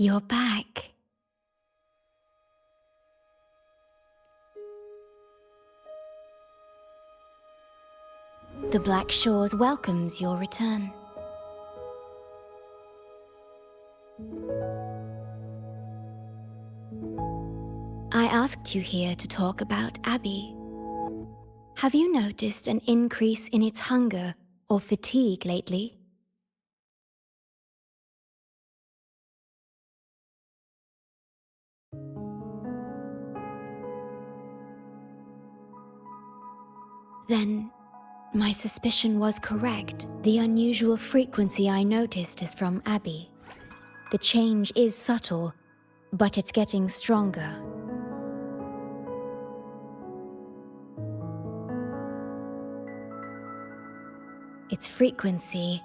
You're back. The Black Shores welcomes your return. I asked you here to talk about Abby. Have you noticed an increase in its hunger or fatigue lately? Then, my suspicion was correct. The unusual frequency I noticed is from Abby. The change is subtle, but it's getting stronger. Its frequency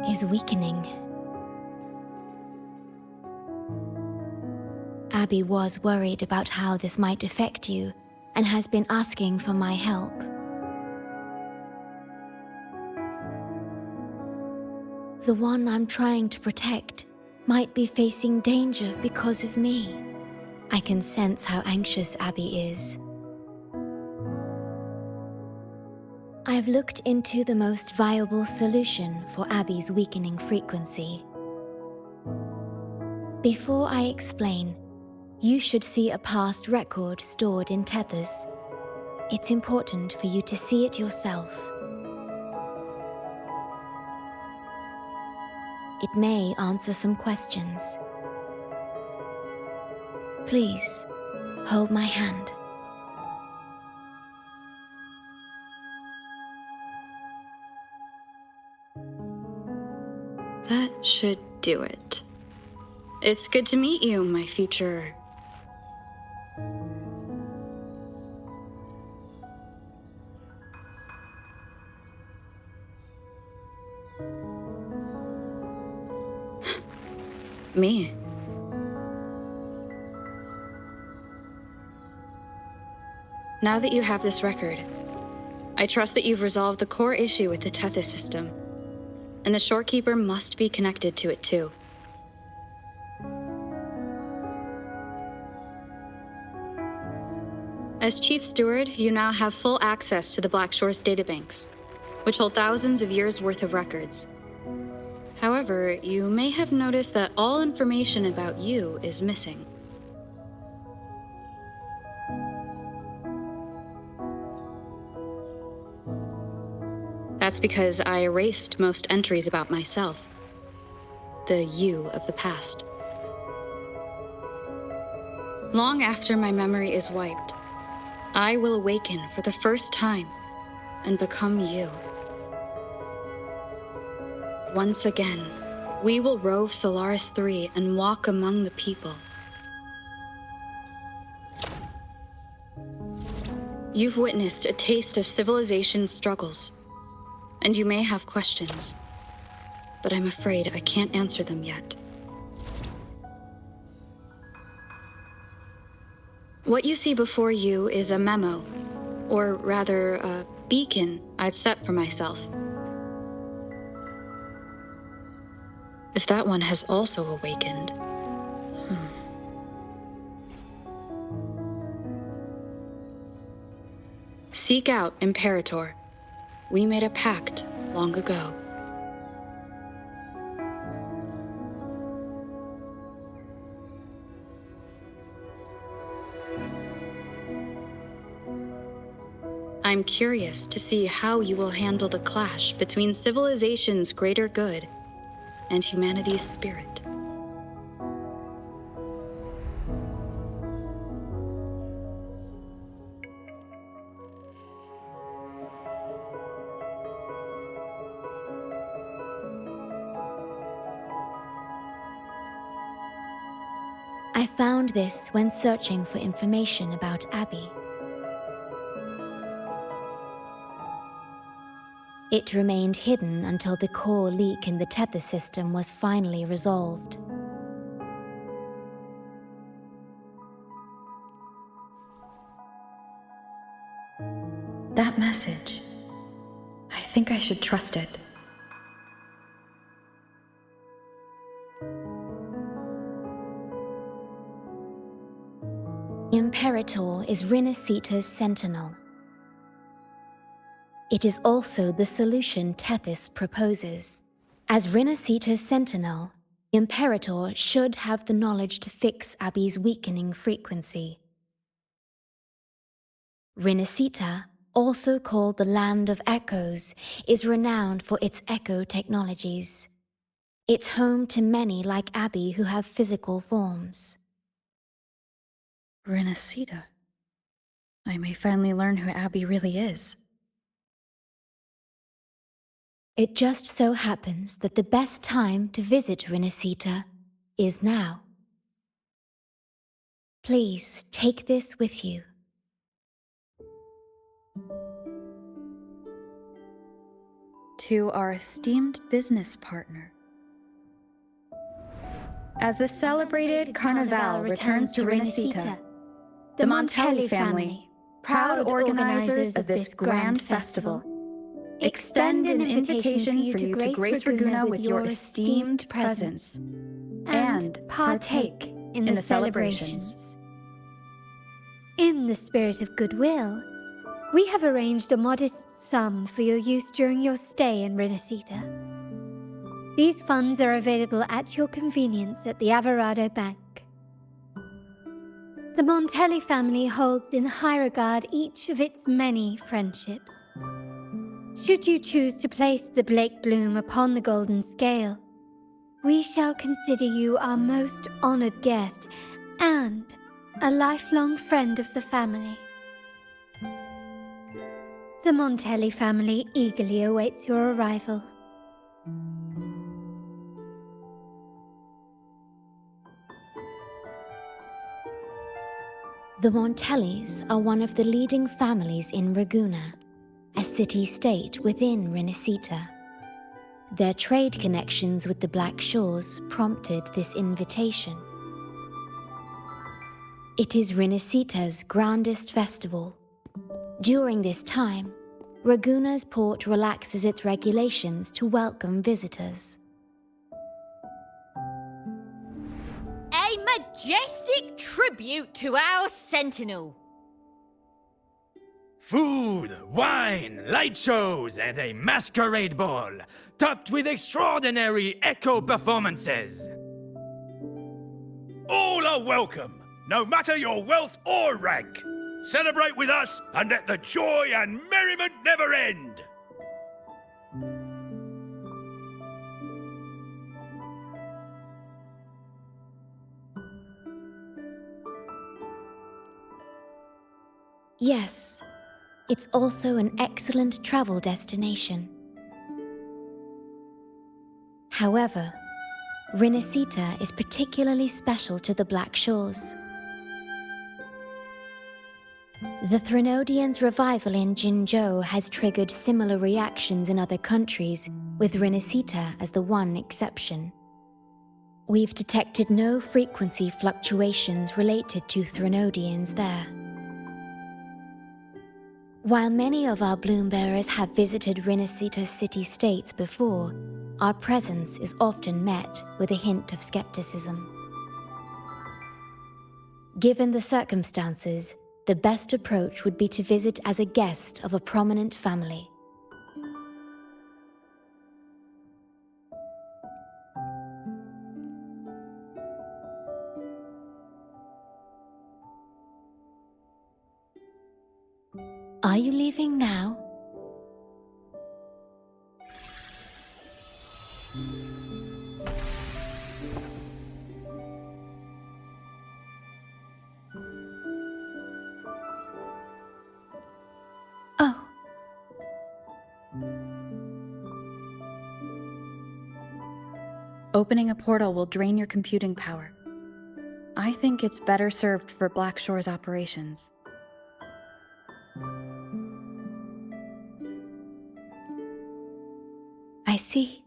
is weakening. Abby was worried about how this might affect you and has been asking for my help. The one I'm trying to protect might be facing danger because of me. I can sense how anxious Abby is. I've looked into the most viable solution for Abby's weakening frequency. Before I explain, you should see a past record stored in tethers. It's important for you to see it yourself. It may answer some questions. Please, hold my hand. That should do it. It's good to meet you, my future... Me. Now that you have this record, I trust that you've resolved the core issue with the Tethys system, and the Shorekeeper must be connected to it too. As Chief Steward, you now have full access to the Black Shore's databanks, which hold thousands of years' worth of records. However, you may have noticed that all information about you is missing. That's because I erased most entries about myself, the you of the past. Long after my memory is wiped, I will awaken for the first time and become you. Once again, we will rove Solaris 3 and walk among the people. You've witnessed a taste of civilization's struggles, and you may have questions, but I'm afraid I can't answer them yet. What you see before you is a memo, or rather, a beacon I've set for myself. If that one has also awakened... Seek out Imperator. We made a pact long ago. I'm curious to see how you will handle the clash between civilization's greater good and humanity's spirit. I found this when searching for information about Abby. It remained hidden until the core leak in the tether system was finally resolved. That message. I think I should trust it. is Rinasita's sentinel. It is also the solution Tethys proposes. As Rinasita's sentinel, the Imperator should have the knowledge to fix Abby's weakening frequency. Rinasita, also called the Land of Echoes, is renowned for its echo technologies. It's home to many like Abby who have physical forms. Renacita. I may finally learn who Abby really is. It just so happens that the best time to visit Rinasita is now. Please take this with you. To our esteemed business partner. As the celebrated Carnival returns to Rinasita, the Montelli family, proud organizers of this grand festival, extend an invitation for you to grace Ragusa with your esteemed presence and partake in the celebrations. In the spirit of goodwill, we have arranged a modest sum for your use during your stay in Rinasita. These funds are available at your convenience at the Averado Bank. The Montelli family holds in high regard each of its many friendships. Should you choose to place the Blake Bloom upon the golden scale, we shall consider you our most honored guest and a lifelong friend of the family. The Montelli family eagerly awaits your arrival. The Montellis are one of the leading families in Ragusa, a city-state within Rinasita. Their trade connections with the Black Shores prompted this invitation. It is Rinasita's grandest festival. During this time, Ragusa's port relaxes its regulations to welcome visitors. A majestic tribute to our sentinel. Food, wine, light shows, and a masquerade ball, topped with extraordinary echo performances. All are welcome, no matter your wealth or rank. Celebrate with us and let the joy and merriment never end. Yes, it's also an excellent travel destination. However, Rinasita is particularly special to the Black Shores. The Threnodians' revival in Jinzhou has triggered similar reactions in other countries, with Rinasita as the one exception. We've detected no frequency fluctuations related to Threnodians there. While many of our bloom-bearers have visited Rinasita city-states before, our presence is often met with a hint of skepticism. Given the circumstances, the best approach would be to visit as a guest of a prominent family. Are you leaving now? Oh. Opening a portal will drain your computing power. I think it's better served for Black Shore's operations. I see.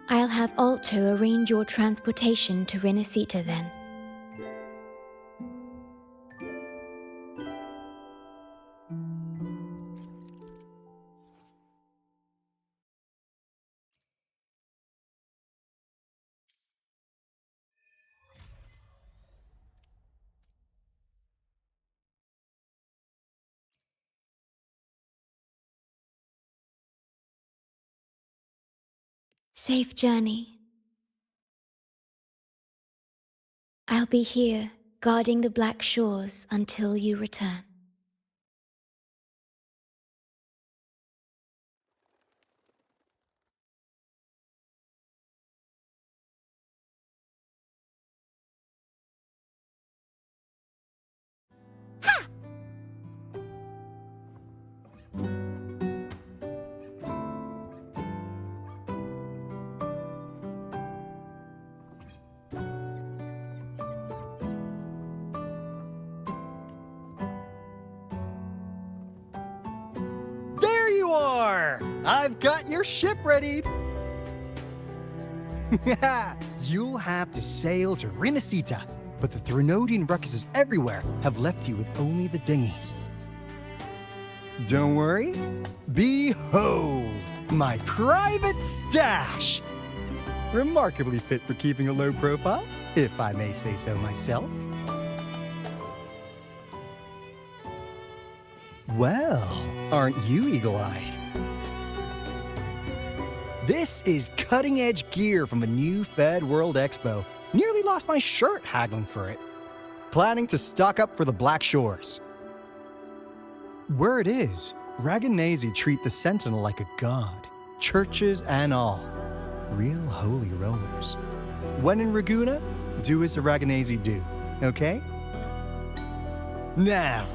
I'll have Alto arrange your transportation to Rinasita then. Safe journey. I'll be here, guarding the Black Shores until you return. There you are! I've got your ship ready. You'll have to sail to Rinasita, but the Threnodian ruckuses everywhere have left you with only the dinghies. Don't worry. Behold, my private stash! Remarkably fit for keeping a low profile, if I may say so myself. Well, aren't you eagle-eyed? This is cutting-edge gear from a new Fed World Expo. Nearly lost my shirt haggling for it. Planning to stock up for the Black Shores. Word is, Raganazi treat the Sentinel like a god. Churches and all. Real holy rollers. When in Raguna, do as the Raganazi do, okay? Now,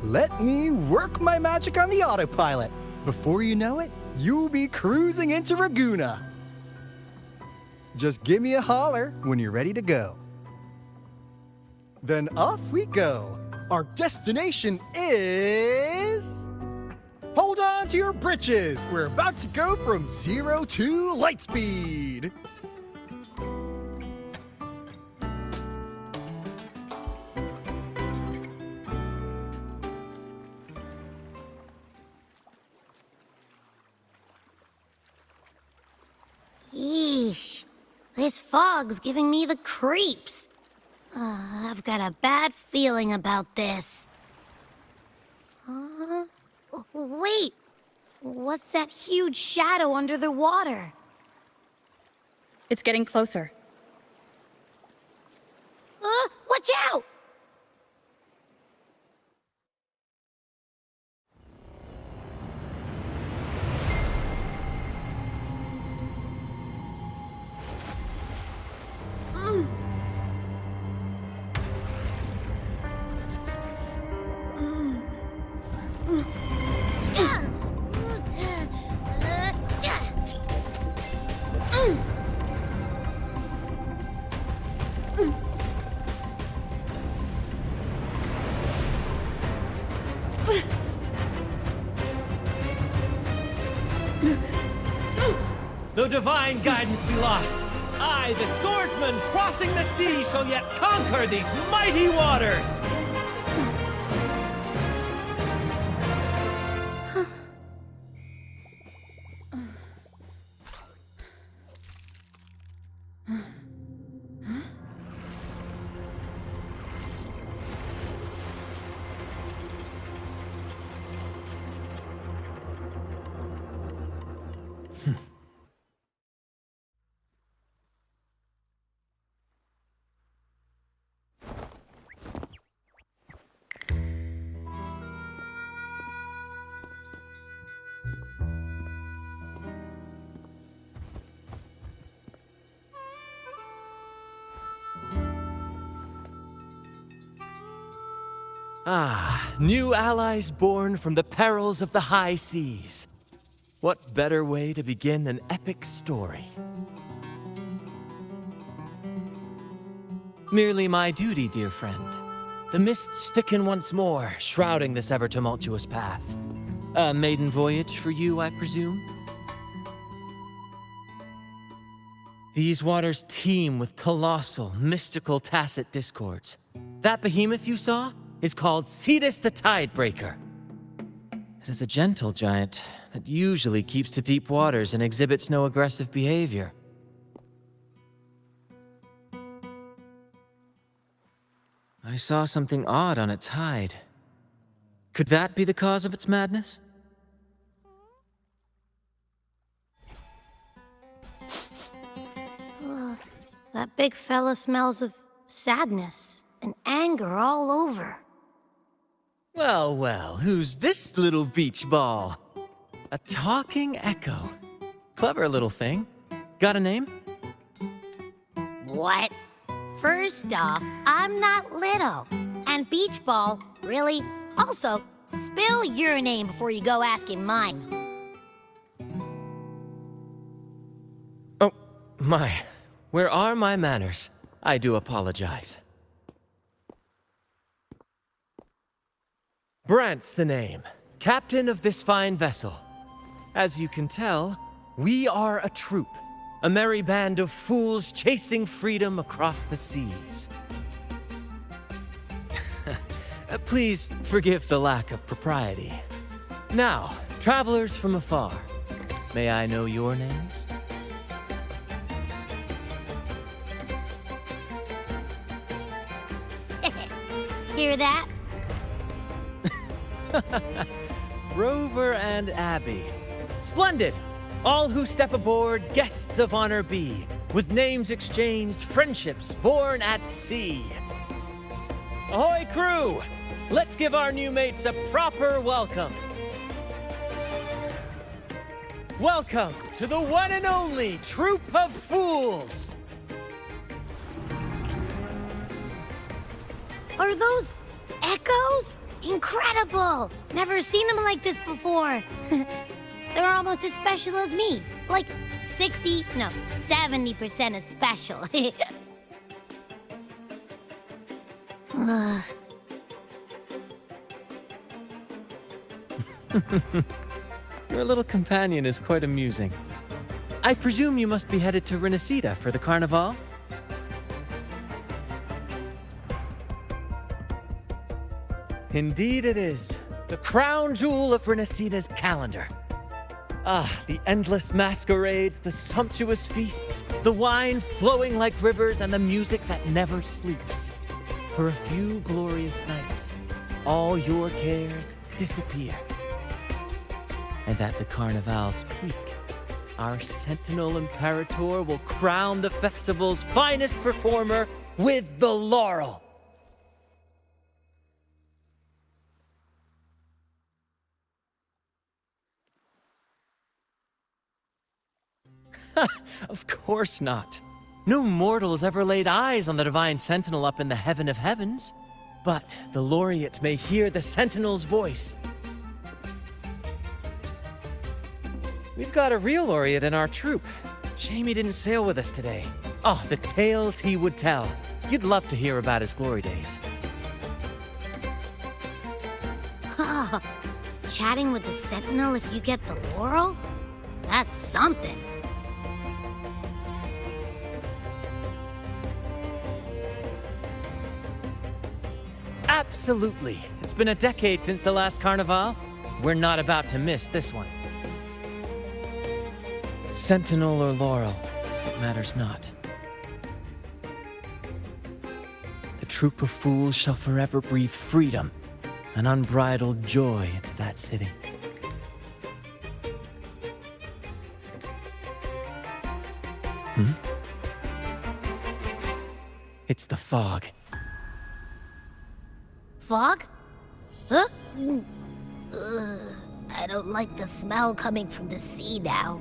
let me work my magic on the autopilot. Before you know it, you'll be cruising into Raguna. Just give me a holler when you're ready to go. Then off we go. Our destination is... Hold on to your britches. We're about to go from 0 to light speed. Yeesh. This fog's giving me the creeps. I've got a bad feeling about this. Wait! What's that huge shadow under the water? It's getting closer. Watch out! Though divine guidance be lost, I, the swordsman crossing the sea, shall yet conquer these mighty waters! Ah, new allies born from the perils of the high seas. What better way to begin an epic story? Merely my duty, dear friend. The mists thicken once more, shrouding this ever-tumultuous path. A maiden voyage for you, I presume? These waters teem with colossal, mystical, tacit discords. That behemoth you saw is called Cetus the Tidebreaker. It is a gentle giant that usually keeps to deep waters and exhibits no aggressive behavior. I saw something odd on its hide. Could that be the cause of its madness? That big fella smells of sadness and anger all over. Well, well, who's this little beach ball? A talking echo. Clever little thing. Got a name? What? First off, I'm not little. And Beach Ball, really? Also, spill your name before you go asking mine. Oh, my. Where are my manners? I do apologize. Brant's the name. Captain of this fine vessel. As you can tell, we are a troop. A merry band of fools chasing freedom across the seas. Please forgive the lack of propriety. Now, travelers from afar, may I know your names? Hear that? Rover and Abby. Splendid! All who step aboard, guests of honor be. With names exchanged, friendships born at sea. Ahoy, crew! Let's give our new mates a proper welcome. Welcome to the one and only Troop of Fools! Are those echoes? Incredible! Never seen them like this before. They're almost as special as me. Like 70% as special. Your little companion is quite amusing. I presume you must be headed to Renacita for the Carnival? Indeed it is. The crown jewel of Renacita's calendar. Ah, the endless masquerades, the sumptuous feasts, the wine flowing like rivers, and the music that never sleeps. For a few glorious nights, all your cares disappear. And at the Carnival's peak, our Sentinel Imperator will crown the festival's finest performer with the laurel. Of course not. No mortal has ever laid eyes on the Divine Sentinel up in the heaven of heavens. But the laureate may hear the Sentinel's voice. We've got a real laureate in our troop. Shame he didn't sail with us today. Oh, the tales he would tell. You'd love to hear about his glory days. Chatting with the Sentinel if you get the laurel? That's something. Absolutely. It's been a decade since the last Carnival. We're not about to miss this one. Sentinel or laurel, it matters not. The troop of fools shall forever breathe freedom and unbridled joy into that city. It's the fog. Fog? Huh? I don't like the smell coming from the sea now.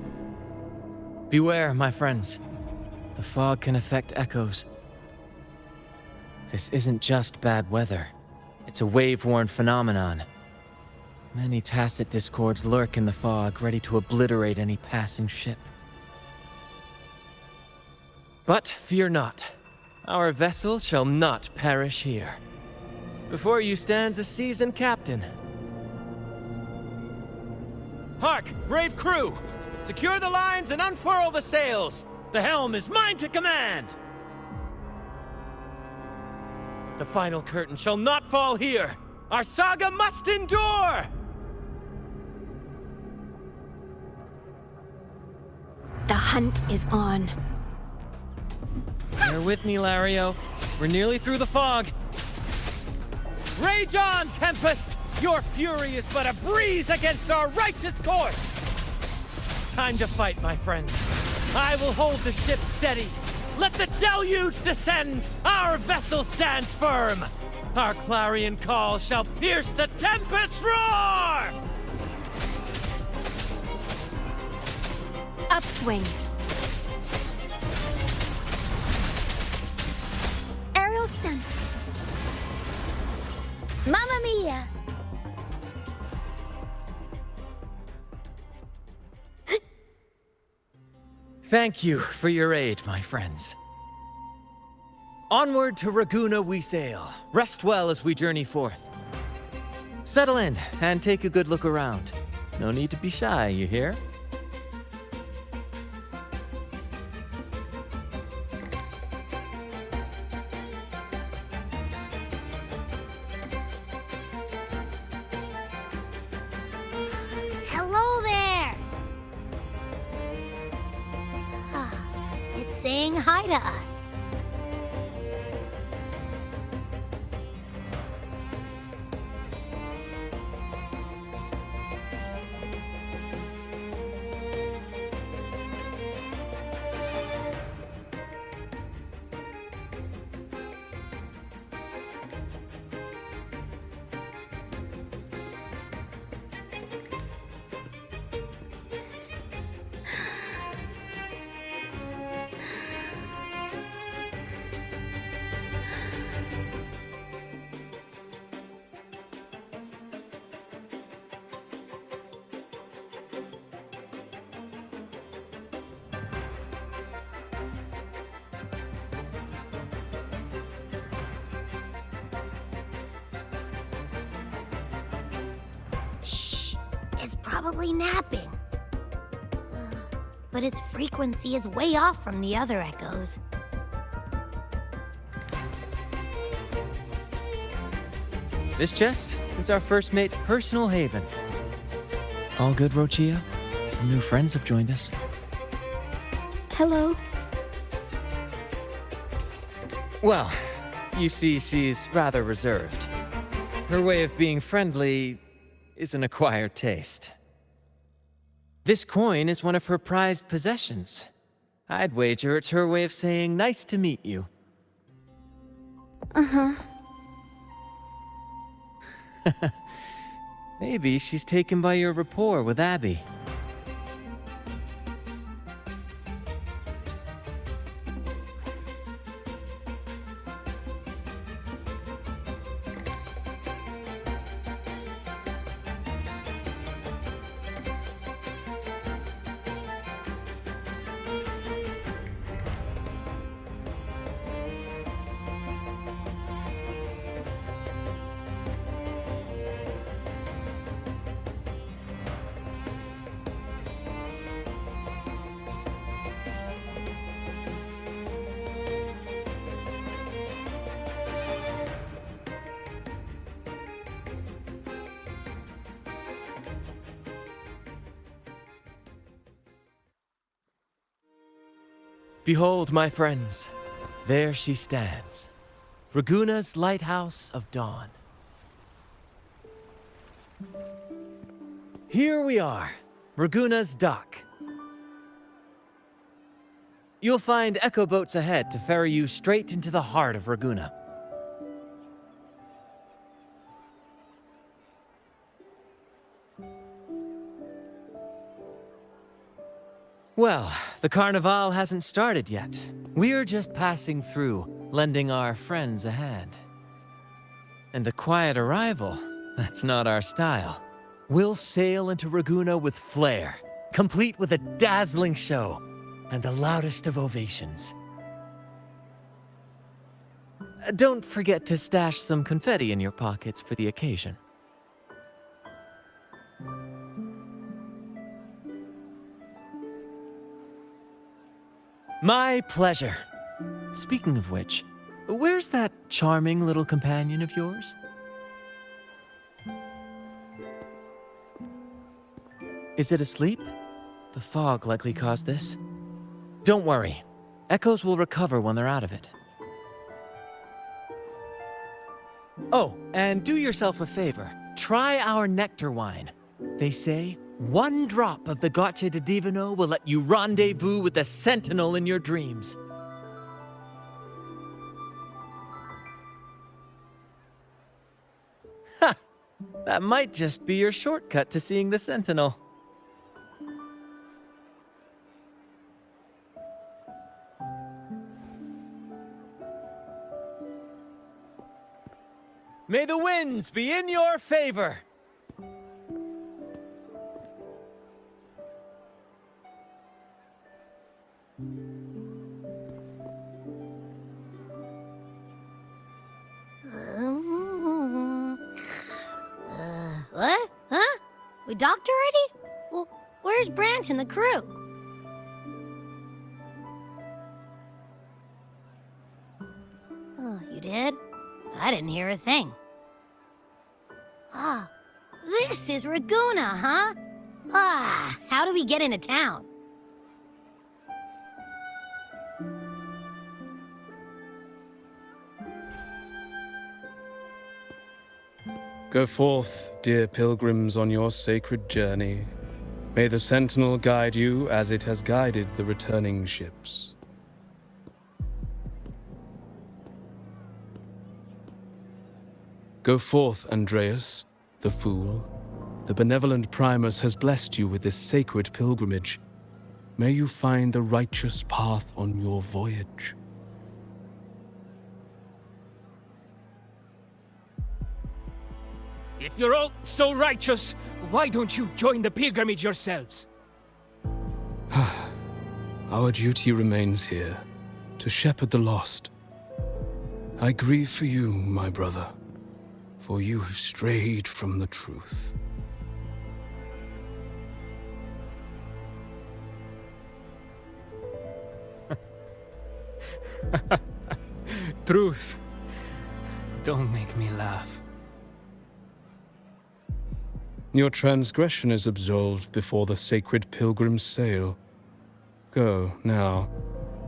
Beware, my friends. The fog can affect echoes. This isn't just bad weather. It's a wave-worn phenomenon. Many tacit discords lurk in the fog, ready to obliterate any passing ship. But fear not. Our vessel shall not perish here. Before you stands a seasoned captain. Hark, brave crew! Secure the lines and unfurl the sails! The helm is mine to command! The final curtain shall not fall here! Our saga must endure! The hunt is on. Bear with me, Lario. We're nearly through the fog. Rage on, Tempest! Your fury is but a breeze against our righteous course! Time to fight, my friends. I will hold the ship steady. Let the deluge descend! Our vessel stands firm! Our clarion call shall pierce the tempest roar! Upswing. Aerial stunt. Mamma mia! Thank you for your aid, my friends. Onward to Raguna we sail. Rest well as we journey forth. Settle in and take a good look around. No need to be shy, you hear? Hello there! It's saying hi to us. It's probably napping. But its frequency is way off from the other echoes. This chest is our first mate's personal haven. All good, Rochia? Some new friends have joined us. Hello. Well, you see, she's rather reserved. Her way of being friendly is an acquired taste. This coin is one of her prized possessions. I'd wager it's her way of saying nice to meet you. Uh-huh. Maybe she's taken by your rapport with Abby. Behold, my friends, there she stands, Raguna's lighthouse of dawn. Here we are, Raguna's dock. You'll find echo boats ahead to ferry you straight into the heart of Raguna. Well, the Carnival hasn't started yet. We're just passing through, lending our friends a hand. And a quiet arrival, that's not our style. We'll sail into Raguna with flair, complete with a dazzling show and the loudest of ovations. Don't forget to stash some confetti in your pockets for the occasion. My pleasure. Speaking of which, where's that charming little companion of yours? Is it asleep? The fog likely caused this. Don't worry. Echoes will recover when they're out of it. Oh, and do yourself a favor. Try our nectar wine. They say one drop of the Gotcha de Divino will let you rendezvous with the Sentinel in your dreams. That might just be your shortcut to seeing the Sentinel. May the winds be in your favor! What? Huh? We docked already? Well, where's Brant and the crew? Oh, you did? I didn't hear a thing. Ah, this is Raguna, huh? Ah, how do we get into town? Go forth, dear pilgrims, on your sacred journey. May the Sentinel guide you as it has guided the returning ships. Go forth, Andreas, the fool. The benevolent Primus has blessed you with this sacred pilgrimage. May you find the righteous path on your voyage. If you're all so righteous, why don't you join the pilgrimage yourselves? Our duty remains here, to shepherd the lost. I grieve for you, my brother, for you have strayed from the truth. Truth. Don't make me laugh. Your transgression is absolved before the sacred pilgrim's sail. Go, now,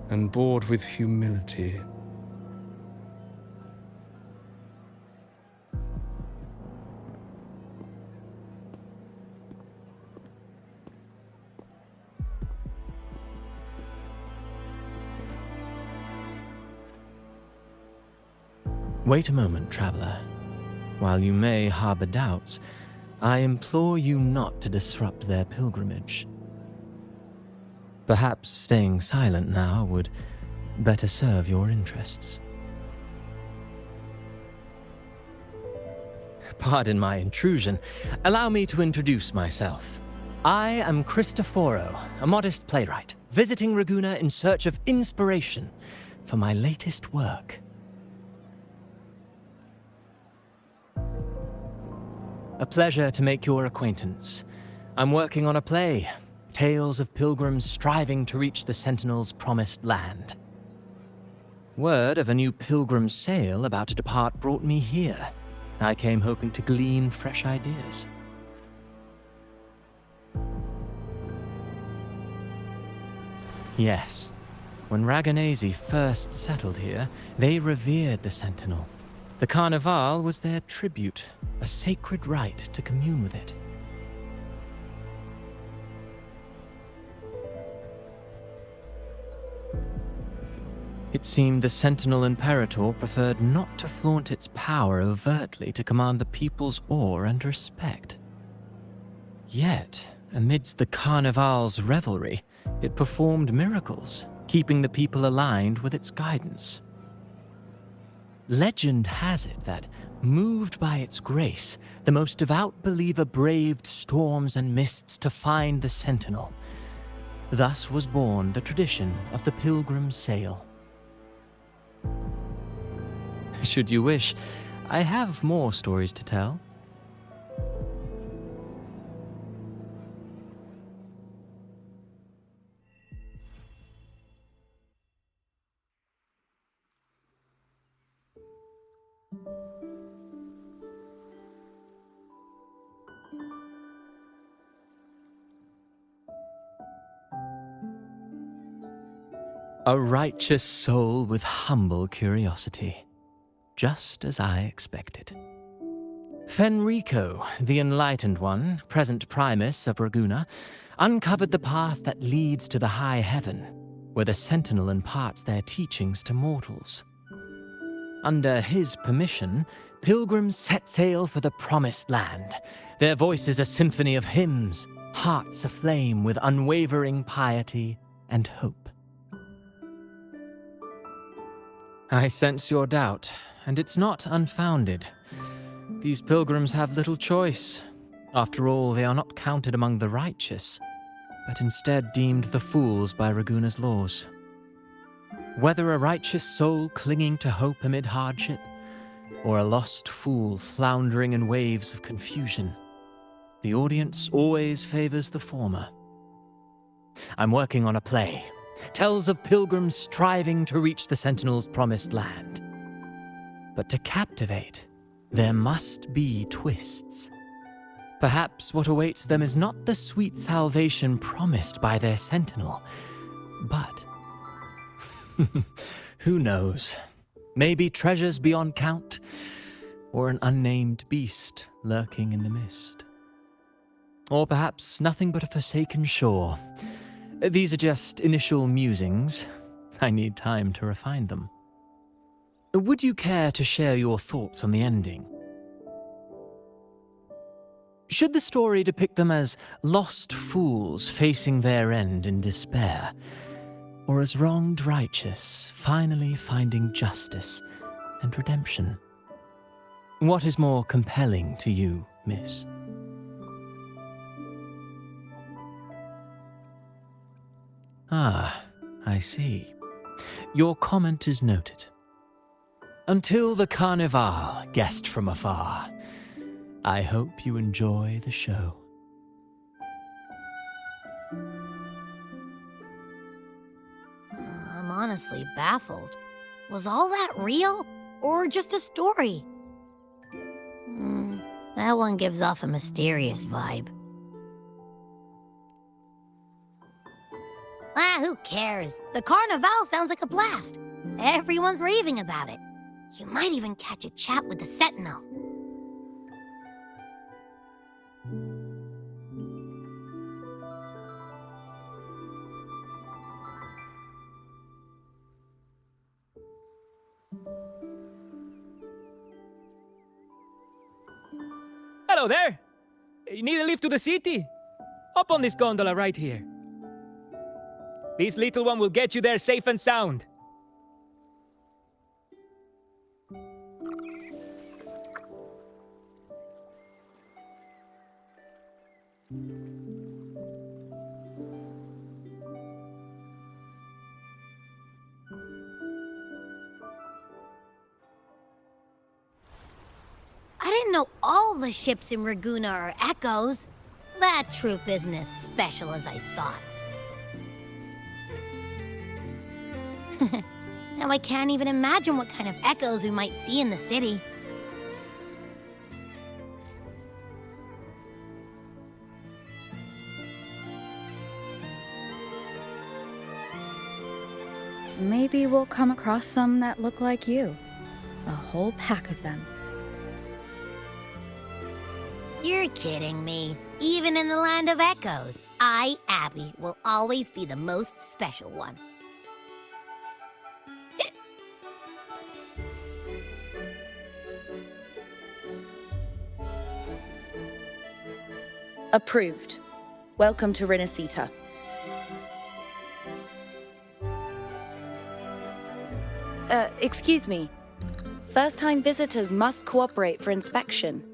and board with humility. Wait a moment, traveler. While you may harbor doubts, I implore you not to disrupt their pilgrimage. Perhaps staying silent now would better serve your interests. Pardon my intrusion. Allow me to introduce myself. I am Cristoforo, a modest playwright, visiting Raguna in search of inspiration for my latest work. A pleasure to make your acquaintance. I'm working on a play, tales of pilgrims striving to reach the Sentinel's promised land. Word of a new pilgrim sail about to depart brought me here. I came hoping to glean fresh ideas. Yes, when Raganese first settled here, they revered the Sentinel. The Carnival was their tribute, a sacred rite to commune with it. It seemed the Sentinel Imperator preferred not to flaunt its power overtly to command the people's awe and respect. Yet, amidst the Carnival's revelry, it performed miracles, keeping the people aligned with its guidance. Legend has it that, moved by its grace, the most devout believer braved storms and mists to find the Sentinel. Thus was born the tradition of the pilgrim sail. Should you wish, I have more stories to tell. A righteous soul with humble curiosity, just as I expected. Fenrico, the Enlightened One, present Primus of Raguna, uncovered the path that leads to the high heaven, where the Sentinel imparts their teachings to mortals. Under his permission, Pilgrims set sail for the promised land, their voices a symphony of hymns, hearts aflame with unwavering piety and hope. I sense your doubt, and it's not unfounded. These pilgrims have little choice. After all, they are not counted among the righteous, but instead deemed the fools by Raguna's laws. Whether a righteous soul clinging to hope amid hardship, or a lost fool floundering in waves of confusion, the audience always favors the former. I'm working on a play. Tells of pilgrims striving to reach the Sentinel's promised land. But to captivate, there must be twists. Perhaps what awaits them is not the sweet salvation promised by their Sentinel, but who knows? Maybe treasures beyond count, or an unnamed beast lurking in the mist. Or perhaps nothing but a forsaken shore. These are just initial musings. I need time to refine them. Would you care to share your thoughts on the ending? Should the story depict them as lost fools facing their end in despair, or as wronged righteous finally finding justice and redemption? What is more compelling to you, miss? Ah, I see. Your comment is noted. Until the Carnival, guest from afar, I hope you enjoy the show. I'm honestly baffled. Was all that real, or just a story? That one gives off a mysterious vibe. Who cares? The Carnival sounds like a blast. Everyone's raving about it. You might even catch a chat with the Sentinel. Hello there! You need a lift to the city? Hop on this gondola right here. This little one will get you there safe and sound. I didn't know all the ships in Raguna are echoes. That troop isn't as special as I thought. Now I can't even imagine what kind of echoes we might see in the city. Maybe we'll come across some that look like you. A whole pack of them. You're kidding me. Even in the land of echoes, I, Abby, will always be the most special one. Approved. Welcome to Renacita. Excuse me. First-time visitors must cooperate for inspection.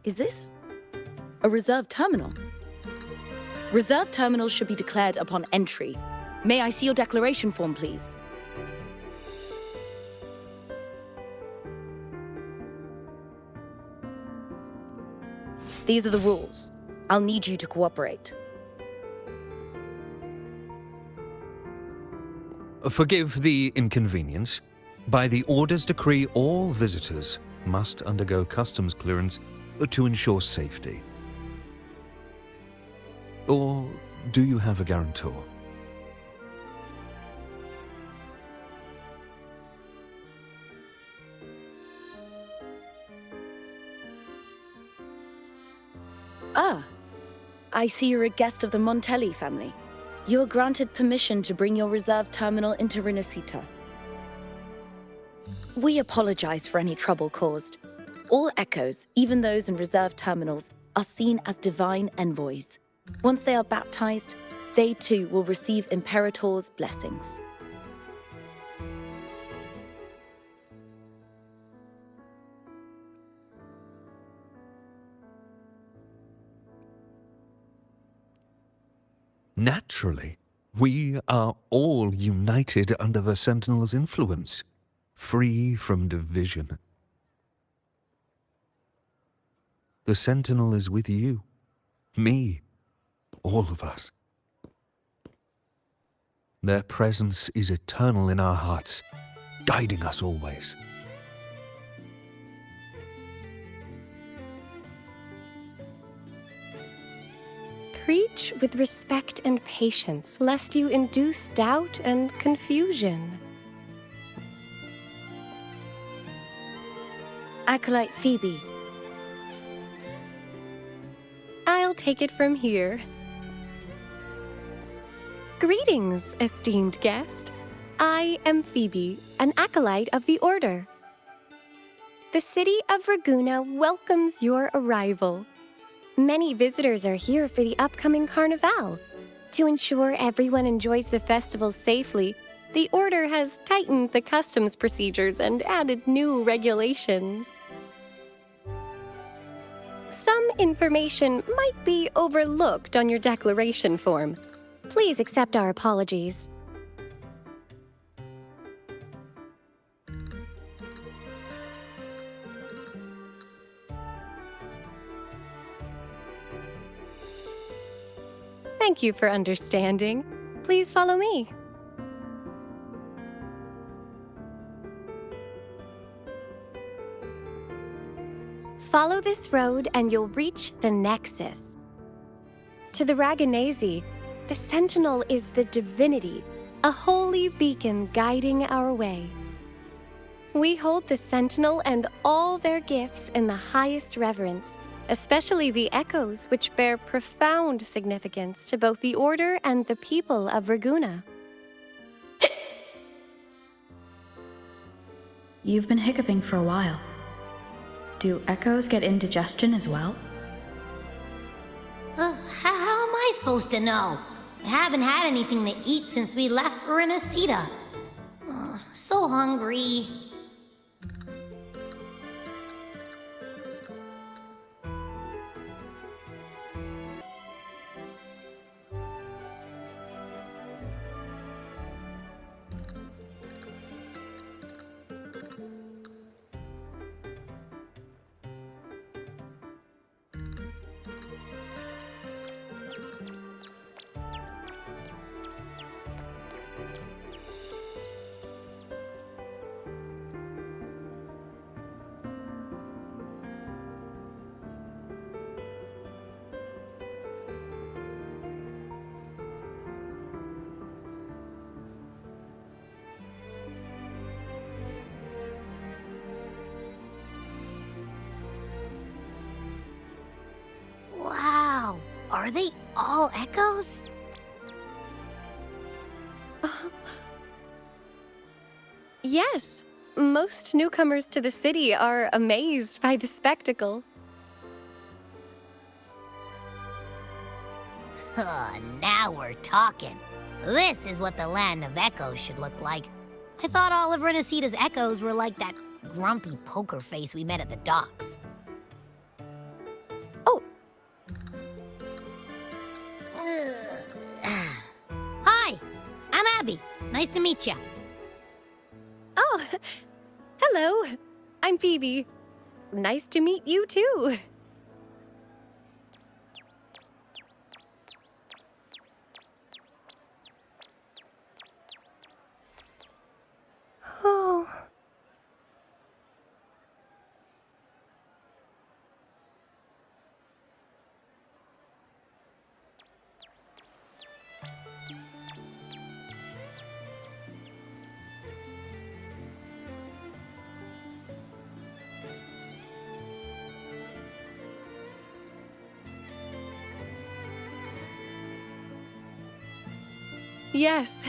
Is this a reserve terminal? Reserve terminals should be declared upon entry. May I see your declaration form, please? These are the rules. I'll need you to cooperate. Forgive the inconvenience. By the Order's decree, all visitors must undergo customs clearance to ensure safety. Or do you have a guarantor? Ah, I see you're a guest of the Montelli family. You are granted permission to bring your reserve terminal into Renacita. We apologize for any trouble caused. All echoes, even those in reserved terminals, are seen as divine envoys. Once they are baptized, they too will receive Imperator's blessings. Naturally, we are all united under the Sentinel's influence, free from division. The Sentinel is with you, me, all of us. Their presence is eternal in our hearts, guiding us always. Preach with respect and patience, lest you induce doubt and confusion. Acolyte Phoebe. I'll take it from here. Greetings, esteemed guest. I am Phoebe, an acolyte of the Order. The city of Ragunna welcomes your arrival. Many visitors are here for the upcoming Carnival. To ensure everyone enjoys the festival safely, the Order has tightened the customs procedures and added new regulations. Some information might be overlooked on your declaration form. Please accept our apologies. Thank you for understanding. Please follow me. Follow this road and you'll reach the Nexus. To the Raganazi, the Sentinel is the divinity, a holy beacon guiding our way. We hold the Sentinel and all their gifts in the highest reverence, especially the echoes, which bear profound significance to both the Order and the people of Ragunna. You've been hiccuping for a while. Do echoes get indigestion as well? How am I supposed to know? I haven't had anything to eat since we left for Renesita. So hungry. Wow, are they all echoes? Yes, most newcomers to the city are amazed by the spectacle. Now we're talking. This is what the land of echoes should look like. I thought all of Renesita's echoes were like that grumpy poker face we met at the docks. Oh. Hi, I'm Abby. Nice to meet you. Oh, hello. I'm Phoebe. Nice to meet you too. Oh. Yes,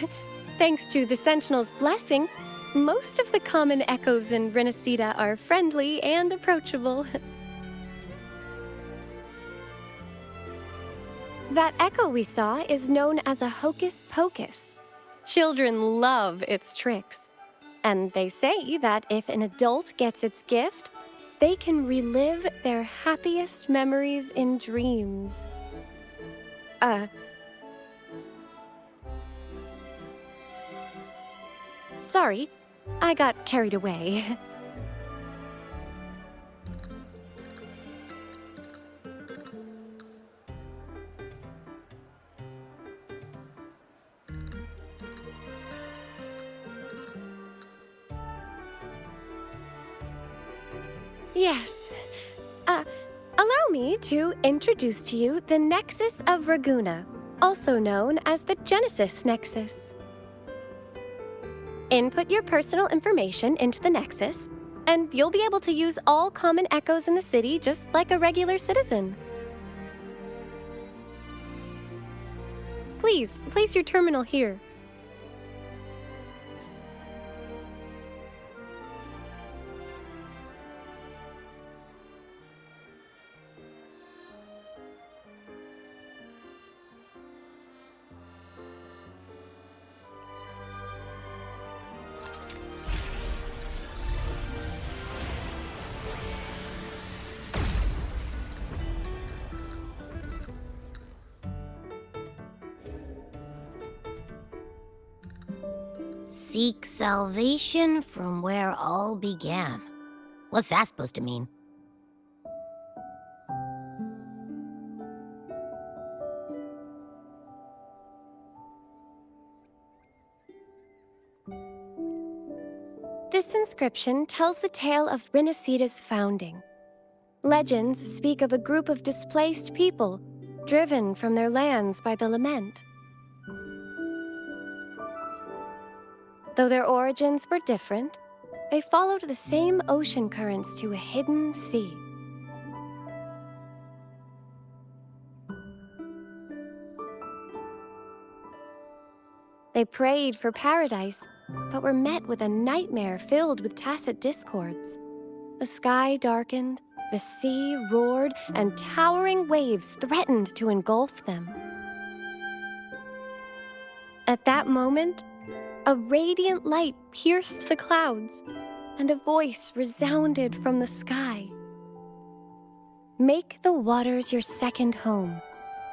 thanks to the Sentinel's blessing, most of the common echoes in Renacita are friendly and approachable. That echo we saw is known as a hocus pocus. Children love its tricks. And they say that if an adult gets its gift, they can relive their happiest memories in dreams. Sorry, I got carried away. Yes. Allow me to introduce to you the Nexus of Raguna, also known as the Genesis Nexus. Input your personal information into the Nexus, and you'll be able to use all common echoes in the city just like a regular citizen. Please, place your terminal here. Seek salvation from where all began. What's that supposed to mean? This inscription tells the tale of Renacita's founding. Legends speak of a group of displaced people, driven from their lands by the lament. Though their origins were different, they followed the same ocean currents to a hidden sea. They prayed for paradise, but were met with a nightmare filled with tacit discords. The sky darkened, the sea roared, and towering waves threatened to engulf them. At that moment, a radiant light pierced the clouds, and a voice resounded from the sky. Make the waters your second home,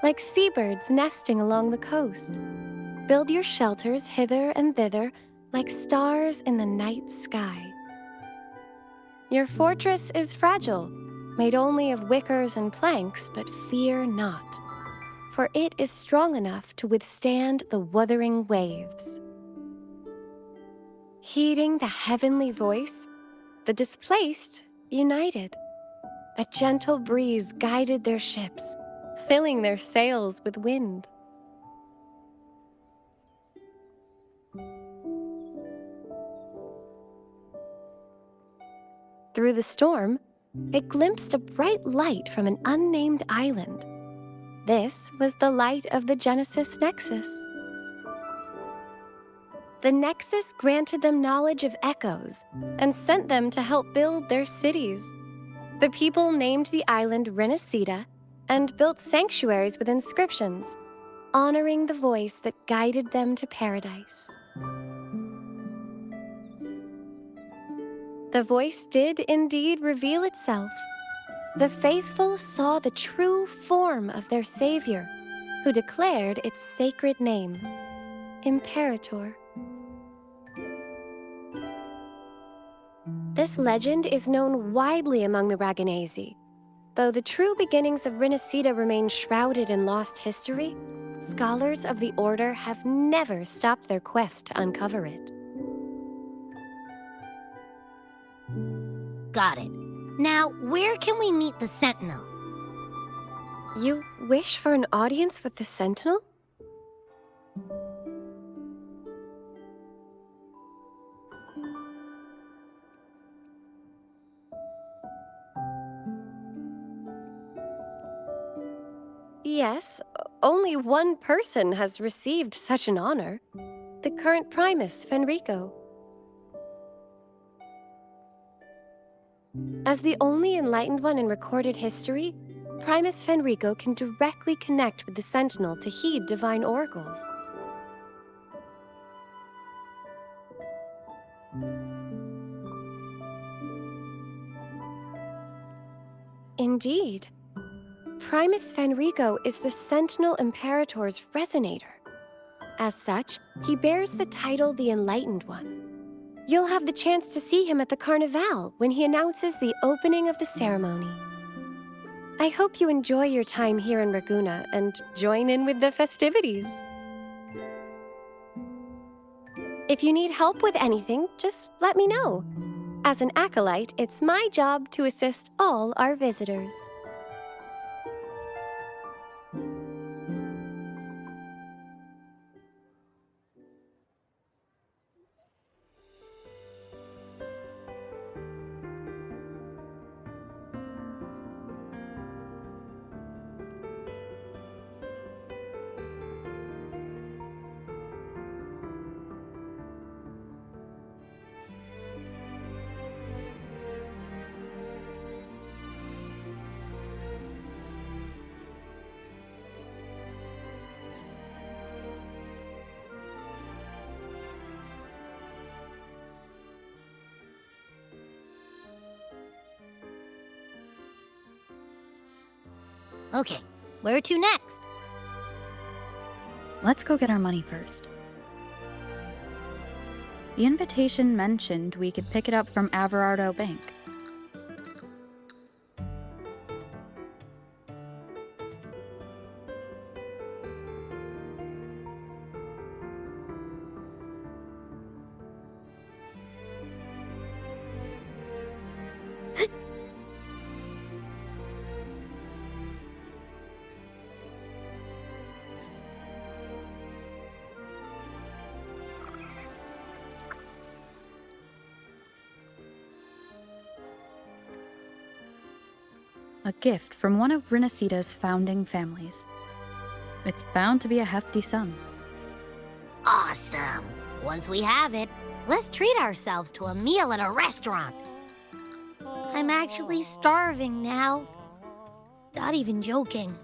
like seabirds nesting along the coast. Build your shelters hither and thither, like stars in the night sky. Your fortress is fragile, made only of wickers and planks, but fear not, for it is strong enough to withstand the wuthering waves. Heeding the heavenly voice, the displaced united. A gentle breeze guided their ships, filling their sails with wind. Through the storm, it glimpsed a bright light from an unnamed island. This was the light of the Genesis Nexus. The Nexus granted them knowledge of echoes and sent them to help build their cities. The people named the island Renacita and built sanctuaries with inscriptions, honoring the voice that guided them to paradise. The voice did indeed reveal itself. The faithful saw the true form of their savior, who declared its sacred name, Imperator. This legend is known widely among the Raganazi. Though the true beginnings of Renacita remain shrouded in lost history, scholars of the Order have never stopped their quest to uncover it. Got it. Now, where can we meet the Sentinel? You wish for an audience with the Sentinel? Yes, only one person has received such an honor. The current Primus, Fenrico. As the only enlightened one in recorded history, Primus Fenrico can directly connect with the Sentinel to heed divine oracles. Indeed. Primus Fenrico is the Sentinel Imperator's resonator. As such, he bears the title the Enlightened One. You'll have the chance to see him at the Carnival when he announces the opening of the ceremony. I hope you enjoy your time here in Raguna and join in with the festivities. If you need help with anything, just let me know. As an acolyte, it's my job to assist all our visitors. Okay, where to next? Let's go get our money first. The invitation mentioned we could pick it up from Averardo Bank. A gift from one of Renacita's founding families. It's bound to be a hefty sum. Awesome! Once we have it, let's treat ourselves to a meal at a restaurant. I'm actually starving now. Not even joking.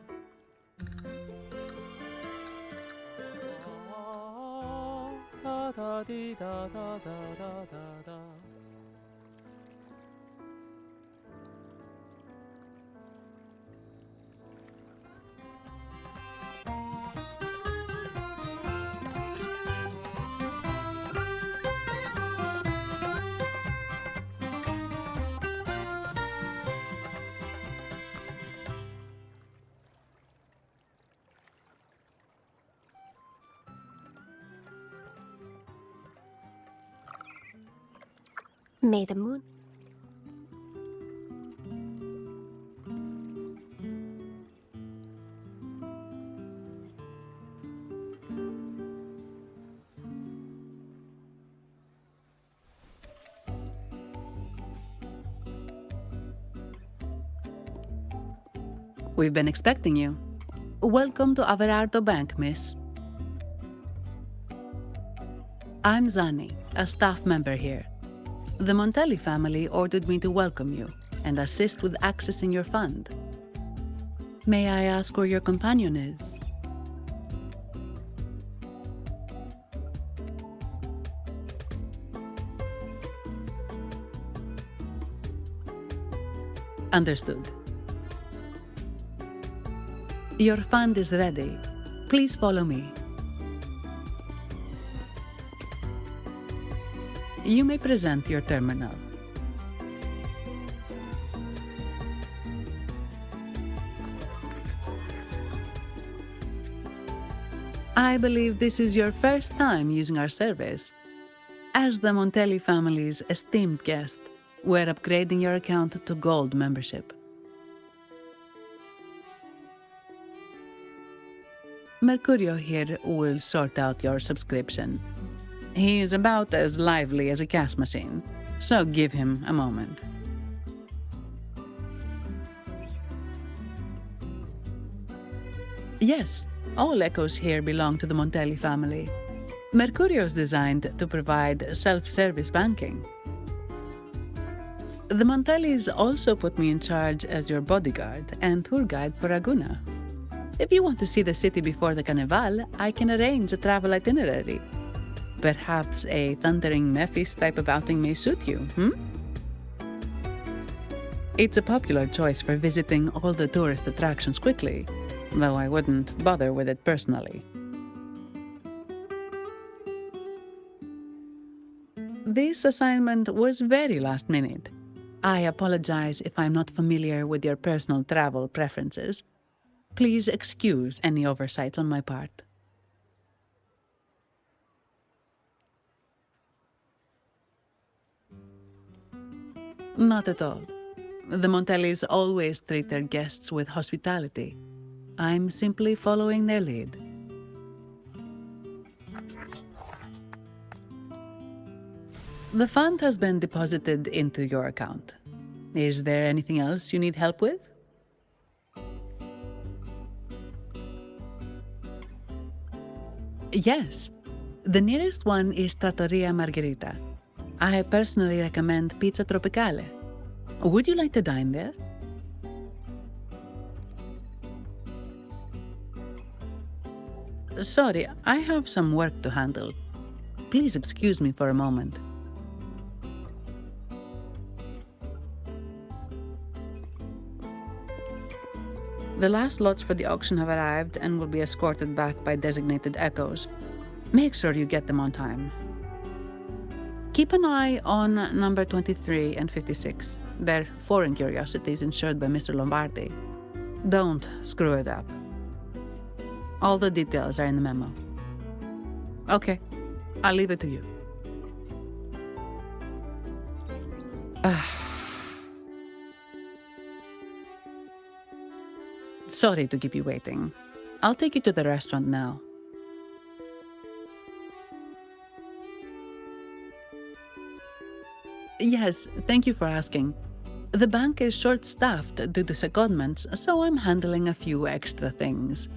May the moon... We've been expecting you. Welcome to Averardo Bank, miss. I'm Zani, a staff member here. The Montelli family ordered me to welcome you and assist with accessing your fund. May I ask where your companion is? Understood. Your fund is ready. Please follow me. You may present your terminal. I believe this is your first time using our service. As the Montelli family's esteemed guest, we're upgrading your account to Gold membership. Mercurio here will sort out your subscription. He is about as lively as a cash machine, so give him a moment. Yes, all echoes here belong to the Montelli family. Mercurio is designed to provide self-service banking. The Montellis also put me in charge as your bodyguard and tour guide for Aguna. If you want to see the city before the Carnival, I can arrange a travel itinerary. Perhaps a thundering Mephis type of outing may suit you, It's a popular choice for visiting all the tourist attractions quickly, though I wouldn't bother with it personally. This assignment was very last minute. I apologize if I'm not familiar with your personal travel preferences. Please excuse any oversights on my part. Not at all. The Montellis always treat their guests with hospitality. I'm simply following their lead. The fund has been deposited into your account. Is there anything else you need help with? Yes. The nearest one is Trattoria Margherita. I personally recommend Pizza Tropicale. Would you like to dine there? Sorry, I have some work to handle. Please excuse me for a moment. The last lots for the auction have arrived and will be escorted back by designated echoes. Make sure you get them on time. Keep an eye on number 23 and 56. They're foreign curiosities insured by Mr. Lombardi. Don't screw it up. All the details are in the memo. Okay, I'll leave it to you. Sorry to keep you waiting. I'll take you to the restaurant now. Yes, thank you for asking. The bank is short-staffed due to secondments, so I'm handling a few extra things.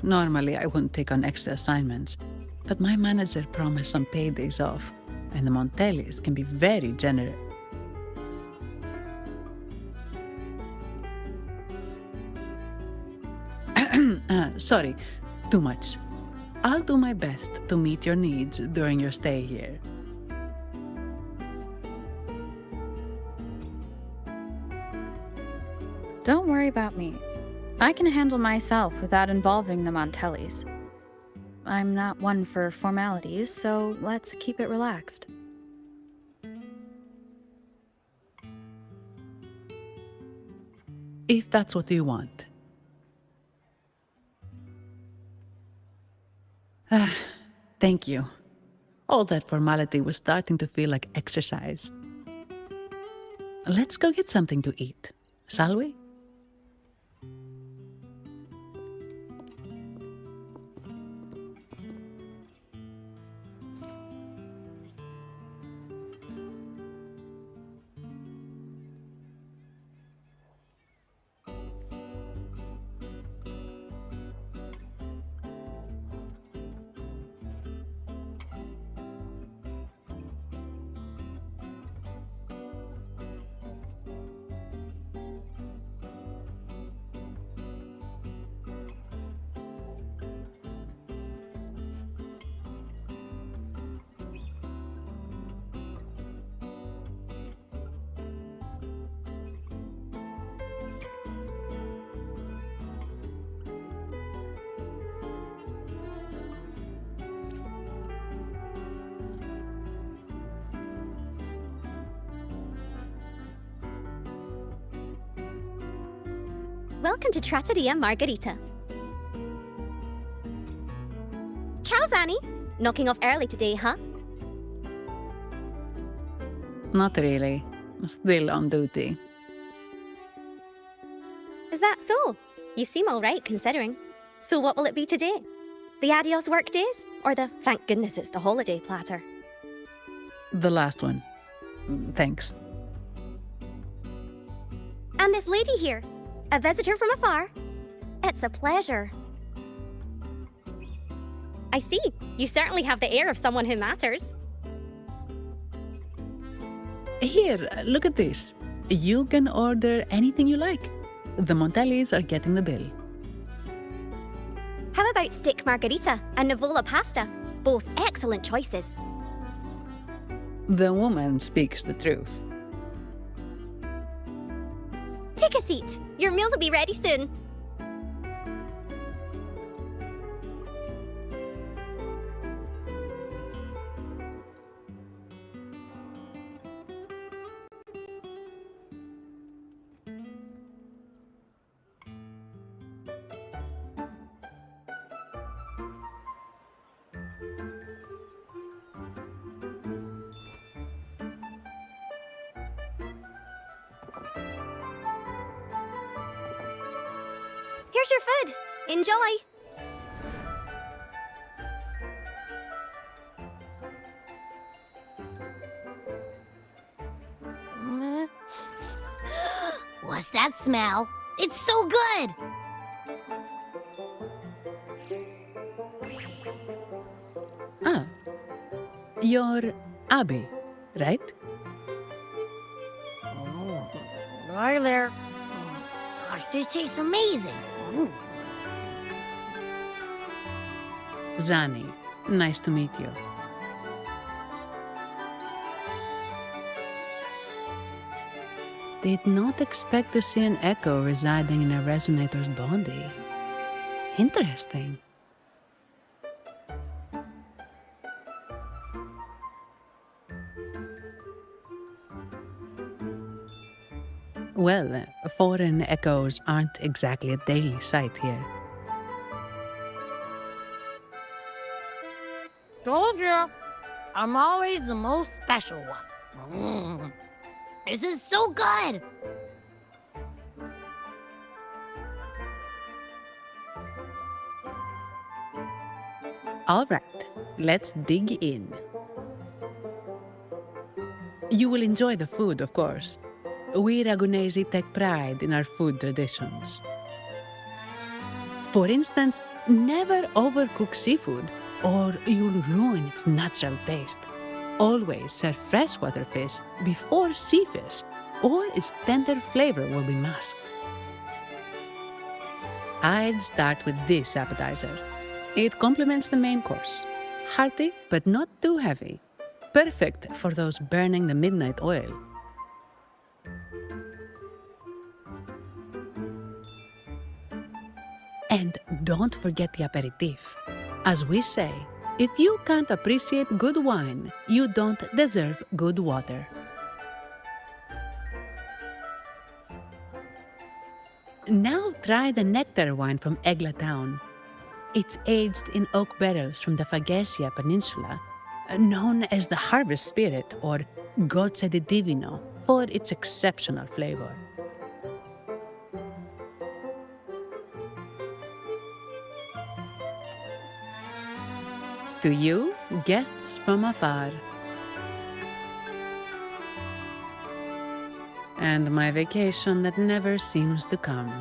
Normally, I wouldn't take on extra assignments, but my manager promised some paydays off, and the Montellis can be very generous. Sorry, too much. I'll do my best to meet your needs during your stay here. Don't worry about me. I can handle myself without involving the Montellis. I'm not one for formalities, so let's keep it relaxed. If that's what you want. Thank you. All that formality was starting to feel like exercise. Let's go get something to eat, shall we? Welcome to Trattoria Margherita. Ciao, Zanni. Knocking off early today, huh? Not really. Still on duty. Is that so? You seem all right, considering. So what will it be today? The adios work days? Or the thank goodness it's the holiday platter? The last one. Thanks. And this lady here, a visitor from afar. It's a pleasure. I see. You certainly have the air of someone who matters. Here, look at this. You can order anything you like. The Montellis are getting the bill. How about steak margarita and Nivola pasta? Both excellent choices. The woman speaks the truth. Take a seat. Your meals will be ready soon. Here's your food. Enjoy. What's that smell? It's so good! Ah, you're Abby, right? Hi there. Gosh, this tastes amazing. Zani, nice to meet you. Did not expect to see an echo residing in a resonator's body. Interesting. Well, foreign echoes aren't exactly a daily sight here. Told you, I'm always the most special one. This is so good! All right, let's dig in. You will enjoy the food, of course. We Ragunesi take pride in our food traditions. For instance, never overcook seafood, or you'll ruin its natural taste. Always serve freshwater fish before sea fish, or its tender flavor will be masked. I'd start with this appetizer. It complements the main course. Hearty, but not too heavy. Perfect for those burning the midnight oil. And don't forget the aperitif. As we say, if you can't appreciate good wine, you don't deserve good water. Now try the nectar wine from Egla Town. It's aged in oak barrels from the Fagesia Peninsula, known as the Harvest Spirit or Gocce di Divino for its exceptional flavor. To you, guests from afar. And my vacation that never seems to come.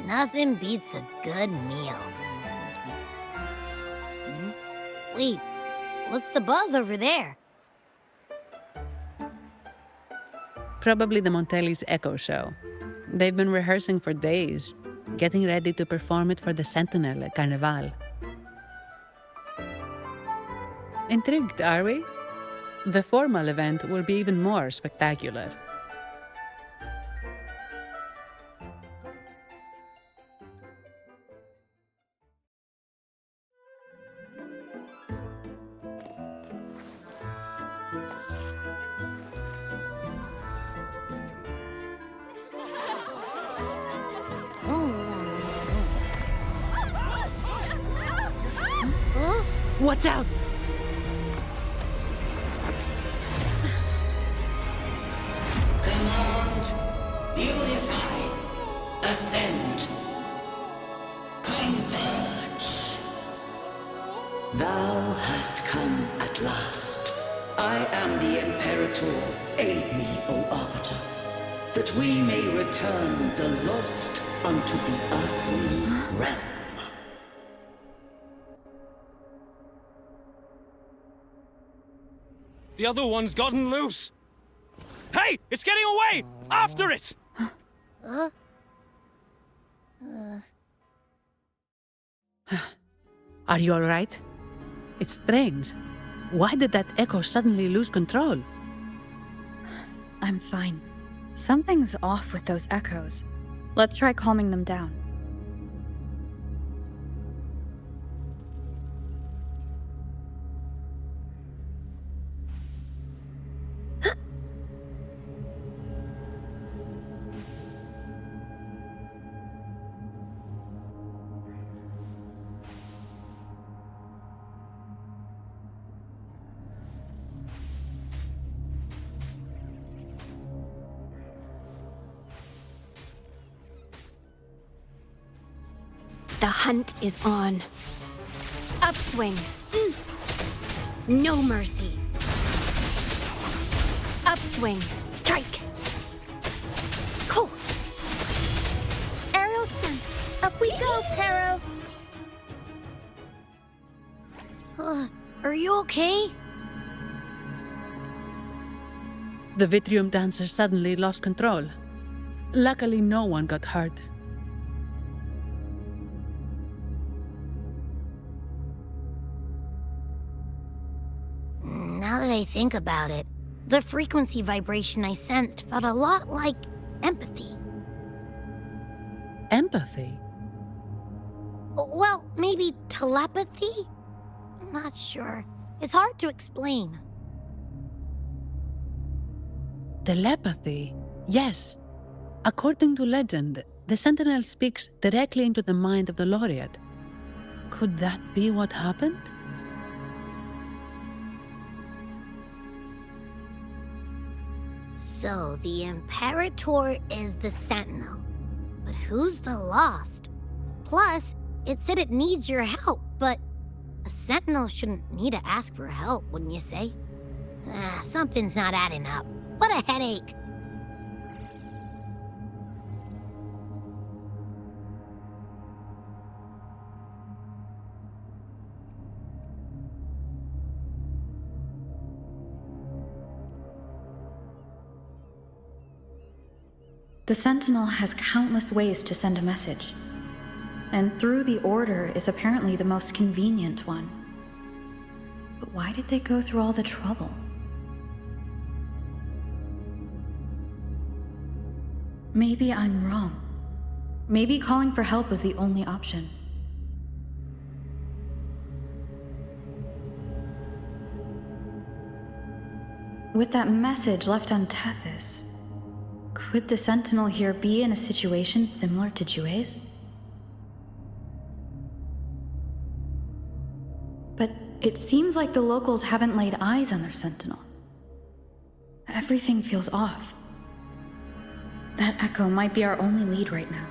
Nothing beats a good meal. Wait, what's the buzz over there? Probably the Montelli's Echo Show. They've been rehearsing for days, getting ready to perform it for the Sentinel at Carnival. Intrigued, are we? The formal event will be even more spectacular. What's out? Command, unify, ascend, converge. Thou hast come at last. I am the Imperator. Aid me, O Arbiter, that we may return the lost unto the earthly realm. The other one's gotten loose! Hey! It's getting away! After it! Are you alright? It's strange. Why did that echo suddenly lose control? I'm fine. Something's off with those echoes. Let's try calming them down. The hunt is on. Upswing. No mercy. Upswing. Strike. Cool. Aerial stunts. Up we go, Pero. Are you okay? The Vitrium dancer suddenly lost control. Luckily, no one got hurt. Now that I think about it, the frequency vibration I sensed felt a lot like empathy. Empathy? Well, maybe telepathy? Not sure. It's hard to explain. Telepathy? Yes. According to legend, the Sentinel speaks directly into the mind of the Laureate. Could that be what happened? So, the Imperator is the Sentinel. But who's the Lost? Plus, it said it needs your help, but a Sentinel shouldn't need to ask for help, wouldn't you say? Something's not adding up. What a headache! The Sentinel has countless ways to send a message, and through the Order is apparently the most convenient one. But why did they go through all the trouble? Maybe I'm wrong. Maybe calling for help was the only option. With that message left on Tethys, could the Sentinel here be in a situation similar to Jue's? But it seems like the locals haven't laid eyes on their Sentinel. Everything feels off. That echo might be our only lead right now.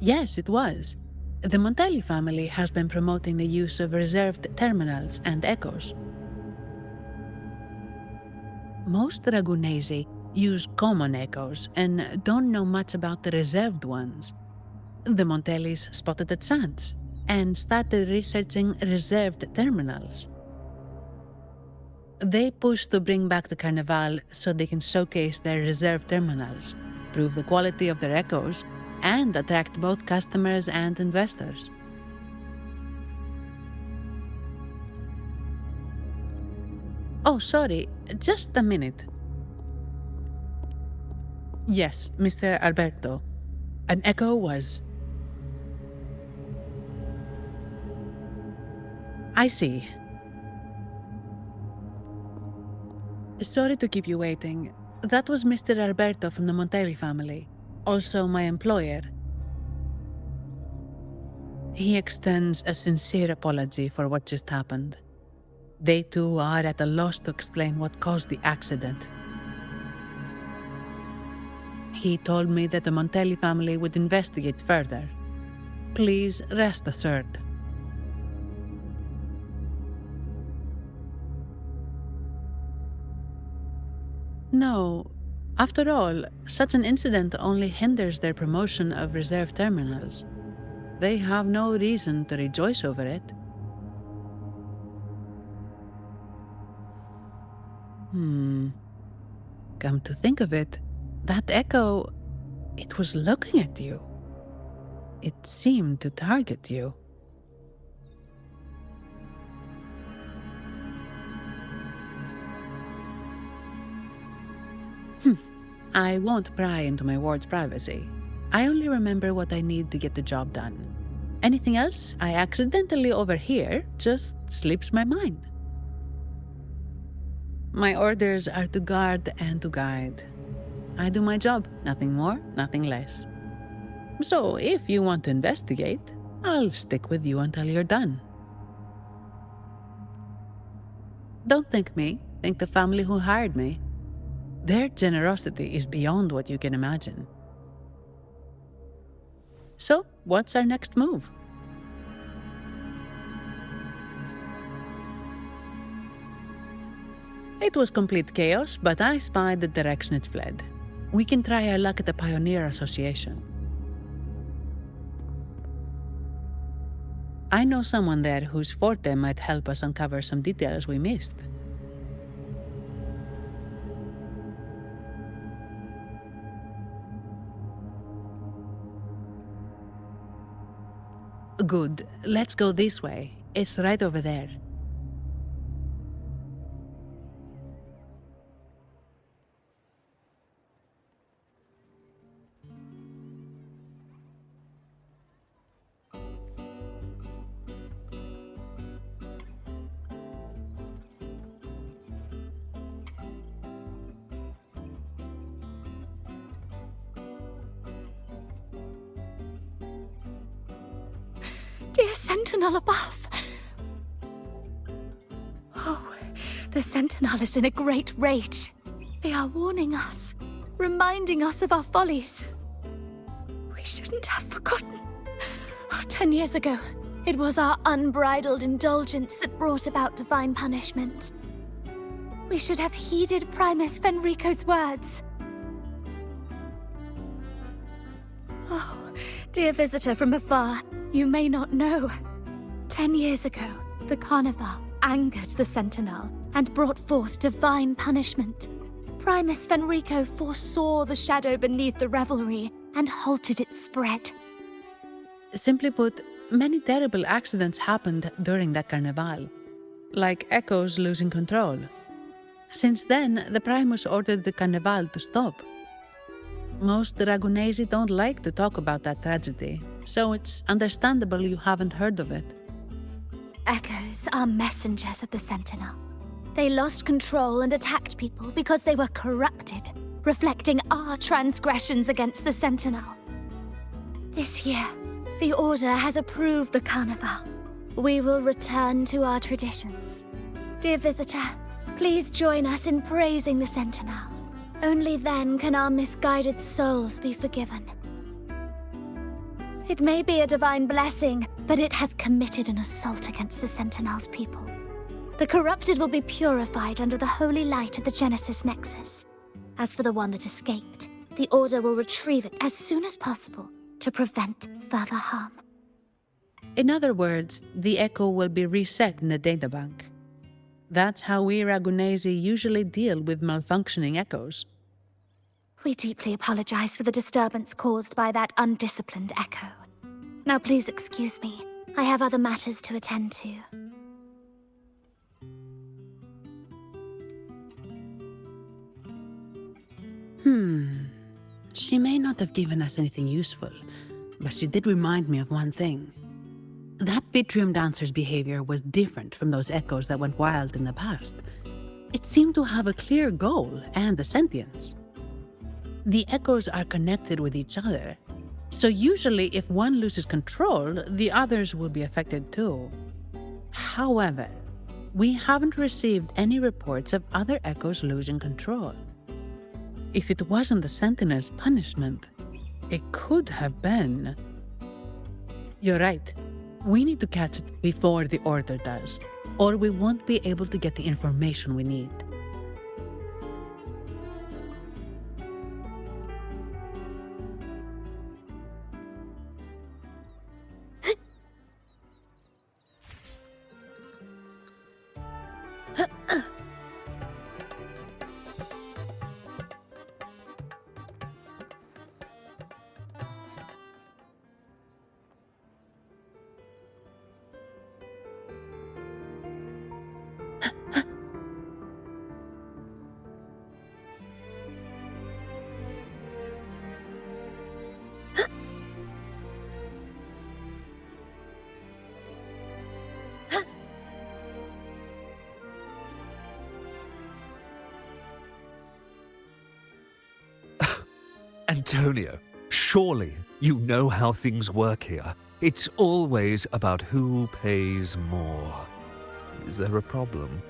Yes, it was. The Montelli family has been promoting the use of reserved terminals and echoes. Most Dragonesi use common echoes and don't know much about the reserved ones. The Montellis spotted a chance and started researching reserved terminals. They pushed to bring back the Carnival so they can showcase their reserved terminals, prove the quality of their echoes, and attract both customers and investors. Oh, sorry, just a minute. Yes, Mr. Alberto. An echo was... I see. Sorry to keep you waiting. That was Mr. Alberto from the Montelli family, also my employer. He extends a sincere apology for what just happened. They too are at a loss to explain what caused the accident. He told me that the Montelli family would investigate further. Please rest assured. No, After all, such an incident only hinders their promotion of reserve terminals. They have no reason to rejoice over it. Come to think of it, that echo, it was looking at you. It seemed to target you. I won't pry into my ward's privacy. I only remember what I need to get the job done. Anything else I accidentally overhear just slips my mind. My orders are to guard and to guide. I do my job, nothing more, nothing less. So if you want to investigate, I'll stick with you until you're done. Don't thank me, thank the family who hired me. Their generosity is beyond what you can imagine. So, what's our next move? It was complete chaos, but I spied the direction it fled. We can try our luck at the Pioneer Association. I know someone there whose forte might help us uncover some details we missed. Good. Let's go this way. It's right over there. Dear Sentinel above! Oh, the Sentinel is in a great rage. They are warning us, reminding us of our follies. We shouldn't have forgotten. 10 years ago, it was our unbridled indulgence that brought about divine punishment. We should have heeded Primus Fenrico's words. Oh, dear visitor from afar, you may not know. 10 years ago, the Carnival angered the Sentinel and brought forth divine punishment. Primus Fenrico foresaw the shadow beneath the revelry and halted its spread. Simply put, many terrible accidents happened during that Carnival, like Echo's losing control. Since then, the Primus ordered the Carnival to stop. Most Dragonesi don't like to talk about that tragedy, so it's understandable you haven't heard of it. Echoes are messengers of the Sentinel. They lost control and attacked people because they were corrupted, reflecting our transgressions against the Sentinel. This year, the Order has approved the Carnival. We will return to our traditions. Dear visitor, please join us in praising the Sentinel. Only then can our misguided souls be forgiven. It may be a divine blessing, but it has committed an assault against the Sentinel's people. The corrupted will be purified under the holy light of the Genesis Nexus. As for the one that escaped, the Order will retrieve it as soon as possible to prevent further harm. In other words, the Echo will be reset in the databank. That's how we Ragunesi usually deal with malfunctioning Echoes. We deeply apologize for the disturbance caused by that undisciplined Echo. Now please excuse me. I have other matters to attend to. She may not have given us anything useful, but she did remind me of one thing. That Vitrium dancer's behavior was different from those Echoes that went wild in the past. It seemed to have a clear goal and a sentience. The Echoes are connected with each other, so usually if one loses control, the others will be affected too. However, we haven't received any reports of other Echoes losing control. If it wasn't the Sentinel's punishment, it could have been... You're right. We need to catch it before the Order does, or we won't be able to get the information we need. Antonio, surely you know how things work here. It's always about who pays more. Is there a problem?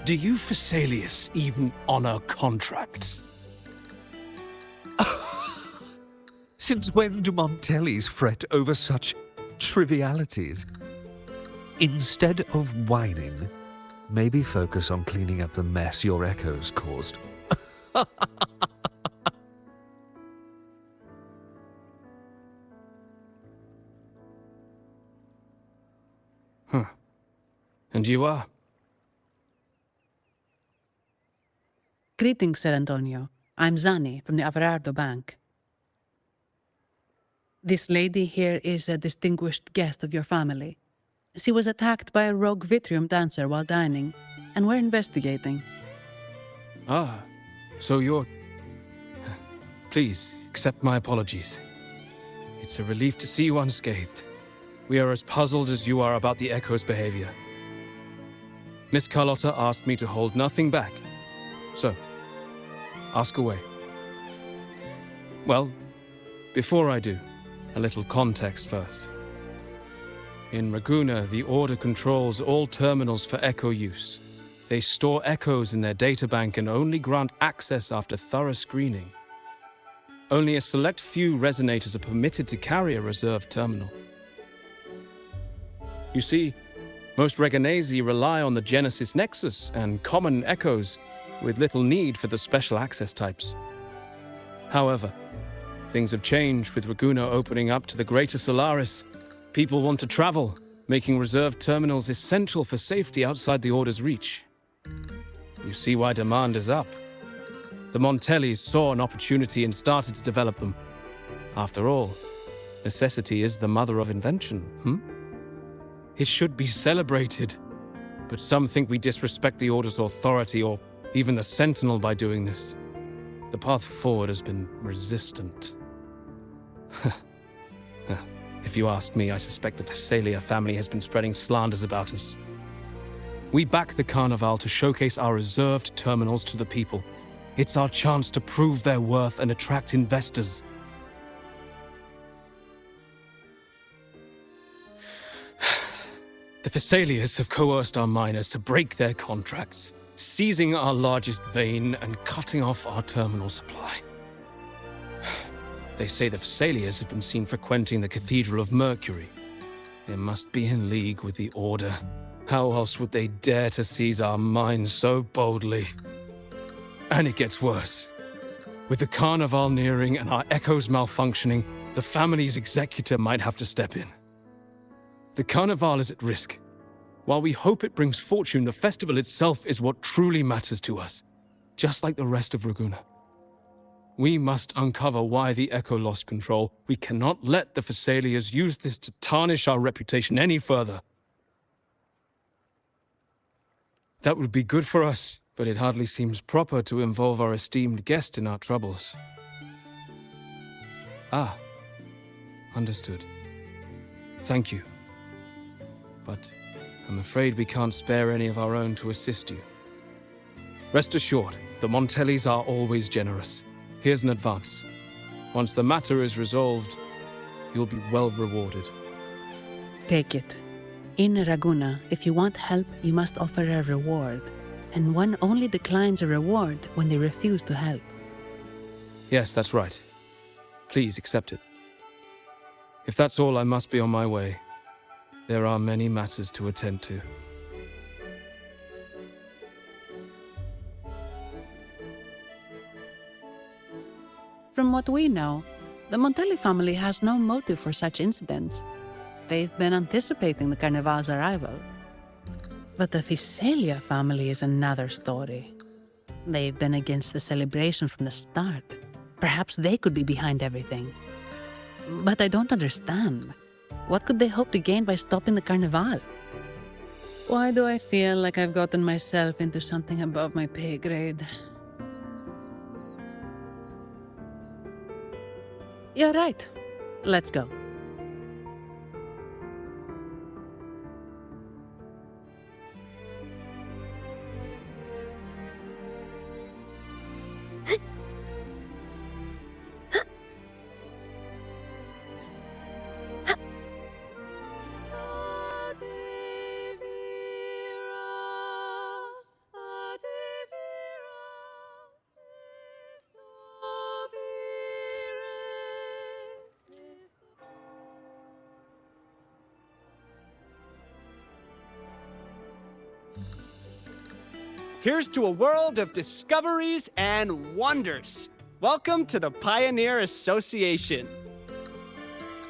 Do you Phasaelius even honor contracts? Since when do Montellis fret over such trivialities? Instead of whining, maybe focus on cleaning up the mess your echoes caused. Huh. And you are? Greetings, Sir Antonio. I'm Zani from the Averardo Bank. This lady here is a distinguished guest of your family. She was attacked by a rogue Vitrium dancer while dining, and we're investigating. Ah, so you're... Please, accept my apologies. It's a relief to see you unscathed. We are as puzzled as you are about the Echo's behavior. Miss Carlotta asked me to hold nothing back. So, ask away. Well, before I do, a little context first. In Raguna, the Order controls all terminals for Echo use. They store Echoes in their databank and only grant access after thorough screening. Only a select few resonators are permitted to carry a reserved terminal. You see, most Reganesi rely on the Genesis Nexus and common Echoes, with little need for the special access types. However, things have changed with Raguna opening up to the Greater Solaris. People want to travel, making reserved terminals essential for safety outside the Order's reach. You see why demand is up. The Montellis saw an opportunity and started to develop them. After all, necessity is the mother of invention, It should be celebrated, but some think we disrespect the Order's authority or even the Sentinel by doing this. The path forward has been resistant. If you ask me, I suspect the Phasalia family has been spreading slanders about us. We back the Carnival to showcase our reserved terminals to the people. It's our chance to prove their worth and attract investors. The Phasalias have coerced our miners to break their contracts, seizing our largest vein and cutting off our terminal supply. They say the Phasalias have been seen frequenting the Cathedral of Mercury. They must be in league with the Order. How else would they dare to seize our mines so boldly? And it gets worse. With the Carnival nearing and our Echoes malfunctioning, the family's executor might have to step in. The Carnival is at risk. While we hope it brings fortune, the festival itself is what truly matters to us, just like the rest of Raguna. We must uncover why the Echo lost control. We cannot let the Phasalias use this to tarnish our reputation any further. That would be good for us, but it hardly seems proper to involve our esteemed guest in our troubles. Ah, understood. Thank you. But I'm afraid we can't spare any of our own to assist you. Rest assured, the Montellis are always generous. Here's an advance. Once the matter is resolved, you'll be well rewarded. Take it. In Raguna, if you want help, you must offer a reward. And one only declines a reward when they refuse to help. Yes, that's right. Please accept it. If that's all, I must be on my way. There are many matters to attend to. From what we know, the Montelli family has no motive for such incidents. They've been anticipating the Carnival's arrival. But the Phasalia family is another story. They've been against the celebration from the start. Perhaps they could be behind everything. But I don't understand. What could they hope to gain by stopping the Carnival? Why do I feel like I've gotten myself into something above my pay grade? You're right. Let's go. Here's to a world of discoveries and wonders. Welcome to the Pioneer Association.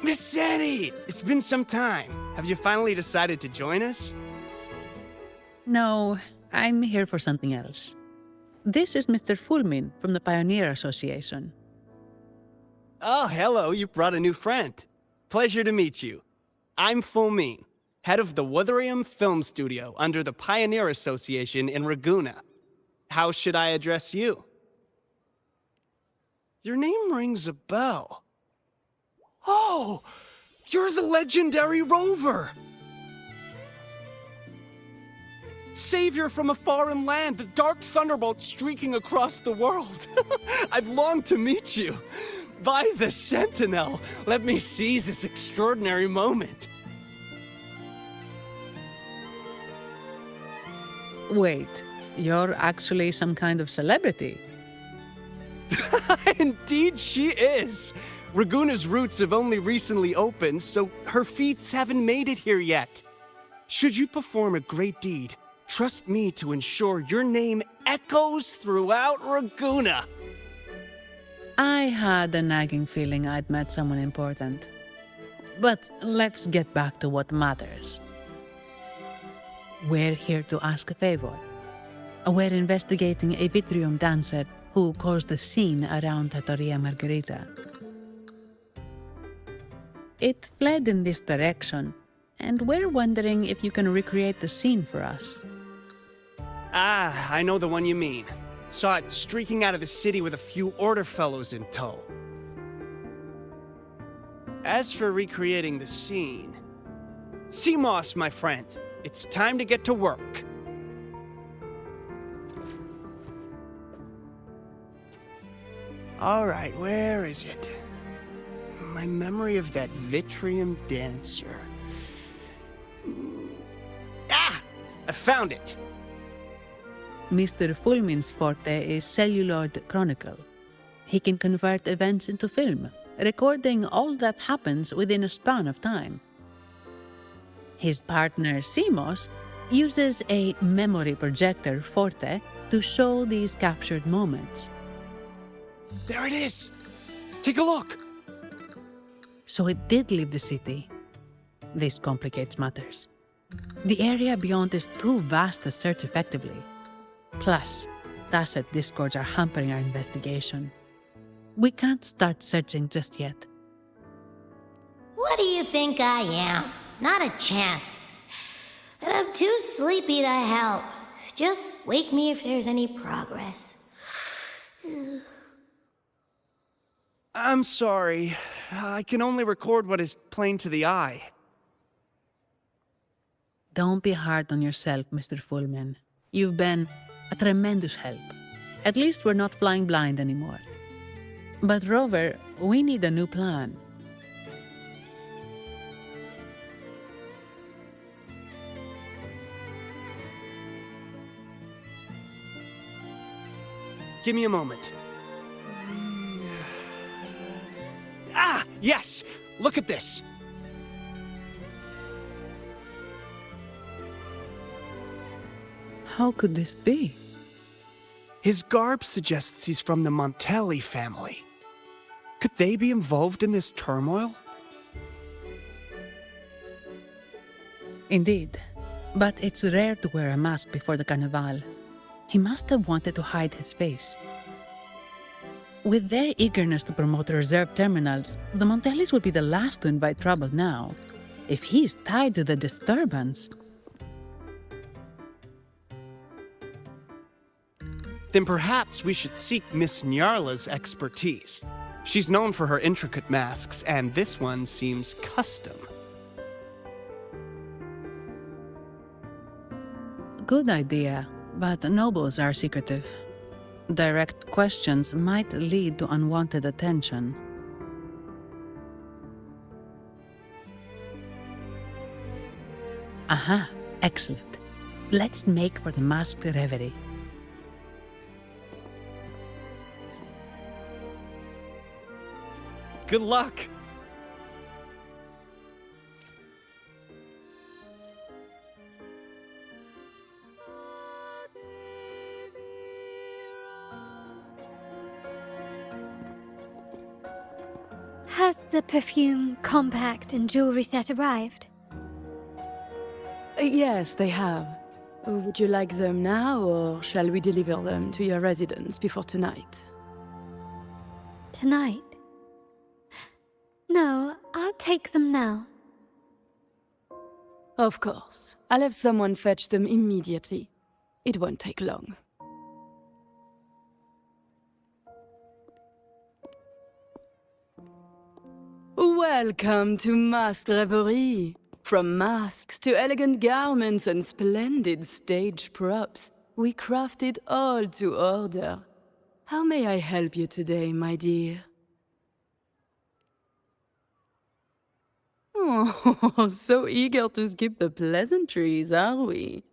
Miss Sandy, it's been some time. Have you finally decided to join us? No, I'm here for something else. This is Mr. Fulmin from the Pioneer Association. Oh, hello, you brought a new friend. Pleasure to meet you. I'm Fulmin, head of the Wuthering Film Studio under the Pioneer Association in Ragunna. How should I address you? Your name rings a bell. Oh, you're the legendary Rover! Savior from a foreign land, the dark thunderbolt streaking across the world. I've longed to meet you. By the Sentinel, let me seize this extraordinary moment. Wait, you're actually some kind of celebrity. Indeed she is. Ragunna's roots have only recently opened, so her feats haven't made it here yet. Should you perform a great deed, trust me to ensure your name echoes throughout Ragunna. I had a nagging feeling I'd met someone important. But let's get back to what matters. We're here to ask a favor. We're investigating a Vitrium dancer who caused a scene around Trattoria Margherita. It fled in this direction, and we're wondering if you can recreate the scene for us. Ah, I know the one you mean. Saw it streaking out of the city with a few Order fellows in tow. As for recreating the scene... Seamoss, my friend, it's time to get to work. All right, where is it? My memory of that Vitrium dancer. Ah! I found it! Mr. Fulmin's forte is celluloid chronicle. He can convert events into film, recording all that happens within a span of time. His partner, Seamoss, uses a memory projector forte to show these captured moments. There it is! Take a look! So it did leave the city. This complicates matters. The area beyond is too vast to search effectively. Plus, tacit discords are hampering our investigation. We can't start searching just yet. What do you think I am? Not a chance. And I'm too sleepy to help. Just wake me if there's any progress. I'm sorry. I can only record what is plain to the eye. Don't be hard on yourself, Mr. Fulmin. You've been a tremendous help. At least we're not flying blind anymore. But Rover, we need a new plan. Give me a moment. Ah, yes! Look at this! How could this be? His garb suggests he's from the Montelli family. Could they be involved in this turmoil? Indeed. But it's rare to wear a mask before the Carnival. He must have wanted to hide his face. With their eagerness to promote reserve terminals, the Montellis will be the last to invite trouble now. If he's tied to the disturbance... Then perhaps we should seek Miss Nyarla's expertise. She's known for her intricate masks, and this one seems custom. Good idea, but nobles are secretive. Direct questions might lead to unwanted attention. Aha, excellent. Let's make for the masked reverie. Good luck! Has the perfume, compact, and jewelry set arrived? Yes, they have. Would you like them now, or shall we deliver them to your residence before tonight? Tonight? No, I'll take them now. Of course. I'll have someone fetch them immediately. It won't take long. Welcome to Masked Revelry. From masks to elegant garments and splendid stage props, we crafted all to order. How may I help you today, my dear? Oh, so eager to skip the pleasantries, are we?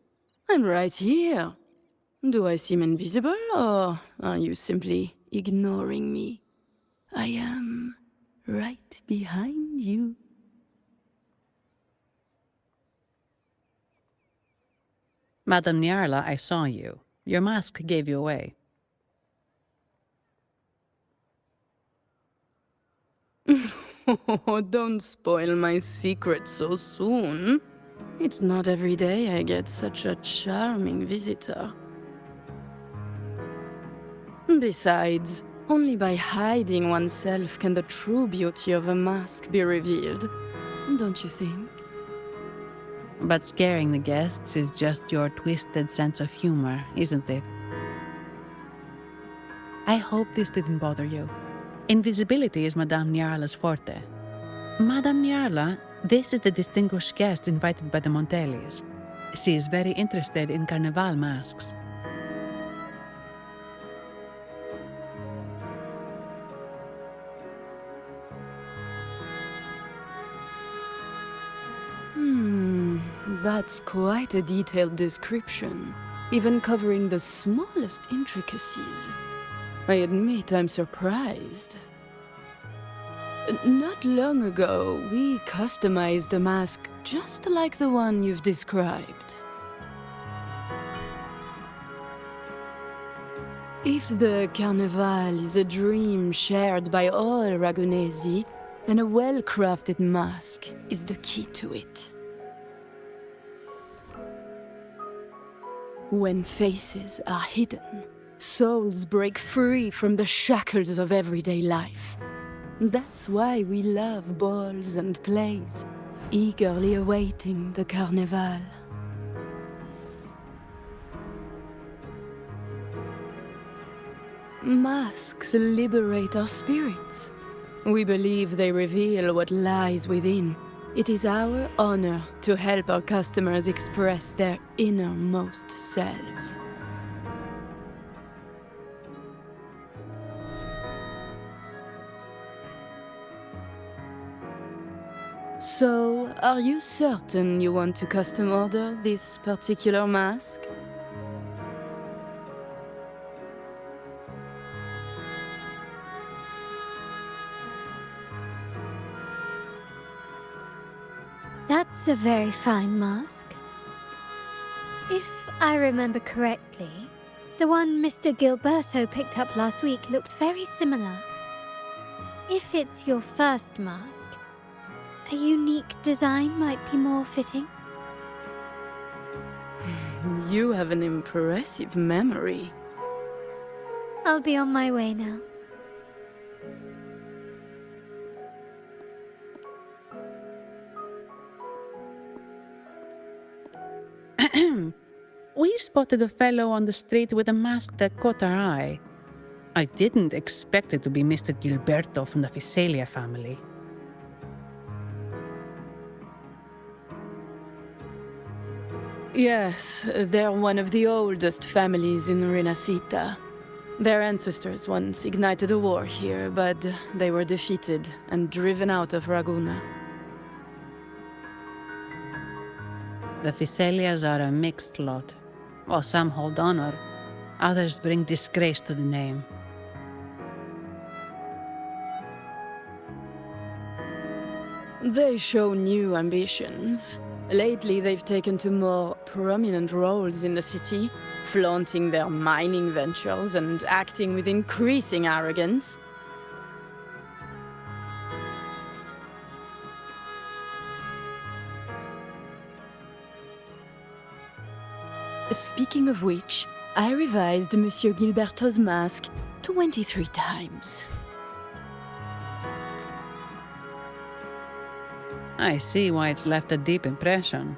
I'm right here. Do I seem invisible, or are you simply ignoring me? I am right behind you. Madame Nyarla, I saw you. Your mask gave you away. Oh, don't spoil my secret so soon. It's not every day I get such a charming visitor. Besides, only by hiding oneself can the true beauty of a mask be revealed, don't you think? But scaring the guests is just your twisted sense of humor, isn't it? I hope this didn't bother you. Invisibility is Madame Nyarla's forte. Madame Nyarla, this is the distinguished guest invited by the Montellis. She is very interested in Carnival masks. That's quite a detailed description, even covering the smallest intricacies. I admit I'm surprised. Not long ago, we customized a mask just like the one you've described. If the Carnival is a dream shared by all Ragunesi, then a well-crafted mask is the key to it. When faces are hidden, souls break free from the shackles of everyday life. That's why we love balls and plays, eagerly awaiting the Carnival. Masks liberate our spirits. We believe they reveal what lies within. It is our honor to help our customers express their innermost selves. So, are you certain you want to custom order this particular mask? That's a very fine mask. If I remember correctly, the one Mr. Gilberto picked up last week looked very similar. If it's your first mask, a unique design might be more fitting. You have an impressive memory. I'll be on my way now. We spotted a fellow on the street with a mask that caught our eye. I didn't expect it to be Mr. Gilberto from the Visalia family. Yes, they're one of the oldest families in Renacita. Their ancestors once ignited a war here, but they were defeated and driven out of Raguna. The Visalias are a mixed lot. While some hold honor, others bring disgrace to the name. They show new ambitions. Lately, they've taken to more prominent roles in the city, flaunting their mining ventures and acting with increasing arrogance. Speaking of which, I revised Monsieur Gilberto's mask 23 times. I see why it's left a deep impression.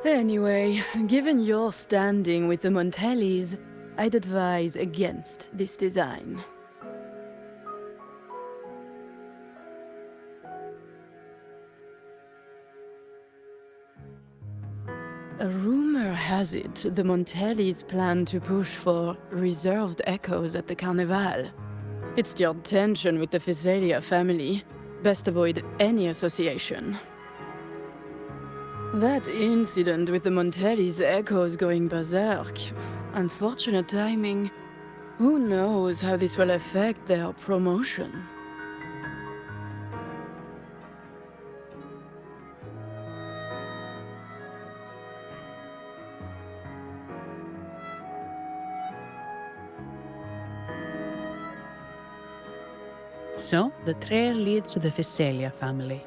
Anyway, given your standing with the Montellis, I'd advise against this design. A rumor has it the Montellis plan to push for reserved echoes at the Carnival. It's stirred tension with the Physalia family. Best avoid any association. That incident with the Montellis' echoes going berserk. Unfortunate timing. Who knows how this will affect their promotion? So, the trail leads to the Physalia family.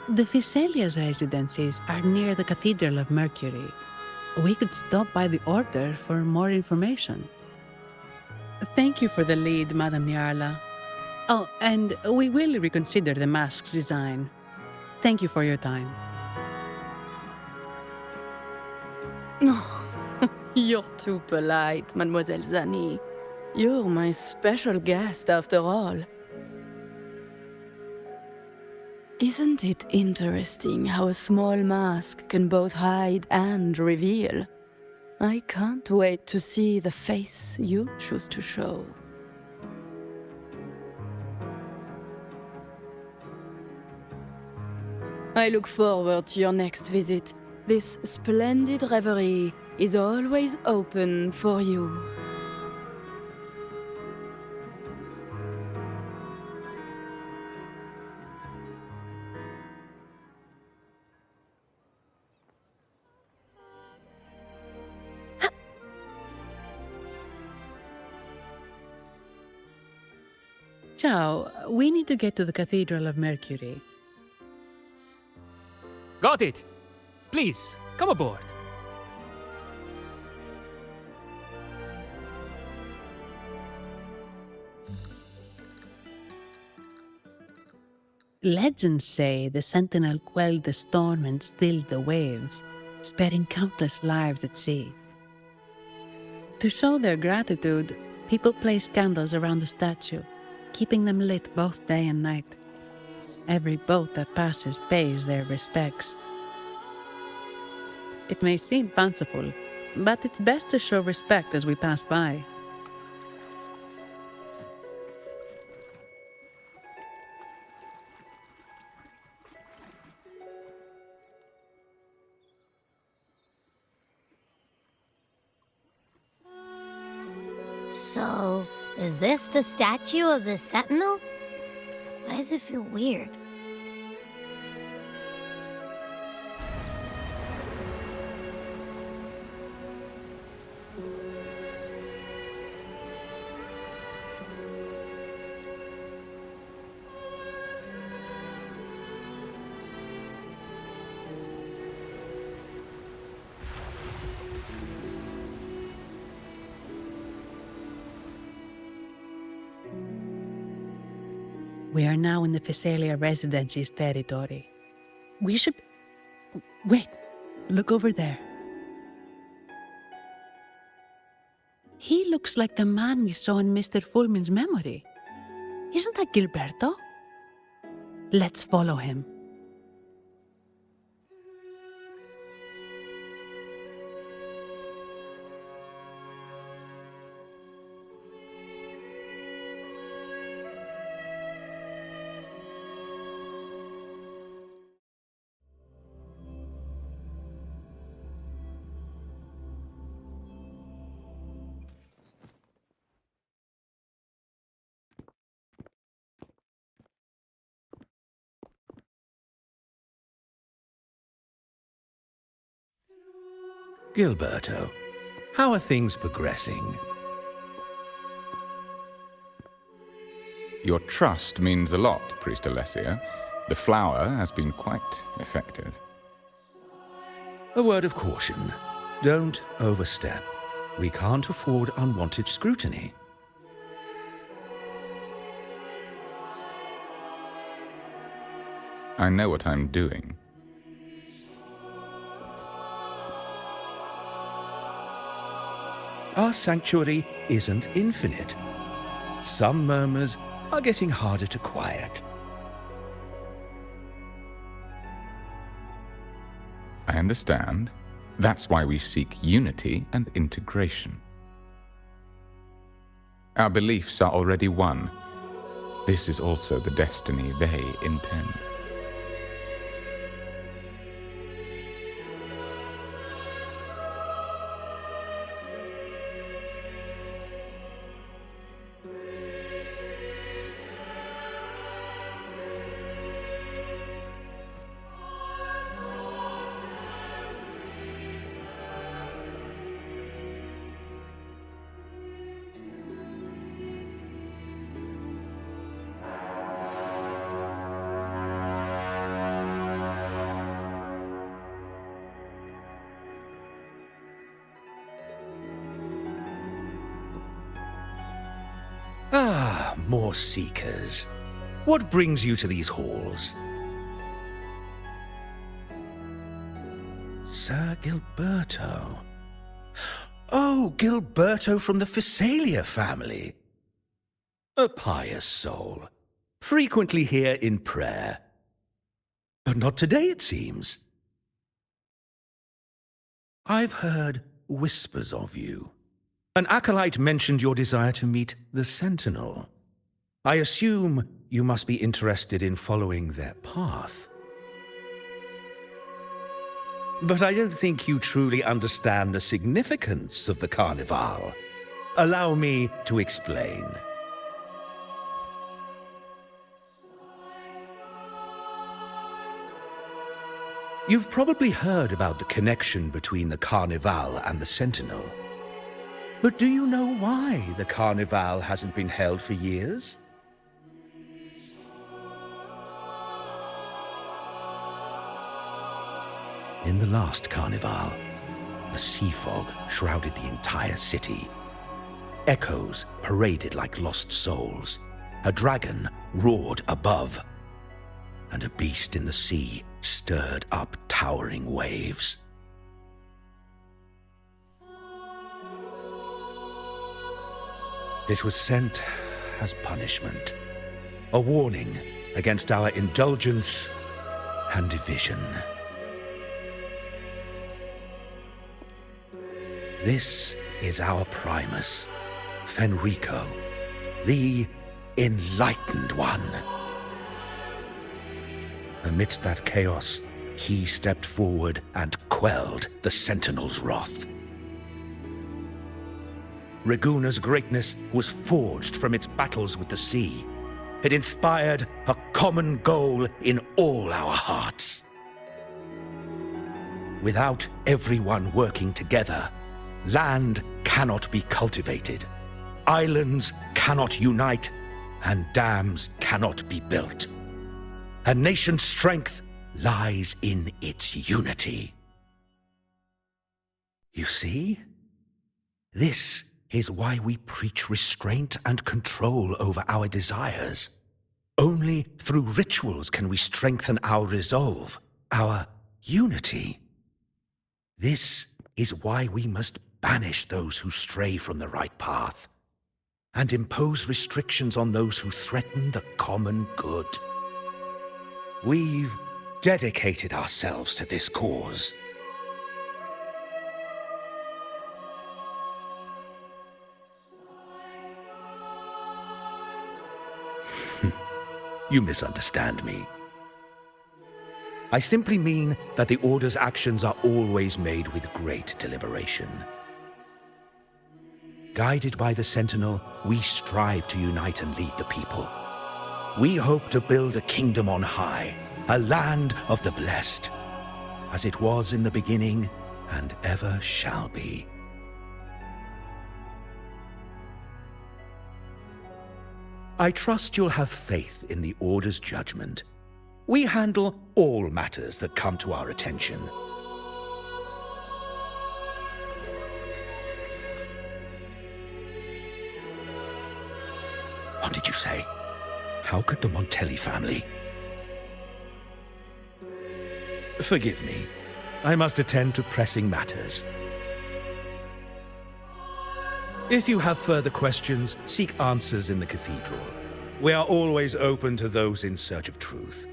The Physalia's residences are near the Cathedral of Mercury. We could stop by the Order for more information. Thank you for the lead, Madame Niarla. Oh, and we will reconsider the mask's design. Thank you for your time. You're too polite, Mademoiselle Zani. You're my special guest after all. Isn't it interesting how a small mask can both hide and reveal? I can't wait to see the face you choose to show. I look forward to your next visit. This splendid reverie is always open for you. Ciao, we need to get to the Cathedral of Mercury. Got it! Please, come aboard. Legends say the Sentinel quelled the storm and stilled the waves, sparing countless lives at sea. To show their gratitude, people place candles around the statue, keeping them lit both day and night. Every boat that passes pays their respects. It may seem fanciful, but it's best to show respect as we pass by. So, is this the statue of the Sentinel? Why does it feel weird? We are now in the Physalia Residency's territory. We should... Wait, look over there. He looks like the man we saw in Mr. Fulmin's memory. Isn't that Gilberto? Let's follow him. Gilberto, how are things progressing? Your trust means a lot, Priest Alessia. The flower has been quite effective. A word of caution. Don't overstep. We can't afford unwanted scrutiny. I know what I'm doing. Our sanctuary isn't infinite. Some murmurs are getting harder to quiet. I understand. That's why we seek unity and integration. Our beliefs are already one. This is also the destiny they intend. Ah, more seekers. What brings you to these halls? Sir Gilberto. Oh, Gilberto from the Physalia family. A pious soul. Frequently here in prayer. But not today, it seems. I've heard whispers of you. An acolyte mentioned your desire to meet the Sentinel. I assume you must be interested in following their path. But I don't think you truly understand the significance of the Carnival. Allow me to explain. You've probably heard about the connection between the Carnival and the Sentinel. But do you know why the Carnival hasn't been held for years? In the last Carnival, a sea fog shrouded the entire city. Echoes paraded like lost souls. A dragon roared above, and a beast in the sea stirred up towering waves. It was sent as punishment, a warning against our indulgence and division. This is our Primus, Fenrico, the Enlightened One. Amidst that chaos, he stepped forward and quelled the Sentinel's wrath. Raguna's greatness was forged from its battles with the sea. It inspired a common goal in all our hearts. Without everyone working together, land cannot be cultivated, islands cannot unite, and dams cannot be built. A nation's strength lies in its unity. You see? This is why we preach restraint and control over our desires. Only through rituals can we strengthen our resolve, our unity. This is why we must banish those who stray from the right path, and impose restrictions on those who threaten the common good. We've dedicated ourselves to this cause. You misunderstand me. I simply mean that the Order's actions are always made with great deliberation. Guided by the Sentinel, we strive to unite and lead the people. We hope to build a kingdom on high, a land of the blessed, as it was in the beginning and ever shall be. I trust you'll have faith in the Order's judgment. We handle all matters that come to our attention. What did you say? How could the Montelli family? Forgive me. I must attend to pressing matters. If you have further questions, seek answers in the cathedral. We are always open to those in search of truth.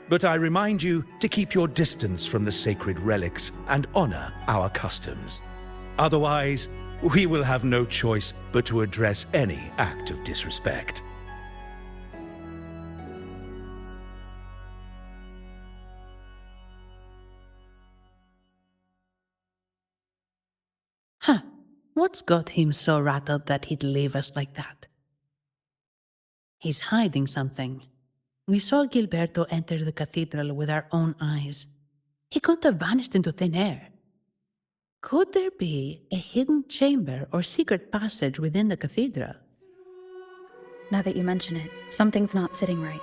But I remind you to keep your distance from the sacred relics and honor our customs. Otherwise, we will have no choice but to address any act of disrespect. Huh. What's got him so rattled that he'd leave us like that? He's hiding something. We saw Gilberto enter the cathedral with our own eyes. He couldn't have vanished into thin air. Could there be a hidden chamber or secret passage within the cathedral? Now that you mention it, something's not sitting right.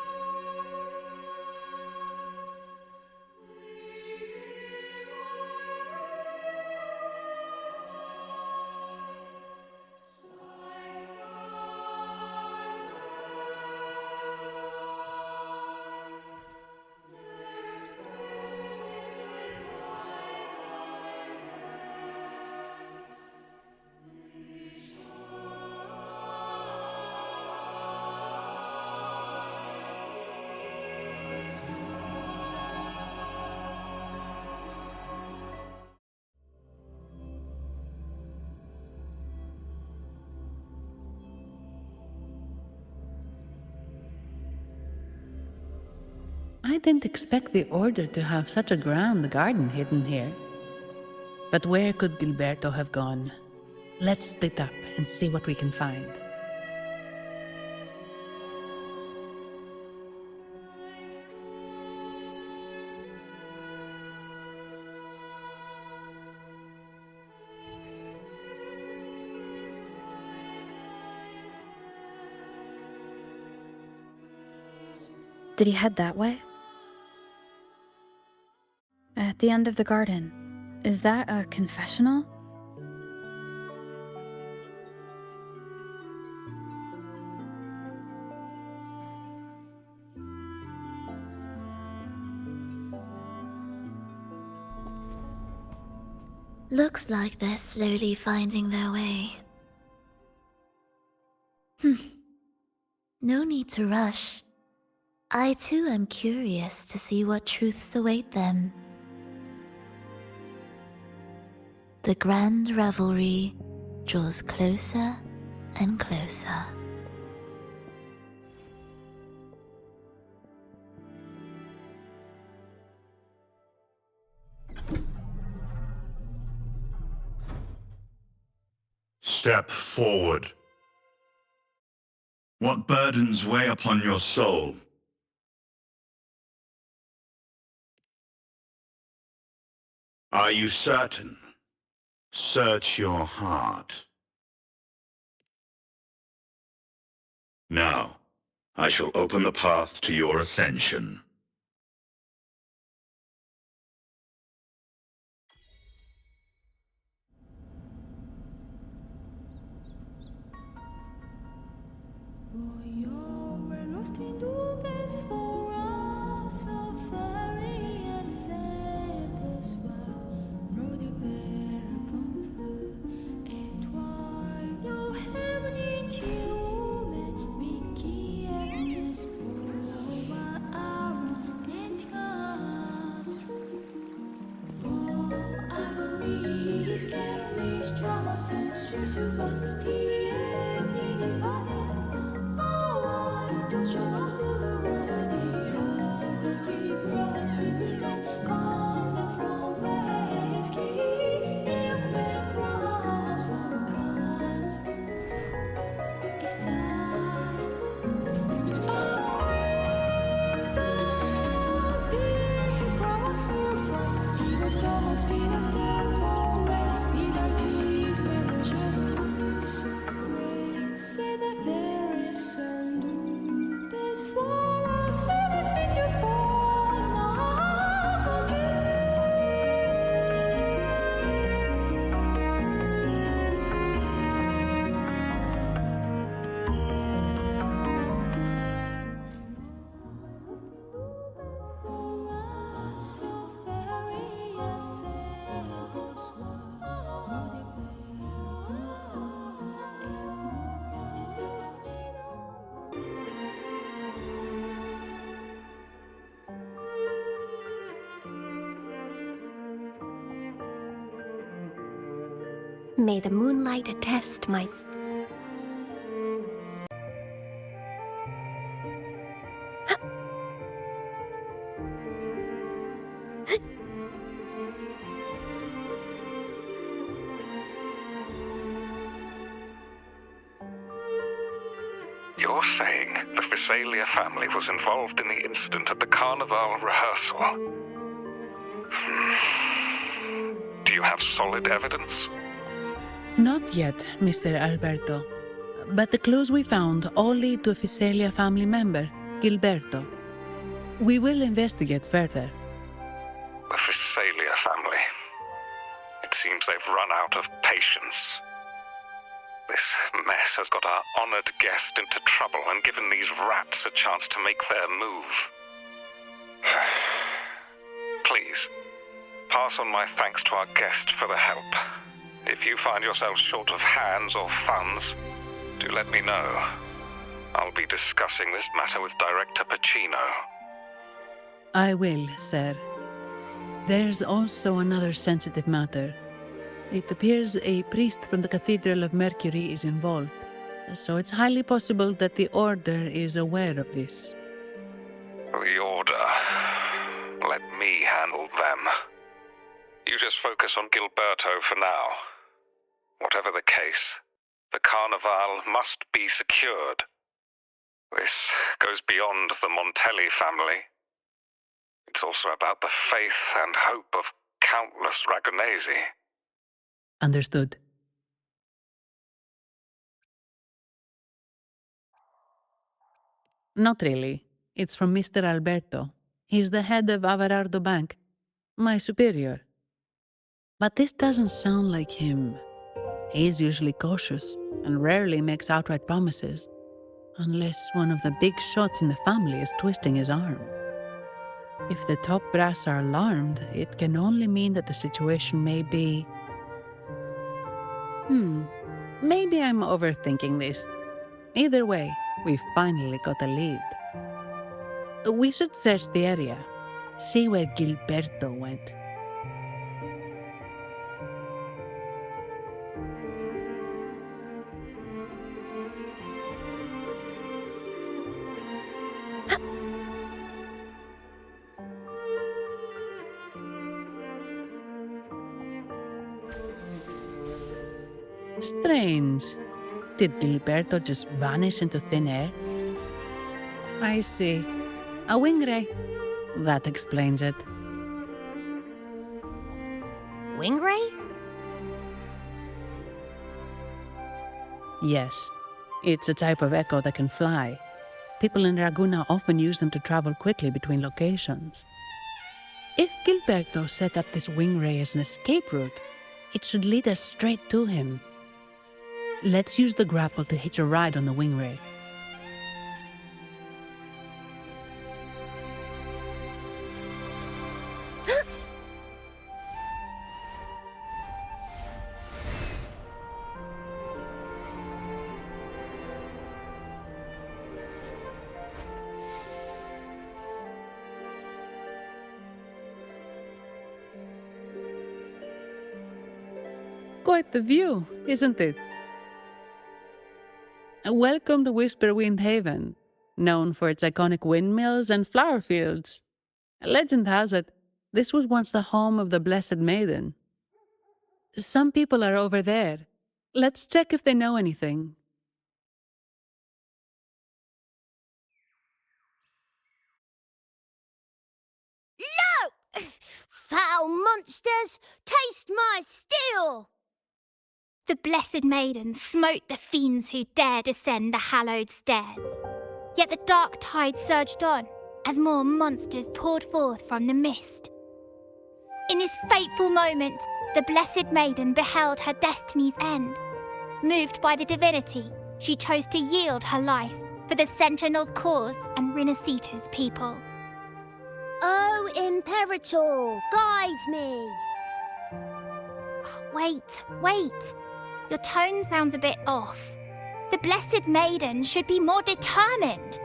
I didn't expect the Order to have such a grand garden hidden here. But where could Gilberto have gone? Let's split up and see what we can find. Did he head that way? At the end of the garden. Is that a confessional? Looks like they're slowly finding their way. No need to rush. I too am curious to see what truths await them. The grand revelry draws closer and closer. Step forward. What burdens weigh upon your soul? Are you certain? Search your heart. Now, I shall open the path to your ascension. May the moonlight attest my... You're saying the Visalia family was involved in the incident at the Carnival rehearsal? Do you have solid evidence? Not yet, Mr. Alberto. But the clues we found all lead to a Visalia family member, Gilberto. We will investigate further. The Visalia family. It seems they've run out of patience. This mess has got our honored guest into trouble and given these rats a chance to make their move. Please, pass on my thanks to our guest for the help. If you find yourself short of hands or funds, do let me know. I'll be discussing this matter with Director Pacino. I will, sir. There's also another sensitive matter. It appears a priest from the Cathedral of Mercury is involved, so it's highly possible that the Order is aware of this. The Order. Let me handle them. You just focus on Gilberto for now. Whatever the case, the Carnival must be secured. This goes beyond the Montelli family. It's also about the faith and hope of countless Ragonesi. Understood. Not really. It's from Mr. Alberto. He's the head of Averardo Bank, my superior. But this doesn't sound like him. He's usually cautious and rarely makes outright promises, unless one of the big shots in the family is twisting his arm. If the top brass are alarmed, it can only mean that the situation may be... Maybe I'm overthinking this. Either way, we've finally got a lead. We should search the area, see where Gilberto went. Strange. Did Gilberto just vanish into thin air? I see. A wing ray. That explains it. Wing ray? Yes. It's a type of echo that can fly. People in Raguna often use them to travel quickly between locations. If Gilberto set up this wing ray as an escape route, it should lead us straight to him. Let's use the grapple to hitch a ride on the wing ray. Quite the view, isn't it? Welcome to Whisperwind Haven, known for its iconic windmills and flower fields. Legend has it, this was once the home of the Blessed Maiden. Some people are over there. Let's check if they know anything. No! Foul monsters, taste my steel! The Blessed Maiden smote the fiends who dare descend the hallowed stairs. Yet the dark tide surged on as more monsters poured forth from the mist. In this fateful moment, the Blessed Maiden beheld her destiny's end. Moved by the divinity, she chose to yield her life for the Sentinel's cause and Renacita's people. Oh, Imperator, guide me! Wait. Your tone sounds a bit off. The Blessed Maiden should be more determined.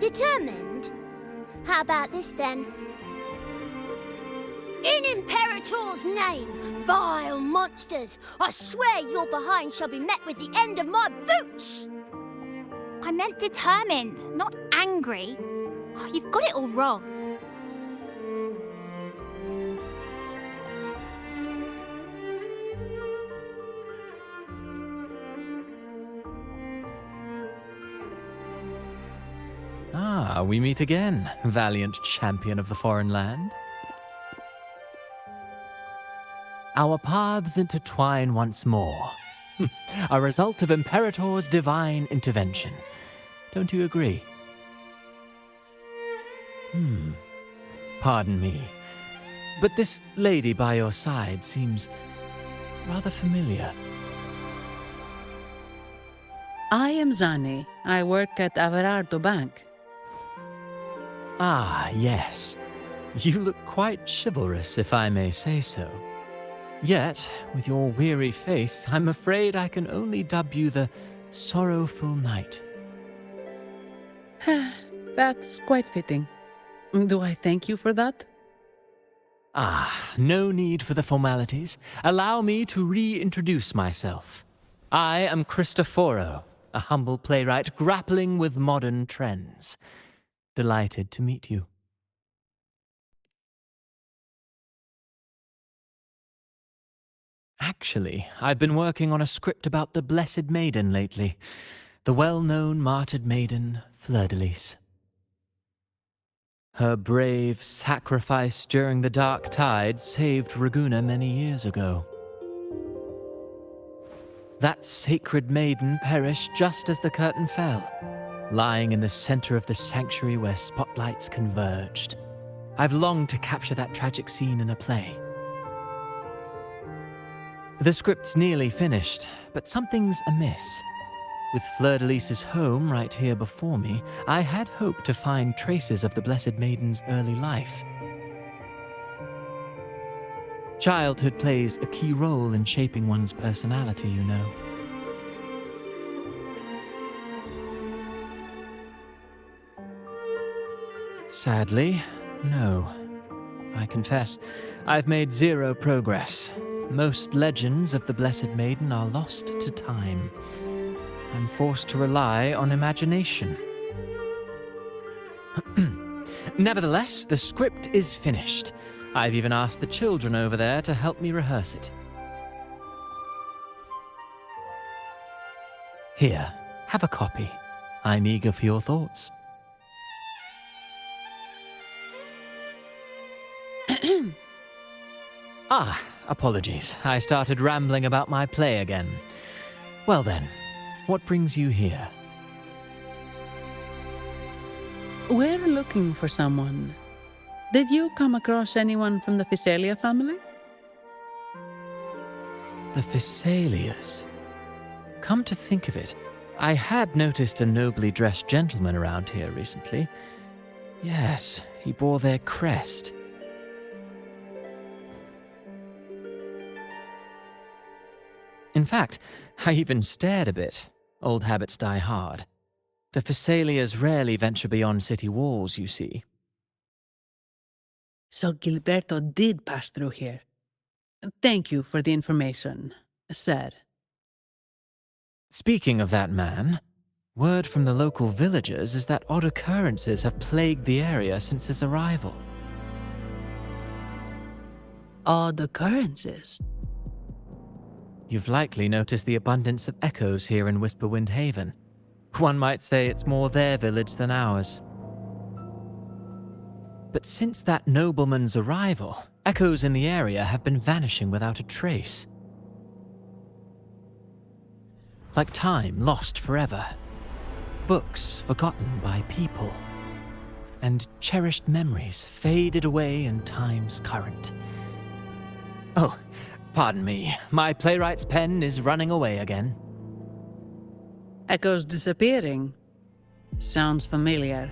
Determined? How about this then? In Imperator's name, vile monsters, I swear your behind shall be met with the end of my boots! I meant determined, not angry. Oh, you've got it all wrong. Ah, we meet again, valiant champion of the foreign land. Our paths intertwine once more. A result of Imperator's divine intervention. Don't you agree? Pardon me, but this lady by your side seems rather familiar. I am Zani. I work at Averardo Bank. Ah, yes. You look quite chivalrous, if I may say so. Yet, with your weary face, I'm afraid I can only dub you the Sorrowful Knight. That's quite fitting. Do I thank you for that? Ah, no need for the formalities. Allow me to reintroduce myself. I am Cristoforo, a humble playwright grappling with modern trends. Delighted to meet you. Actually, I've been working on a script about the Blessed Maiden lately. The well-known martyred maiden, Fleur-de-Lis. Her brave sacrifice during the Dark Tide saved Raguna many years ago. That sacred maiden perished just as the curtain fell, lying in the center of the sanctuary where spotlights converged. I've longed to capture that tragic scene in a play. The script's nearly finished, but something's amiss. With Fleur-de-Lis's home right here before me, I had hoped to find traces of the Blessed Maiden's early life. Childhood plays a key role in shaping one's personality, you know. Sadly, no. I confess, I've made zero progress. Most legends of the Blessed Maiden are lost to time. I'm forced to rely on imagination. Nevertheless, the script is finished. I've even asked the children over there to help me rehearse it. Here, have a copy. I'm eager for your thoughts. Apologies. I started rambling about my play again. Well then, what brings you here? We're looking for someone. Did you come across anyone from the Physalia family? The Physalias. Come to think of it, I had noticed a nobly dressed gentleman around here recently. Yes, he bore their crest. In fact, I even stared a bit. Old habits die hard. The Physalias rarely venture beyond city walls, you see. So Gilberto did pass through here. Thank you for the information, sir. Speaking of that man, word from the local villagers is that odd occurrences have plagued the area since his arrival. Odd occurrences? You've likely noticed the abundance of echoes here in Whisperwind Haven. One might say it's more their village than ours. But since that nobleman's arrival, Echoes in the area have been vanishing without a trace. Like time lost forever. Books forgotten by people. And cherished memories faded away in time's current. Oh, pardon me. My playwright's pen is running away again. Echoes disappearing. Sounds familiar.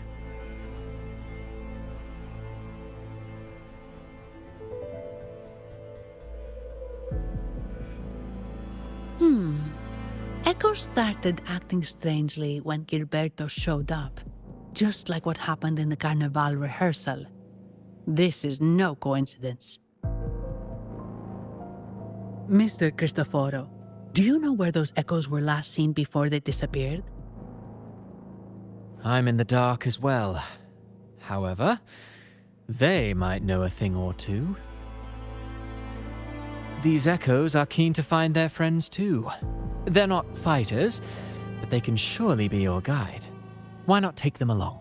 Echoes started acting strangely when Gilberto showed up, just like what happened in the Carnival rehearsal. This is no coincidence. Mr. Cristoforo, do you know where those echoes were last seen before they disappeared? I'm in the dark as well. However, they might know a thing or two. These echoes are keen to find their friends too. They're not fighters, but they can surely be your guide. Why not take them along?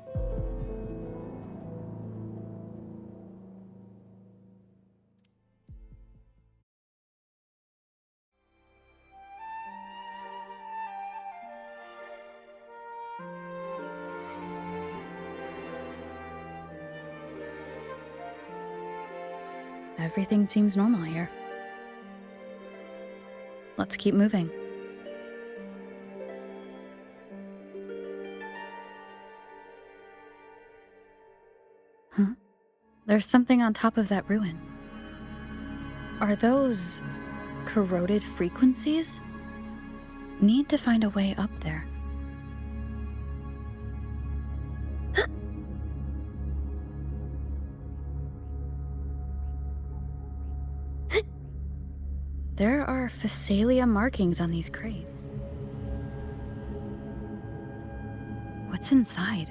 Everything seems normal here. Let's keep moving. Huh? There's something on top of that ruin. Are those corroded frequencies? Need to find a way up there. There are Phasalia markings on these crates. What's inside?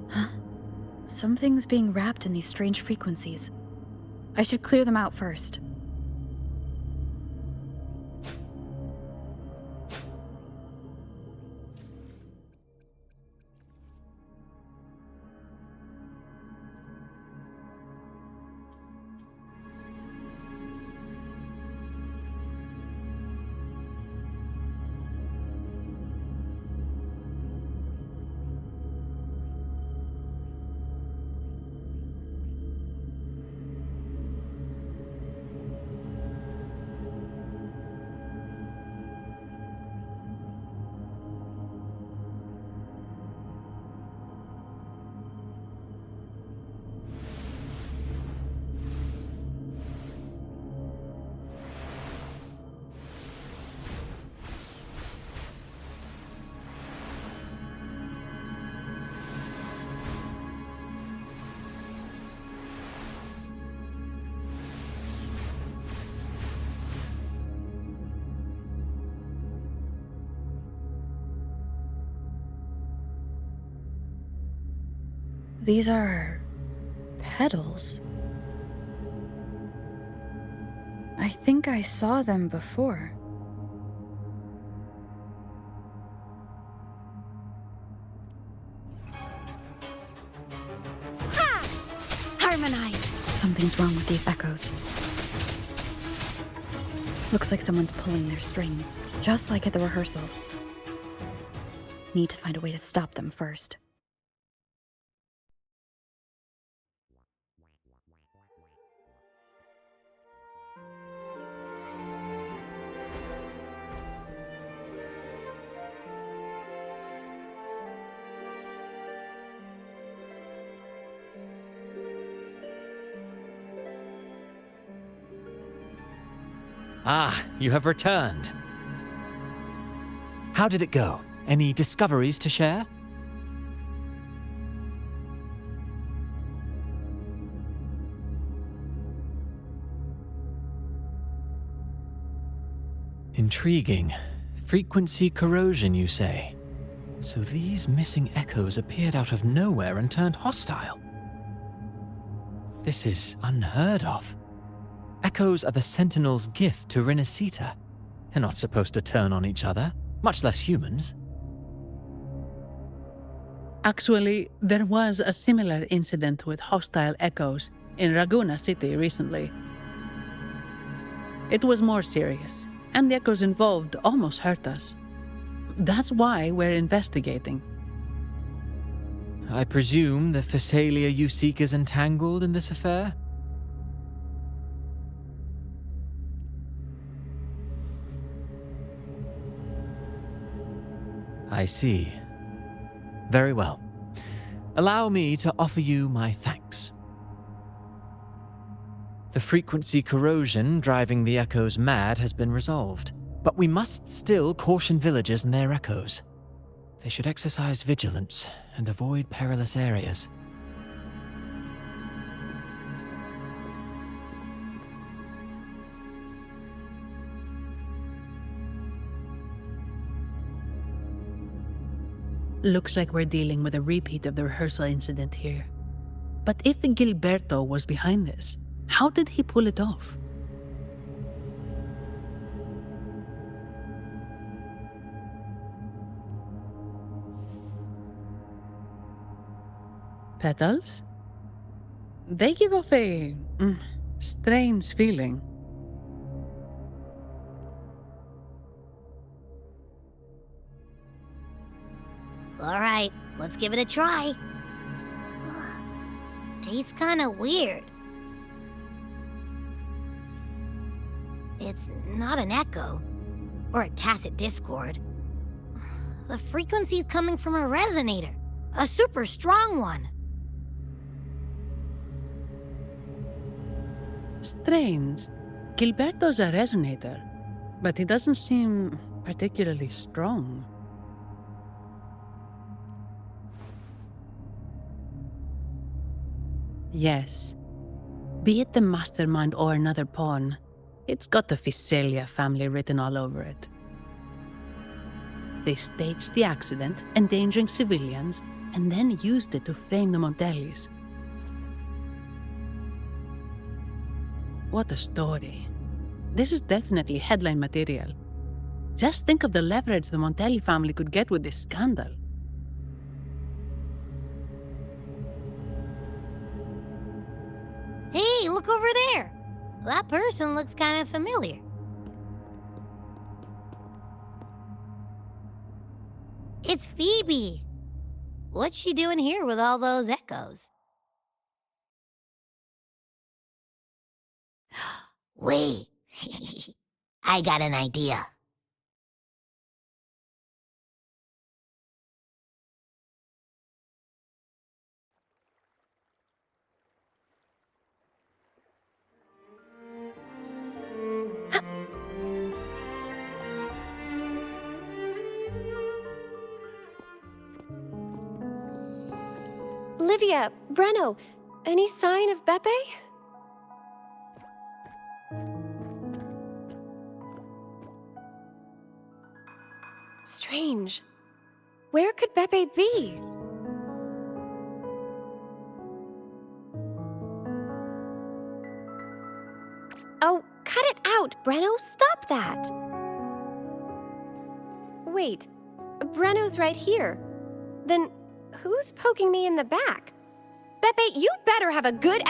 Huh? Something's being wrapped in these strange frequencies. I should clear them out first. These are petals. I think I saw them before. Ha! Harmonize! Something's wrong with these echoes. Looks like someone's pulling their strings, just like at the rehearsal. Need to find a way to stop them first. Ah, you have returned. How did it go? Any discoveries to share? Intriguing. Frequency corrosion, you say? So these missing echoes appeared out of nowhere and turned hostile. This is unheard of. Echoes are the Sentinel's gift to Renacita. They're not supposed to turn on each other, much less humans. Actually, there was a similar incident with hostile echoes in Raguena City recently. It was more serious, and the echoes involved almost hurt us. That's why we're investigating. I presume the Phasalia you seek is entangled in this affair? I see. Very well. Allow me to offer you my thanks. The frequency corrosion driving the echoes mad has been resolved, but we must still caution villagers and their echoes. They should exercise vigilance and avoid perilous areas. Looks like we're dealing with a repeat of the rehearsal incident here. But if Gilberto was behind this, how did he pull it off? Petals? They give off a strange feeling. All right, let's give it a try. Tastes kind of weird. It's not an echo or a tacit discord. The frequency's coming from a resonator, a super strong one. Strange. Gilberto's a resonator, but he doesn't seem particularly strong. Yes. Be it the mastermind or another pawn, it's got the Phasalia family written all over it. They staged the accident, endangering civilians, and then used it to frame the Montellis. What a story. This is definitely headline material. Just think of the leverage the Montelli family could get with this scandal. Hey, look over there! That person looks kind of familiar. It's Phoebe. What's she doing here with all those echoes? Wait, I got an idea. Livia, Breno, any sign of Beppe? Strange. Where could Beppe be? Oh, cut it out, Breno! Stop that! Wait, Breno's right here. Then who's poking me in the back? Beppe, you better have a good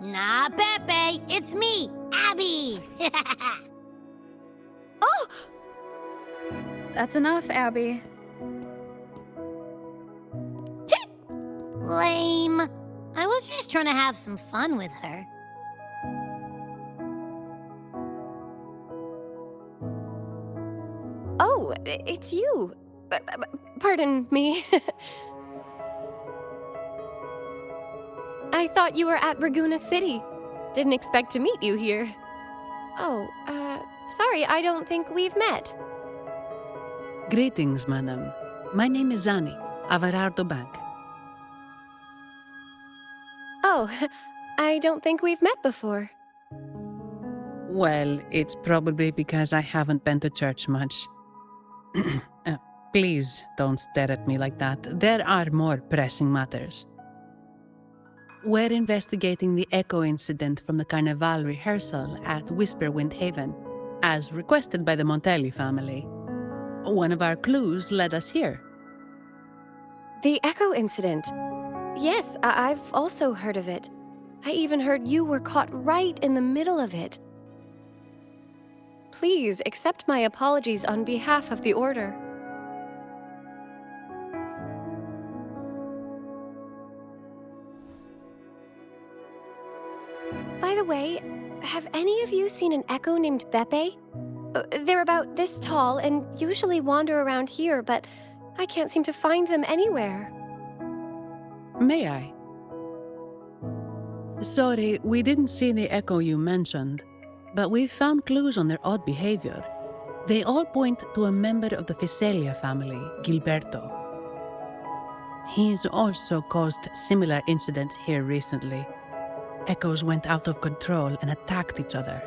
Nah, Beppe, it's me, Abby! Oh! That's enough, Abby. Lame. I was just trying to have some fun with her. Oh, it's you. Pardon me. I thought you were at Raguena City. Didn't expect to meet you here. Oh, sorry, I don't think we've met. Greetings, madam. My name is Zani, Averardo Bank. Oh, I don't think we've met before. Well, it's probably because I haven't been to church much. Please don't stare at me like that. There are more pressing matters. We're investigating the echo incident from the Carnival rehearsal at Whisperwind Haven, as requested by the Montelli family. One of our clues led us here. The echo incident. Yes, I've also heard of it. I even heard you were caught right in the middle of it. Please accept my apologies on behalf of the Order. By the way, have any of you seen an echo named Beppe? They're about this tall and usually wander around here, but I can't seem to find them anywhere. May I? Sorry, we didn't see the echo you mentioned, but we found clues on their odd behavior. They all point to a member of the Physalia family, Gilberto. He's also caused similar incidents here recently. Echoes went out of control and attacked each other.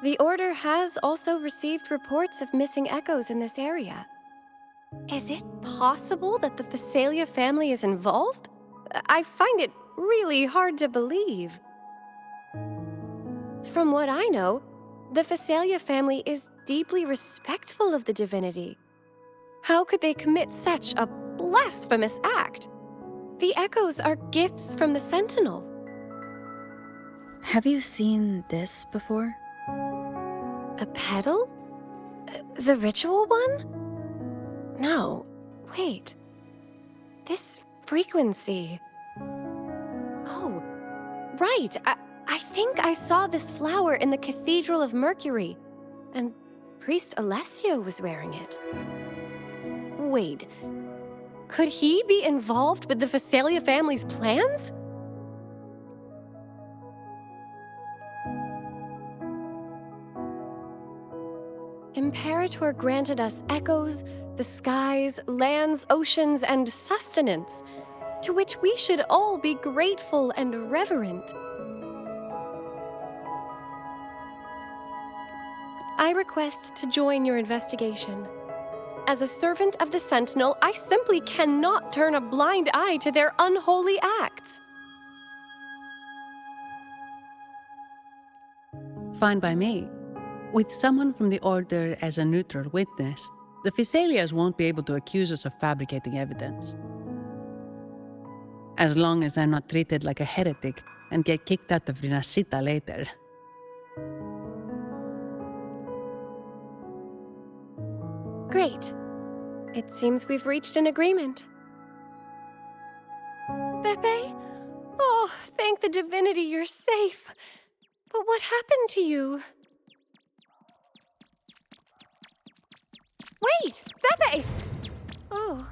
The Order has also received reports of missing echoes in this area. Is it possible that the Physalia family is involved? I find it really hard to believe. From what I know, the Physalia family is deeply respectful of the divinity. How could they commit such a blasphemous act? The echoes are gifts from the Sentinel. Have you seen this before? A pedal? The ritual one? No, wait. This frequency. Oh, right. I think I saw this flower in the Cathedral of Mercury, and Priest Alessio was wearing it. Wait, could he be involved with the Physalia family's plans? Imperator granted us echoes, the skies, lands, oceans, and sustenance, to which we should all be grateful and reverent. I request to join your investigation. As a servant of the Sentinel, I simply cannot turn a blind eye to their unholy acts. Fine by me. With someone from the Order as a neutral witness, the Physalias won't be able to accuse us of fabricating evidence. As long as I'm not treated like a heretic and get kicked out of Rinascita later. Great. It seems we've reached an agreement. Beppe? Oh, thank the divinity you're safe. But what happened to you? Wait! Beppe! Oh.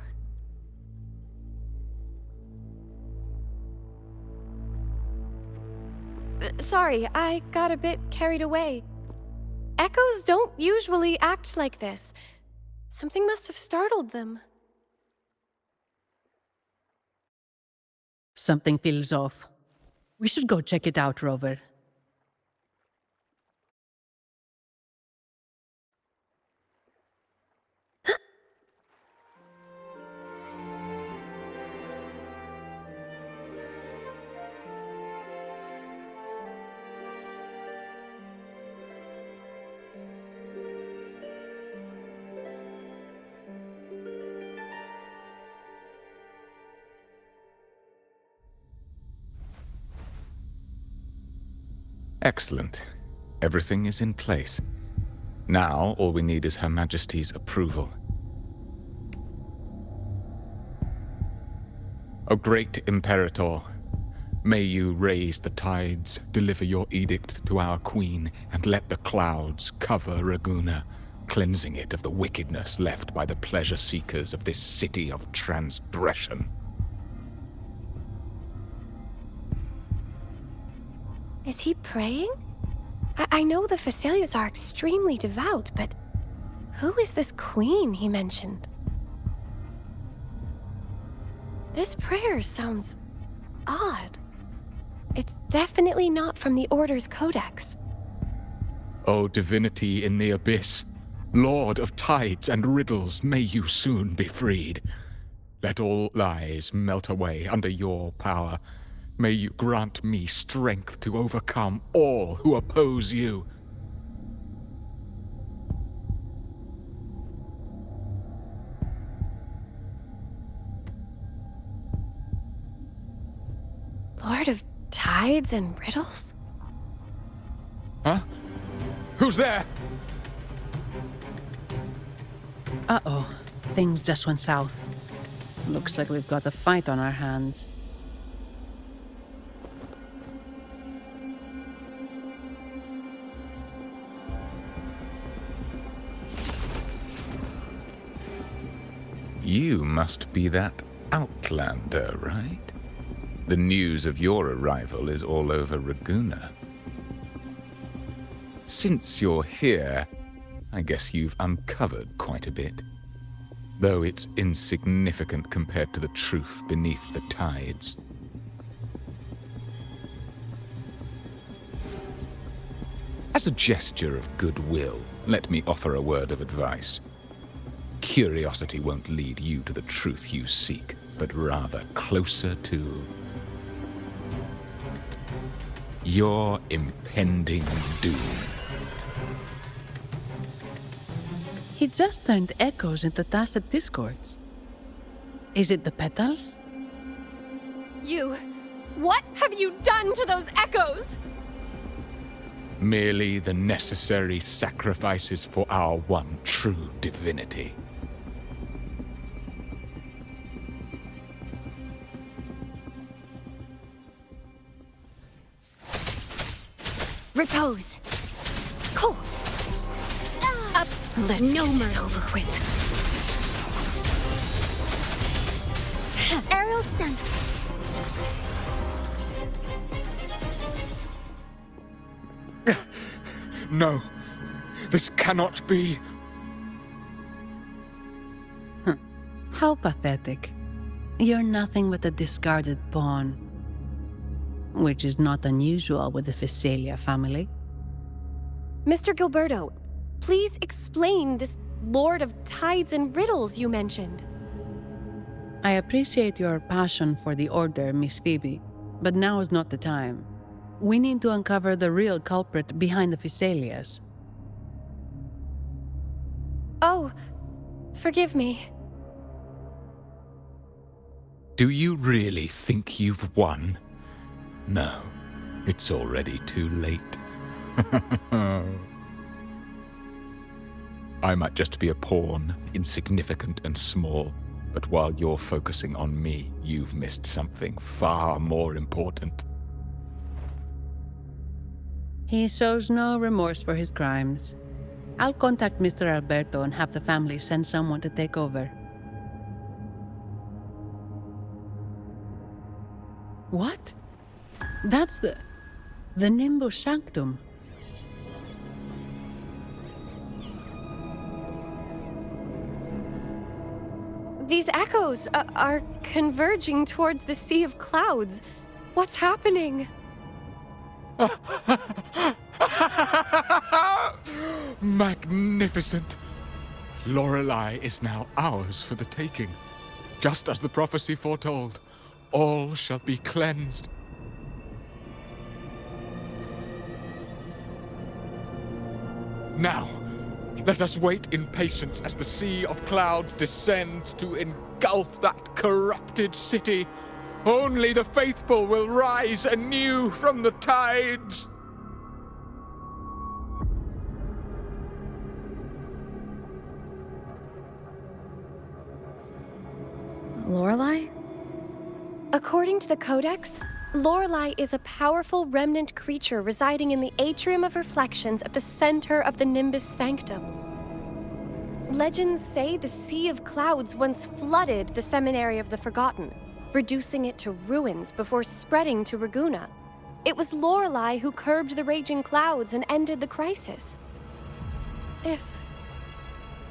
Sorry, I got a bit carried away. Echoes don't usually act like this. Something must have startled them. Something feels off. We should go check it out, Rover. Excellent. Everything is in place. Now, all we need is Her Majesty's approval. O great Imperator, may you raise the tides, deliver your edict to our Queen, and let the clouds cover Raguna, cleansing it of the wickedness left by the pleasure-seekers of this city of transgression. Is he praying? I know the Physalias are extremely devout, but who is this queen he mentioned? This prayer sounds odd. It's definitely not from the Order's codex. O divinity in the abyss, Lord of tides and riddles, may you soon be freed. Let all lies melt away under your power. May you grant me strength to overcome all who oppose you. Lord of Tides and Riddles? Huh? Who's there? Uh-oh. Things just went south. Looks like we've got a fight on our hands. You must be that outlander, right? The news of your arrival is all over Raguna. Since you're here, I guess you've uncovered quite a bit. Though it's insignificant compared to the truth beneath the tides. As a gesture of goodwill, let me offer a word of advice. Curiosity won't lead you to the truth you seek, but rather closer to your impending doom. He just turned echoes into tacit discords. Is it the petals? What have you done to those echoes? Merely the necessary sacrifices for our one true divinity. Repose. Cool. Up. Let's no get this mercy. over with. Aerial stunt. No, this cannot be. How pathetic. You're nothing but a discarded pawn. Which is not unusual with the Physalia family. Mr. Gilberto, please explain this Lord of Tides and Riddles you mentioned. I appreciate your passion for the Order, Miss Phoebe, but now is not the time. We need to uncover the real culprit behind the Physalias. Oh, forgive me. Do you really think you've won? No, it's already too late. I might just be a pawn, insignificant and small, but while you're focusing on me, you've missed something far more important. He shows no remorse for his crimes. I'll contact Mr. Alberto and have the family send someone to take over. What? That's the Nimbus Sanctum. These echoes are converging towards the Sea of Clouds. What's happening? Magnificent! Lorelei is now ours for the taking. Just as the prophecy foretold, all shall be cleansed. Now, let us wait in patience as the Sea of Clouds descends to engulf that corrupted city. Only the faithful will rise anew from the tides. Lorelei? According to the Codex, Lorelei is a powerful remnant creature residing in the Atrium of Reflections at the center of the Nimbus Sanctum. Legends say the Sea of Clouds once flooded the Seminary of the Forgotten, reducing it to ruins before spreading to Raguna. It was Lorelei who curbed the raging clouds and ended the crisis.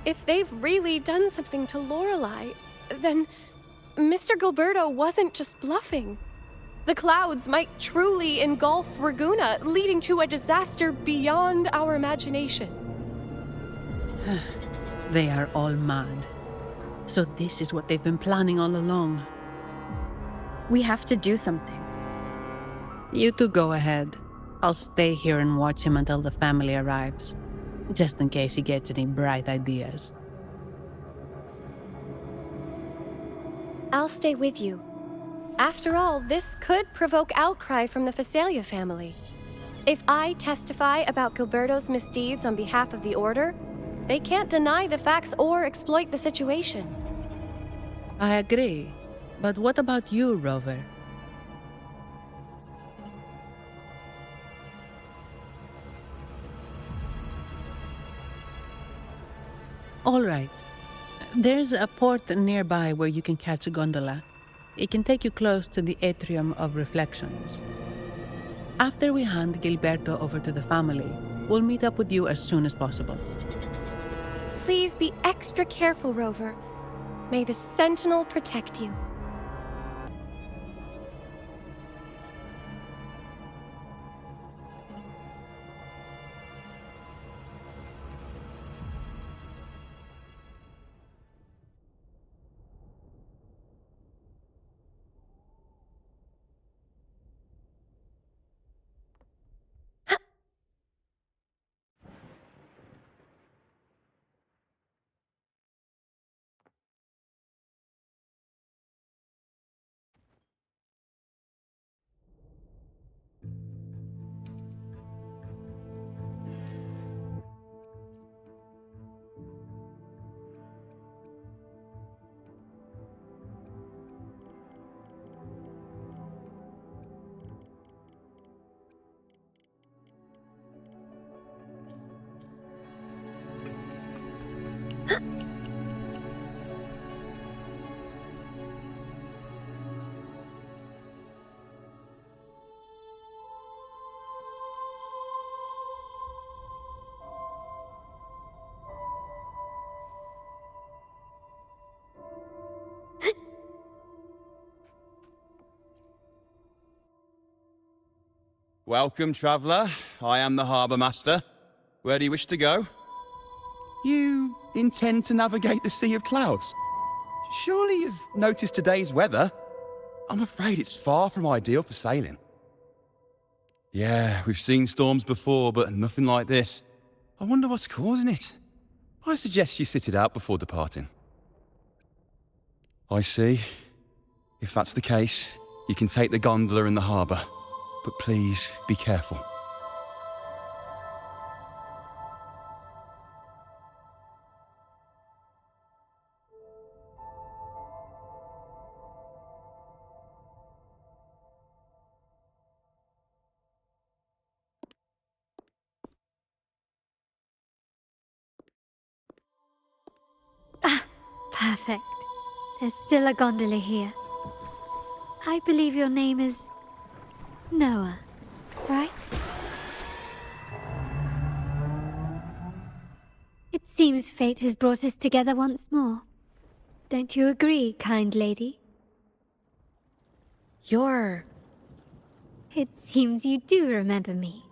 If they've really done something to Lorelei, then Mr. Gilberto wasn't just bluffing. The clouds might truly engulf Raguna, leading to a disaster beyond our imagination. They are all mad. So this is what they've been planning all along. We have to do something. You two go ahead. I'll stay here and watch him until the family arrives, just in case he gets any bright ideas. I'll stay with you. After all, this could provoke outcry from the Phasalia family. If I testify about Gilberto's misdeeds on behalf of the Order, they can't deny the facts or exploit the situation. I agree. But what about you, Rover? All right. There's a port nearby where you can catch a gondola. It can take you close to the Atrium of Reflections. After we hand Gilberto over to the family, we'll meet up with you as soon as possible. Please be extra careful, Rover. May the Sentinel protect you. Welcome, traveller. I am the Harbour Master. Where do you wish to go? You intend to navigate the Sea of Clouds? Surely you've noticed today's weather? I'm afraid it's far from ideal for sailing. Yeah, we've seen storms before, but nothing like this. I wonder what's causing it. I suggest you sit it out before departing. I see. If that's the case, you can take the gondola in the harbour. But please, be careful. Perfect. There's still a gondola here. I believe your name is Noah, right? It seems fate has brought us together once more. Don't you agree, kind lady? You're... It seems you do remember me.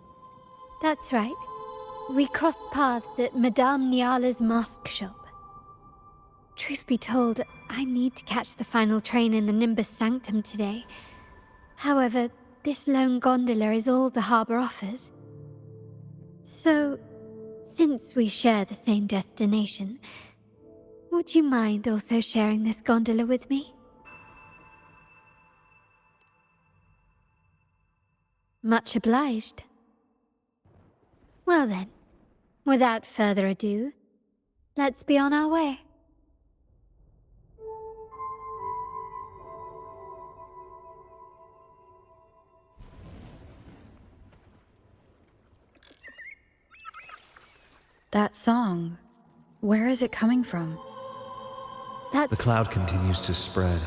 That's right. We crossed paths at Madame Niala's mosque shop. Truth be told, I need to catch the final train in the Nimbus Sanctum today. However, this lone gondola is all the harbour offers. So, since we share the same destination, would you mind also sharing this gondola with me? Much obliged. Well then, without further ado, let's be on our way. That song, where is it coming from? The cloud continues to spread.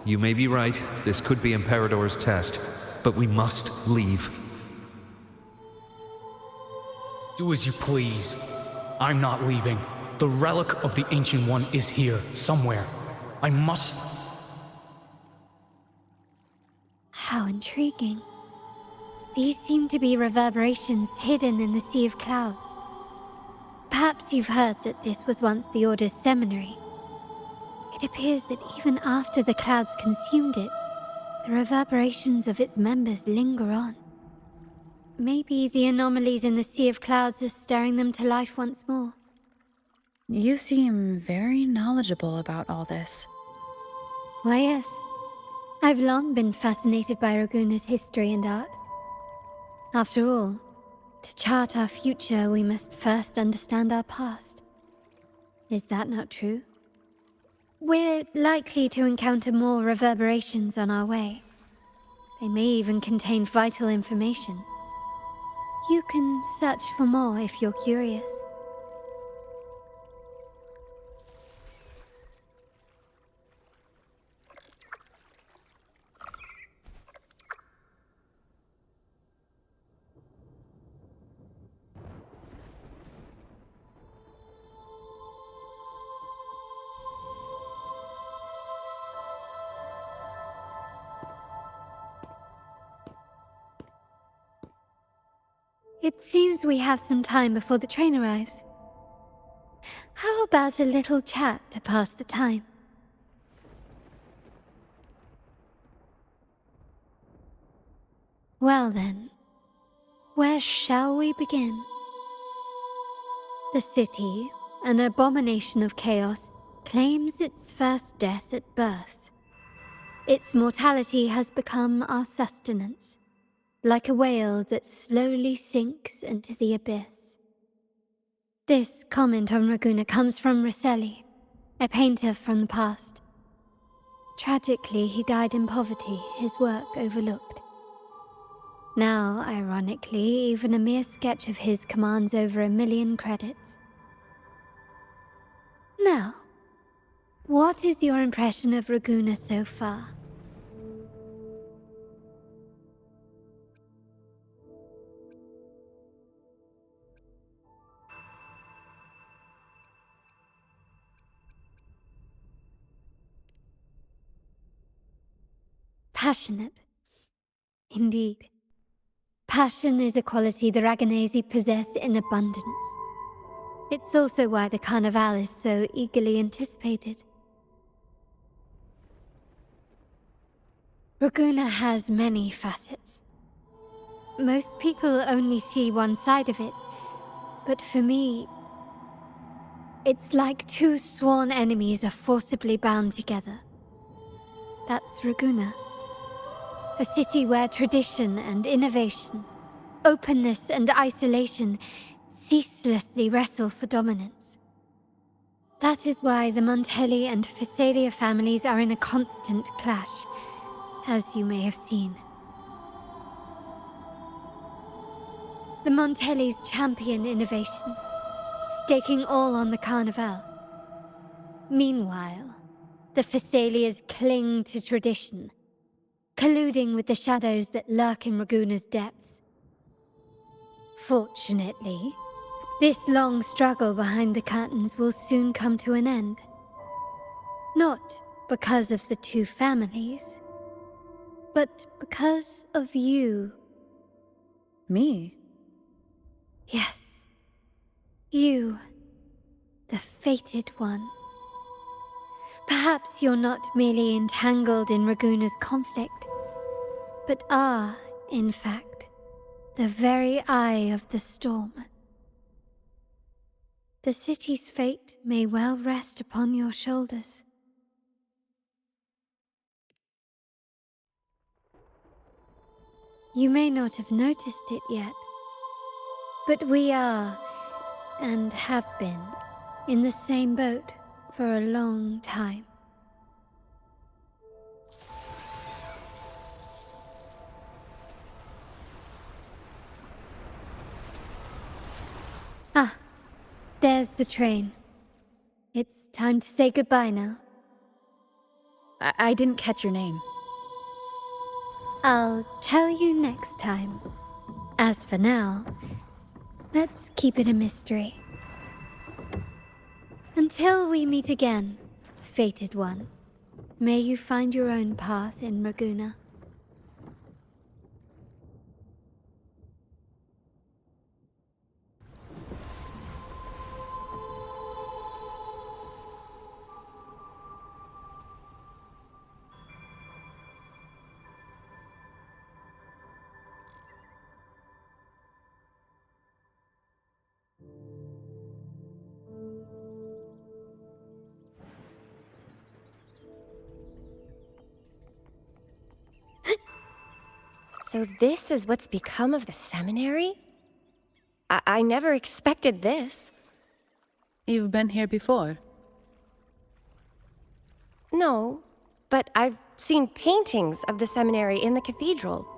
You may be right, this could be Imperador's test, but we must leave. Do as you please. I'm not leaving. The relic of the Ancient One is here, somewhere. I must... How intriguing. These seem to be reverberations hidden in the Sea of Clouds. Perhaps you've heard that this was once the Order's seminary. It appears that even after the clouds consumed it, the reverberations of its members linger on. Maybe the anomalies in the Sea of Clouds are stirring them to life once more. You seem very knowledgeable about all this. Why, yes. I've long been fascinated by Raguna's history and art. After all, to chart our future, we must first understand our past. Is that not true? We're likely to encounter more reverberations on our way. They may even contain vital information. You can search for more if you're curious. It seems we have some time before the train arrives. How about a little chat to pass the time? Well then, where shall we begin? The city, an abomination of chaos, claims its first death at birth. Its mortality has become our sustenance, like a whale that slowly sinks into the abyss. This comment on Raguna comes from Rosselli, a painter from the past. Tragically, he died in poverty, his work overlooked. Now, ironically, even a mere sketch of his commands over 1 million credits. Now, what is your impression of Raguna so far? Passionate. Indeed. Passion is a quality the Raganesi possess in abundance. It's also why the Carnival is so eagerly anticipated. Raguna has many facets. Most people only see one side of it, but for me, it's like two sworn enemies are forcibly bound together. That's Raguna. A city where tradition and innovation, openness and isolation ceaselessly wrestle for dominance. That is why the Montelli and Phasalia families are in a constant clash, as you may have seen. The Montellis champion innovation, staking all on the Carnival. Meanwhile, the Phasalias cling to tradition, colluding with the shadows that lurk in Raguna's depths. Fortunately, this long struggle behind the curtains will soon come to an end. Not because of the two families, but because of you. Me? Yes. You, the fated one. Perhaps you're not merely entangled in Raguna's conflict, but are, in fact, the very eye of the storm. The city's fate may well rest upon your shoulders. You may not have noticed it yet, but we are, and have been, in the same boat for a long time. Ah, there's the train. It's time to say goodbye now. I didn't catch your name. I'll tell you next time. As for now, let's keep it a mystery. Until we meet again, fated one, may you find your own path in Raguna. So this is what's become of the seminary? I never expected this. You've been here before? No, but I've seen paintings of the seminary in the cathedral.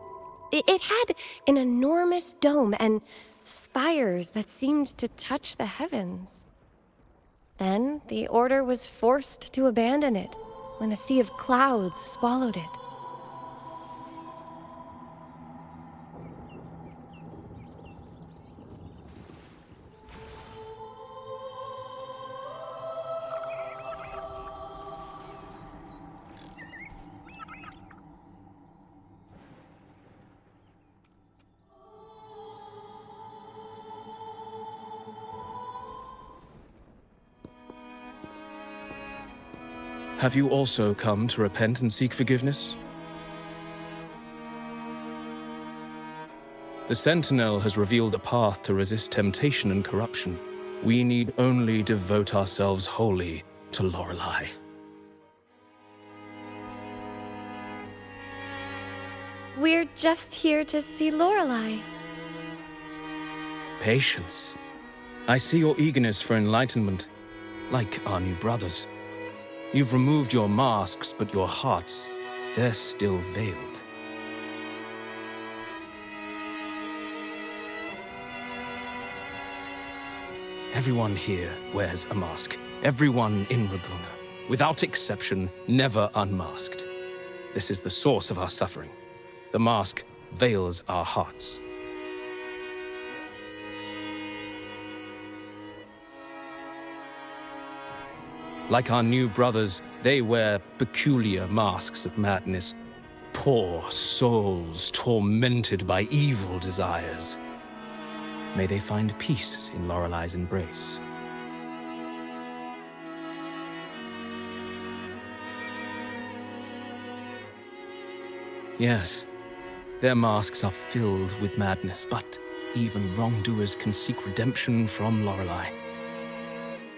It had an enormous dome and spires that seemed to touch the heavens. Then the order was forced to abandon it when a sea of clouds swallowed it. Have you also come to repent and seek forgiveness? The Sentinel has revealed a path to resist temptation and corruption. We need only devote ourselves wholly to Lorelei. We're just here to see Lorelei. Patience. I see your eagerness for enlightenment, like our new brothers. You've removed your masks, but your hearts, they're still veiled. Everyone here wears a mask. Everyone in Raguena, without exception, never unmasked. This is the source of our suffering. The mask veils our hearts. Like our new brothers, they wear peculiar masks of madness. Poor souls tormented by evil desires. May they find peace in Lorelei's embrace. Yes, their masks are filled with madness, but even wrongdoers can seek redemption from Lorelei.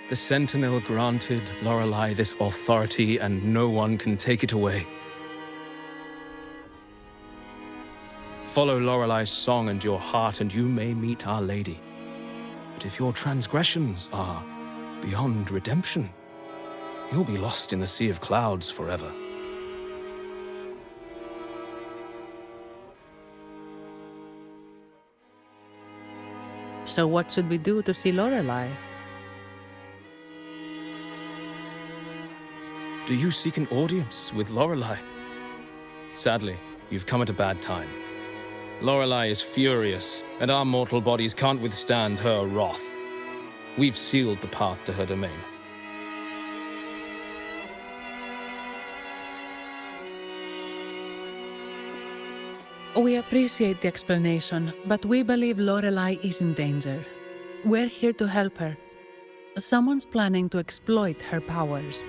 The Sentinel granted Lorelei this authority, and no one can take it away. Follow Lorelei's song and your heart, and you may meet Our Lady. But if your transgressions are beyond redemption, you'll be lost in the sea of clouds forever. So what should we do to see Lorelei? Do you seek an audience with Lorelei? Sadly, you've come at a bad time. Lorelei is furious, and our mortal bodies can't withstand her wrath. We've sealed the path to her domain. We appreciate the explanation, but we believe Lorelei is in danger. We're here to help her. Someone's planning to exploit her powers.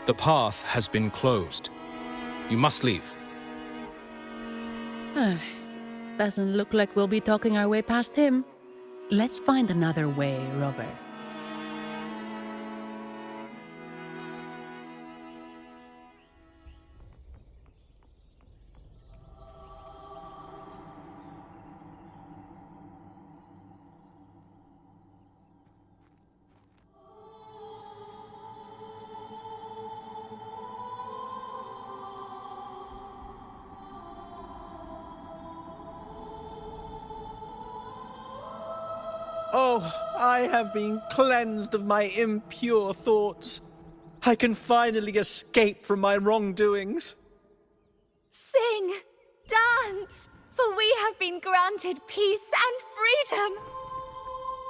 The path has been closed. You must leave. Doesn't look like we'll be talking our way past him. Let's find another way, Robert. Oh, I have been cleansed of my impure thoughts. I can finally escape from my wrongdoings. Sing, dance, for we have been granted peace and freedom.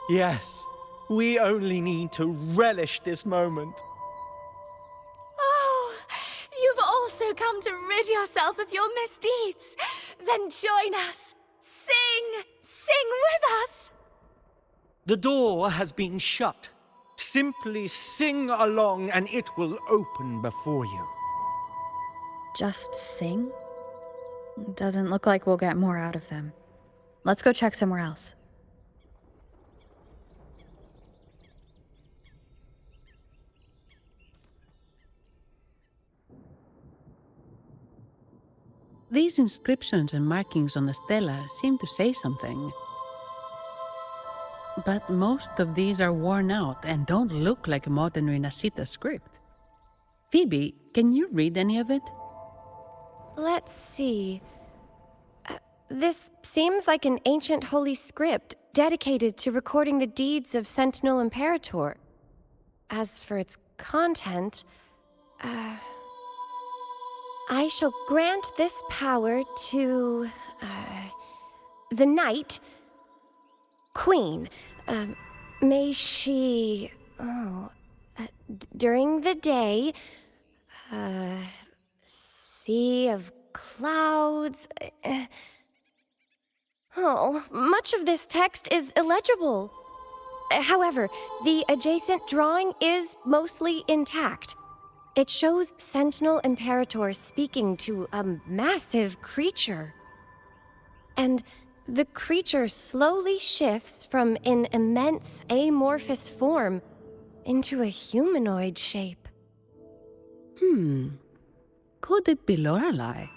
Yes, we only need to relish this moment. Oh, you've also come to rid yourself of your misdeeds. Then join us. Sing with us. The door has been shut. Simply sing along and it will open before you. Just sing? Doesn't look like we'll get more out of them. Let's go check somewhere else. These inscriptions and markings on the stela seem to say something. But most of these are worn out and don't look like modern Renacita script. Phoebe, can you read any of it? Let's see. This seems like an ancient holy script dedicated to recording the deeds of Sentinel Imperator. As for its content, I shall grant this power to the Knight Queen. May she, during the day, sea of clouds. Much of this text is illegible. However, the adjacent drawing is mostly intact. It shows Sentinel Imperator speaking to a massive creature. And the creature slowly shifts from an immense amorphous form into a humanoid shape. Could it be Lorelei?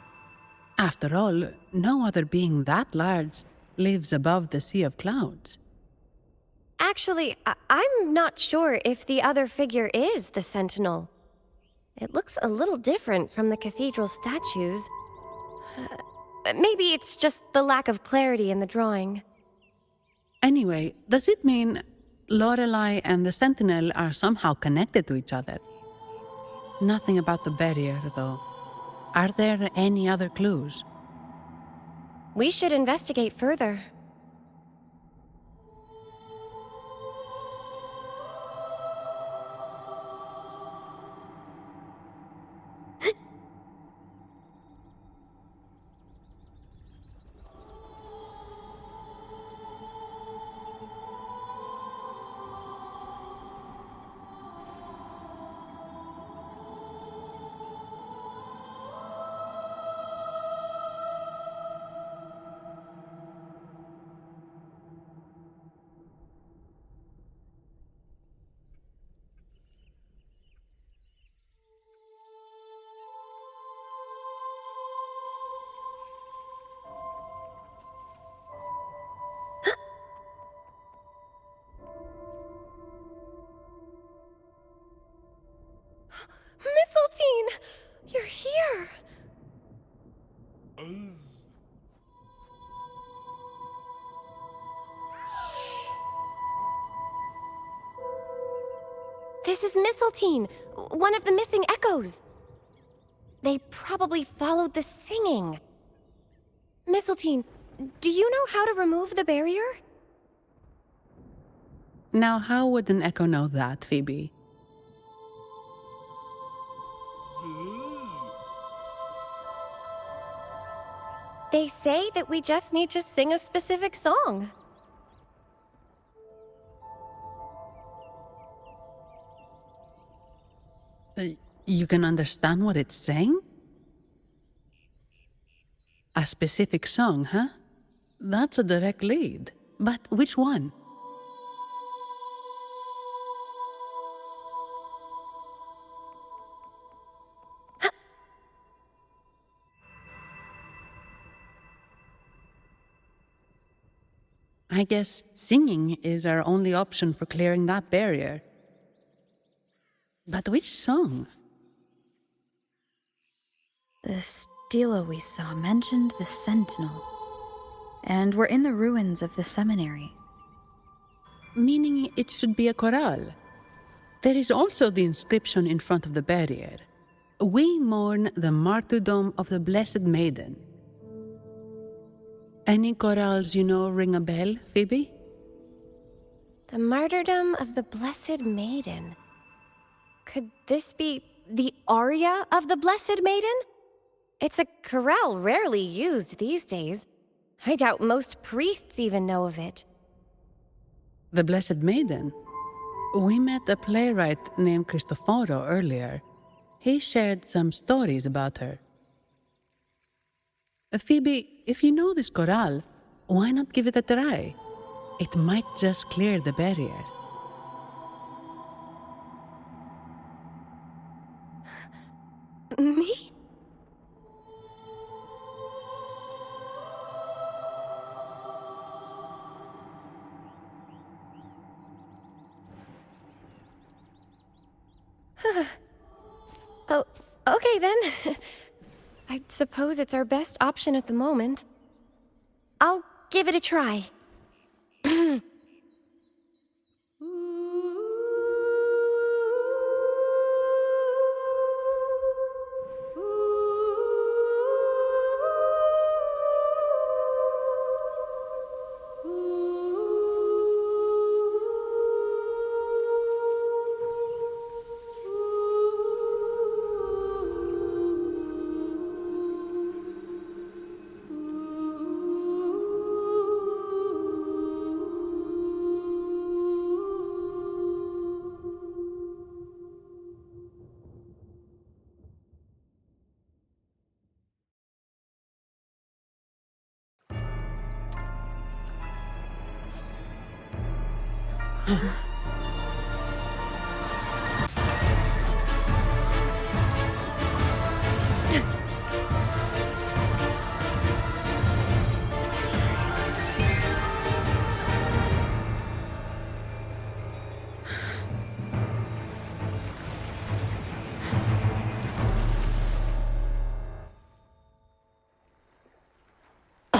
After all, no other being that large lives above the sea of clouds. Actually, I'm not sure if the other figure is the Sentinel. It looks a little different from the cathedral statues. Maybe it's just the lack of clarity in the drawing. Anyway, does it mean Lorelei and the Sentinel are somehow connected to each other? Nothing about the barrier, though. Are there any other clues? We should investigate further. Mistletoe! You're here! This is Mistletoe, one of the missing echoes. They probably followed the singing. Mistletoe, do you know how to remove the barrier? Now, how would an echo know that, Phoebe? They say that we just need to sing a specific song. You can understand what it's saying? A specific song, huh? That's a direct lead. But which one? I guess singing is our only option for clearing that barrier. But which song? The stela we saw mentioned the Sentinel, and we're in the ruins of the seminary. Meaning it should be a chorale. There is also the inscription in front of the barrier. We mourn the martyrdom of the Blessed Maiden. Any chorales you know ring a bell, Phoebe? The martyrdom of the Blessed Maiden. Could this be the aria of the Blessed Maiden? It's a chorale rarely used these days. I doubt most priests even know of it. The Blessed Maiden? We met a playwright named Cristoforo earlier. He shared some stories about her. Phoebe, if you know this chorale, why not give it a try? It might just clear the barrier. Me? Oh, okay then. I suppose it's our best option at the moment. I'll give it a try.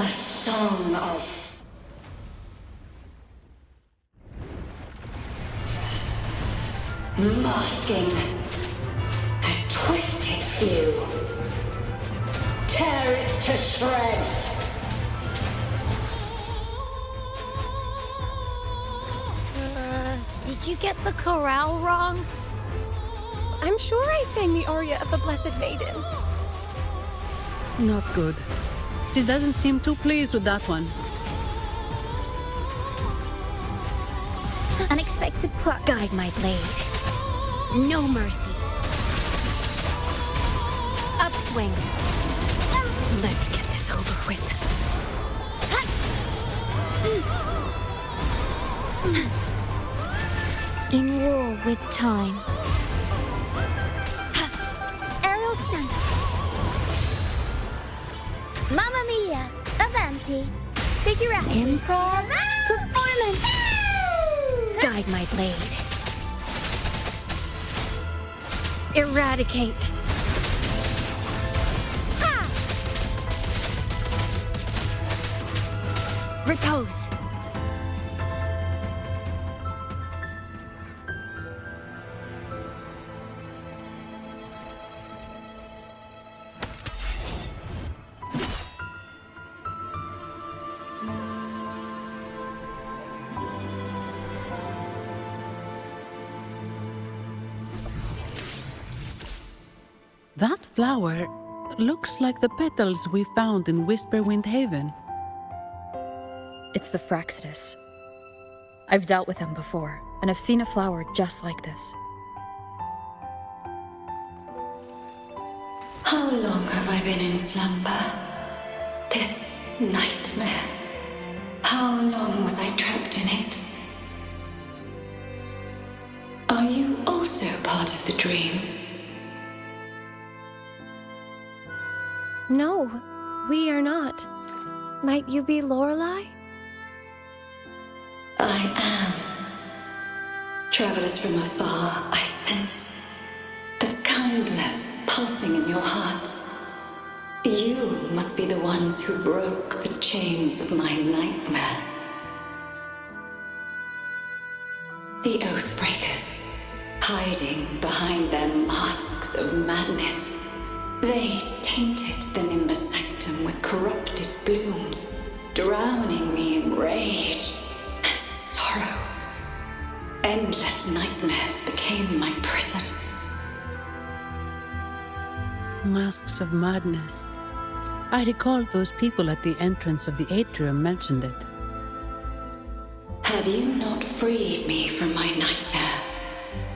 Song of masking a twisted view. Tear it to shreds. Did you get the chorale wrong? I'm sure I sang the aria of the Blessed Maiden. Not good. She doesn't seem too pleased with that one. Unexpected plot. Guide my blade. No mercy. Upswing. Let's get this over with. In war with time. Aerial stunt. Mamma mia. Avanti. Figure out. Improv. Performance. Guide my blade. Eradicate. Repose. That flower looks like the petals we found in Whisperwind Haven. It's the Fraxidus. I've dealt with them before, and I've seen a flower just like this. How long have I been in slumber? This nightmare. How long was I trapped in it? Are you also part of the dream? No, we are not. Might you be Lorelei? I am. Travelers from afar, I sense the kindness pulsing in your hearts. You must be the ones who broke the chains of my nightmare. The Oathbreakers, hiding behind their masks of madness. They tainted the Nimbus Sanctum with corrupted blooms, drowning me in rage and sorrow. Endless nightmares became my prison. Masks of madness. I recalled those people at the entrance of the atrium mentioned it. Had you not freed me from my nightmare,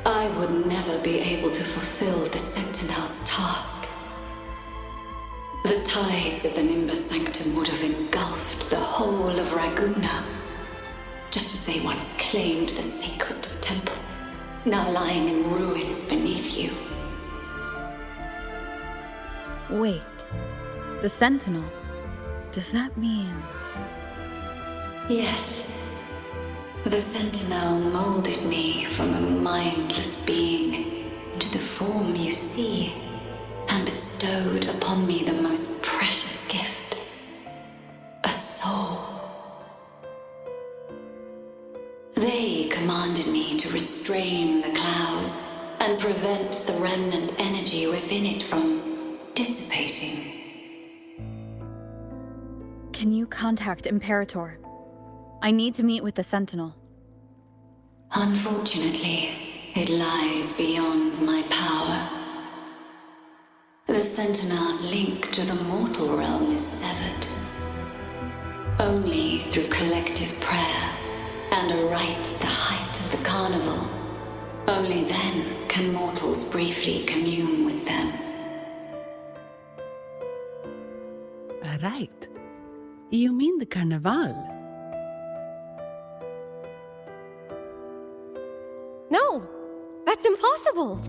I would never be able to fulfill the Sentinel's task. The tides of the Nimbus Sanctum would have engulfed the whole of Raguna, just as they once claimed the sacred temple, now lying in ruins beneath you. Wait, the Sentinel? Does that mean... Yes. The Sentinel molded me from a mindless being, into the form you see, and bestowed upon me the most precious gift, a soul. They commanded me to restrain the clouds and prevent the remnant energy within it from dissipating. Can you contact Imperator? I need to meet with the Sentinel. Unfortunately, it lies beyond my power. The Sentinel's link to the mortal realm is severed. Only through collective prayer and a rite at the height of the carnival, only then can mortals briefly commune with them. Right. You mean the Carnival? No! That's impossible!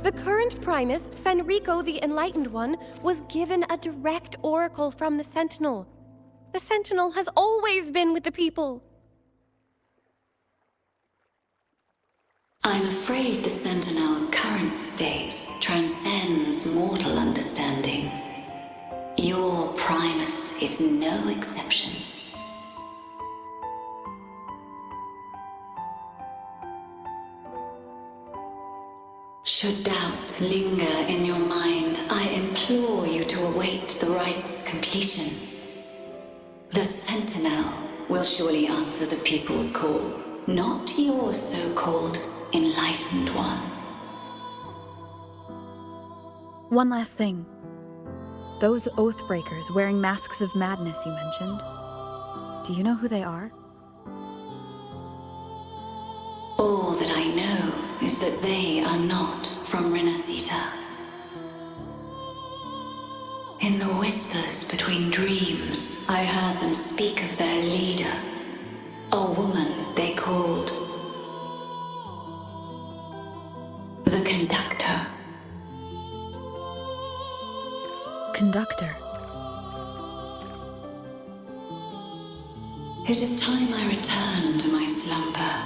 The current Primus, Fenrico the Enlightened One, was given a direct oracle from the Sentinel. The Sentinel has always been with the people. I'm afraid the Sentinel's current state transcends mortal understanding. Your Primus is no exception. Should doubt linger in your mind, I implore you to await the rite's completion. The Sentinel will surely answer the people's call, not your so-called Enlightened One. One last thing. Those Oathbreakers wearing masks of madness you mentioned. Do you know who they are? All that I know is that they are not from Renacita. In the whispers between dreams, I heard them speak of their leader, a woman they called the Conductor. Conductor. It is time I return to my slumber.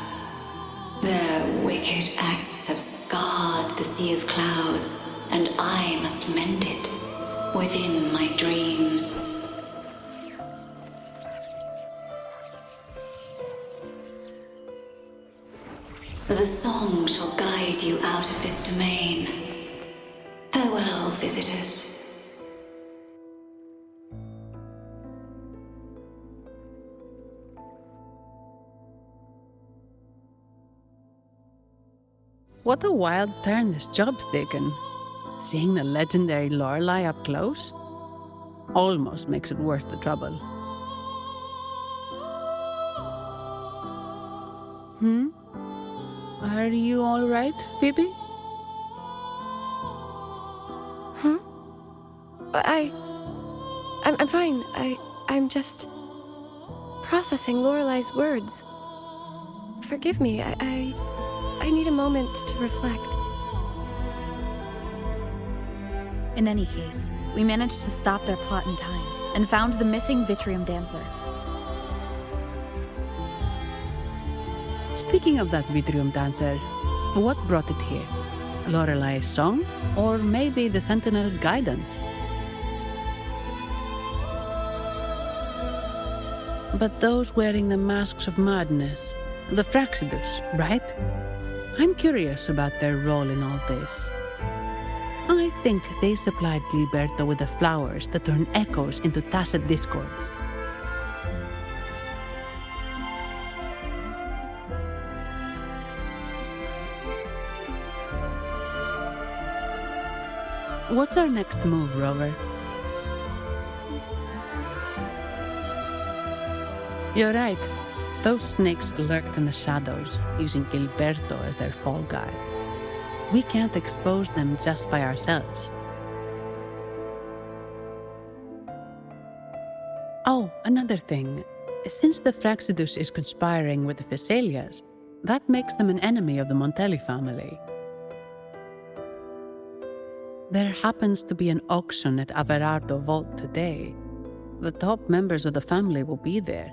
Their wicked acts have scarred the Sea of Clouds, and I must mend it within my dreams. The song shall guide you out of this domain. Farewell, visitors. What a wild turn this job's taken. Seeing the legendary Lorelei up close almost makes it worth the trouble. Are you all right, Phoebe? Huh? I'm fine. I'm just processing Lorelei's words. Forgive me. I need a moment to reflect. In any case, we managed to stop their plot in time and found the missing Vitrium Dancer. Speaking of that Vitrium Dancer, what brought it here? Lorelei's song? Or maybe the Sentinel's guidance? But those wearing the masks of madness, the Fraxidus, right? I'm curious about their role in all this. I think they supplied Gilberto with the flowers that turn echoes into tacit discords. What's our next move, Rover? You're right. Those snakes lurked in the shadows, using Gilberto as their fall guy. We can't expose them just by ourselves. Oh, another thing. Since the Fraxidus is conspiring with the Thessalias, that makes them an enemy of the Montelli family. There happens to be an auction at Averardo Vault today. The top members of the family will be there.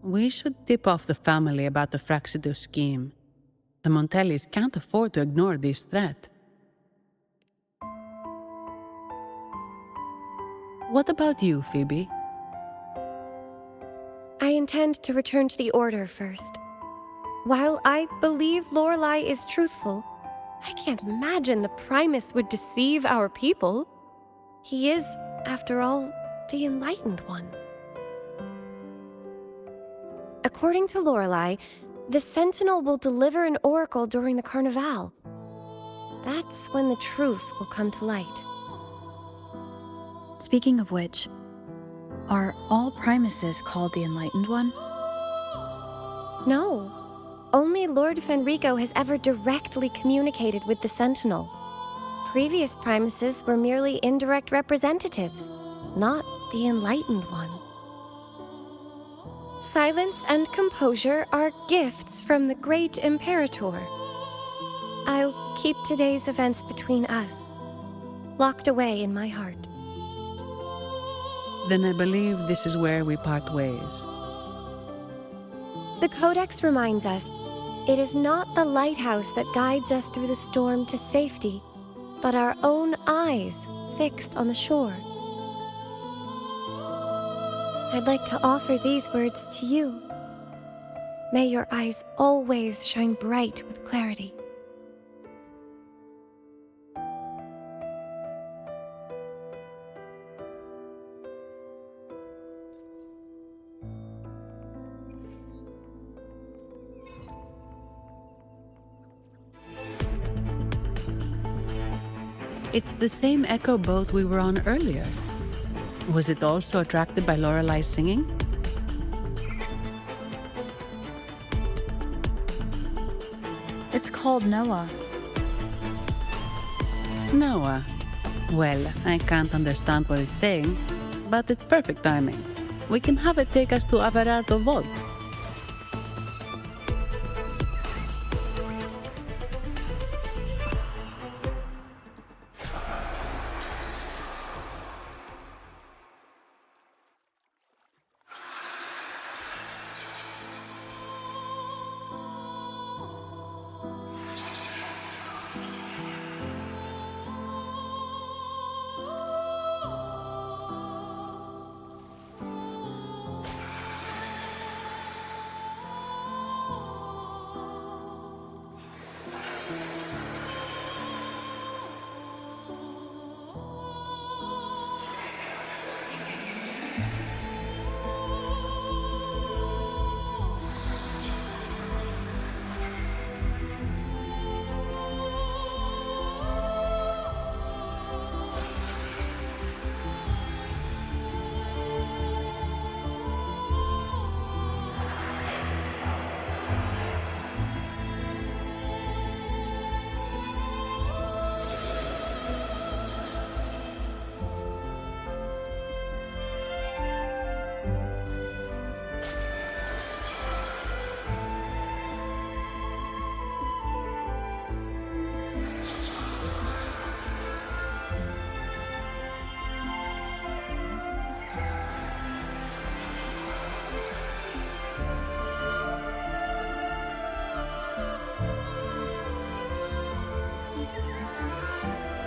We should tip off the family about the Fraxidus scheme. The Montellis can't afford to ignore this threat. What about you, Phoebe? I intend to return to the Order first. While I believe Lorelei is truthful, I can't imagine the Primus would deceive our people. He is, after all, the Enlightened One. According to Lorelei, the Sentinel will deliver an oracle during the Carnival. That's when the truth will come to light. Speaking of which, are all Primuses called the Enlightened One? No. Only Lord Fenrico has ever directly communicated with the Sentinel. Previous Primuses were merely indirect representatives, not the Enlightened One. Silence and composure are gifts from the Great Imperator. I'll keep today's events between us, locked away in my heart. Then I believe this is where we part ways. The Codex reminds us, it is not the lighthouse that guides us through the storm to safety, but our own eyes fixed on the shore. I'd like to offer these words to you. May your eyes always shine bright with clarity. It's the same echo boat we were on earlier. Was it also attracted by Lorelei's singing? It's called Noah. Noah. Well, I can't understand what it's saying, but it's perfect timing. We can have it take us to Averardo Vault.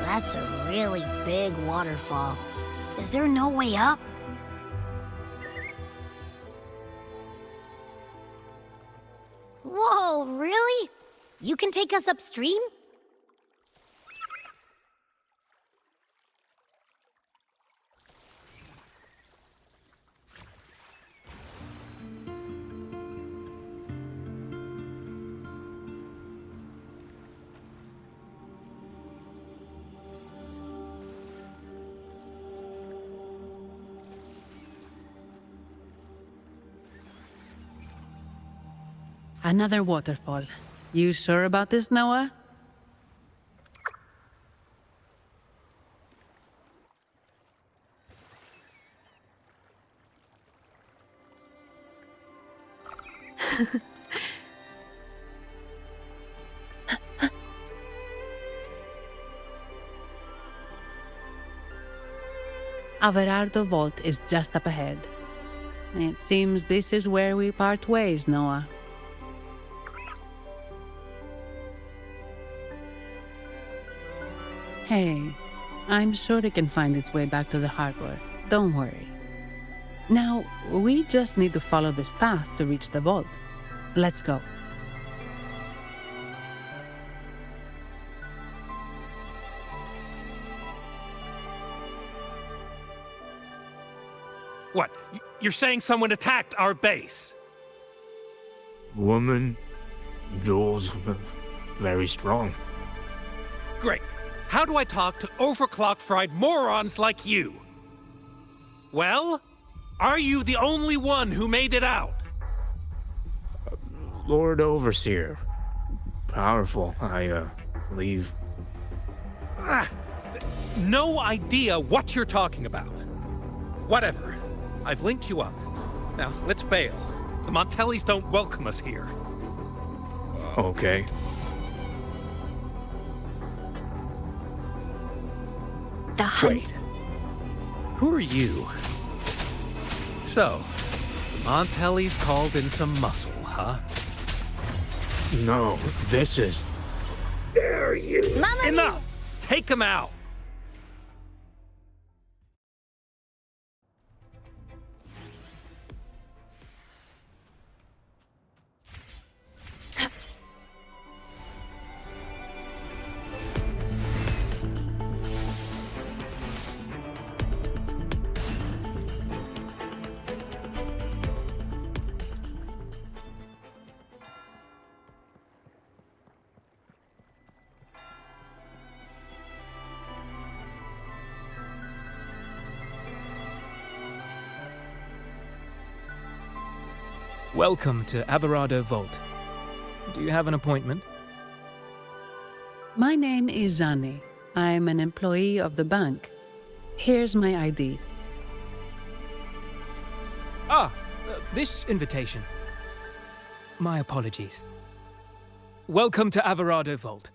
That's a really big waterfall. Is there no way up? Whoa, really? You can take us upstream? Another waterfall. You sure about this, Noah? Averardo Vault is just up ahead. It seems this is where we part ways, Noah. Hey, I'm sure it can find its way back to the harbor. Don't worry. Now, we just need to follow this path to reach the vault. Let's go. What? You're saying someone attacked our base? Woman, Jules, very strong. Great. How do I talk to overclock-fried morons like you? Well, are you the only one who made it out? Lord Overseer. Powerful, I believe. No idea what you're talking about. Whatever. I've linked you up. Now, let's bail. The Montellis don't welcome us here. Okay. Wait. Who are you? So, Montelli's called in some muscle, huh? No, this is... Dare you! Enough! Take him out! Welcome to Averado Vault. Do you have an appointment? My name is Zani. I'm an employee of the bank. Here's my ID. This invitation. My apologies. Welcome to Averado Vault.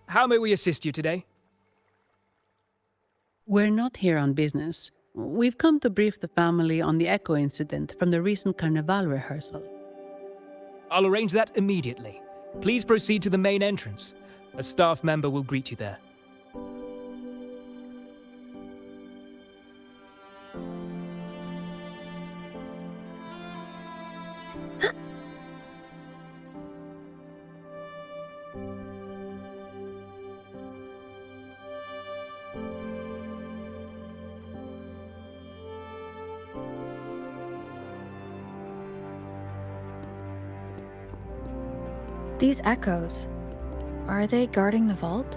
How may we assist you today? We're not here on business. We've come to brief the family on the Echo incident from the recent Carnival rehearsal. I'll arrange that immediately. Please proceed to the main entrance. A staff member will greet you there. These echoes, are they guarding the vault?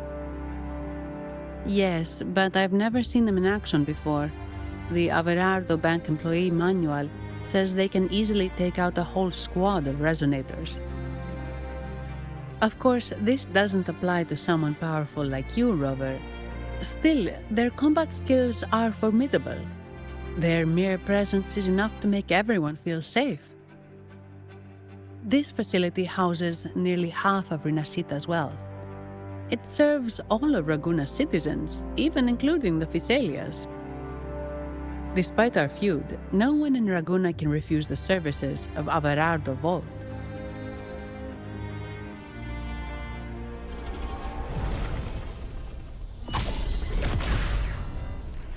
Yes, but I've never seen them in action before. The Averardo Bank employee manual says they can easily take out a whole squad of resonators. Of course, this doesn't apply to someone powerful like you, Rover. Still, their combat skills are formidable. Their mere presence is enough to make everyone feel safe. This facility houses nearly half of Rinascita's wealth. It serves all of Raguna's citizens, even including the Physaelias. Despite our feud, no one in Raguna can refuse the services of Averardo Vault.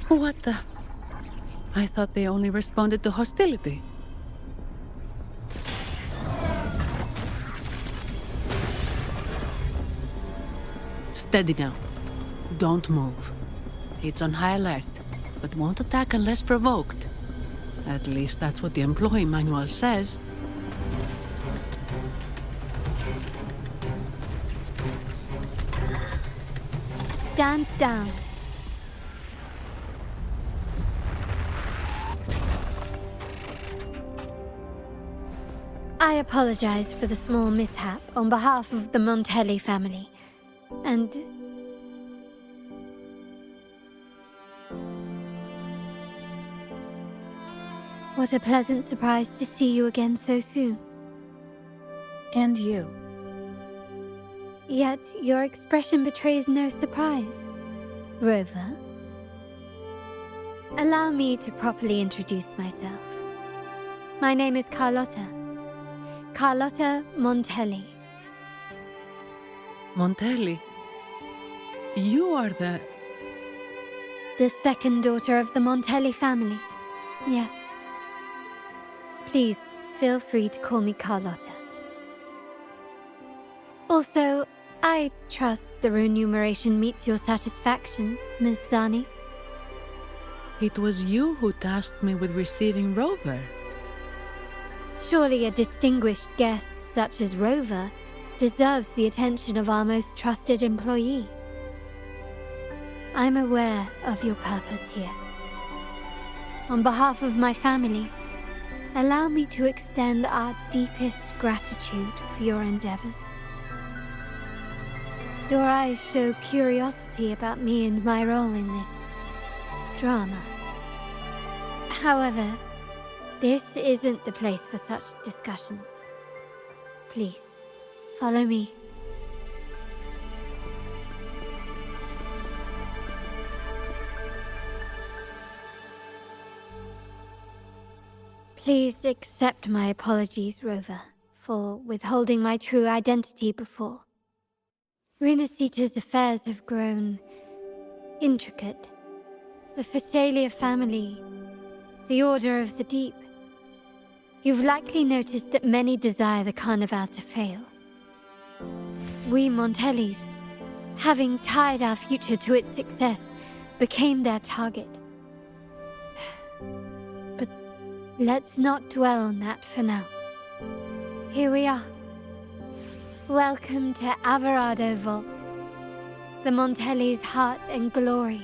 What the? I thought they only responded to hostility. Steady now. Don't move. It's on high alert, but won't attack unless provoked. At least that's what the employee manual says. Stand down. I apologize for the small mishap on behalf of the Montelli family. And... what a pleasant surprise to see you again so soon. And you. Yet your expression betrays no surprise. Rover, allow me to properly introduce myself. My name is Carlotta. Carlotta Montelli. Montelli? You are the... The second daughter of the Montelli family. Yes. Please, feel free to call me Carlotta. Also, I trust the remuneration meets your satisfaction, Ms. Zani. It was you who tasked me with receiving Rover. Surely a distinguished guest such as Rover deserves the attention of our most trusted employee. I'm aware of your purpose here. On behalf of my family, allow me to extend our deepest gratitude for your endeavors. Your eyes show curiosity about me and my role in this drama. However, this isn't the place for such discussions. Please, follow me. Please accept my apologies, Rover, for withholding my true identity before. Renacita's affairs have grown intricate. The Phasalia family, the Order of the Deep. You've likely noticed that many desire the Carnival to fail. We Montellis, having tied our future to its success, became their target. But let's not dwell on that for now. Here we are. Welcome to Averado Vault, the Montelli's heart and glory.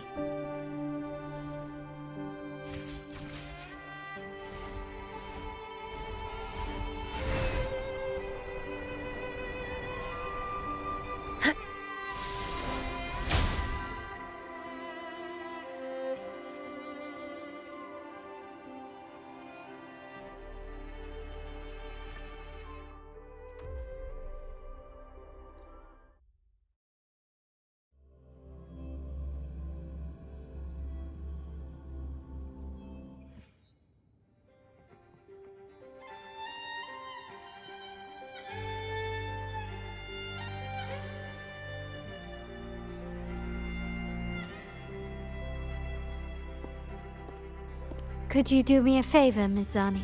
Could you do me a favor, Ms. Zani?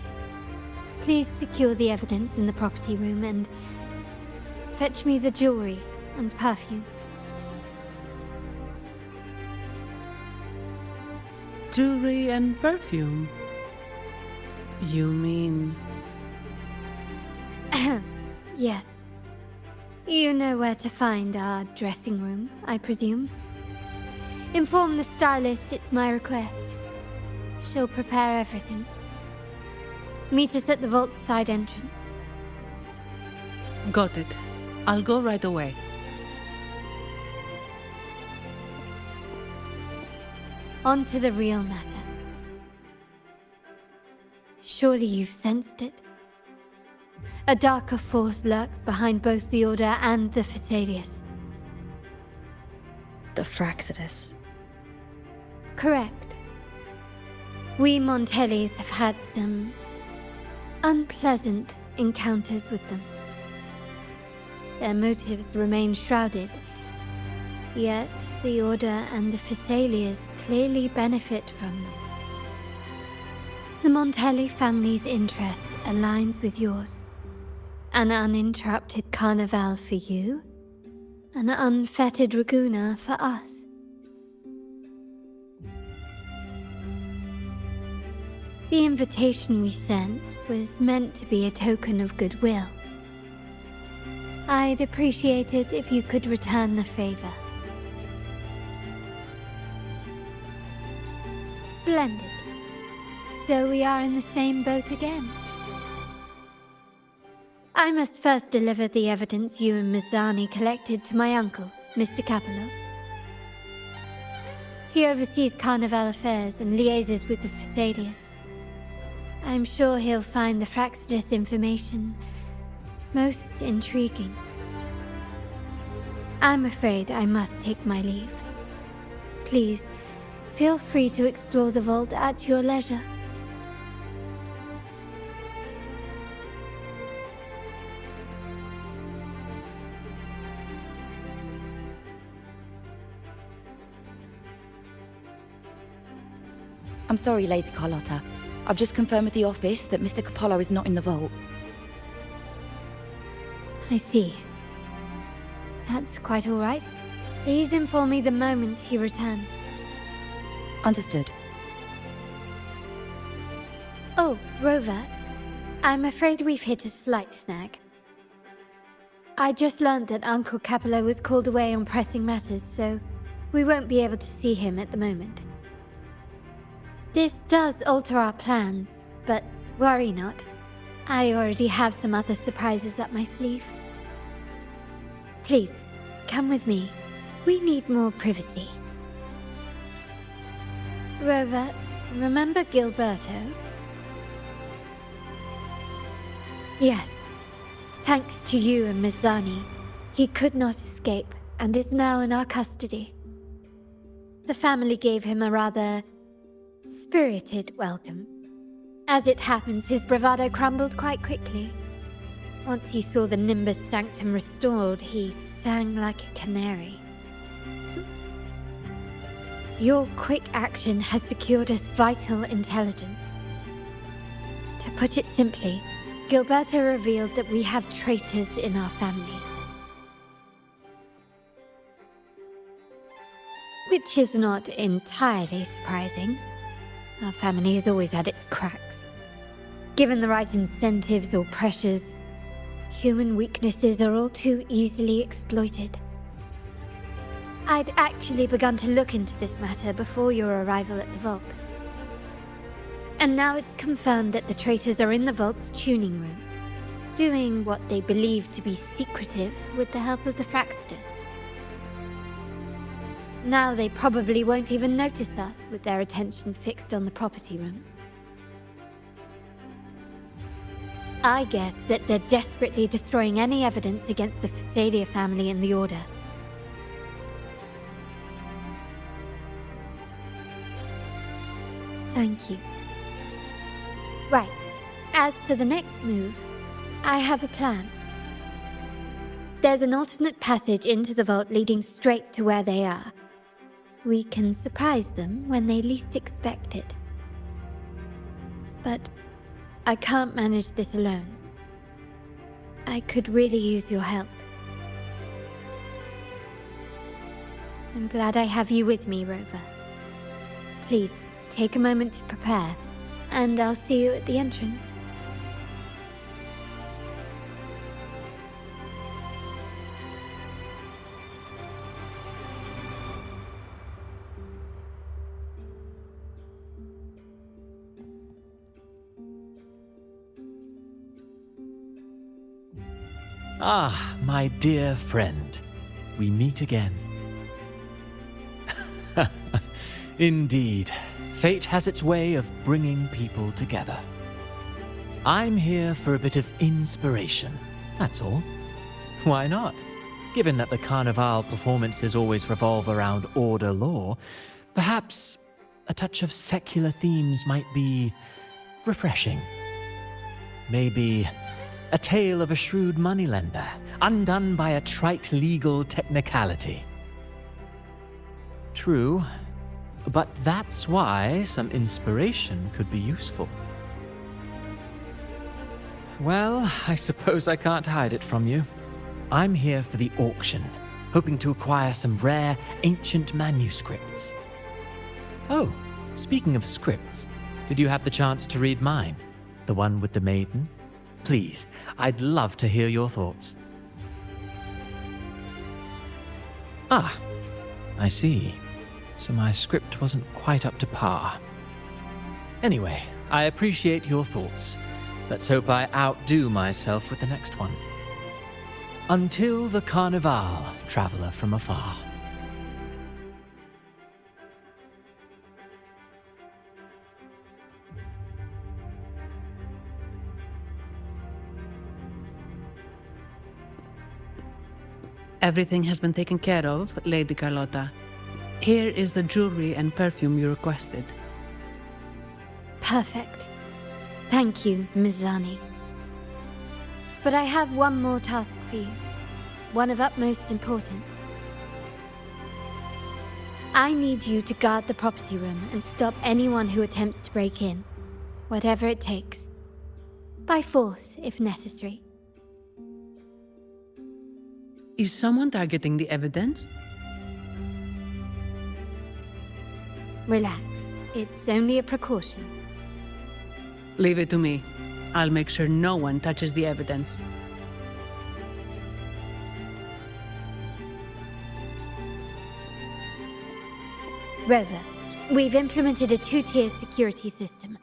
Please secure the evidence in the property room and fetch me the jewelry and perfume. Jewelry and perfume? You mean... Yes. You know where to find our dressing room, I presume. Inform the stylist it's my request. She'll prepare everything. Meet us at the vault's side entrance. Got it. I'll go right away. On to the real matter. Surely you've sensed it. A darker force lurks behind both the Order and the Phasaelius. The Fraxidus. Correct. We Montellis have had some unpleasant encounters with them. Their motives remain shrouded, yet the Order and the Phasaelius clearly benefit from them. The Montelli family's interest aligns with yours. An uninterrupted carnival for you, an unfettered Raguna for us. The invitation we sent was meant to be a token of goodwill. I'd appreciate it if you could return the favor. Splendid. So we are in the same boat again. I must first deliver the evidence you and Ms. Zani collected to my uncle, Mr. Capello. He oversees Carnival affairs and liaises with the Phasaelius. I'm sure he'll find the Fraxidus information most intriguing. I'm afraid I must take my leave. Please, feel free to explore the vault at your leisure. I'm sorry, Lady Carlotta. I've just confirmed with the office that Mr. Capello is not in the vault. I see. That's quite all right. Please inform me the moment he returns. Understood. Oh, Rover. I'm afraid we've hit a slight snag. I just learned that Uncle Capello was called away on pressing matters, so we won't be able to see him at the moment. This does alter our plans, but worry not. I already have some other surprises up my sleeve. Please, come with me. We need more privacy. Rover, remember Gilberto? Yes. Thanks to you and Miss Zani, he could not escape and is now in our custody. The family gave him a rather spirited welcome. As it happens, his bravado crumbled quite quickly. Once he saw the Nimbus Sanctum restored, he sang like a canary. Your quick action has secured us vital intelligence. To put it simply, Gilberto revealed that we have traitors in our family. Which is not entirely surprising. Our family has always had its cracks. Given the right incentives or pressures, human weaknesses are all too easily exploited. I'd actually begun to look into this matter before your arrival at the vault. And now it's confirmed that the traitors are in the vault's tuning room, doing what they believe to be secretive with the help of the Fraxters. Now they probably won't even notice us with their attention fixed on the property room. I guess that they're desperately destroying any evidence against the Phasalia family and the Order. Thank you. Right. As for the next move, I have a plan. There's an alternate passage into the vault leading straight to where they are. We can surprise them when they least expect it. But I can't manage this alone. I could really use your help. I'm glad I have you with me, Rover. Please, take a moment to prepare, and I'll see you at the entrance. Ah, my dear friend. We meet again. Indeed, fate has its way of bringing people together. I'm here for a bit of inspiration, that's all. Why not? Given that the Carnival performances always revolve around Order lore, perhaps a touch of secular themes might be refreshing. Maybe a tale of a shrewd moneylender, undone by a trite legal technicality. True, but that's why some inspiration could be useful. Well, I suppose I can't hide it from you. I'm here for the auction, hoping to acquire some rare, ancient manuscripts. Oh, speaking of scripts, did you have the chance to read mine? The one with the maiden? Please, I'd love to hear your thoughts. Ah, I see. So my script wasn't quite up to par. Anyway, I appreciate your thoughts. Let's hope I outdo myself with the next one. Until the Carnival, traveler from afar. Everything has been taken care of, Lady Carlotta. Here is the jewelry and perfume you requested. Perfect. Thank you, Miss Zani. But I have one more task for you. One of utmost importance. I need you to guard the property room and stop anyone who attempts to break in. Whatever it takes. By force, if necessary. Is someone targeting the evidence? Relax. It's only a precaution. Leave it to me. I'll make sure no one touches the evidence. Rover, we've implemented a 2-tier security system.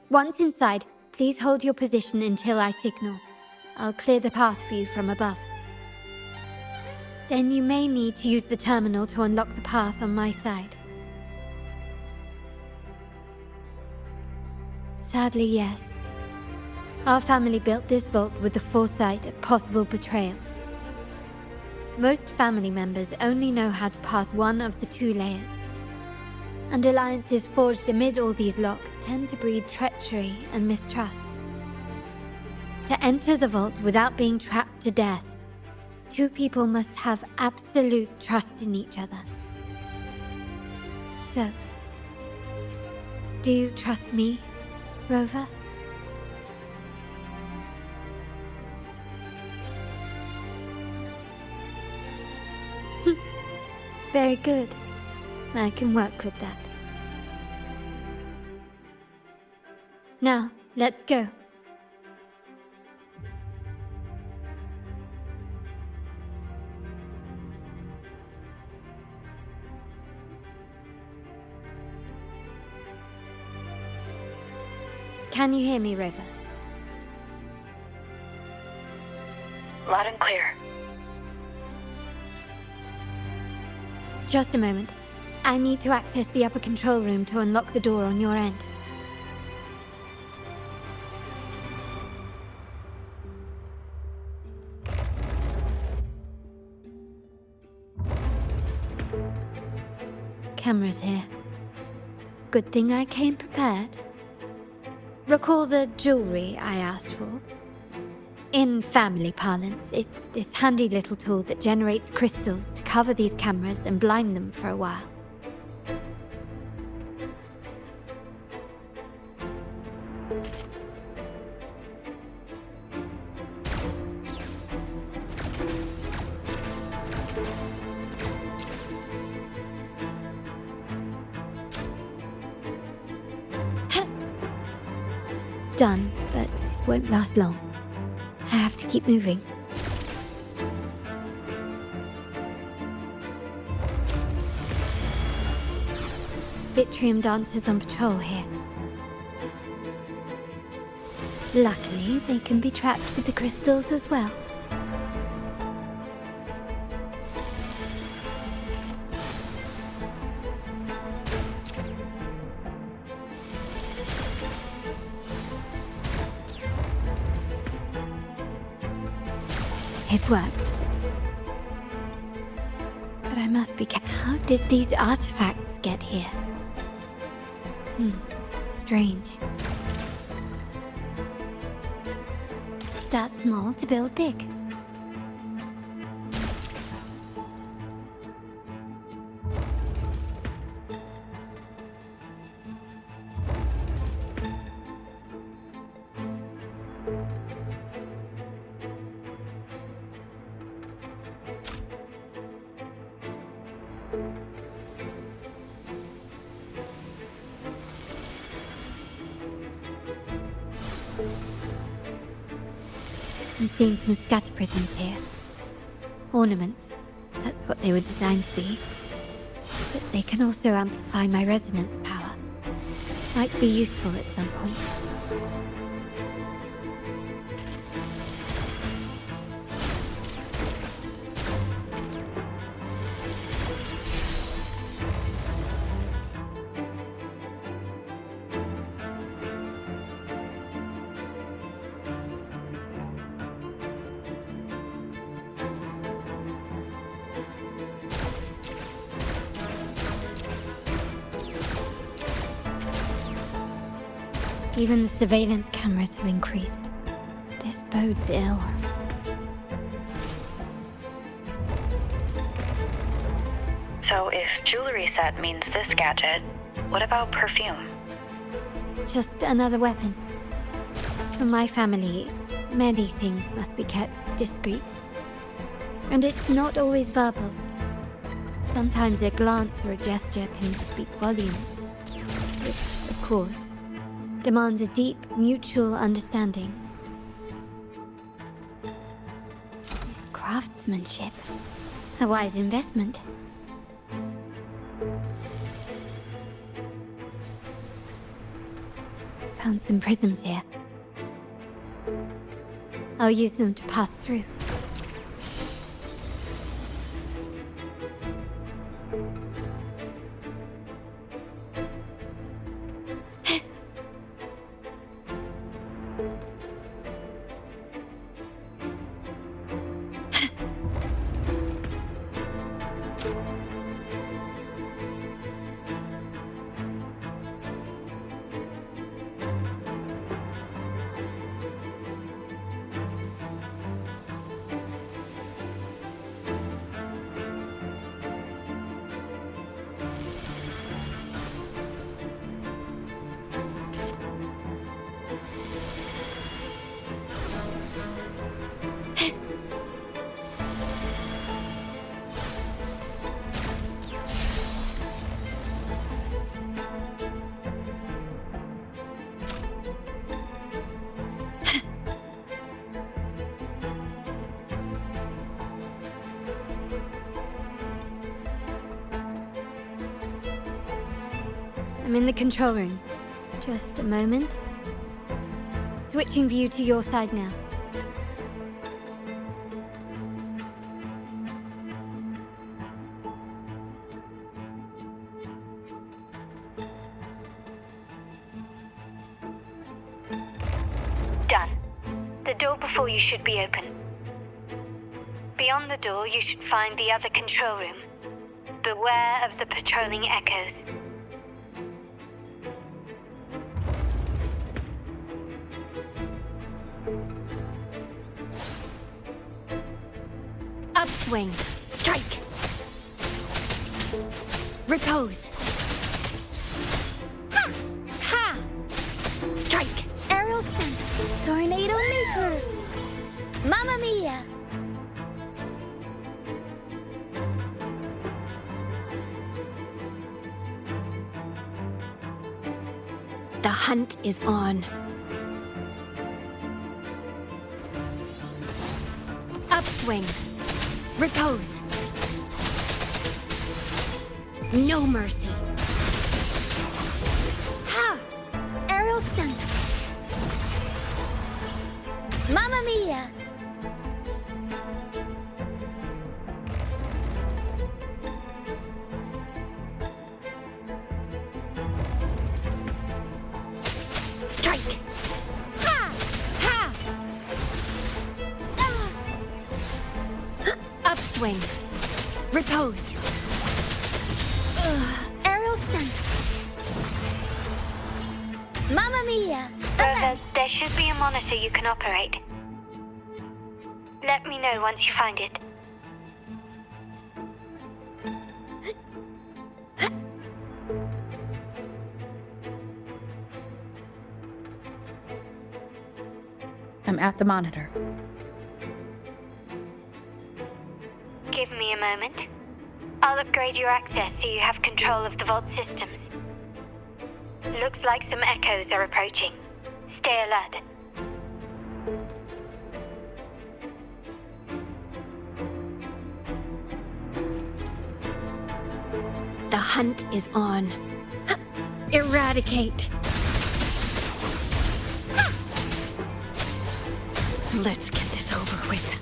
Once inside, please hold your position until I signal. I'll clear the path for you from above. Then you may need to use the terminal to unlock the path on my side. Sadly, yes. Our family built this vault with the foresight of possible betrayal. Most family members only know how to pass one of the 2 layers. And alliances forged amid all these locks tend to breed treachery and mistrust. To enter the vault without being trapped to death, 2 people must have absolute trust in each other. So, do you trust me, Rover? Very good. I can work with that. Now, let's go. Can you hear me, Rover? Loud and clear. Just a moment. I need to access the upper control room to unlock the door on your end. Cameras here. Good thing I came prepared. Recall the jewelry I asked for? In family parlance, it's this handy little tool that generates crystals to cover these cameras and blind them for a while. Done, but it won't last long. I have to keep moving. Vitrium dancers on patrol here. Luckily, they can be trapped with the crystals as well. It worked. But I must be careful. How did these artifacts get here? Strange. Start small to build big. I'm seeing some scatter prisms here. Ornaments. That's what they were designed to be. But they can also amplify my resonance power. Might be useful at some point. Even the surveillance cameras have increased. This bodes ill. So if jewelry set means this gadget, what about perfume? Just another weapon. For my family, many things must be kept discreet. And it's not always verbal. Sometimes a glance or a gesture can speak volumes. Which, of course, demands a deep mutual understanding. This craftsmanship. A wise investment. Found some prisms here. I'll use them to pass through. I'm in the control room. Just a moment. Switching view to your side now. Done. The door before you should be open. Beyond the door, you should find the other control room. Beware of the patrolling echoes. Upswing. Strike. Repose. Ha! Ha! Strike. Aerial stance. Tornado maker. Mamma mia! The hunt is on. Upswing. Repose. No mercy. Ha! Aerial stunt. Mamma mia! Strike! Ha! Ha! Ah! Upswing. Repose. Aerial stunt. Mamma mia! Rosa, there should be a monitor you can operate. Let me know once you find it. I'm at the monitor. Give me a moment. I'll upgrade your access so you have control of the vault systems. Looks like some echoes are approaching. Stay alert. The hunt is on. Eradicate. Let's get this over with.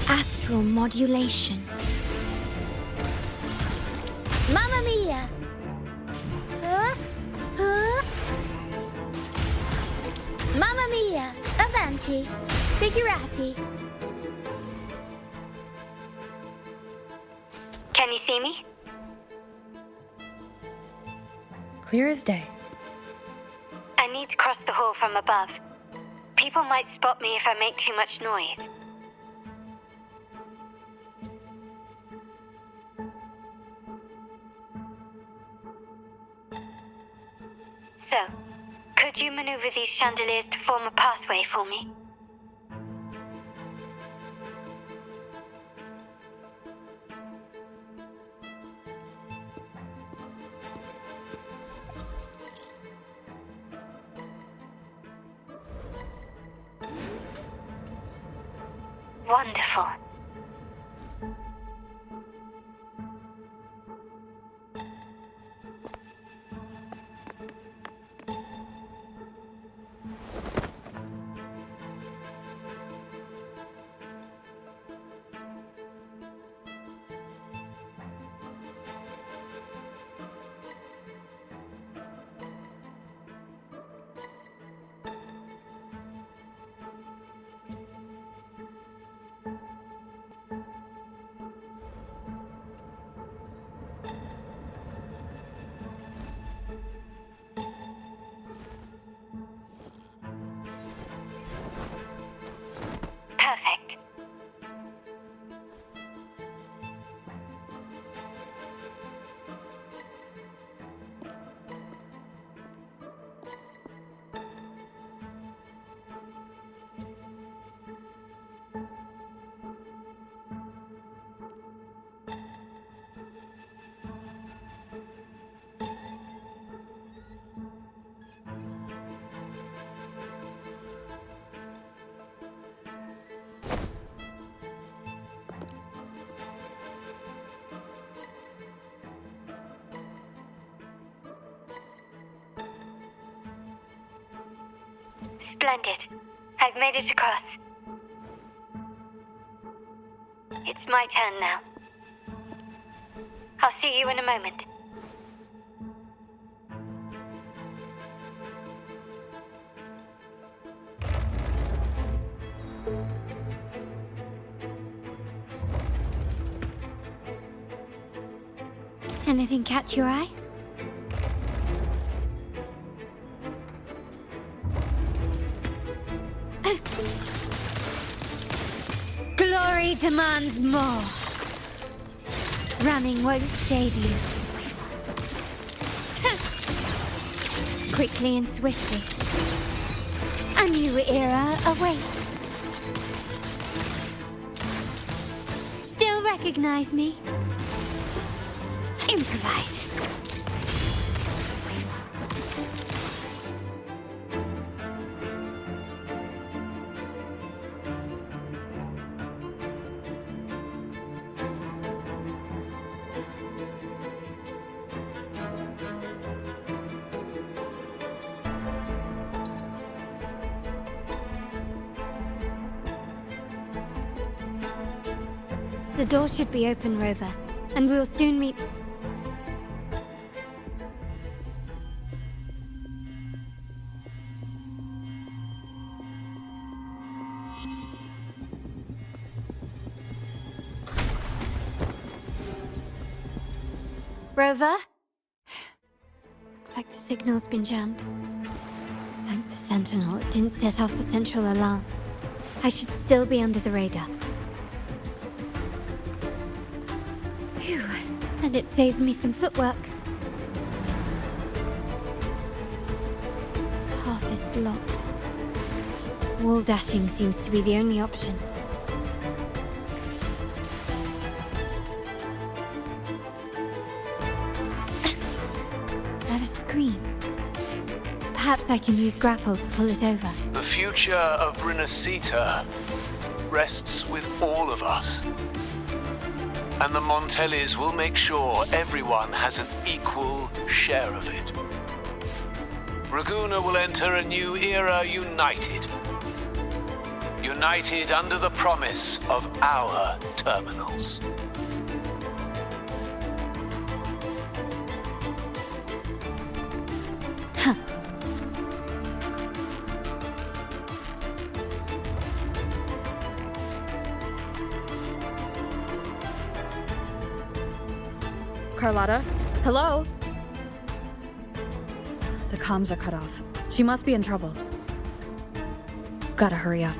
Astral modulation. Mamma mia! Mamma mia! Avanti! Figurati! Can you see me? Clear as day. I need to cross the hall from above. People might spot me if I make too much noise. So, could you maneuver these chandeliers to form a pathway for me? Wonderful. Perfect. Splendid. I've made it across. It's my turn now. I'll see you in a moment. Anything catch your eye? Glory demands more. Running won't save you. Quickly and swiftly. A new era awaits. Still recognize me? Improvise. The door should be open, Rover, and we'll soon meet... Rover? Looks like the signal's been jammed. Thank the Sentinel, it didn't set off the central alarm. I should still be under the radar. Phew, and it saved me some footwork. Path is blocked. Wall dashing seems to be the only option. Is that a screen? Perhaps I can use grapple to pull it over. The future of Renacita rests with all of us. And the Montellis will make sure everyone has an equal share of it. Raguna will enter a new era united. United under the promise of our terminals. Carlotta? Hello? The comms are cut off. She must be in trouble. Gotta hurry up.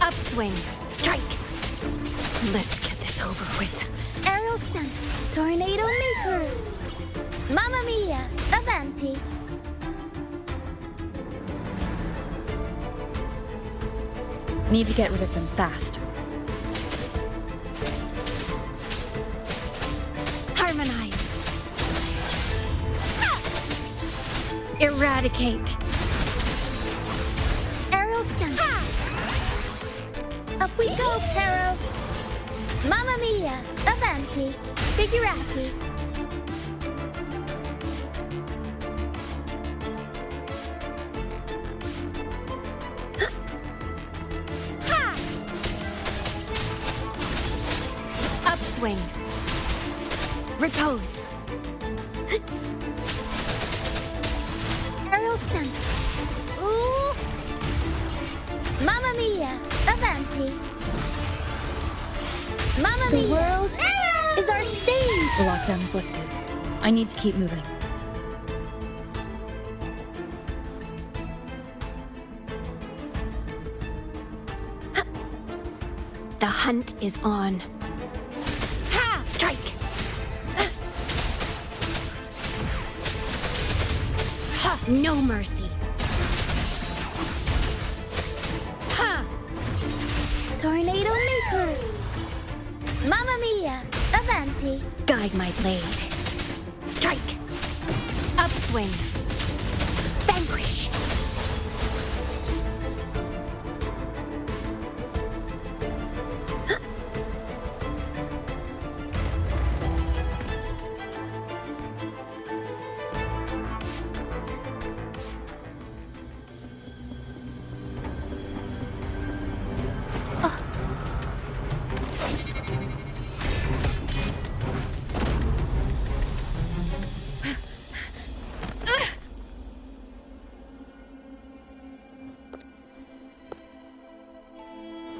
Upswing. Strike! Let's get this over with. Aerial stunt. Tornado maker. Mamma mia. Avanti. Need to get rid of them fast. Harmonize. Eradicate. Aerial stunt. Up we go, Pero. Mamma mia. Avanti. Figurati. Upswing. Repose. Aerial stunt. Ooh. Mamma mia. Avanti. Mamma mia. The world is our stage. The lockdown is lifted. I need to keep moving. The hunt is on. Ha! Strike! Ha! No mercy. Ha! Tornado maker. Mamma mia. Avanti. Guide my blade. Strike! Upswing. Vanquish.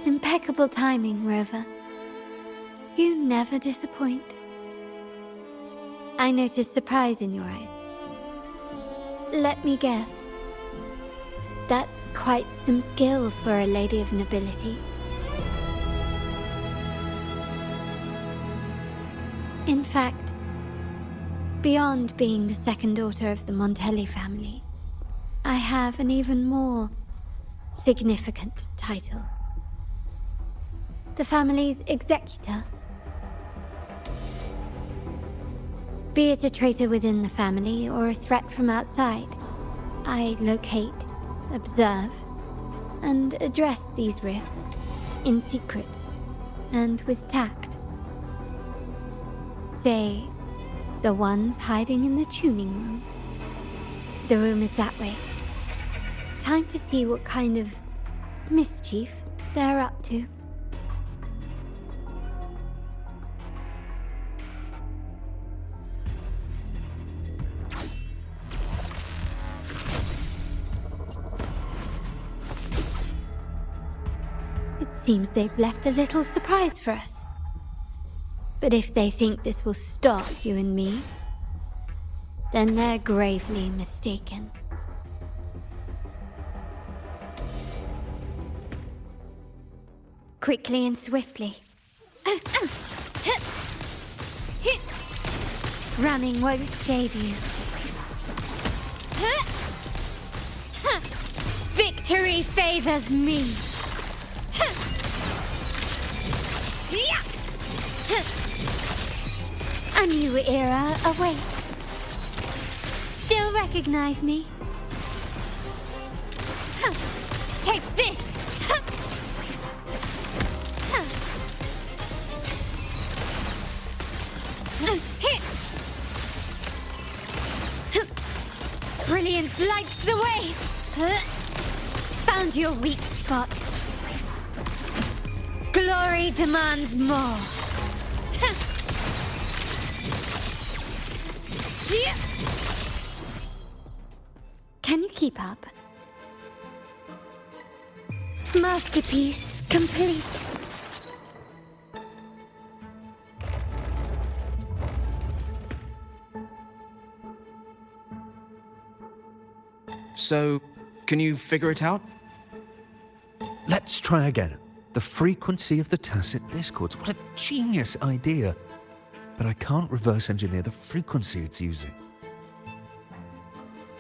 Impeccable timing, Rover. You never disappoint. I noticed surprise in your eyes. Let me guess. That's quite some skill for a lady of nobility. In fact, beyond being the second daughter of the Montelli family, I have an even more significant title. The family's executor. Be it a traitor within the family or a threat from outside, I locate, observe, and address these risks in secret and with tact. Say, the ones hiding in the tuning room. The room is that way. Time to see what kind of mischief they're up to. It seems they've left a little surprise for us. But if they think this will stop you and me, then they're gravely mistaken. Quickly and swiftly. Running won't save you. Victory favors me. A new era awaits. Still recognize me? Take this! Brilliance lights the way! Found your weak spot. Glory demands more. Can you keep up? Masterpiece complete. So, can you figure it out? Let's try again. The frequency of the tacit discords. What a genius idea. But I can't reverse engineer the frequency it's using.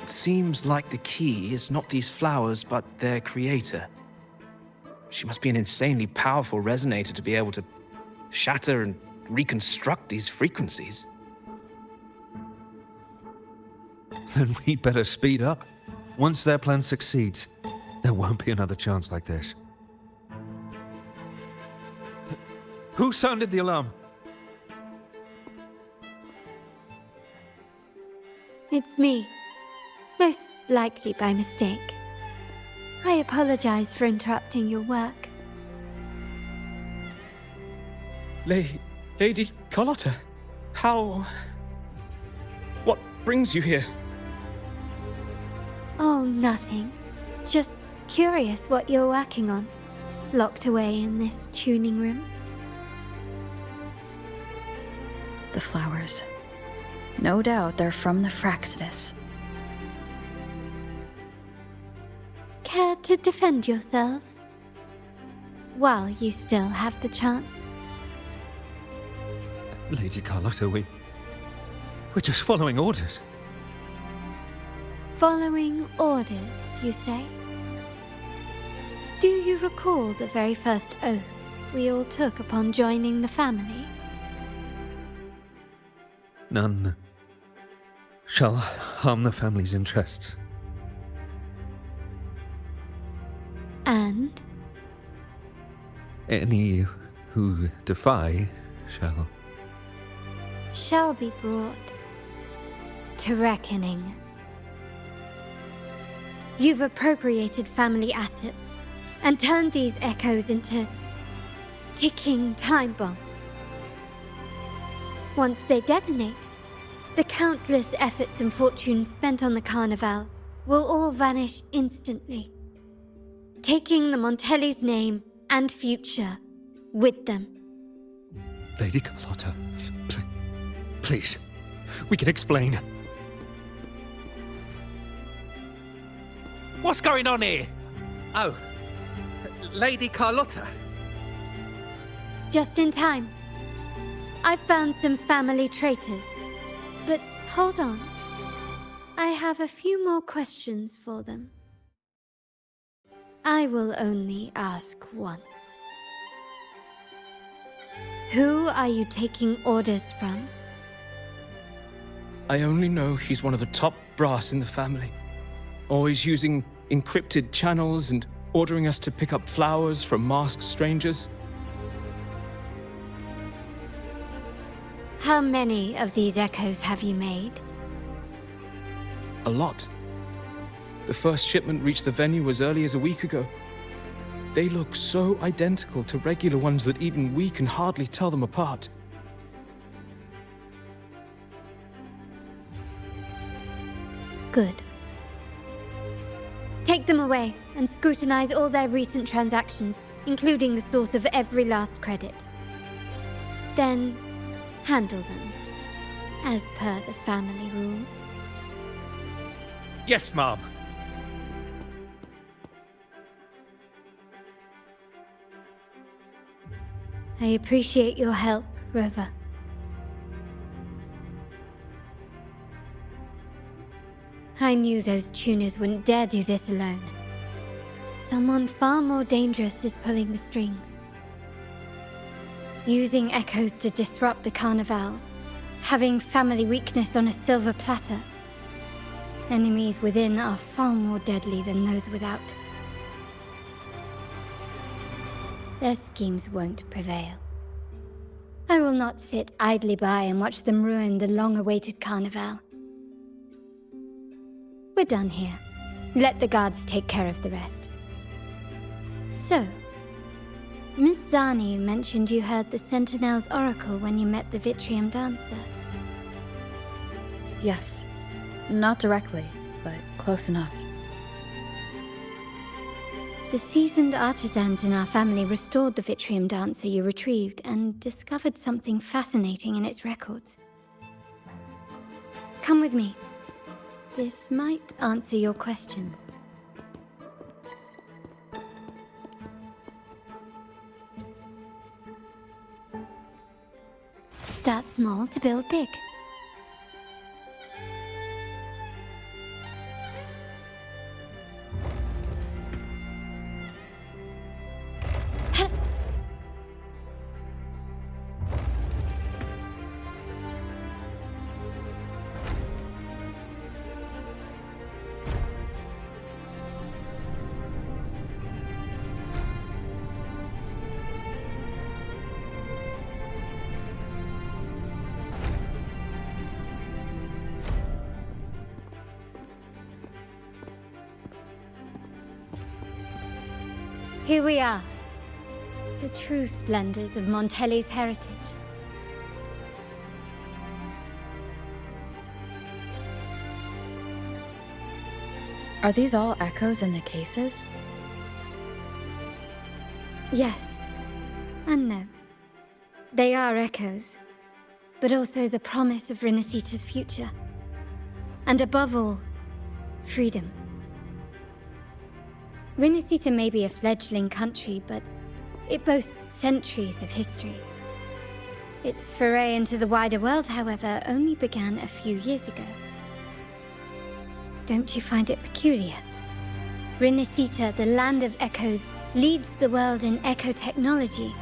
It seems like the key is not these flowers, but their creator. She must be an insanely powerful resonator to be able to shatter and reconstruct these frequencies. Then we'd better speed up. Once their plan succeeds, there won't be another chance like this. Who sounded the alarm? It's me. Most likely by mistake. I apologize for interrupting your work. Lady Carlotta, how... What brings you here? Oh, nothing. Just curious what you're working on. Locked away in this tuning room. The flowers. No doubt they're from the Fraxidus. Care to defend yourselves? While you still have the chance. Lady Carlotta, we're just following orders. Following orders, you say? Do you recall the very first oath we all took upon joining the family? None shall harm the family's interests. And? Any who defy shall be brought to reckoning. You've appropriated family assets and turned these echoes into ticking time bombs. Once they detonate, the countless efforts and fortunes spent on the Carnival will all vanish instantly, taking the Montelli's name and future with them. Lady Carlotta, please, we can explain. What's going on here? Oh, Lady Carlotta. Just in time. I've found some family traitors. But hold on. I have a few more questions for them. I will only ask once. Who are you taking orders from? I only know he's one of the top brass in the family. Always using encrypted channels and ordering us to pick up flowers from masked strangers. How many of these echoes have you made? A lot. The first shipment reached the venue as early as a week ago. They look so identical to regular ones that even we can hardly tell them apart. Good. Take them away and scrutinize all their recent transactions, including the source of every last credit. Then, handle them, as per the family rules. Yes, Mom. I appreciate your help, Rover. I knew those tuners wouldn't dare do this alone. Someone far more dangerous is pulling the strings. Using echoes to disrupt the Carnival. Having family weakness on a silver platter. Enemies within are far more deadly than those without. Their schemes won't prevail. I will not sit idly by and watch them ruin the long-awaited Carnival. We're done here. Let the guards take care of the rest. So, Miss Zani mentioned you heard the Sentinel's oracle when you met the Vitrium Dancer. Yes. Not directly, but close enough. The seasoned artisans in our family restored the Vitrium Dancer you retrieved and discovered something fascinating in its records. Come with me. This might answer your questions. Start small to build big. Here we are, the true splendors of Montelli's heritage. Are these all echoes in the cases? Yes, and no. They are echoes, but also the promise of Renacita's future. And above all, freedom. Renacita may be a fledgling country, but it boasts centuries of history. Its foray into the wider world, however, only began a few years ago. Don't you find it peculiar? Renacita, the land of echoes, leads the world in echo technology,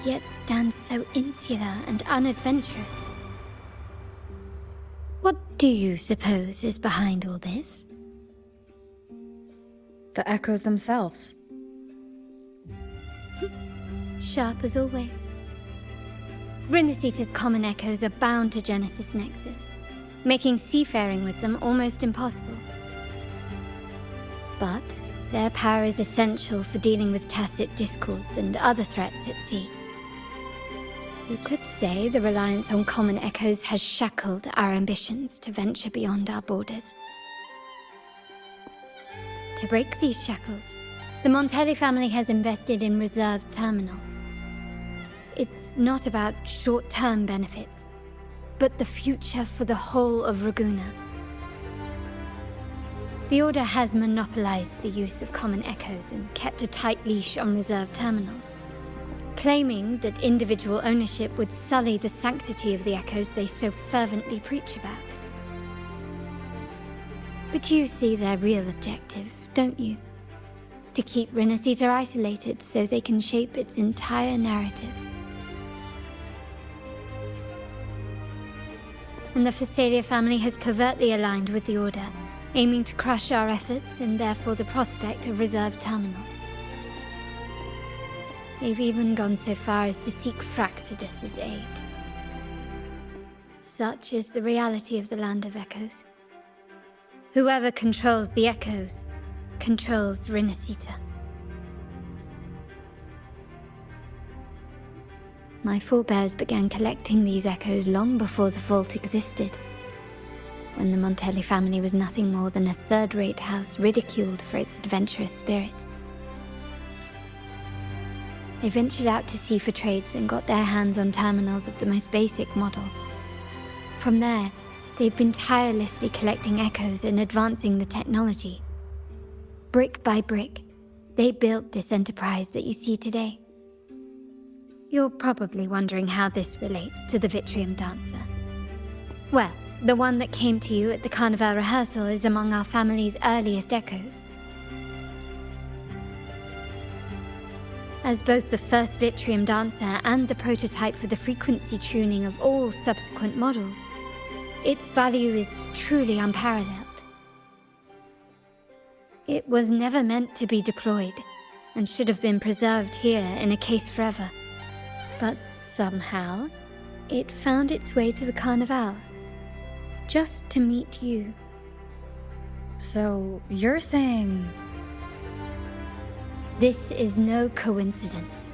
yet stands so insular and unadventurous. What do you suppose is behind all this? The echoes themselves. Sharp as always. Renacita's common echoes are bound to Genesis Nexus, making seafaring with them almost impossible. But their power is essential for dealing with tacit discords and other threats at sea. You could say the reliance on common echoes has shackled our ambitions to venture beyond our borders. To break these shackles, the Montelli family has invested in reserved terminals. It's not about short-term benefits, but the future for the whole of Ragusa. The Order has monopolized the use of common echoes and kept a tight leash on reserved terminals, claiming that individual ownership would sully the sanctity of the echoes they so fervently preach about. But you see their real objective, don't you? To keep Renacita isolated so they can shape its entire narrative. And the Phasalia family has covertly aligned with the Order, aiming to crush our efforts and therefore the prospect of reserved terminals. They've even gone so far as to seek Fraxidus's aid. Such is the reality of the Land of Echoes. Whoever controls the Echoes controls Renacita. My forebears began collecting these echoes long before the vault existed, when the Montelli family was nothing more than a third-rate house ridiculed for its adventurous spirit. They ventured out to sea for trades and got their hands on terminals of the most basic model. From there, they've been tirelessly collecting echoes and advancing the technology. Brick by brick, they built this enterprise that you see today. You're probably wondering how this relates to the Vitrium Dancer. Well, the one that came to you at the Carnival rehearsal is among our family's earliest echoes. As both the first Vitrium Dancer and the prototype for the frequency tuning of all subsequent models, its value is truly unparalleled. It was never meant to be deployed, and should have been preserved here in a case forever. But somehow, it found its way to the Carnival, just to meet you. So, you're saying... This is no coincidence.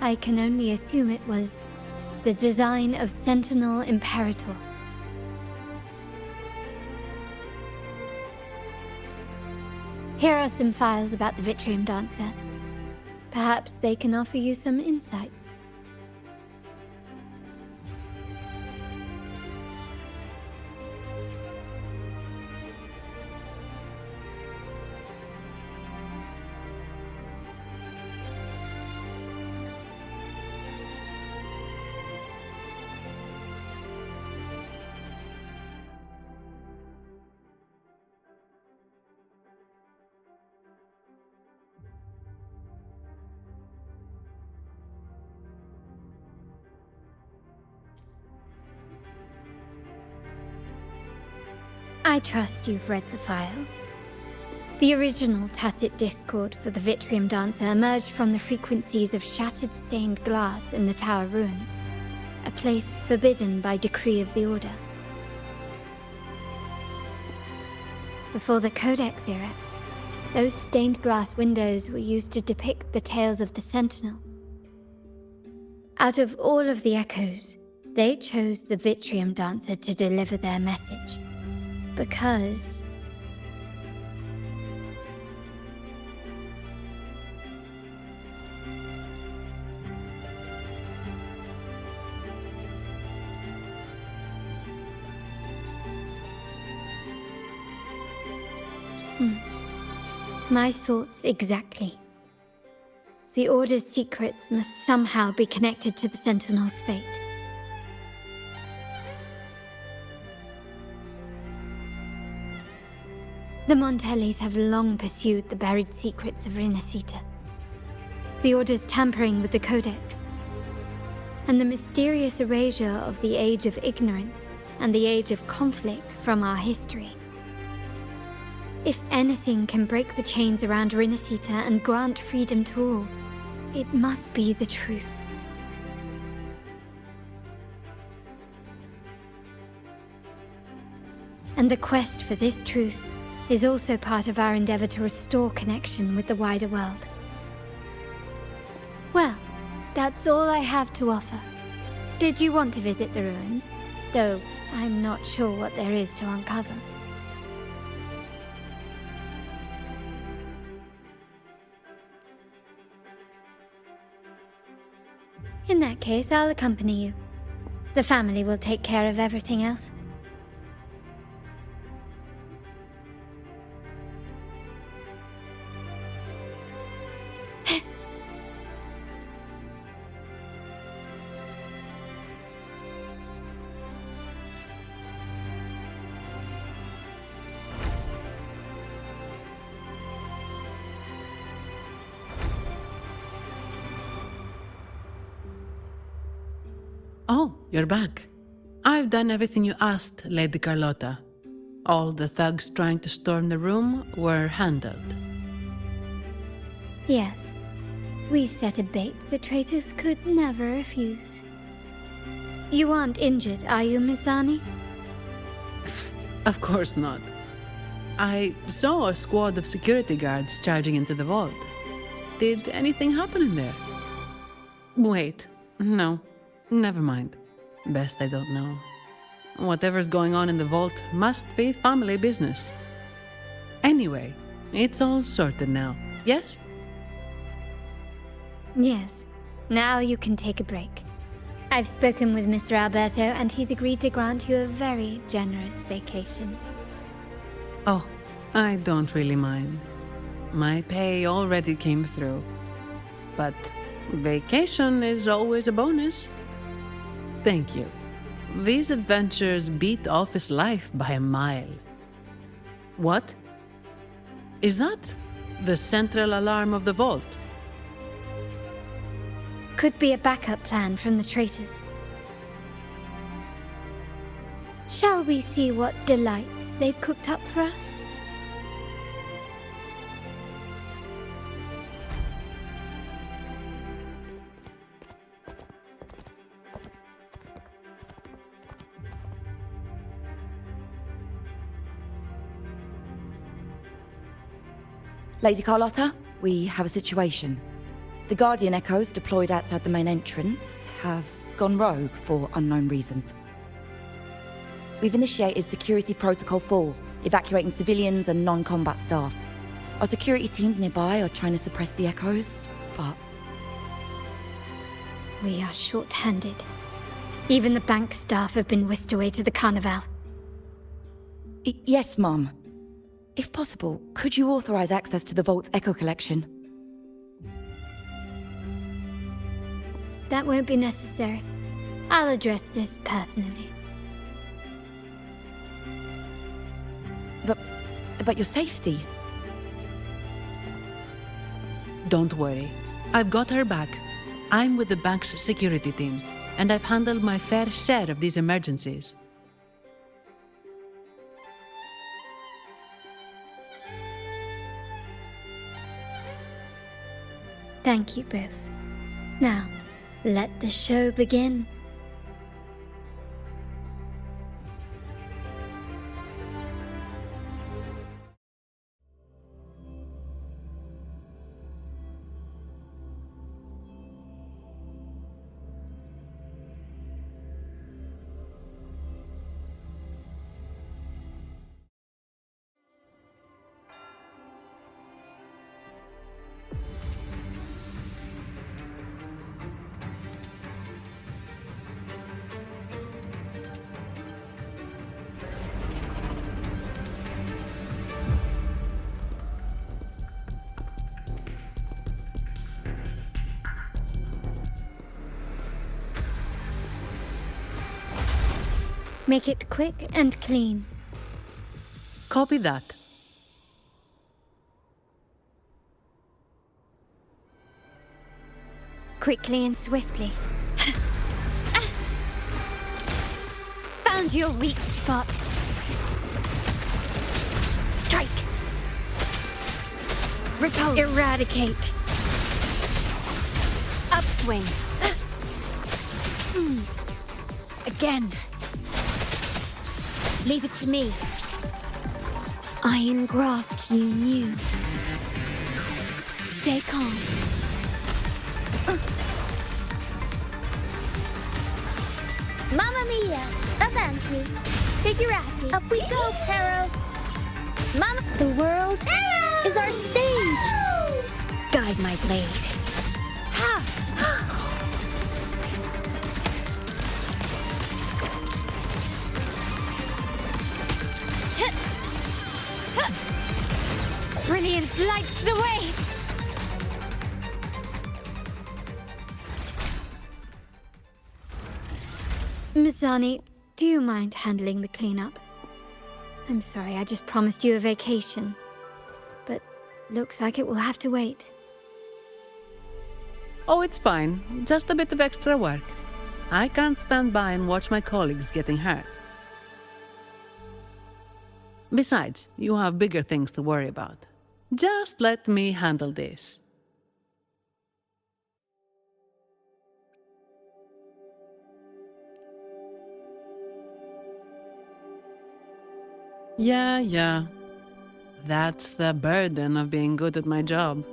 I can only assume it was the design of Sentinel Imperator. Here are some files about the Vitrium Dancer. Perhaps they can offer you some insights. I trust you've read the files. The original tacit discord for the Vitrium Dancer emerged from the frequencies of shattered stained glass in the tower ruins, a place forbidden by decree of the Order. Before the Codex era, those stained glass windows were used to depict the tales of the Sentinel. Out of all of the echoes, they chose the Vitrium Dancer to deliver their message. Because... My thoughts exactly. The Order's secrets must somehow be connected to the Sentinel's fate. The Montellis have long pursued the buried secrets of Rinascita. The Order's tampering with the Codex, and the mysterious erasure of the Age of Ignorance and the Age of Conflict from our history. If anything can break the chains around Rinascita and grant freedom to all, it must be the truth. And the quest for this truth is also part of our endeavor to restore connection with the wider world. Well, that's all I have to offer. Did you want to visit the ruins? Though I'm not sure what there is to uncover. In that case, I'll accompany you. The family will take care of everything else. Oh, you're back. I've done everything you asked, Lady Carlotta. All the thugs trying to storm the room were handled. Yes. We set a bait the traitors could never refuse. You aren't injured, are you, Miss Zani? Of course not. I saw a squad of security guards charging into the vault. Did anything happen in there? Wait, no. Never mind. Best I don't know. Whatever's going on in the vault must be family business. Anyway, it's all sorted now, yes? Yes. Now you can take a break. I've spoken with Mr. Alberto, and he's agreed to grant you a very generous vacation. Oh, I don't really mind. My pay already came through. But vacation is always a bonus. Thank you. These adventures beat office life by a mile. What? Is that the central alarm of the vault? Could be a backup plan from the traitors. Shall we see what delights they've cooked up for us? Lady Carlotta, we have a situation. The Guardian Echoes deployed outside the main entrance have gone rogue for unknown reasons. We've initiated Security Protocol 4, evacuating civilians and non-combat staff. Our security teams nearby are trying to suppress the Echoes, but... We are short-handed. Even the bank staff have been whisked away to the Carnival. Yes, Mum. If possible, could you authorize access to the Vault's Echo Collection? That won't be necessary. I'll address this personally. But your safety? Don't worry. I've got her back. I'm with the bank's security team, and I've handled my fair share of these emergencies. Thank you both. Now, let the show begin. Make it quick and clean. Copy that. Quickly and swiftly. Found your weak spot. Strike. Repose. Eradicate. Upswing. Again. Leave it to me. Iron graft you knew. Stay calm. Mamma mia! Avanti! Figurati! Up we go, Pero! Mamma... The world is our stage! Guide my blade. Ha! Brilliance lights the way! Mizani, do you mind handling the cleanup? I'm sorry, I just promised you a vacation. But looks like it will have to wait. Oh, it's fine. Just a bit of extra work. I can't stand by and watch my colleagues getting hurt. Besides, you have bigger things to worry about. Just let me handle this. Yeah. That's the burden of being good at my job.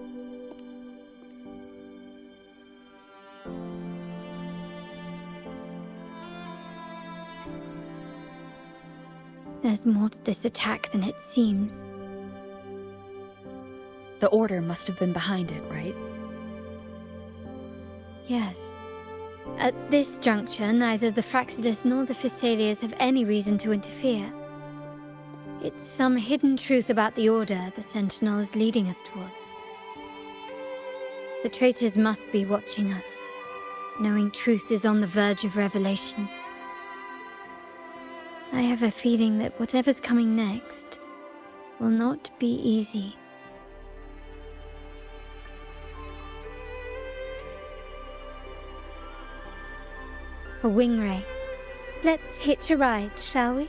There's more to this attack than it seems. The Order must have been behind it, right? Yes. At this juncture, neither the Fraxidus nor the Physaelias have any reason to interfere. It's some hidden truth about the Order the Sentinel is leading us towards. The traitors must be watching us, knowing truth is on the verge of revelation. I have a feeling that whatever's coming next will not be easy. A wing ray. Let's hitch a ride, shall we?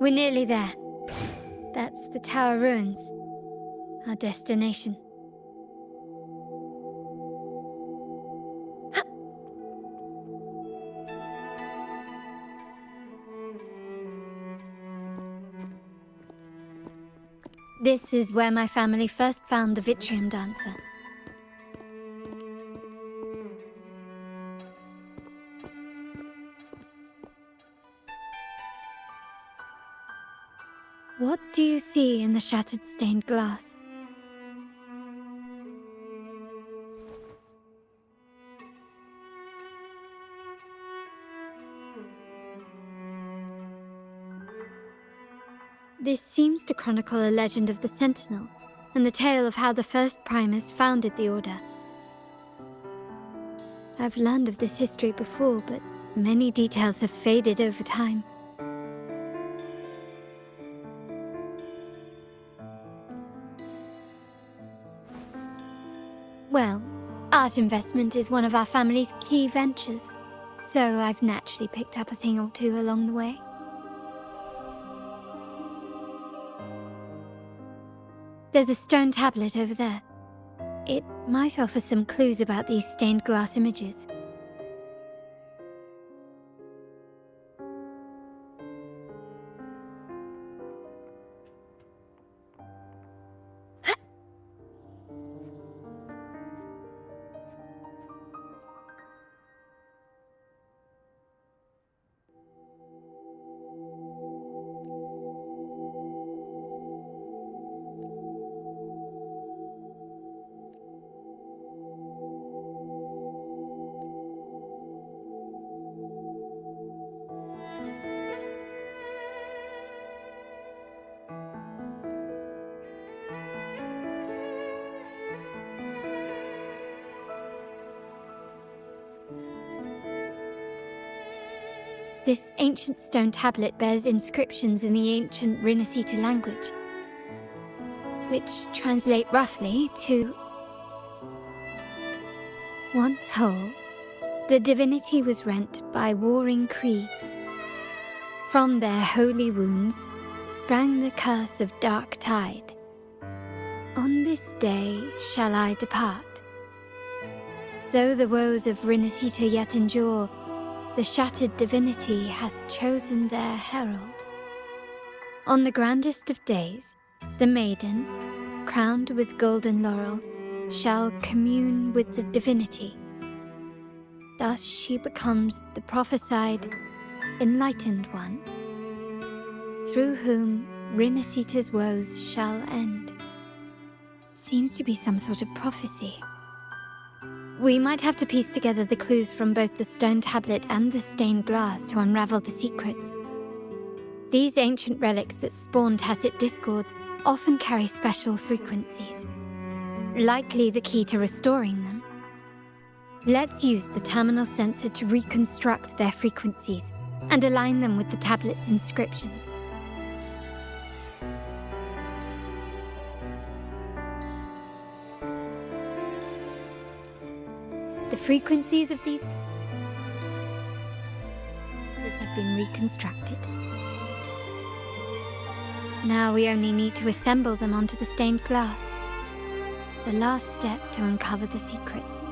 We're nearly there. That's the Tower Ruins. Our destination. This is where my family first found the Vitrium Dancer. What do you see in the shattered stained glass? This seems to chronicle a legend of the Sentinel, and the tale of how the first Primus founded the Order. I've learned of this history before, but many details have faded over time. Well, art investment is one of our family's key ventures, so I've naturally picked up a thing or two along the way. There's a stone tablet over there. It might offer some clues about these stained glass images. This ancient stone tablet bears inscriptions in the ancient Rinascita language, which translate roughly to... Once whole, the divinity was rent by warring creeds. From their holy wounds sprang the curse of dark tide. On this day shall I depart. Though the woes of Rinascita yet endure, the shattered divinity hath chosen their herald. On the grandest of days, the maiden, crowned with golden laurel, shall commune with the divinity. Thus she becomes the prophesied, enlightened one, through whom Rinascita's woes shall end. Seems to be some sort of prophecy. We might have to piece together the clues from both the stone tablet and the stained glass to unravel the secrets. These ancient relics that spawn tacit discords often carry special frequencies, likely the key to restoring them. Let's use the terminal sensor to reconstruct their frequencies and align them with the tablet's inscriptions. The frequencies of these have been reconstructed. Now we only need to assemble them onto the stained glass. The last step to uncover the secrets.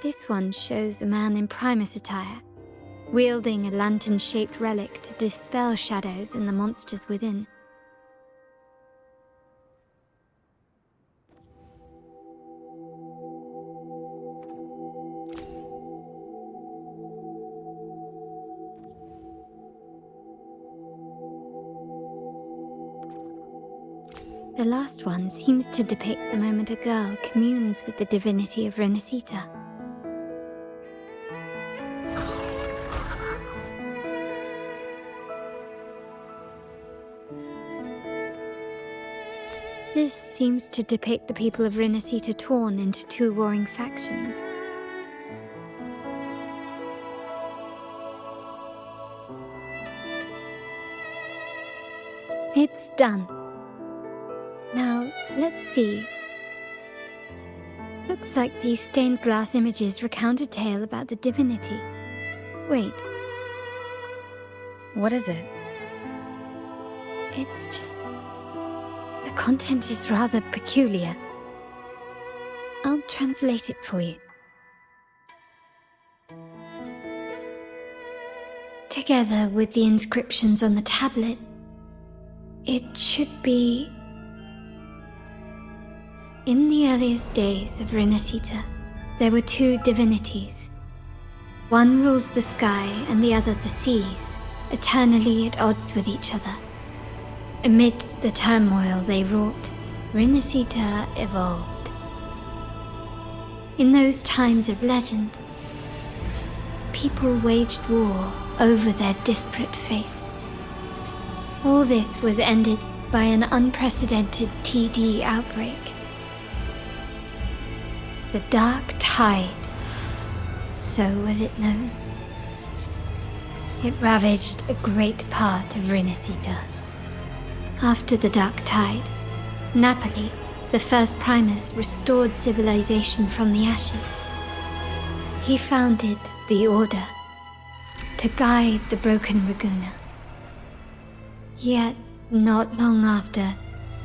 This one shows a man in Primus attire, wielding a lantern-shaped relic to dispel shadows and the monsters within. The last one seems to depict the moment a girl communes with the divinity of Rinascita. This seems to depict the people of Rinascita torn into two warring factions. It's done. Now, let's see. Looks like these stained glass images recount a tale about the divinity. Wait. What is it? It's just... the content is rather peculiar. I'll translate it for you. Together with the inscriptions on the tablet, It should be... In the earliest days of Rinascita, there were two divinities. One rules the sky and the other the seas, eternally at odds with each other. Amidst the turmoil they wrought, Rinascita evolved. In those times of legend, people waged war over their disparate faiths. All this was ended by an unprecedented TD outbreak. The Dark Tide, so was it known. It ravaged a great part of Rinascita. After the Dark Tide, Napoli, the first Primus, restored civilization from the ashes. He founded the Order to guide the broken Raguna. Yet, not long after,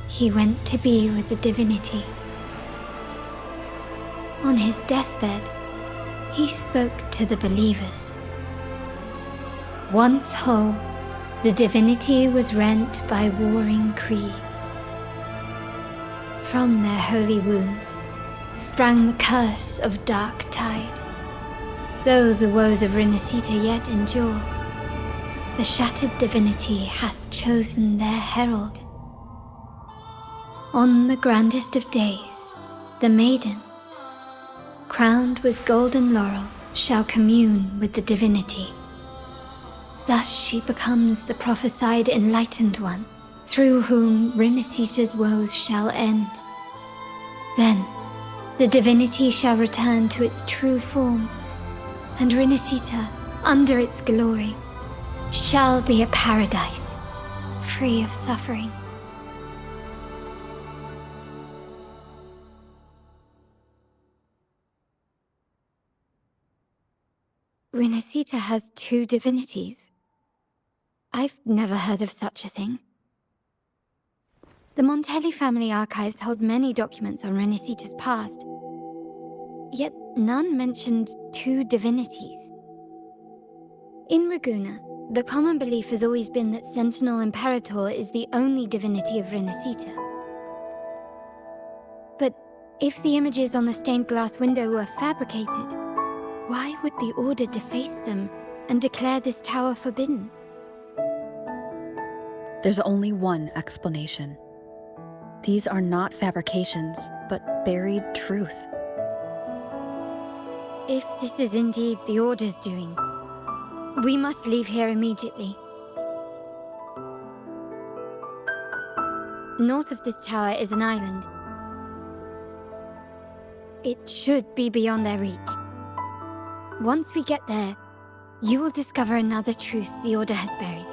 he went to be with the divinity. On his deathbed, he spoke to the believers. Once whole, the divinity was rent by warring creeds. From their holy wounds sprang the curse of Dark Tide. Though the woes of Rinascita yet endure, the shattered divinity hath chosen their herald. On the grandest of days, the maiden, crowned with golden laurel, shall commune with the divinity. Thus she becomes the prophesied enlightened one, through whom Rinascita's woes shall end. Then, the divinity shall return to its true form, and Rinascita, under its glory, shall be a paradise, free of suffering. Rinascita has two divinities. I've never heard of such a thing. The Montelli family archives hold many documents on Rinascita's past, yet none mentioned two divinities. In Raguna, the common belief has always been that Sentinel Imperator is the only divinity of Rinascita. But if the images on the stained glass window were fabricated, why would the Order deface them and declare this tower forbidden? There's only one explanation. These are not fabrications, but buried truth. If this is indeed the Order's doing, we must leave here immediately. North of this tower is an island. It should be beyond their reach. Once we get there, you will discover another truth the Order has buried.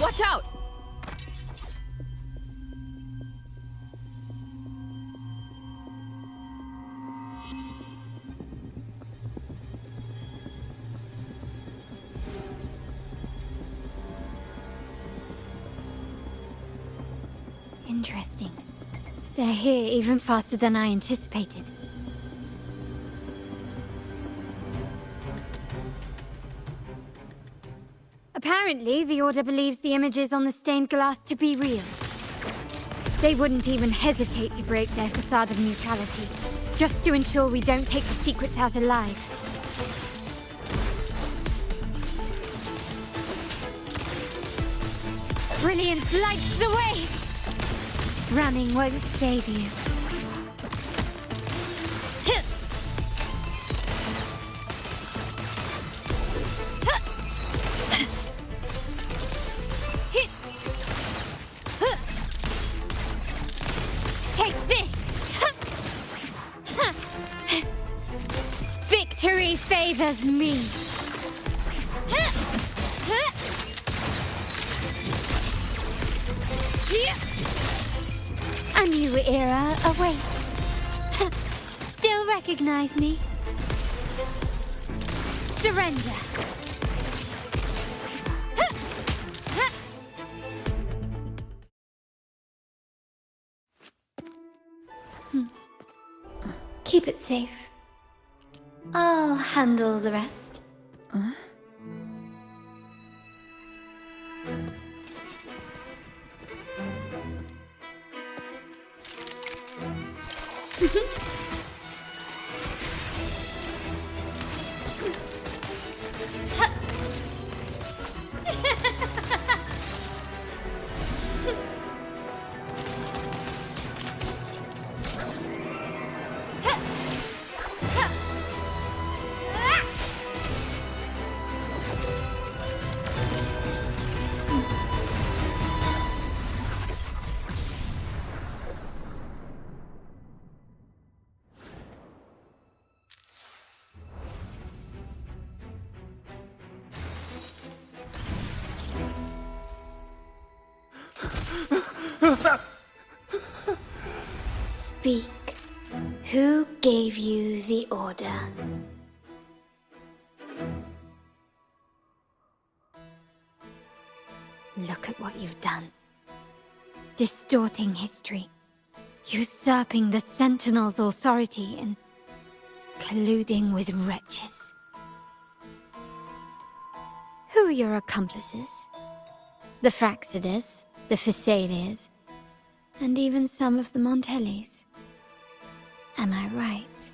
Watch out! Interesting. They're here even faster than I anticipated. Apparently, the Order believes the images on the stained glass to be real. They wouldn't even hesitate to break their facade of neutrality, just to ensure we don't take the secrets out alive. Brilliance lights the way! Running won't save you. Take this! Victory favors me! A new era awaits. Still recognize me? Surrender. Keep it safe. I'll handle the rest. Speak. Who gave you the order? Look at what you've done. Distorting history, usurping the Sentinel's authority, and colluding with wretches. Who are your accomplices? The Fraxidus, the Phisades, and even some of the Montellis. Am I right?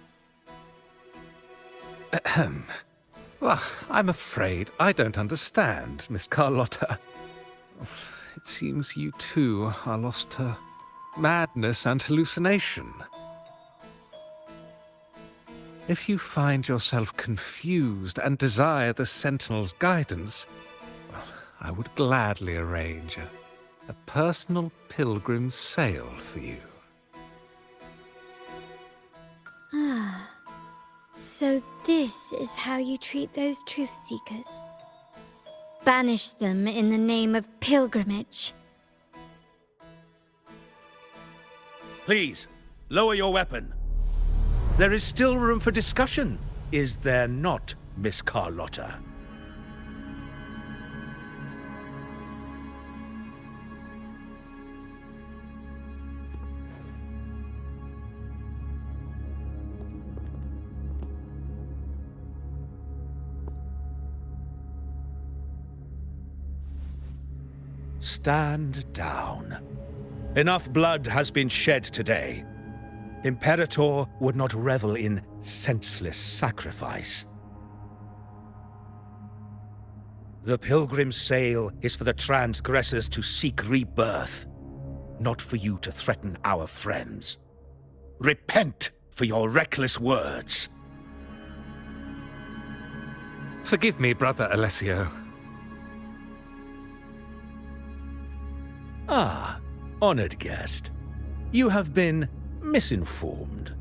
Ahem. Well, I'm afraid I don't understand, Miss Carlotta. It seems you too are lost to madness and hallucination. If you find yourself confused and desire the Sentinel's guidance, well, I would gladly arrange a personal pilgrim sail for you. Ah, so this is how you treat those truth seekers. Banish them in the name of pilgrimage. Please, lower your weapon. There is still room for discussion, is there not, Miss Carlotta? Stand down. Enough blood has been shed today. Imperator would not revel in senseless sacrifice. The pilgrim's sail is for the transgressors to seek rebirth, not for you to threaten our friends. Repent for your reckless words. Forgive me, Brother Alessio. Ah, honored guest. You have been misinformed,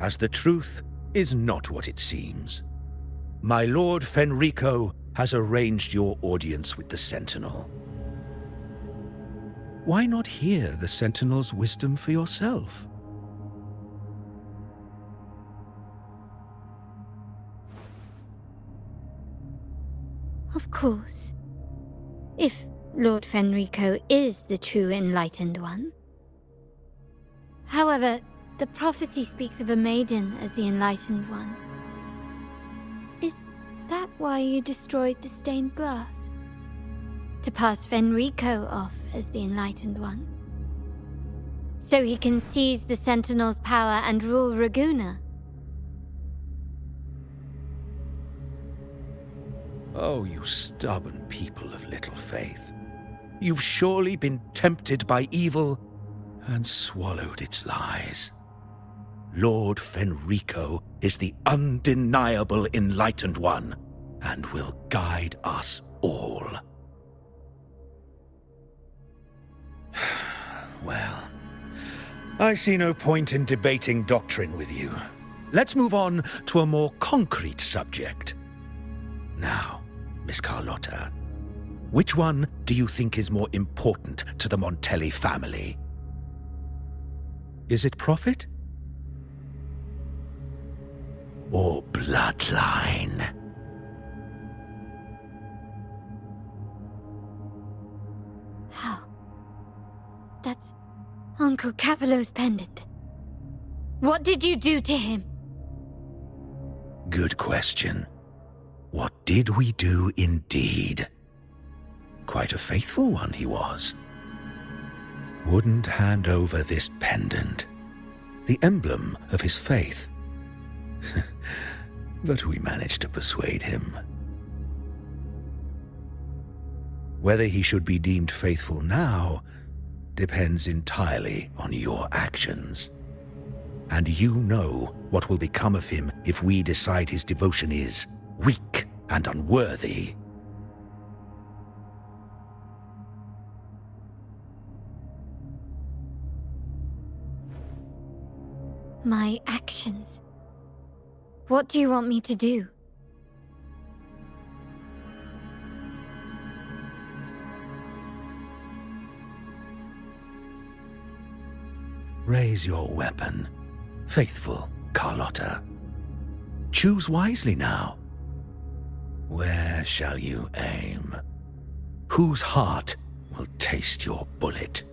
as the truth is not what it seems. My Lord Fenrico has arranged your audience with the Sentinel. Why not hear the Sentinel's wisdom for yourself? Of course. If Lord Fenrico is the true Enlightened One. However, the prophecy speaks of a maiden as the Enlightened One. Is that why you destroyed the stained glass? To pass Fenrico off as the Enlightened One? So he can seize the Sentinel's power and rule Raguna? Oh, you stubborn people of little faith. You've surely been tempted by evil and swallowed its lies. Lord Fenrico is the undeniable Enlightened One and will guide us all. Well, I see no point in debating doctrine with you. Let's move on to a more concrete subject. Now, Miss Carlotta, which one do you think is more important to the Montelli family? Is it profit? Or bloodline? How? That's Uncle Capello's pendant. What did you do to him? Good question. What did we do indeed? Quite a faithful one he was. Wouldn't hand over this pendant. the emblem of his faith. But we managed to persuade him. Whether he should be deemed faithful now depends entirely on your actions. And you know what will become of him if we decide his devotion is weak and unworthy. My actions. What do you want me to do? Raise your weapon, faithful Carlotta. Choose wisely now. Where shall you aim? Whose heart will taste your bullet?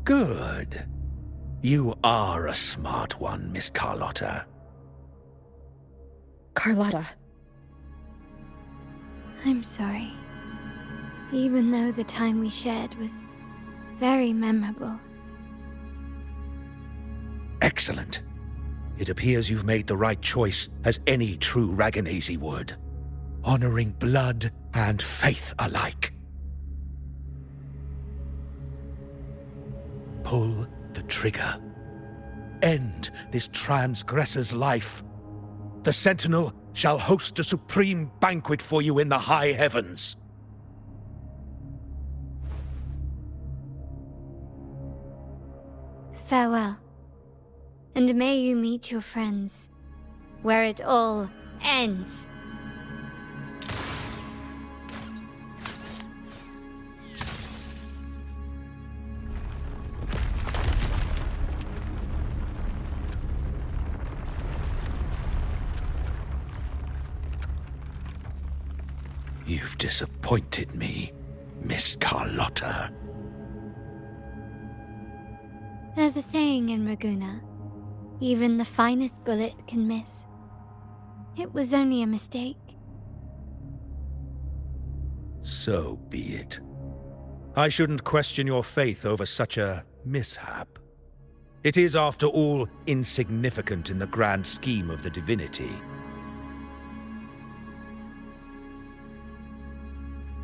Good. You are a smart one, Miss Carlotta. Carlotta. I'm sorry. Even though the time we shared was very memorable. Excellent. It appears you've made the right choice, as any true Raganazi would. Honoring blood and faith alike. Pull the trigger. End this transgressor's life. The Sentinel shall host a supreme banquet for you in the high heavens. Farewell. And may you meet your friends, where it all ends. You've disappointed me, Miss Carlotta. There's a saying in Raguna, even the finest bullet can miss. It was only a mistake. So be it. I shouldn't question your faith over such a mishap. It is, after all, insignificant in the grand scheme of the divinity.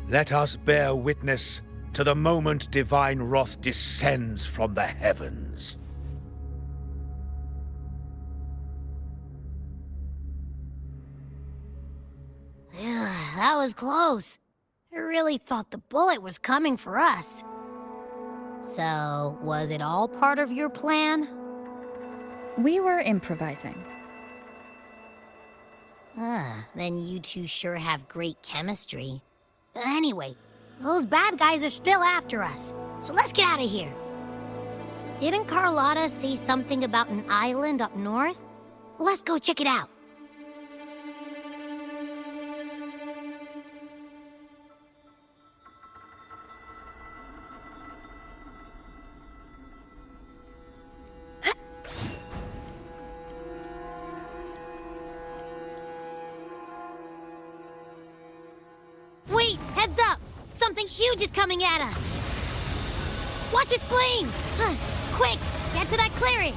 Let us bear witness to the moment divine wrath descends from the heavens. That was close. I really thought the bullet was coming for us. So, was it all part of your plan? We were improvising. Then you two sure have great chemistry. Anyway, those bad guys are still after us, so let's get out of here. Didn't Carlotta say something about an island up north? Let's go check it out. Wait, heads up! Something huge is coming at us! Watch its flames! Quick, get to that clearing!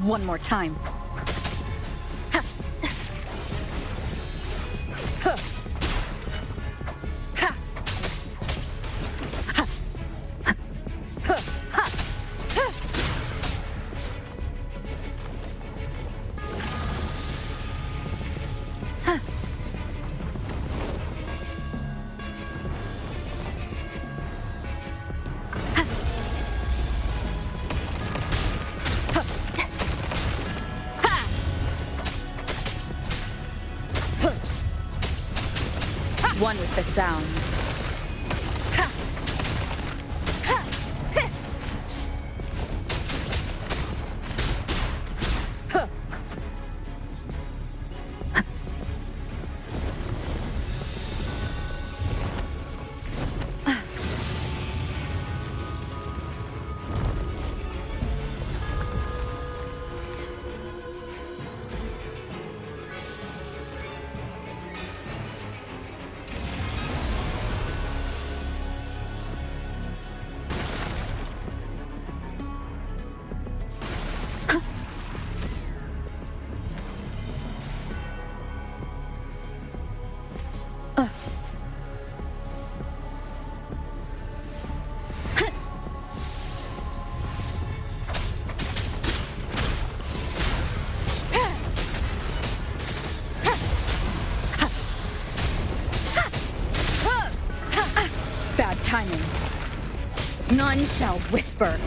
One more time. one with the sounds. Bad timing. None shall whisper.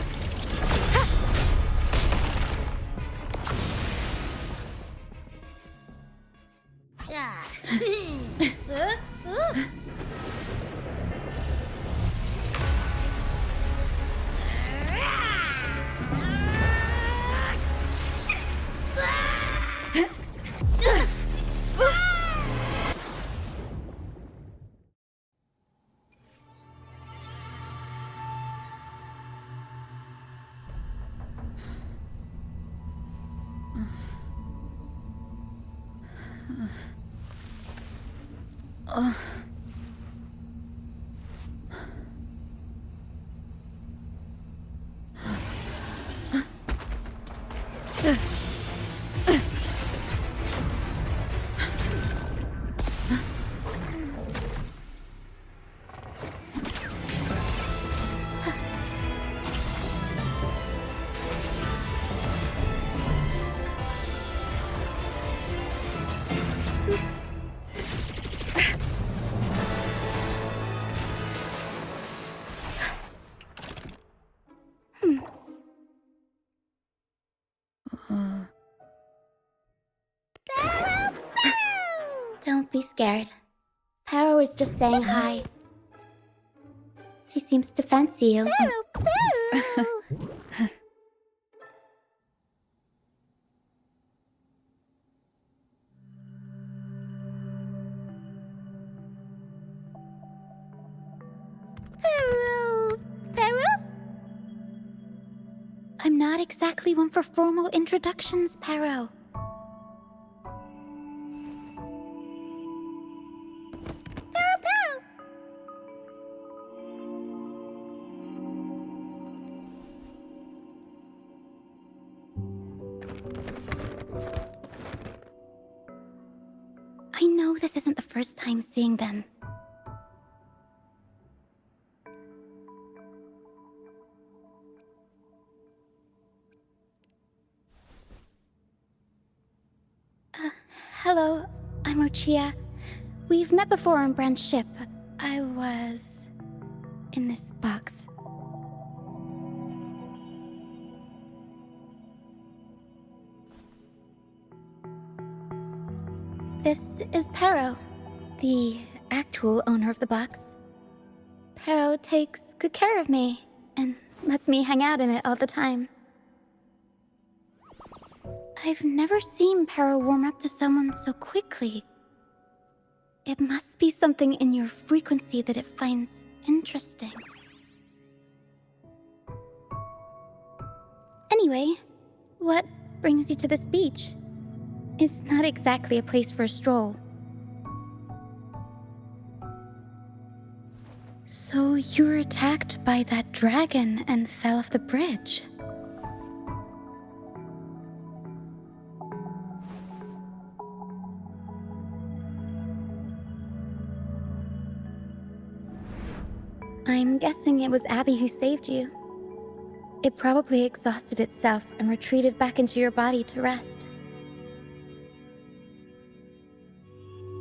Don't be scared. Paro is just saying hi. She seems to fancy you. Paro? I'm not exactly one for formal introductions, Paro. I know this isn't the first time seeing them. Hello, I'm Ochia. We've met before on Brand's ship. I was in this box. This is Paro, the actual owner of the box. Paro takes good care of me and lets me hang out in it all the time. I've never seen Paro warm up to someone so quickly. It must be something in your frequency that it finds interesting. Anyway, what brings you to this beach? It's not exactly a place for a stroll. So you were attacked by that dragon and fell off the bridge. I'm guessing it was Abby who saved you. It probably exhausted itself and retreated back into your body to rest.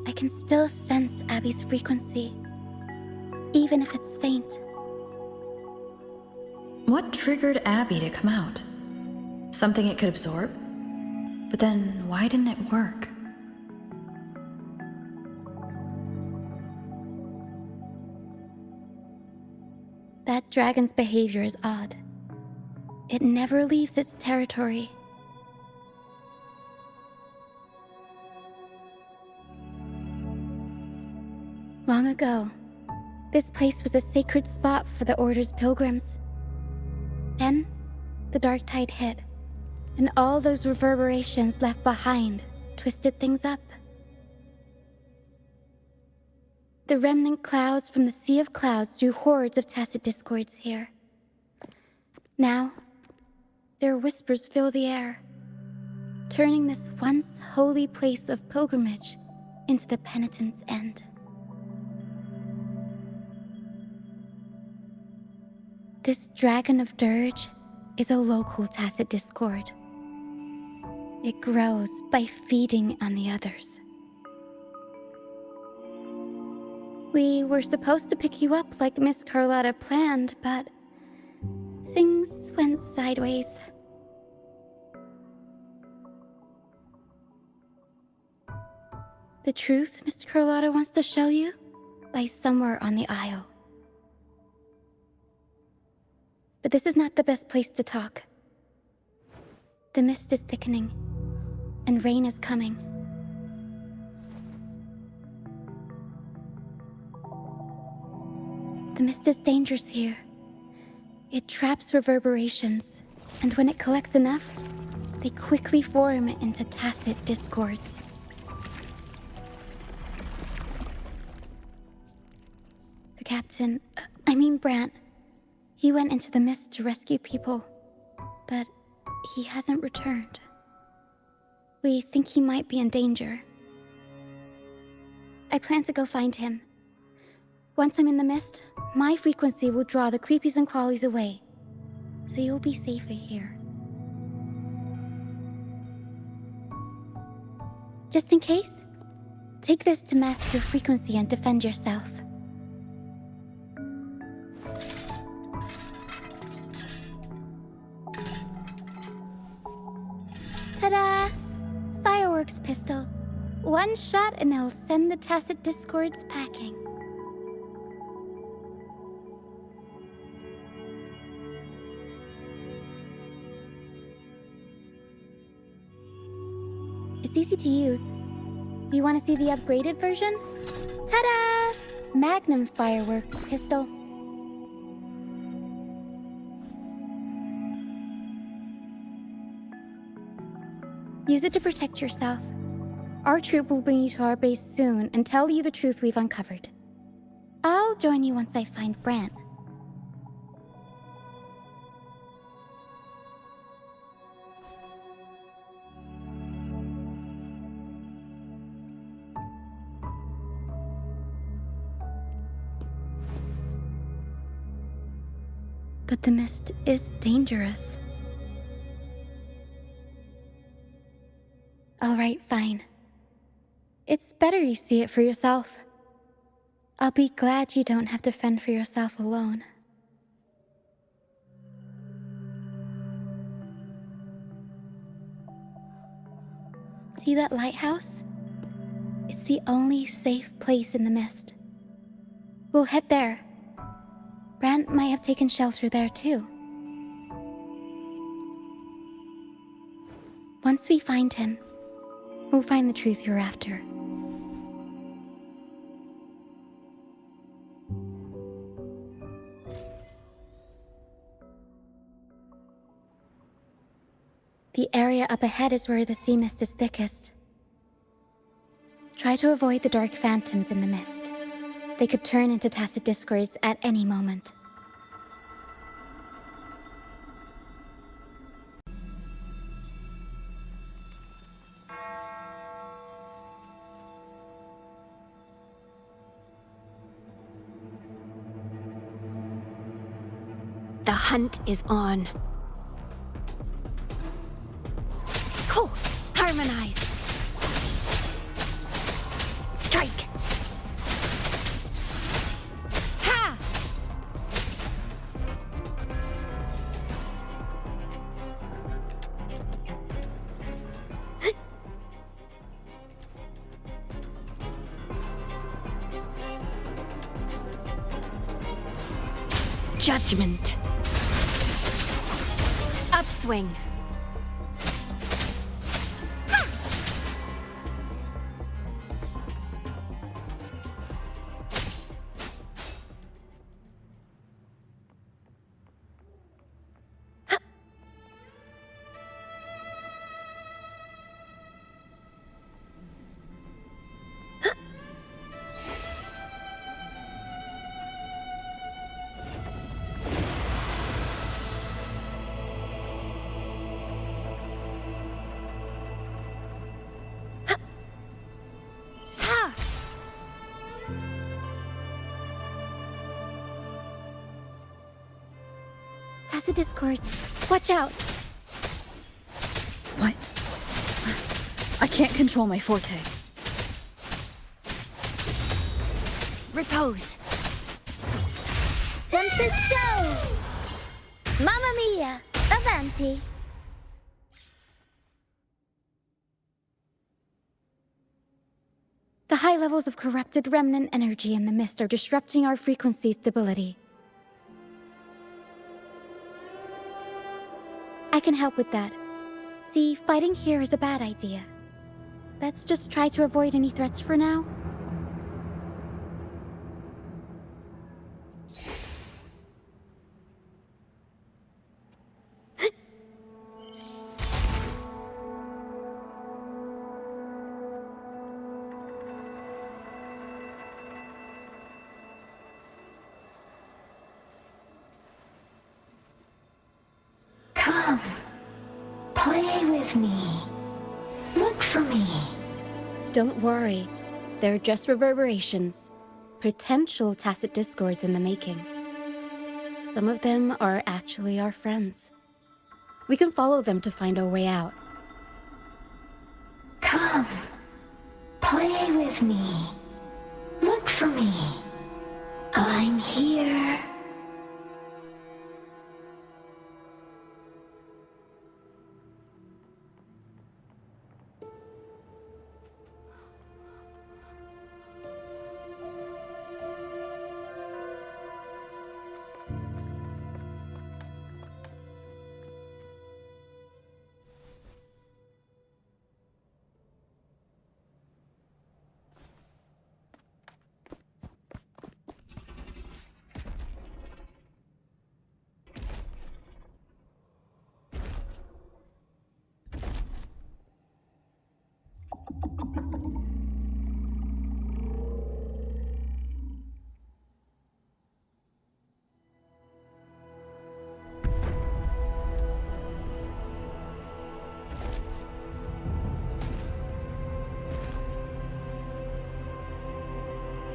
I can still sense Abby's frequency, even if it's faint. What triggered Abby to come out? Something it could absorb? But then why didn't it work? That dragon's behavior is odd. It never leaves its territory. Long ago, this place was a sacred spot for the Order's pilgrims. Then, the dark tide hit, and all those reverberations left behind twisted things up. The remnant clouds from the Sea of Clouds drew hordes of tacit discords here. Now, their whispers fill the air, turning this once holy place of pilgrimage into the penitent's end. This Dragon of Dirge is a local tacit discord. It grows by feeding on the others. We were supposed to pick you up like Miss Carlotta planned, but things went sideways. The truth Miss Carlotta wants to show you lies somewhere on the Isle. But this is not the best place to talk. The mist is thickening, and rain is coming. The mist is dangerous here. It traps reverberations, and when it collects enough, they quickly form into tacit discords. The captain, Brant, he went into the mist to rescue people, but he hasn't returned. We think he might be in danger. I plan to go find him. Once I'm in the mist, my frequency will draw the creepies and crawlies away, so you'll be safer here. Just in case, take this to mask your frequency and defend yourself. Ta-da! Fireworks pistol. One shot and it'll send the tacit discords packing. It's easy to use. You want to see the upgraded version? Ta-da! Magnum fireworks pistol. Use it to protect yourself. Our troop will bring you to our base soon and tell you the truth we've uncovered. I'll join you once I find Brant. But the mist is dangerous. All right, fine. It's better you see it for yourself. I'll be glad you don't have to fend for yourself alone. See that lighthouse? It's the only safe place in the mist. We'll head there. Brant might have taken shelter there too. Once we find him, we'll find the truth you're after. The area up ahead is where the sea mist is thickest. Try to avoid the dark phantoms in the mist. They could turn into tacit discords at any moment. The hunt is on. Cool. Harmonize. Strike. Ha! Judgment. Upswing. Tacit discords. Watch out. What? I can't control my forte. Repose. Tempest show! Mamma mia! Avanti! The high levels of corrupted remnant energy in the mist are disrupting our frequency stability. I can help with that. See, fighting here is a bad idea. Let's just try to avoid any threats for now. Come, play with me. Look for me. Don't worry. They're just reverberations. Potential tacit discords in the making. Some of them are actually our friends. We can follow them to find our way out. Come, play with me. Look for me. I'm here.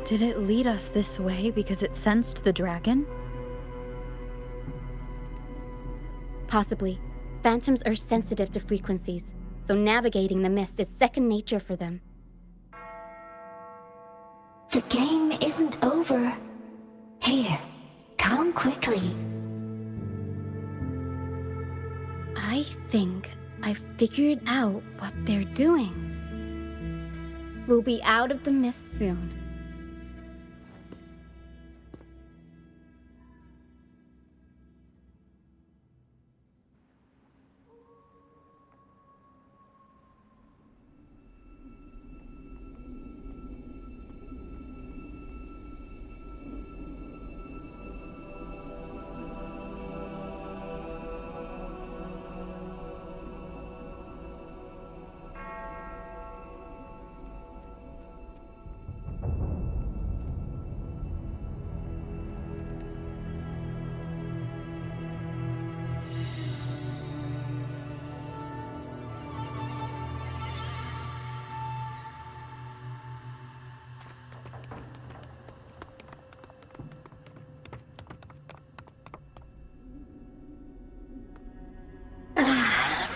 Did it lead us this way because it sensed the dragon? Possibly. Phantoms are sensitive to frequencies, so navigating the mist is second nature for them. The game isn't over. Here, come quickly. I think I've figured out what they're doing. We'll be out of the mist soon.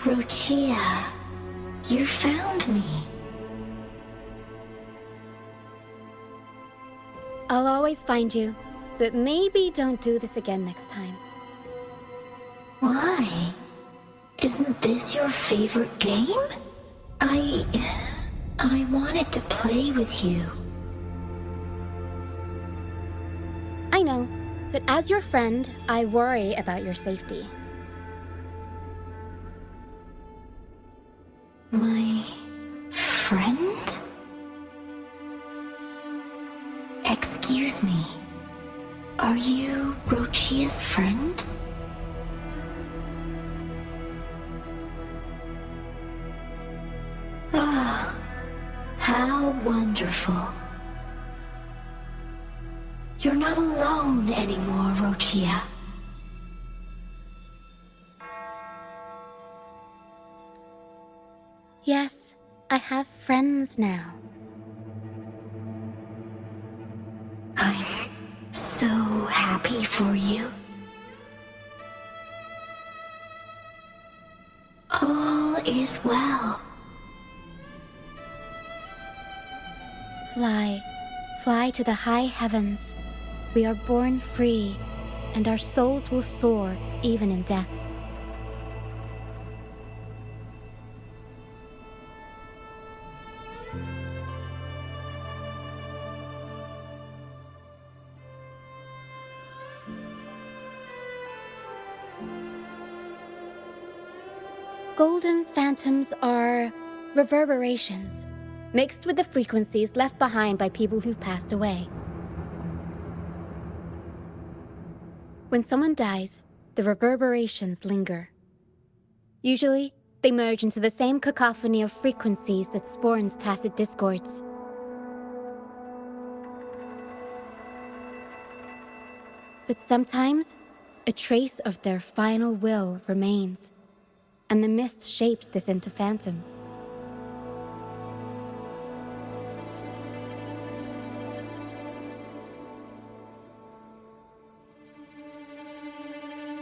Rochia, you found me. I'll always find you, but maybe don't do this again next time. Why? Isn't this your favorite game? I wanted to play with you. I know. But as your friend, I worry about your safety. My friend? Excuse me. Are you Rochia's friend? Ah, how wonderful. You're not alone anymore, Rochia. Yes, I have friends now. I'm so happy for you. All is well. Fly, fly to the high heavens. We are born free, and our souls will soar even in death. Golden phantoms are reverberations, mixed with the frequencies left behind by people who've passed away. When someone dies, the reverberations linger. Usually, they merge into the same cacophony of frequencies that spawns tacit discords. But sometimes, a trace of their final will remains, and the mist shapes this into phantoms.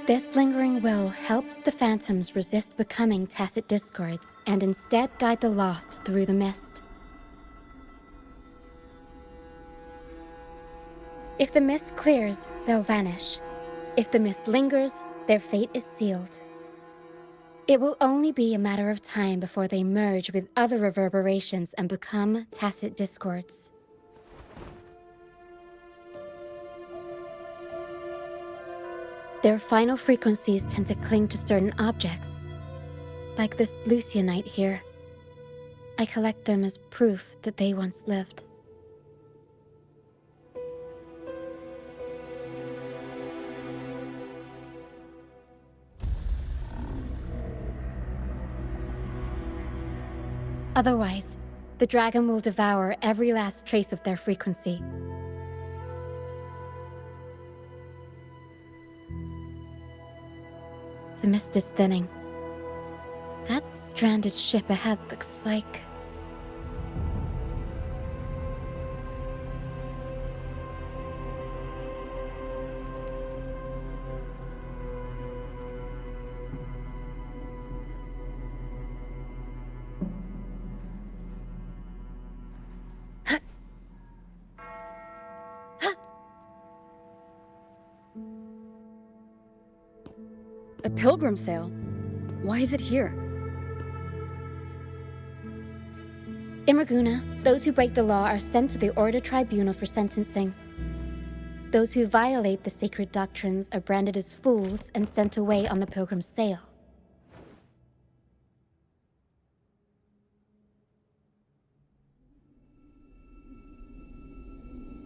This lingering will helps the phantoms resist becoming tacit discords and instead guide the lost through the mist. If the mist clears, they'll vanish. If the mist lingers, their fate is sealed. It will only be a matter of time before they merge with other reverberations and become tacit discords. Their final frequencies tend to cling to certain objects, like this Lucianite here. I collect them as proof that they once lived. Otherwise, the dragon will devour every last trace of their frequency. The mist is thinning. That stranded ship ahead looks like... A pilgrim sale? Why is it here? In Raguna, those who break the law are sent to the Order Tribunal for sentencing. Those who violate the sacred doctrines are branded as fools and sent away on the pilgrim sale.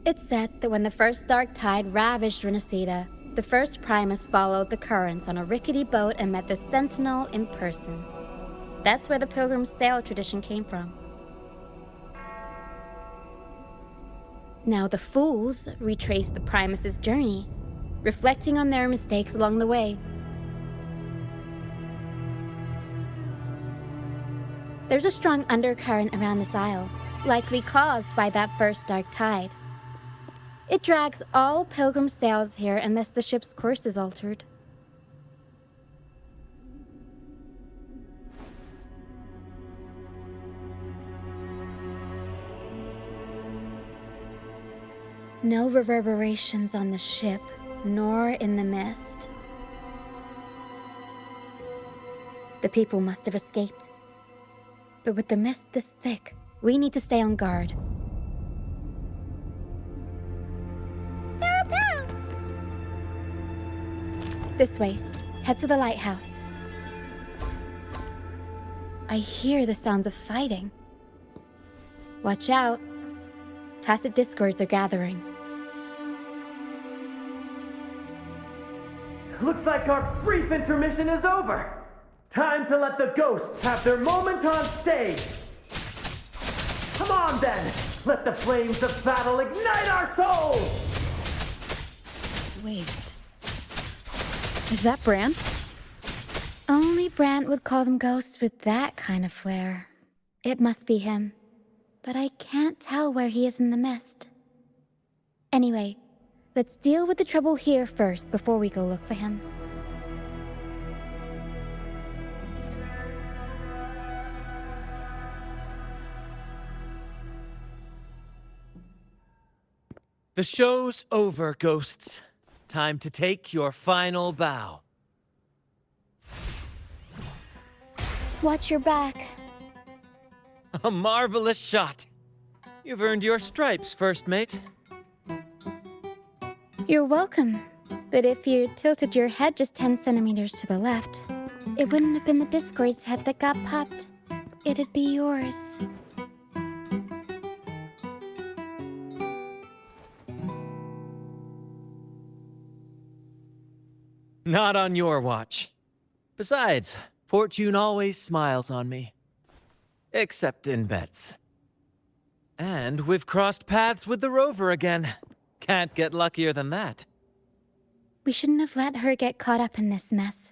It's said that when the first dark tide ravaged Renacita, the first Primus followed the currents on a rickety boat and met the Sentinel in person. That's where the pilgrim sail tradition came from. Now the fools retrace the Primus's journey, reflecting on their mistakes along the way. There's a strong undercurrent around this isle, likely caused by that first dark tide. It drags all pilgrim sails here unless the ship's course is altered. No reverberations on the ship, nor in the mist. The people must have escaped. But with the mist this thick, we need to stay on guard. This way. Head to the lighthouse. I hear the sounds of fighting. Watch out. Tacit discords are gathering. Looks like our brief intermission is over. Time to let the ghosts have their moment on stage. Come on then, let the flames of battle ignite our souls! Wait. Is that Brant? Only Brant would call them ghosts with that kind of flair. It must be him. But I can't tell where he is in the mist. Anyway, let's deal with the trouble here first before we go look for him. The show's over, ghosts. Time to take your final bow. Watch your back. A marvelous shot. You've earned your stripes, first mate. You're welcome. But if you tilted your head just 10 centimeters to the left, it wouldn't have been the Discord's head that got popped. It'd be yours. Not on your watch. Besides, fortune always smiles on me. Except in bets. And we've crossed paths with the rover again. Can't get luckier than that. We shouldn't have let her get caught up in this mess.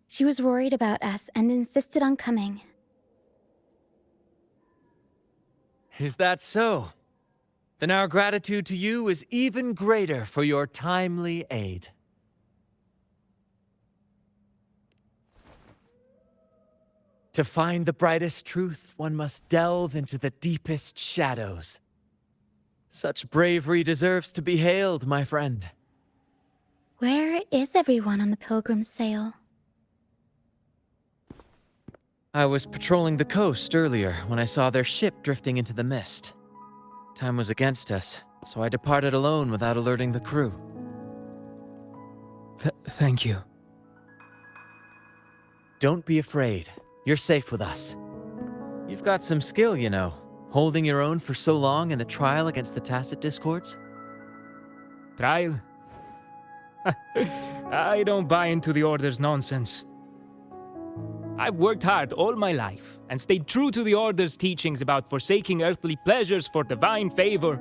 She was worried about us and insisted on coming. Is that so? Then our gratitude to you is even greater for your timely aid. To find the brightest truth, one must delve into the deepest shadows. Such bravery deserves to be hailed, my friend. Where is everyone on the Pilgrim's sail? I was patrolling the coast earlier when I saw their ship drifting into the mist. Time was against us, so I departed alone without alerting the crew. Thank you. Don't be afraid. You're safe with us. You've got some skill, you know, holding your own for so long in a trial against the Tacit Discords. Trial? I don't buy into the Order's nonsense. I've worked hard all my life and stayed true to the Order's teachings about forsaking earthly pleasures for divine favor.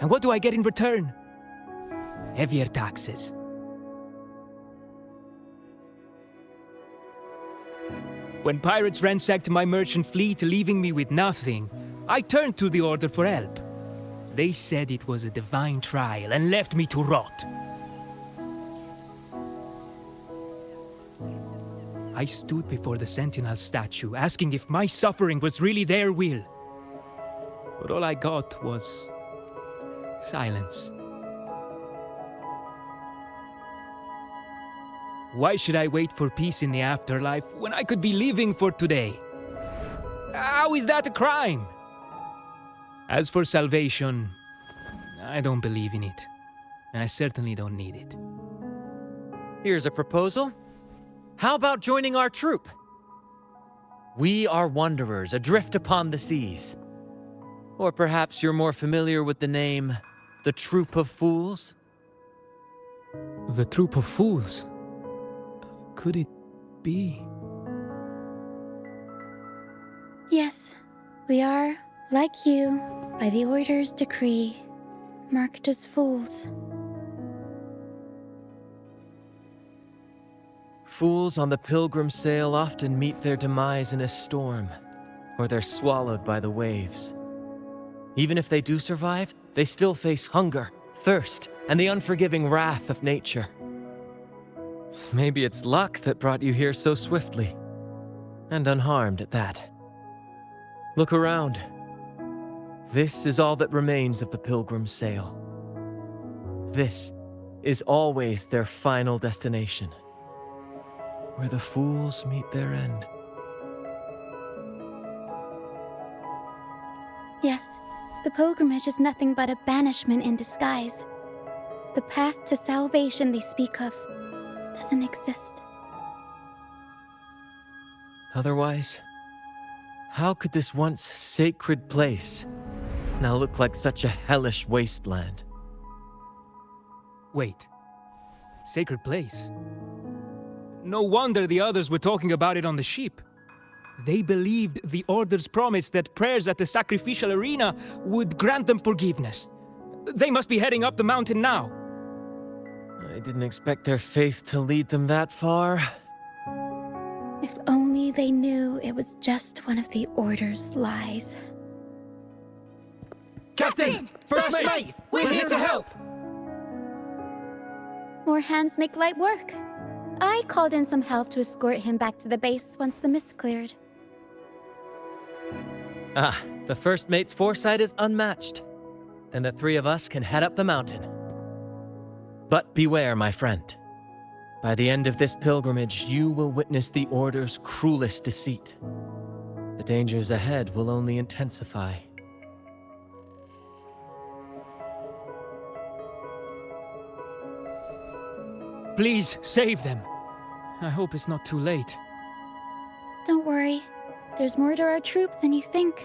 And what do I get in return? Heavier taxes. When pirates ransacked my merchant fleet, leaving me with nothing, I turned to the Order for help. They said it was a divine trial and left me to rot. I stood before the Sentinel statue, asking if my suffering was really their will. But all I got was silence. Why should I wait for peace in the afterlife when I could be living for today? How is that a crime? As for salvation, I don't believe in it, and I certainly don't need it. Here's a proposal. How about joining our troop? We are wanderers adrift upon the seas. Or perhaps you're more familiar with the name, the Troop of Fools? The Troop of Fools? Could it be? Yes, we are, like you, by the Order's decree, marked as fools. Fools on the pilgrim sail often meet their demise in a storm, or they're swallowed by the waves. Even if they do survive, they still face hunger, thirst, and the unforgiving wrath of nature. Maybe it's luck that brought you here so swiftly, and unharmed at that. Look around. This is all that remains of the pilgrim's sail. This is always their final destination, where the fools meet their end. Yes, the pilgrimage is nothing but a banishment in disguise. the path to salvation they speak of doesn't exist. Otherwise, how could this once sacred place now look like such a hellish wasteland? Wait. Sacred place? No wonder the others were talking about it on the ship. They believed the Order's promise that prayers at the sacrificial arena would grant them forgiveness. They must be heading up the mountain now. I didn't expect their faith to lead them that far. If only they knew it was just one of the Order's lies. Captain! First mate! We're here to help! More hands make light work. I called in some help to escort him back to the base once the mist cleared. Ah, the first mate's foresight is unmatched. Then the three of us can head up the mountain. But beware, my friend. By the end of this pilgrimage, you will witness the Order's cruelest deceit. The dangers ahead will only intensify. Please, save them. I hope it's not too late. Don't worry. There's more to our troop than you think.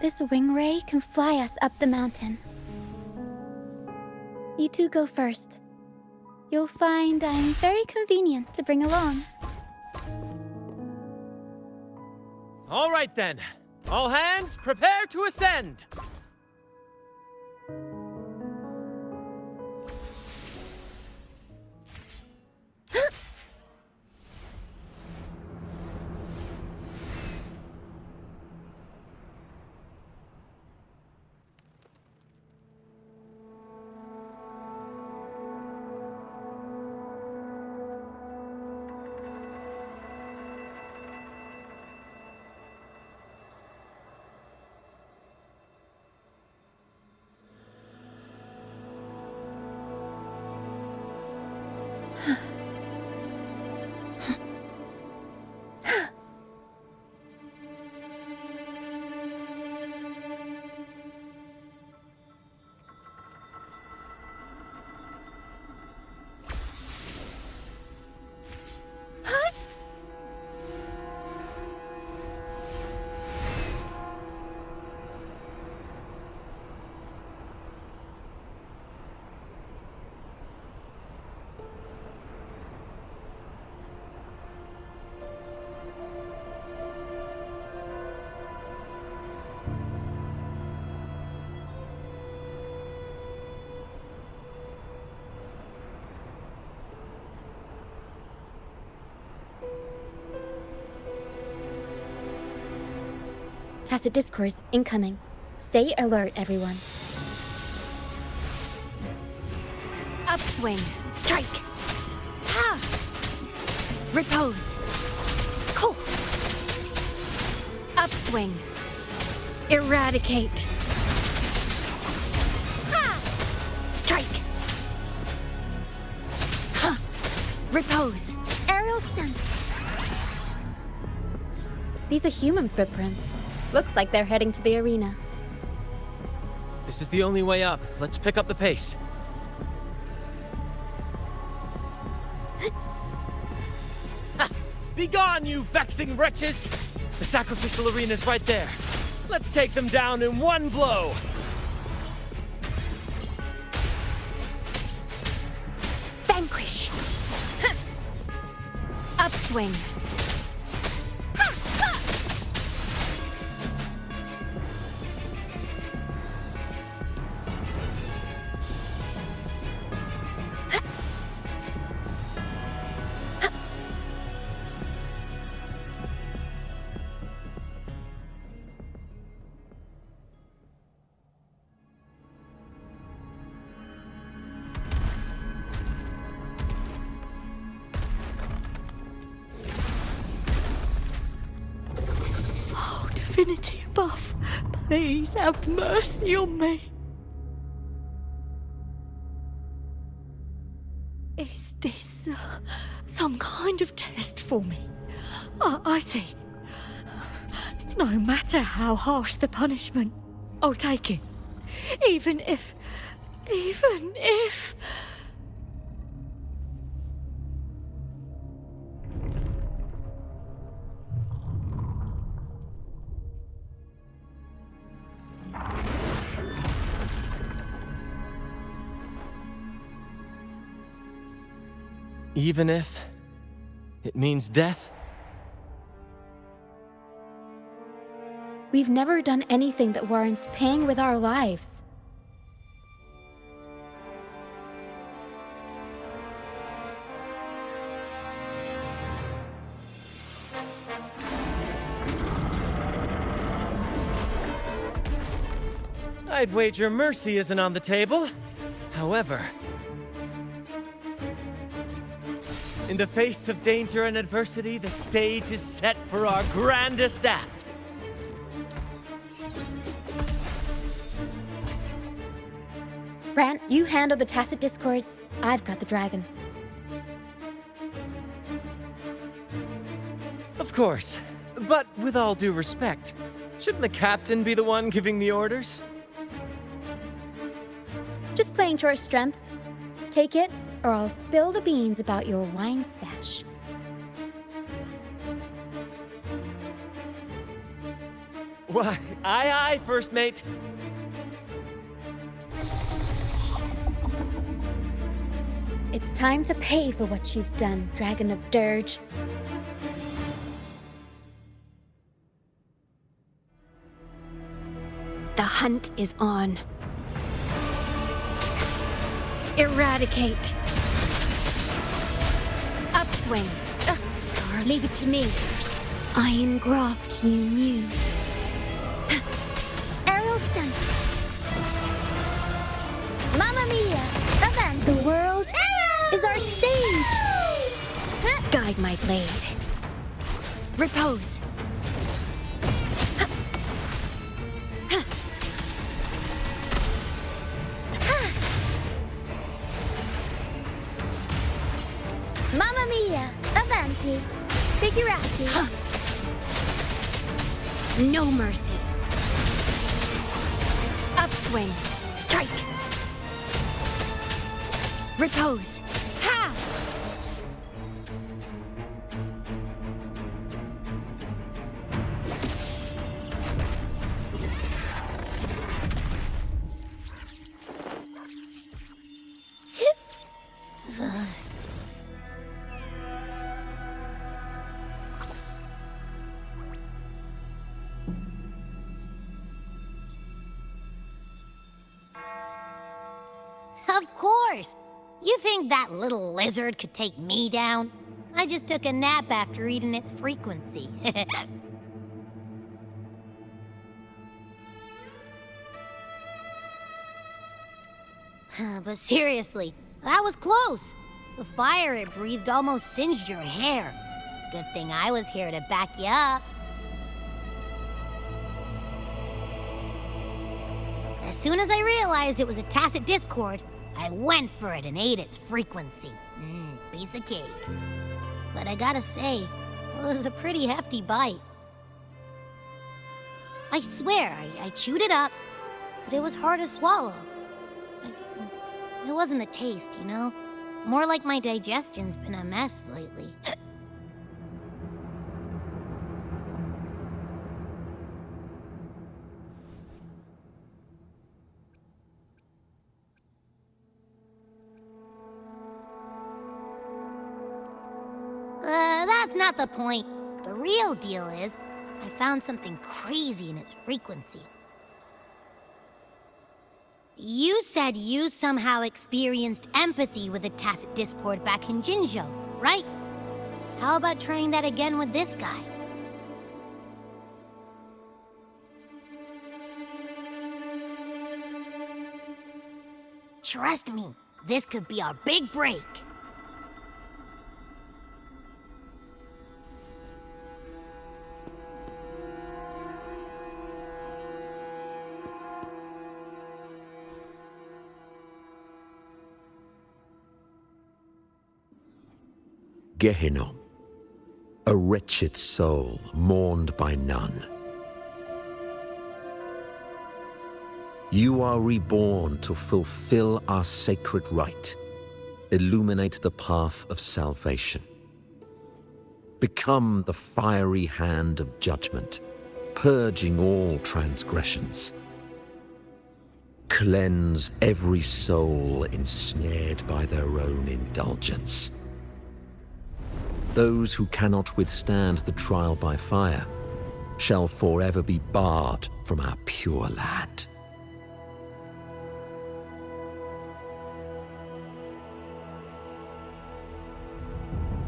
This wing ray can fly us up the mountain. You two go first. You'll find I'm very convenient to bring along. All right then. All hands, prepare to ascend! Tacit discords incoming. Stay alert, everyone. Upswing. Strike. Ha! Repose. Cool. Upswing. Eradicate. Ha! Strike. Huh. Repose. Aerial stunt. These are human footprints. Looks like they're heading to the arena. This is the only way up. Let's pick up the pace. Be gone, you vexing wretches! The sacrificial arena's right there. Let's take them down in one blow! Vanquish. Upswing. Divinity above, please have mercy on me. Is this some kind of test for me? I see. No matter how harsh the punishment, I'll take it. Even if... Even if it means death? We've never done anything that warrants paying with our lives. I'd wager mercy isn't on the table. However, in the face of danger and adversity, the stage is set for our grandest act. Brant, you handle the tacit discords. I've got the dragon. Of course. But with all due respect, shouldn't the captain be the one giving the orders? Just playing to our strengths. Take it, or I'll spill the beans about your wine stash. Why, aye, first mate. It's time to pay for what you've done, Dragon of Dirge. The hunt is on. Eradicate. Upswing. Scar, leave it to me. Iron graft, you knew. Aerial stunt. Mamma mia! Event. The world is our stage. Guide my blade. Repose. Mamma mia! Avanti. Figurati. No mercy. Upswing. Strike. Repose. Ha! Of course! You think that little lizard could take me down? I just took a nap after eating its frequency. But seriously, that was close. The fire it breathed almost singed your hair. Good thing I was here to back you up. As soon as I realized it was a tacit discord, I went for it and ate its frequency. Piece of cake. But I gotta say, it was a pretty hefty bite. I swear, I chewed it up, but it was hard to swallow. It wasn't the taste, you know? More like my digestion's been a mess lately. That's not the point. The real deal is, I found something crazy in its frequency. You said you somehow experienced empathy with the tacit discord back in Jinzhou, right? How about trying that again with this guy? Trust me, this could be our big break. Gehinnom, a wretched soul mourned by none, You are reborn to fulfill our sacred rite. Illuminate the path of salvation. Become the fiery hand of judgment, purging all transgressions. Cleanse every soul ensnared by their own indulgence. Those who cannot withstand the trial by fire shall forever be barred from our pure land.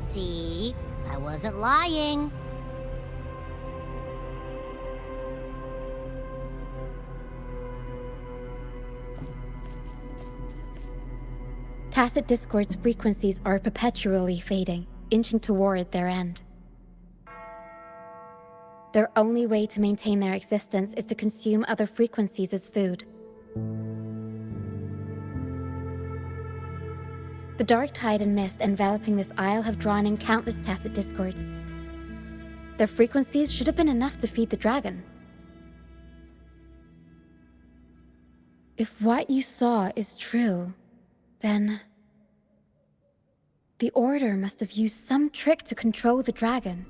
See? I wasn't lying. Tacit Discord's frequencies are perpetually fading, inching toward their end. Their only way to maintain their existence is to consume other frequencies as food. The dark tide and mist enveloping this isle have drawn in countless Tacit Discords. Their frequencies should have been enough to feed the dragon. If what you saw is true, then the Order must have used some trick to control the dragon,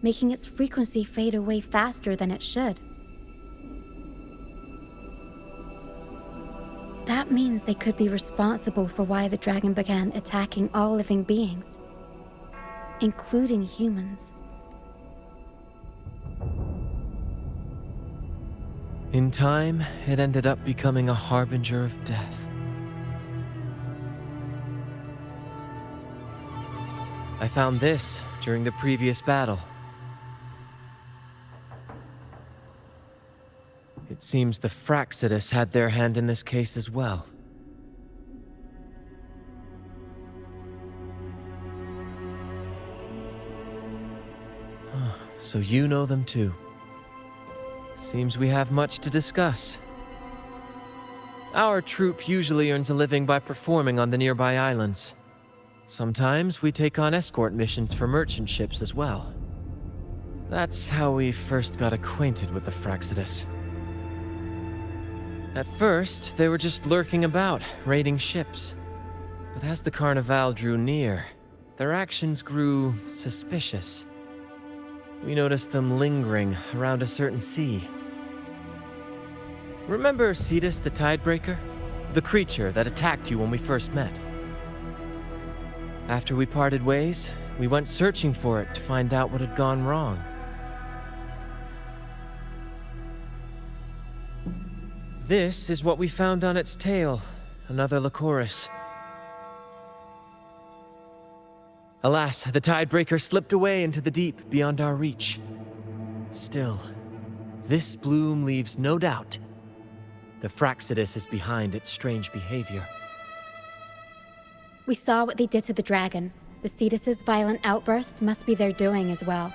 making its frequency fade away faster than it should. That means they could be responsible for why the dragon began attacking all living beings, including humans. In time, it ended up becoming a harbinger of death. I found this during the previous battle. It seems the Fraxidus had their hand in this case as well. So you know them too. Seems we have much to discuss. Our troop usually earns a living by performing on the nearby islands. Sometimes we take on escort missions for merchant ships as well. That's how we first got acquainted with the Fraxidus. At first, they were just lurking about, raiding ships. But as the Carnival drew near, their actions grew suspicious. We noticed them lingering around a certain sea. Remember Cetus the Tidebreaker? The creature that attacked you when we first met? After we parted ways, we went searching for it to find out what had gone wrong. This is what we found on its tail, another Lycoris. Alas, the Tidebreaker slipped away into the deep beyond our reach. Still, this bloom leaves no doubt. The Fraxidus is behind its strange behavior. We saw what they did to the dragon. The Cetus's violent outburst must be their doing as well.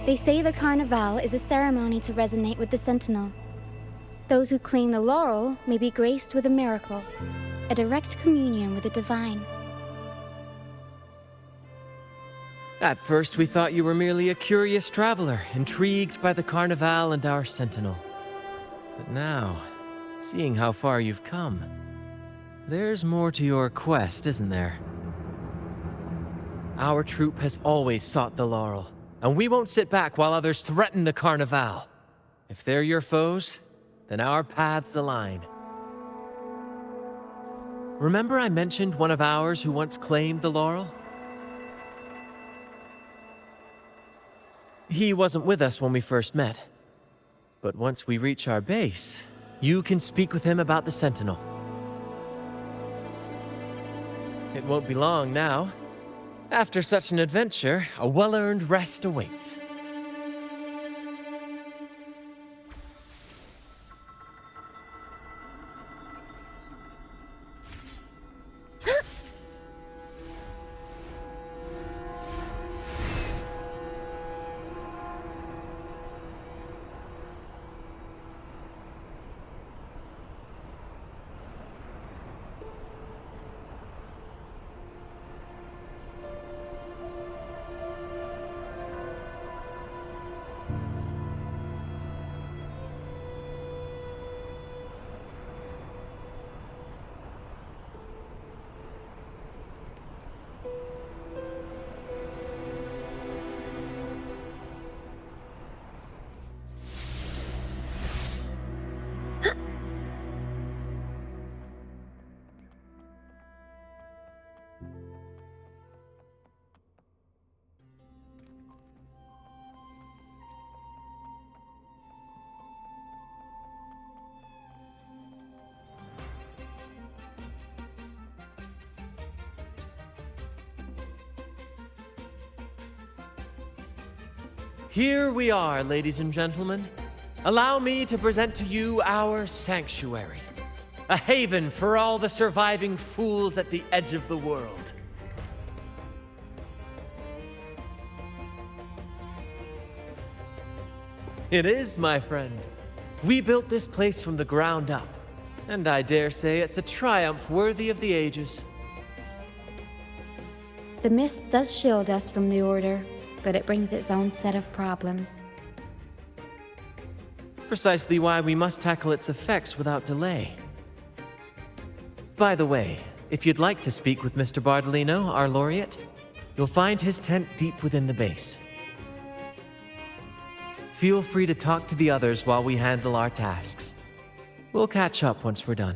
They say the Carnival is a ceremony to resonate with the Sentinel. Those who claim the laurel may be graced with a miracle, a direct communion with the divine. At first, we thought you were merely a curious traveler, intrigued by the Carnival and our Sentinel. But now, seeing how far you've come, there's more to your quest, isn't there? Our troop has always sought the laurel, and we won't sit back while others threaten the Carnival. If they're your foes, then our paths align. Remember I mentioned one of ours who once claimed the laurel? He wasn't with us when we first met. But once we reach our base, you can speak with him about the Sentinel. It won't be long now. After such an adventure, a well-earned rest awaits. Here we are, ladies and gentlemen. Allow me to present to you our sanctuary. A haven for all the surviving fools at the edge of the world. It is, my friend. We built this place from the ground up, and I dare say it's a triumph worthy of the ages. The mist does shield us from the Order, but it brings its own set of problems. Precisely why we must tackle its effects without delay. By the way, if you'd like to speak with Mr. Bardolino, our laureate, you'll find his tent deep within the base. Feel free to talk to the others while we handle our tasks. We'll catch up once we're done.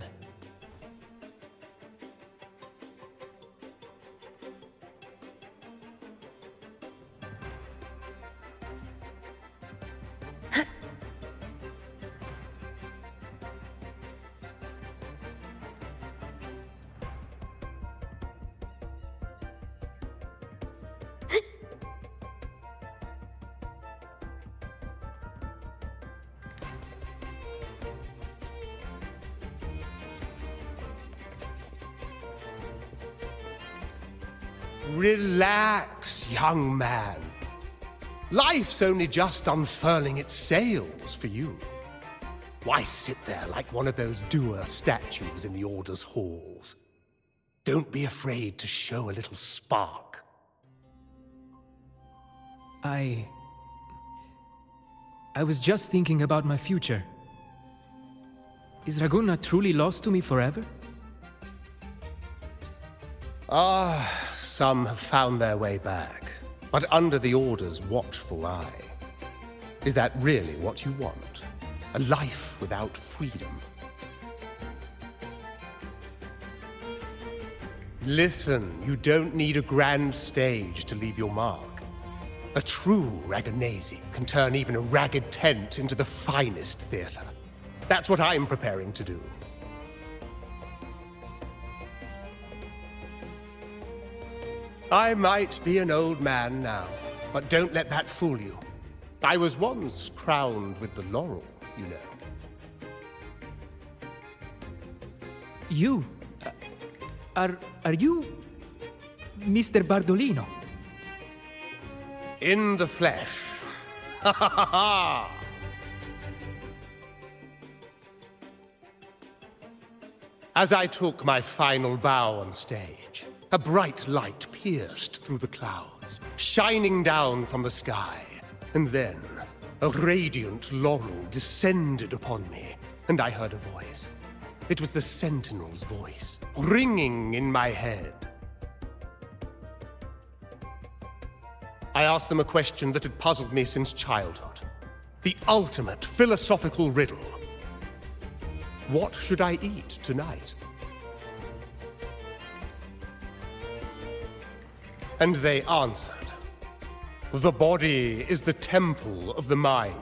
Relax, young man. Life's only just unfurling its sails for you. Why sit there like one of those dour statues in the Order's halls? Don't be afraid to show a little spark. I was just thinking about my future. Is Raguna truly lost to me forever? Some have found their way back, but under the Order's watchful eye. Is that really what you want? A life without freedom? Listen, you don't need a grand stage to leave your mark. A true Raganese can turn even a ragged tent into the finest theater. That's what I'm preparing to do. I might be an old man now, but don't let that fool you. I was once crowned with the laurel, you know. You? Are you Mr. Bardolino? In the flesh. Ha ha ha ha! As I took my final bow on stage, a bright light pierced through the clouds, shining down from the sky. And then, a radiant laurel descended upon me, and I heard a voice. It was the Sentinel's voice, ringing in my head. I asked them a question that had puzzled me since childhood. The ultimate philosophical riddle. What should I eat tonight? And they answered, the body is the temple of the mind.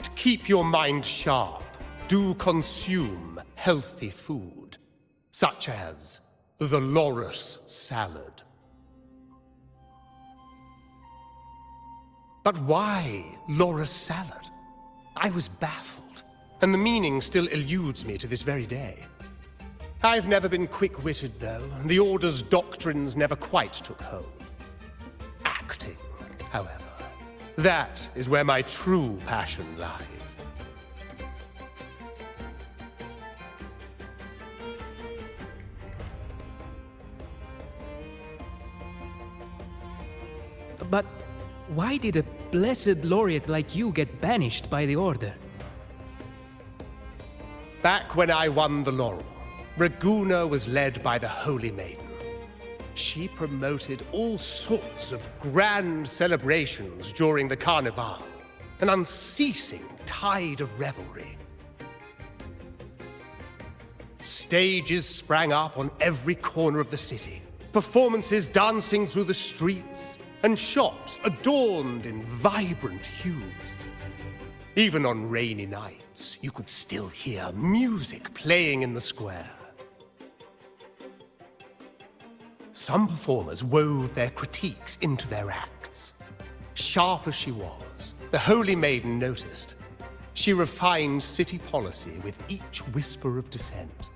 To keep your mind sharp, do consume healthy food, such as the loris salad. But why loris salad? I was baffled, and the meaning still eludes me to this very day. I've never been quick-witted, though, and the Order's doctrines never quite took hold. Acting, however, that is where my true passion lies. But why did a blessed laureate like you get banished by the Order? Back when I won the laurel, Raguna was led by the Holy Maiden. She promoted all sorts of grand celebrations during the Carnival, an unceasing tide of revelry. Stages sprang up on every corner of the city, performances dancing through the streets, and shops adorned in vibrant hues. Even on rainy nights, you could still hear music playing in the square. Some performers wove their critiques into their acts. Sharp as she was, the Holy Maiden noticed. She refined city policy with each whisper of dissent.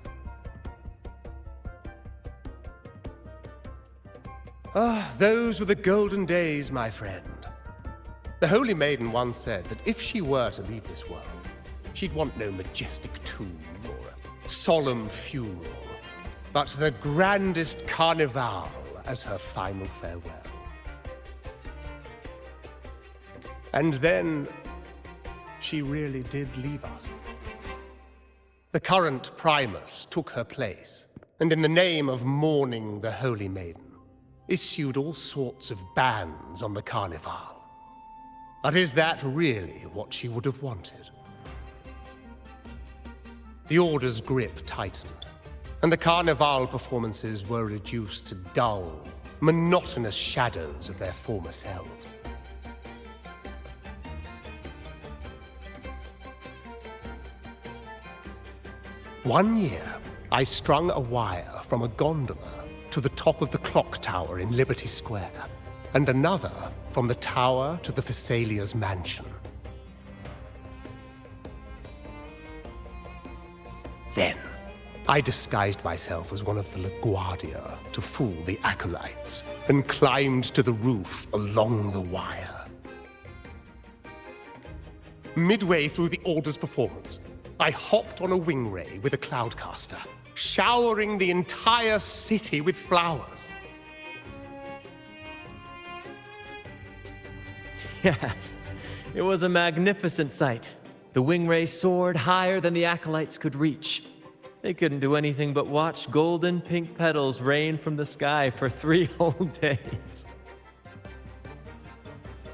Ah, those were the golden days, my friend. The Holy Maiden once said that if she were to leave this world, she'd want no majestic tomb or a solemn funeral, but the grandest carnival as her final farewell. And then she really did leave us. The current Primus took her place, and in the name of mourning the Holy Maiden, issued all sorts of bans on the Carnival. But is that really what she would have wanted? The Order's grip tightened, and the Carnival performances were reduced to dull, monotonous shadows of their former selves. One year, I strung a wire from a gondola to the top of the clock tower in Liberty Square, and another from the tower to the Thessalia's mansion. Then, I disguised myself as one of the LaGuardia to fool the acolytes, and climbed to the roof along the wire. Midway through the Order's performance, I hopped on a wing ray with a cloudcaster, showering the entire city with flowers. Yes, it was a magnificent sight. The wingray soared higher than the acolytes could reach. They couldn't do anything but watch golden pink petals rain from the sky for 3 whole days.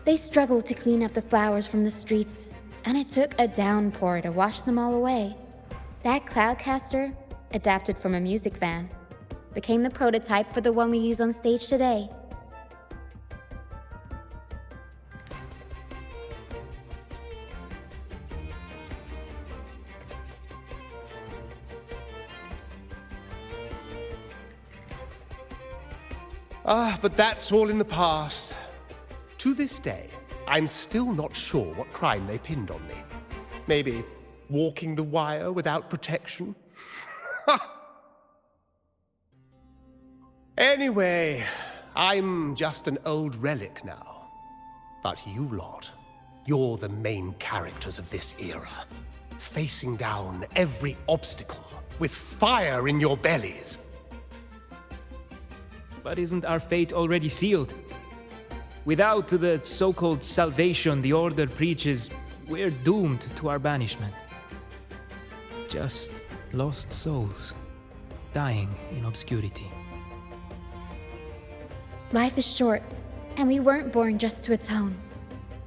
They struggled to clean up the flowers from the streets, and it took a downpour to wash them all away. That cloudcaster, adapted from a music van, became the prototype for the one we use on stage today. Ah, but that's all in the past. To this day, I'm still not sure what crime they pinned on me. Maybe walking the wire without protection? Anyway, I'm just an old relic now. But you lot, you're the main characters of this era, facing down every obstacle with fire in your bellies. But isn't our fate already sealed? Without the so-called salvation the Order preaches, we're doomed to our banishment. Just lost souls, dying in obscurity. Life is short, and we weren't born just to atone.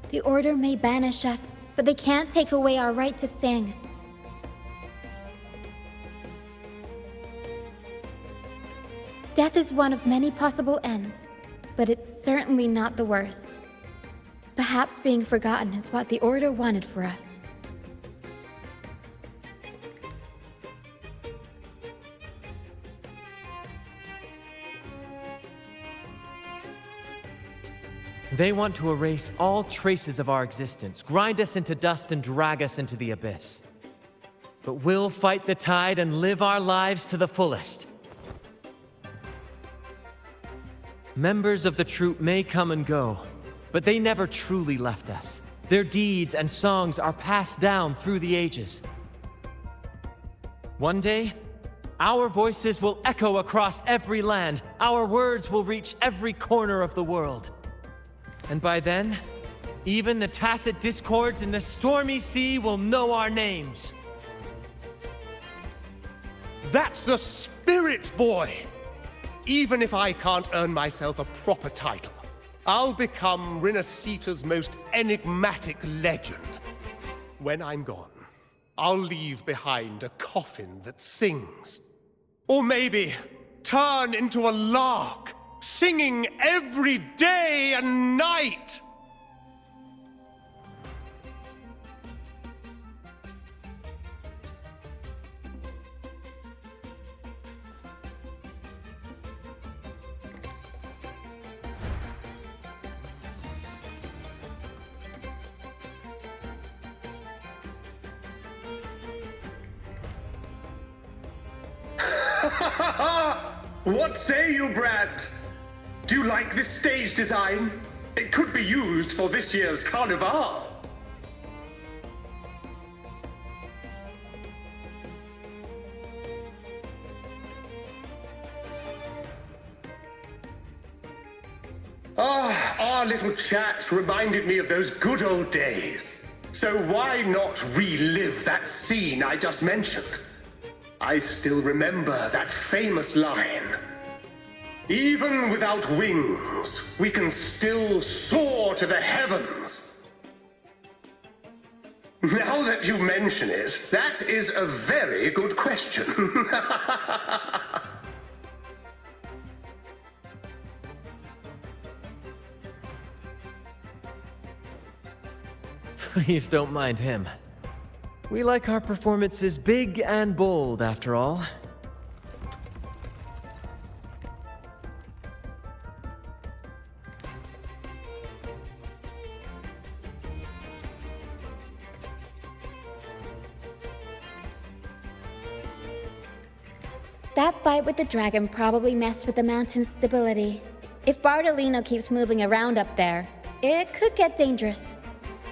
The Order may banish us, but they can't take away our right to sing. Death is one of many possible ends, but it's certainly not the worst. Perhaps being forgotten is what the Order wanted for us. They want to erase all traces of our existence, grind us into dust and drag us into the abyss. But we'll fight the tide and live our lives to the fullest. Members of the troupe may come and go, but they never truly left us. Their deeds and songs are passed down through the ages. One day, our voices will echo across every land. Our words will reach every corner of the world. And by then, even the tacit discords in the stormy sea will know our names. That's the spirit, boy! Even if I can't earn myself a proper title, I'll become Rinasita's most enigmatic legend. When I'm gone, I'll leave behind a coffin that sings. Or maybe turn into a lark, singing every day and night! What say you, Brad? Do you like this stage design? It could be used for this year's carnival. Our little chat reminded me of those good old days. So why not relive that scene I just mentioned? I still remember that famous line. Even without wings, we can still soar to the heavens. Now that you mention it, that is a very good question. Please don't mind him. We like our performances big and bold, after all. That fight with the dragon probably messed with the mountain's stability. If Bartolino keeps moving around up there, it could get dangerous.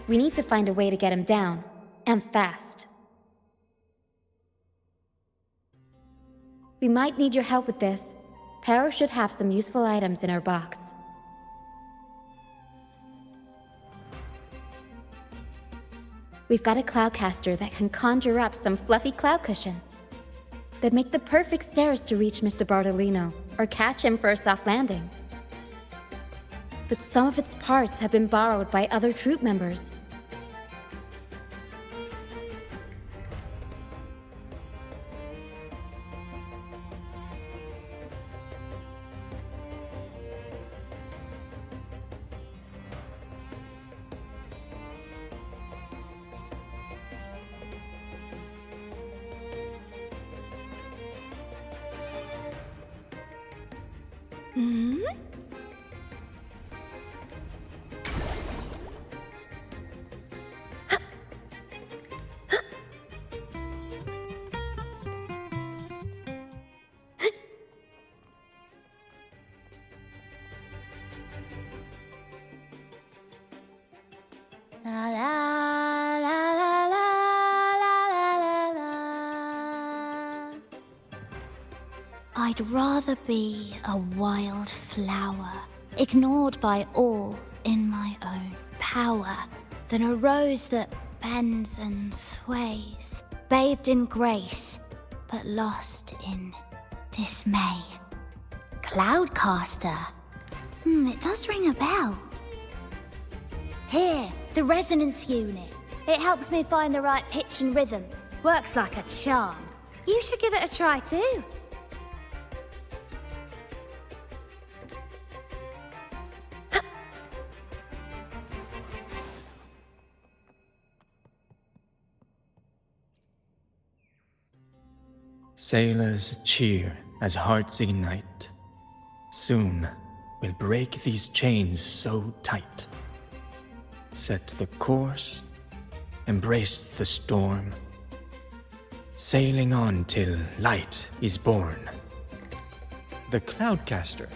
We need to find a way to get him down, and fast. We might need your help with this. Pero should have some useful items in her box. We've got a cloudcaster that can conjure up some fluffy cloud cushions. They'd make the perfect stairs to reach Mr. Bartolino, or catch him for a soft landing. But some of its parts have been borrowed by other troop members. La la la la la la la la. I'd rather be a wild flower, ignored by all in my own power, than a rose that bends and sways, bathed in grace, but lost in dismay. Cloudcaster. It does ring a bell. Here, the resonance unit. It helps me find the right pitch and rhythm. Works like a charm. You should give it a try too. Sailors cheer as hearts ignite. Soon we'll break these chains so tight. Set the course, embrace the storm, sailing on till light is born. The Cloudcaster.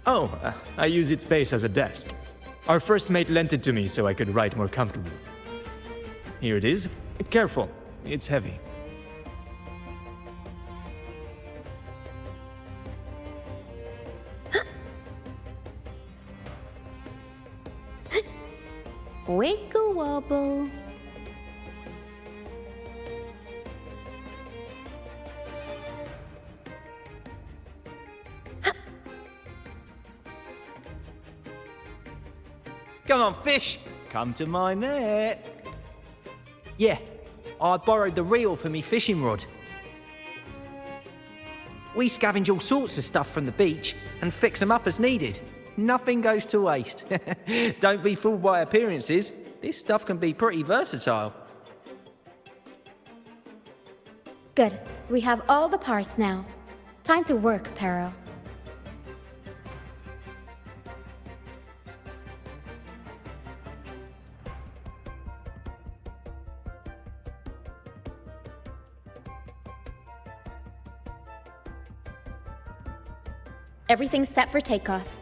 Oh, I use its base as a desk. Our first mate lent it to me so I could write more comfortably. Here it is. Careful, it's heavy. Wiggle wobble. Come on, fish. Come to my net. Yeah, I borrowed the reel for me fishing rod. We scavenge all sorts of stuff from the beach and fix them up as needed. Nothing goes to waste. Don't be fooled by appearances. This stuff can be pretty versatile. Good. We have all the parts now. Time to work, Pero. Everything's set for takeoff.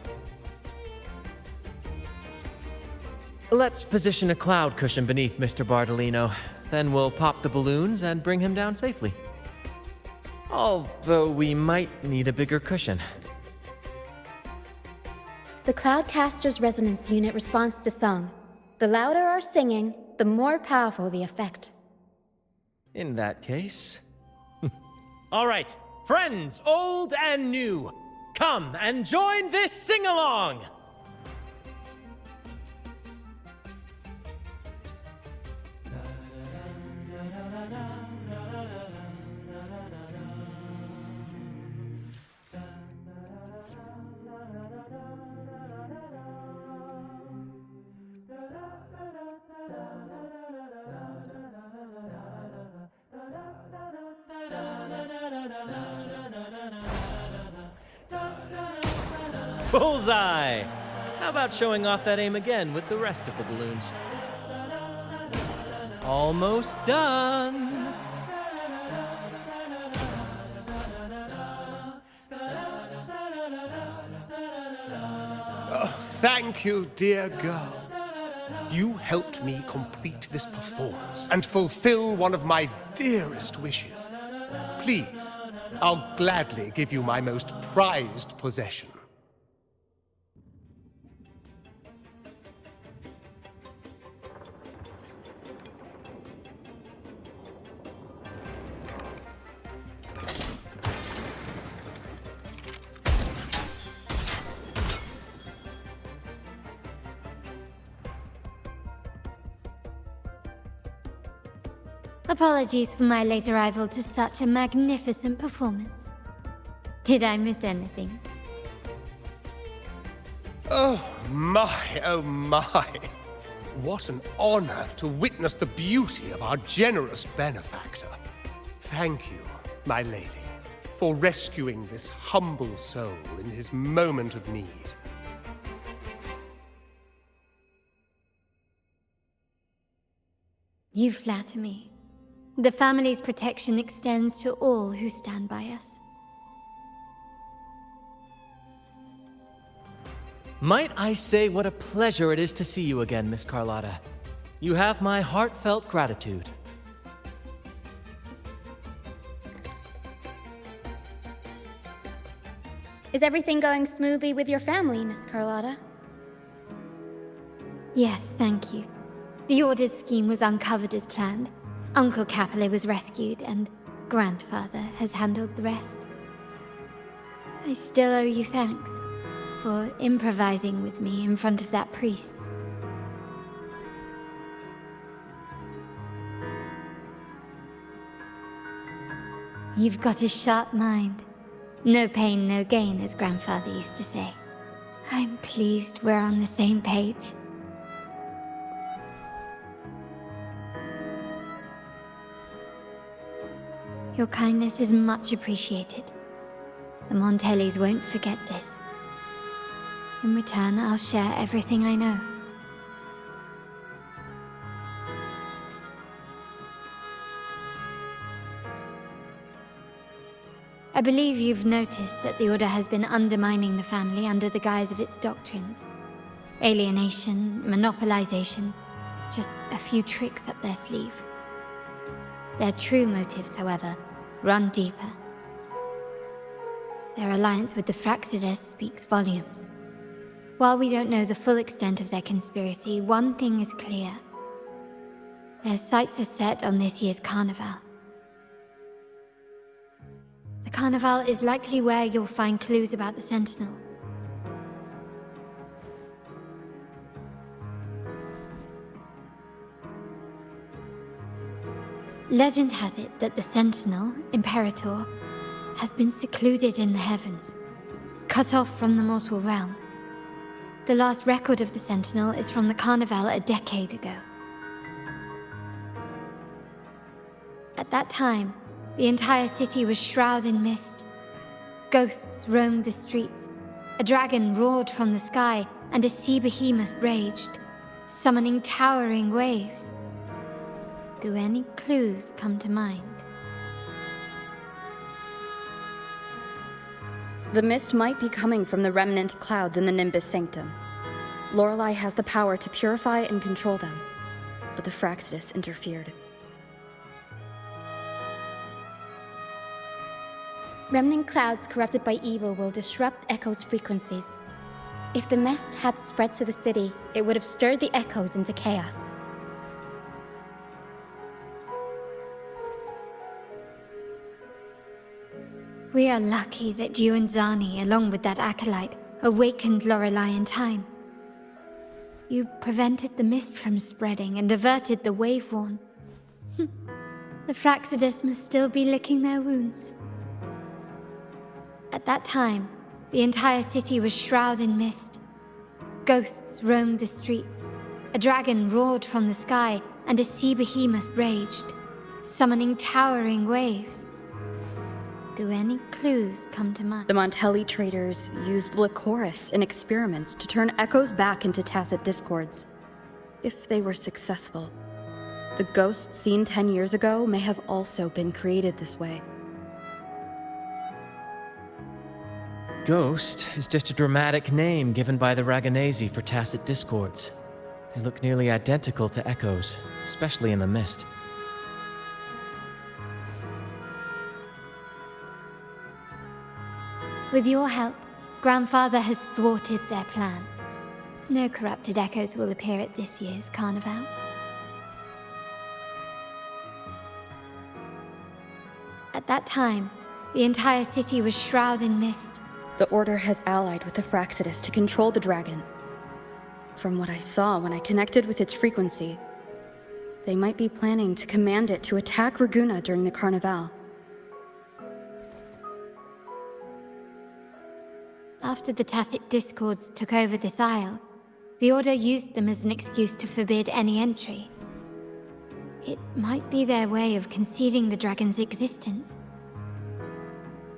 Let's position a cloud cushion beneath Mr. Bardolino. Then we'll pop the balloons and bring him down safely. Although we might need a bigger cushion. The Cloudcaster's resonance unit responds to song. The louder our singing, the more powerful the effect. In that case... All right, friends, old and new, come and join this sing-along! Bullseye! How about showing off that aim again with the rest of the balloons? Almost done! Oh, thank you, dear girl. You helped me complete this performance and fulfill one of my dearest wishes. Please, I'll gladly give you my most prized possession. Apologies for my late arrival to such a magnificent performance. Did I miss anything? Oh my, oh my. What an honor to witness the beauty of our generous benefactor. Thank you, my lady, for rescuing this humble soul in his moment of need. You flatter me. The family's protection extends to all who stand by us. Might I say what a pleasure it is to see you again, Miss Carlotta. You have my heartfelt gratitude. Is everything going smoothly with your family, Miss Carlotta? Yes, thank you. The Order's scheme was uncovered as planned. Uncle Capulet was rescued, and Grandfather has handled the rest. I still owe you thanks for improvising with me in front of that priest. You've got a sharp mind. No pain, no gain, as Grandfather used to say. I'm pleased we're on the same page. Your kindness is much appreciated. The Montellis won't forget this. In return, I'll share everything I know. I believe you've noticed that the Order has been undermining the family under the guise of its doctrines. Alienation, monopolization, just a few tricks up their sleeve. Their true motives, however, run deeper. Their alliance with the Fraxides speaks volumes. While we don't know the full extent of their conspiracy, one thing is clear. Their sights are set on this year's carnival. The carnival is likely where you'll find clues about the Sentinel. Legend has it that the Sentinel, Imperator, has been secluded in the heavens, cut off from the mortal realm. The last record of the Sentinel is from the Carnival a decade ago. At that time, the entire city was shrouded in mist. Ghosts roamed the streets, a dragon roared from the sky, and a sea behemoth raged, summoning towering waves. Do any clues come to mind? The mist might be coming from the remnant clouds in the Nimbus Sanctum. Lorelei has the power to purify and control them, but the Fraxidus interfered. Remnant clouds corrupted by evil will disrupt Echo's frequencies. If the mist had spread to the city, it would have stirred the Echoes into chaos. We are lucky that you and Zani, along with that acolyte, awakened Lorelei in time. You prevented the mist from spreading and averted the Waveworn. The Fraxidus must still be licking their wounds. At that time, the entire city was shrouded in mist. Ghosts roamed the streets. A dragon roared from the sky, and a sea behemoth raged, summoning towering waves. Do any clues come to mind? The Montelli traders used Lycoris in experiments to turn echoes back into tacit discords. If they were successful, the ghosts seen 10 years ago may have also been created this way. Ghost is just a dramatic name given by the Raganesi for tacit discords. They look nearly identical to echoes, especially in the mist. With your help, Grandfather has thwarted their plan. No corrupted echoes will appear at this year's carnival. At that time, the entire city was shrouded in mist. The Order has allied with the Fraxidus to control the dragon. From what I saw when I connected with its frequency, they might be planning to command it to attack Raguna during the Carnival. After the tacit discords took over this isle, the Order used them as an excuse to forbid any entry. It might be their way of concealing the dragon's existence.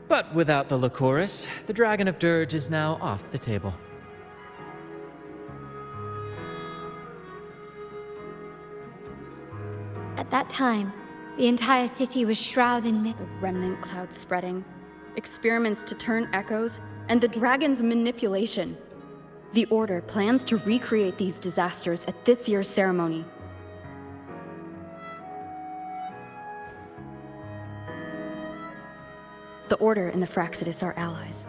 But without the Lycoris, the Dragon of Dirge is now off the table. At that time, the entire city was shrouded in mist. The remnant cloud spreading, experiments to turn echoes, and the dragon's manipulation. The Order plans to recreate these disasters at this year's ceremony. The Order and the Fraxidus are allies.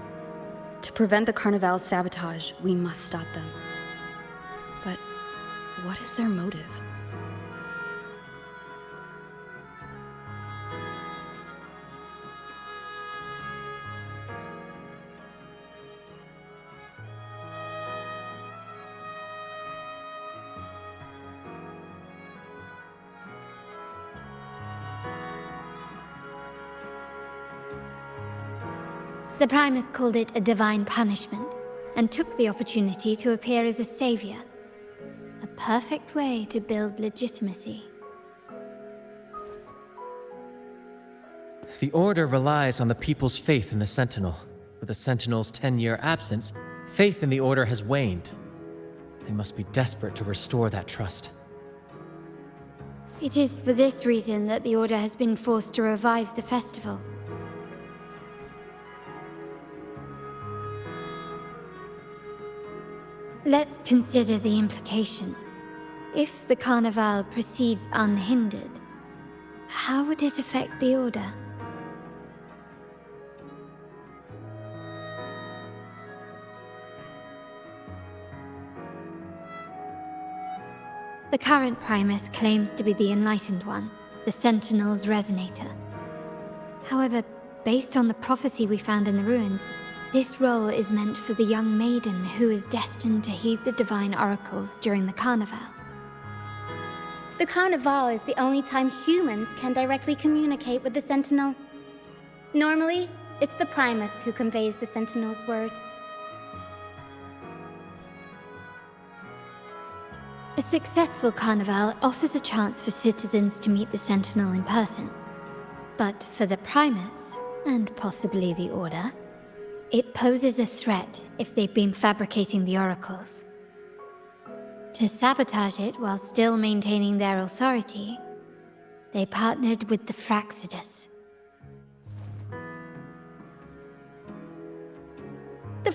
To prevent the Carnival's sabotage, we must stop them. But what is their motive? The Primus called it a divine punishment, and took the opportunity to appear as a savior. A perfect way to build legitimacy. The Order relies on the people's faith in the Sentinel. With the Sentinel's 10-year absence, faith in the Order has waned. They must be desperate to restore that trust. It is for this reason that the Order has been forced to revive the festival. Let's consider the implications. If the Carnival proceeds unhindered, how would it affect the Order? The current Primus claims to be the Enlightened One, the Sentinel's Resonator. However, based on the prophecy we found in the ruins, this role is meant for the young maiden who is destined to heed the divine oracles during the Carnival. The Carnival is the only time humans can directly communicate with the Sentinel. Normally, it's the Primus who conveys the Sentinel's words. A successful Carnival offers a chance for citizens to meet the Sentinel in person. But for the Primus, and possibly the Order, it poses a threat if they've been fabricating the oracles. To sabotage it while still maintaining their authority, they partnered with the Fraxidus.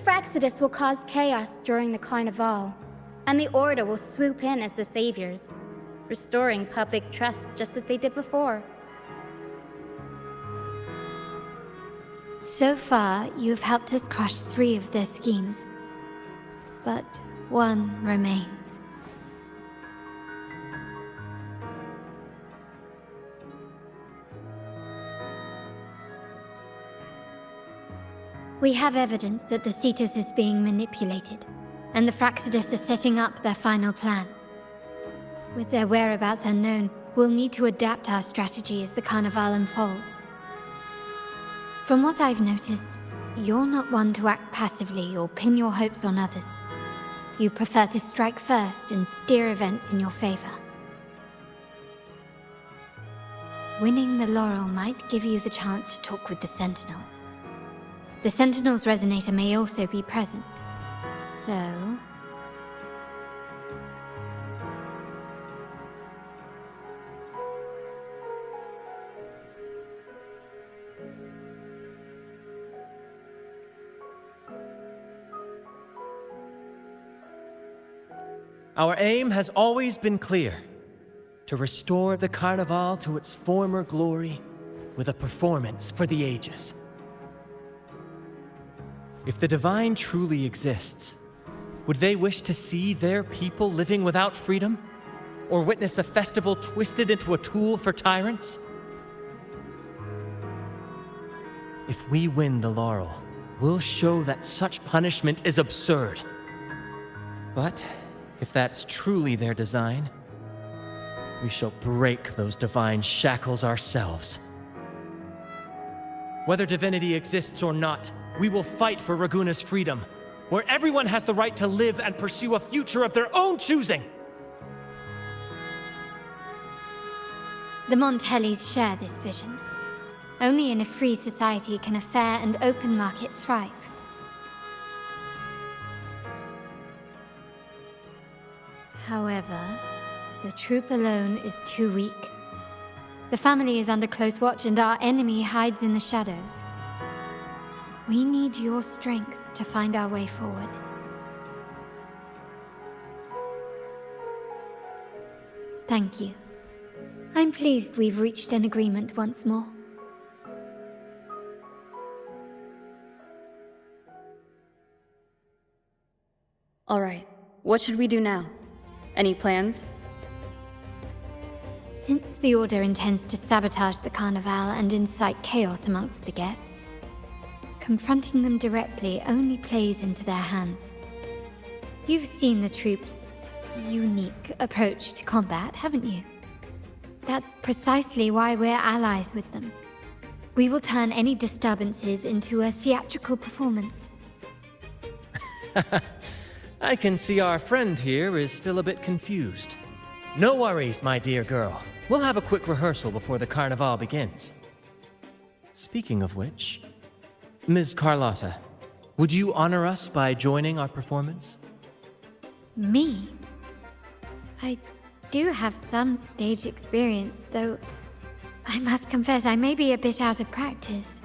Fraccidus will cause chaos during the Carnival, and the Order will swoop in as the saviors, restoring public trust just as they did before. So far, you have helped us crush 3 of their schemes, but one remains. We have evidence that the Cetus is being manipulated, and the Fraccidus are setting up their final plan. With their whereabouts unknown, we'll need to adapt our strategy as the Carnival unfolds. From what I've noticed, you're not one to act passively or pin your hopes on others. You prefer to strike first and steer events in your favor. Winning the laurel might give you the chance to talk with the Sentinel. The Sentinel's resonator may also be present, so... Our aim has always been clear: to restore the Carnival to its former glory with a performance for the ages. If the Divine truly exists, would they wish to see their people living without freedom? Or witness a festival twisted into a tool for tyrants? If we win the laurel, we'll show that such punishment is absurd. But if that's truly their design, we shall break those divine shackles ourselves. Whether divinity exists or not, we will fight for Raguna's freedom, where everyone has the right to live and pursue a future of their own choosing. The Montellis share this vision. Only in a free society can a fair and open market thrive. However, the troop alone is too weak. The family is under close watch and our enemy hides in the shadows. We need your strength to find our way forward. Thank you. I'm pleased we've reached an agreement once more. All right, what should we do now? Any plans? Since the Order intends to sabotage the Carnival and incite chaos amongst the guests, confronting them directly only plays into their hands. You've seen the troops' unique approach to combat, haven't you? That's precisely why we're allies with them. We will turn any disturbances into a theatrical performance. I can see our friend here is still a bit confused. No worries, my dear girl. We'll have a quick rehearsal before the Carnival begins. Speaking of which, Ms. Carlotta, would you honor us by joining our performance? Me? I do have some stage experience, though I must confess I may be a bit out of practice.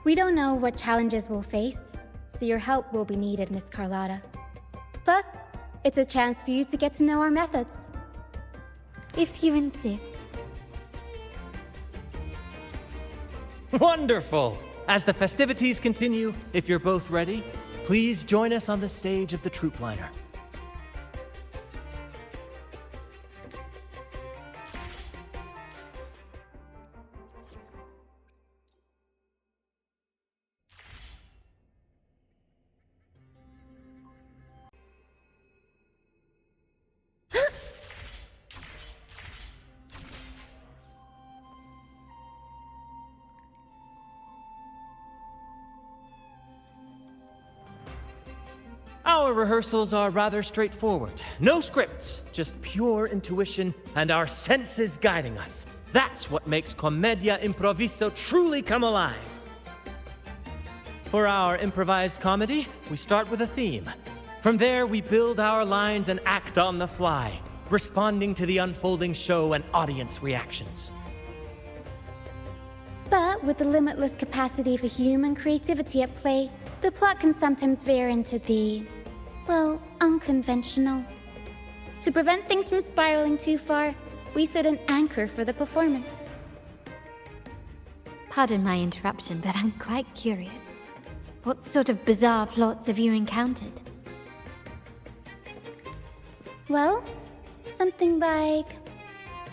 We don't know what challenges we'll face, so your help will be needed, Miss Carlotta. Plus, it's a chance for you to get to know our methods. If you insist. Wonderful! As the festivities continue, if you're both ready, please join us on the stage of the troop liner. Our rehearsals are rather straightforward. No scripts, just pure intuition and our senses guiding us. That's what makes Commedia Improviso truly come alive. For our improvised comedy, we start with a theme. From there, we build our lines and act on the fly, responding to the unfolding show and audience reactions. But But with the limitless capacity for human creativity at play, the plot can sometimes veer into the, well, unconventional. To prevent things from spiraling too far, we set an anchor for the performance. Pardon my interruption, but I'm quite curious. What sort of bizarre plots have you encountered? Well, something like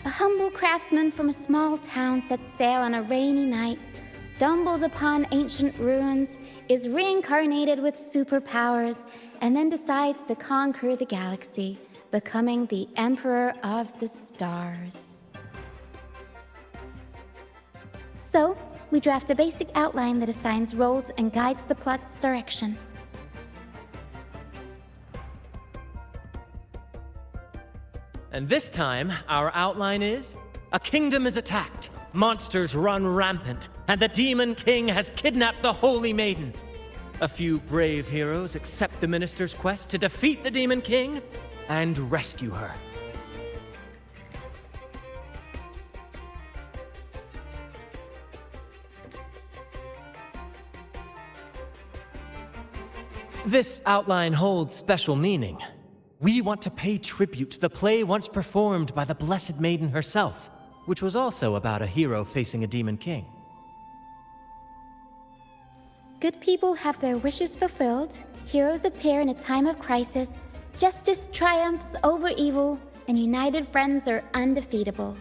a humble craftsman from a small town sets sail on a rainy night, stumbles upon ancient ruins, is reincarnated with superpowers, and then decides to conquer the galaxy, becoming the Emperor of the Stars. So, we draft a basic outline that assigns roles and guides the plot's direction. And this time, our outline is: a kingdom is attacked, monsters run rampant, and the Demon King has kidnapped the Holy Maiden. A few brave heroes accept the minister's quest to defeat the Demon King and rescue her. This outline holds special meaning. We want to pay tribute to the play once performed by the Blessed Maiden herself, which was also about a hero facing a Demon King. Good people have their wishes fulfilled, heroes appear in a time of crisis, justice triumphs over evil, and united friends are undefeatable.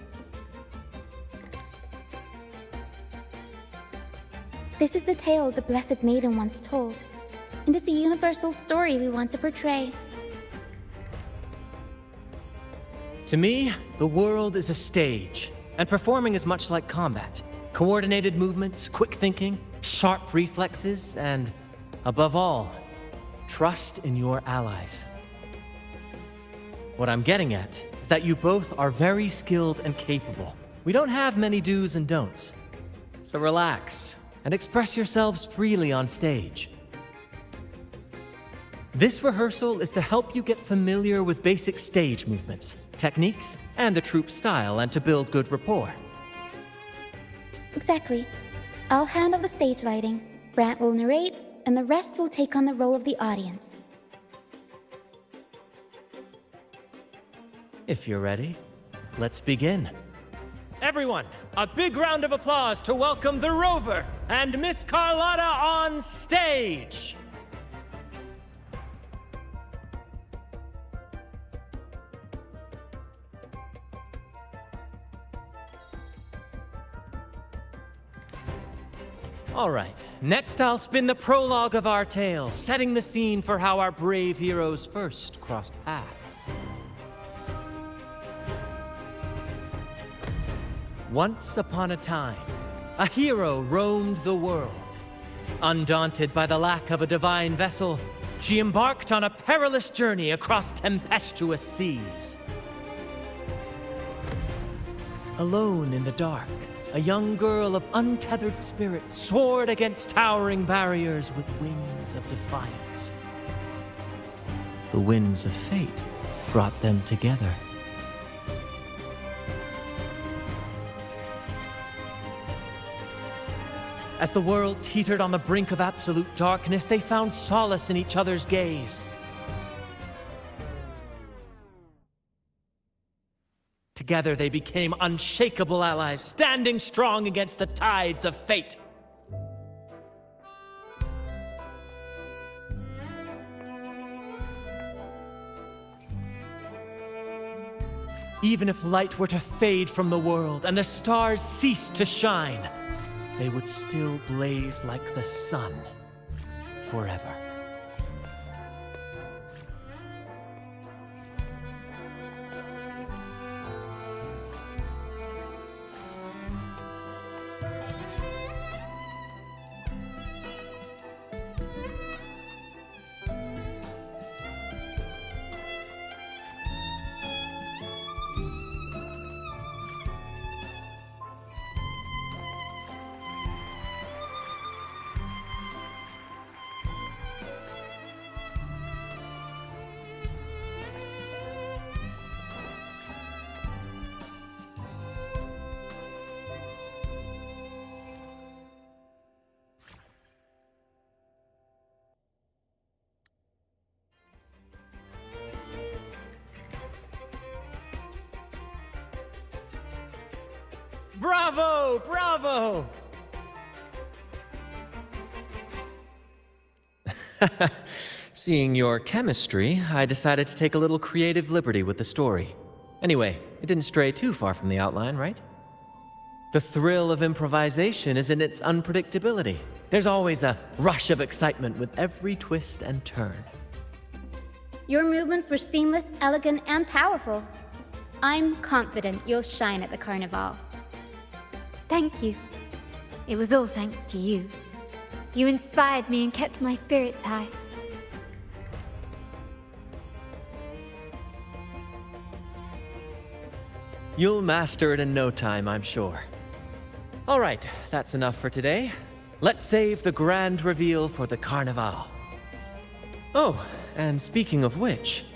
This is the tale the Blessed Maiden once told, and it's a universal story we want to portray. To me, the world is a stage, and performing is much like combat. Coordinated movements, quick thinking, sharp reflexes, and, above all, trust in your allies. What I'm getting at is that you both are very skilled and capable. We don't have many do's and don'ts. So relax and express yourselves freely on stage. This rehearsal is to help you get familiar with basic stage movements, techniques, and the troupe style, and to build good rapport. Exactly. I'll handle the stage lighting, Brant will narrate, and the rest will take on the role of the audience. If you're ready, let's begin. Everyone, a big round of applause to welcome the Rover and Miss Carlotta on stage! All right, next I'll spin the prologue of our tale, setting the scene for how our brave heroes first crossed paths. Once upon a time, a hero roamed the world. Undaunted by the lack of a divine vessel, she embarked on a perilous journey across tempestuous seas. Alone in the dark, a young girl of untethered spirit soared against towering barriers with wings of defiance. The winds of fate brought them together. As the world teetered on the brink of absolute darkness, they found solace in each other's gaze. Together they became unshakable allies, standing strong against the tides of fate. Even if light were to fade from the world and the stars cease to shine, they would still blaze like the sun forever. Bravo! Bravo! Seeing your chemistry, I decided to take a little creative liberty with the story. Anyway, it didn't stray too far from the outline, right? The thrill of improvisation is in its unpredictability. There's always a rush of excitement with every twist and turn. Your movements were seamless, elegant, and powerful. I'm confident you'll shine at the Carnival. Thank you. It was all thanks to you. You inspired me and kept my spirits high. You'll master it in no time, I'm sure. All right, that's enough for today. Let's save the grand reveal for the Carnival. Oh, and speaking of which,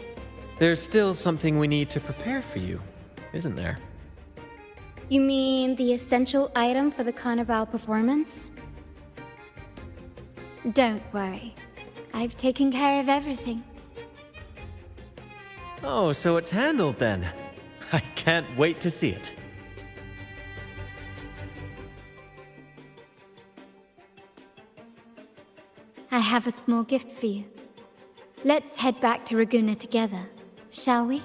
there's still something we need to prepare for you, isn't there? You mean the essential item for the Carnival performance? Don't worry. I've taken care of everything. Oh, so it's handled then. I can't wait to see it. I have a small gift for you. Let's head back to Raguna together, shall we?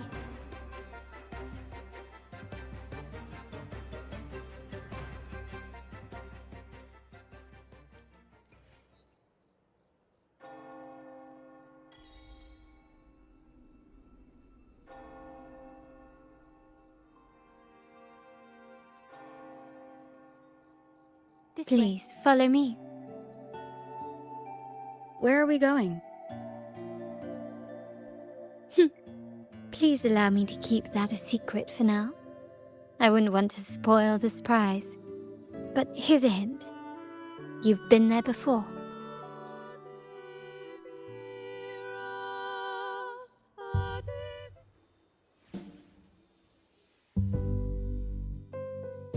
Please, follow me. Where are we going? Please allow me to keep that a secret for now. I wouldn't want to spoil the surprise. But here's a hint. You've been there before.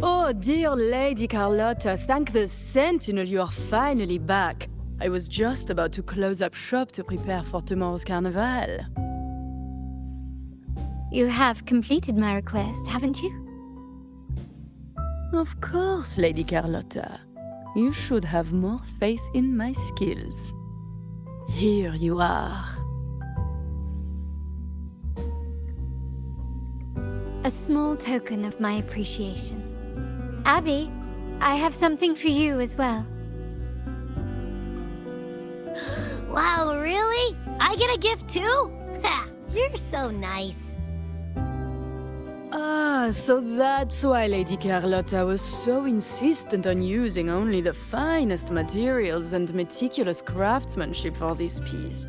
Oh, dear Lady Carlotta, thank the Sentinel you are finally back. I was just about to close up shop to prepare for tomorrow's carnival. You have completed my request, haven't you? Of course, Lady Carlotta. You should have more faith in my skills. Here you are. A small token of my appreciation. Abby, I have something for you as well. Wow, really? I get a gift too? Ha! You're so nice. Ah, so that's why Lady Carlotta was so insistent on using only the finest materials and meticulous craftsmanship for this piece.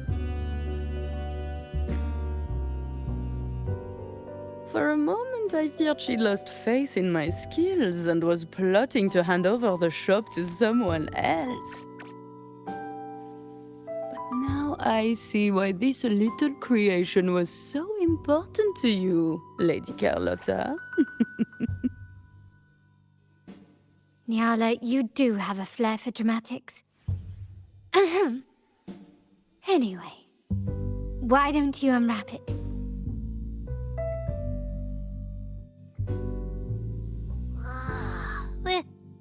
For a moment, I feared she lost faith in my skills and was plotting to hand over the shop to someone else. But now I see why this little creation was so important to you, Lady Carlotta. Nyala, you do have a flair for dramatics. Anyway, why don't you unwrap it?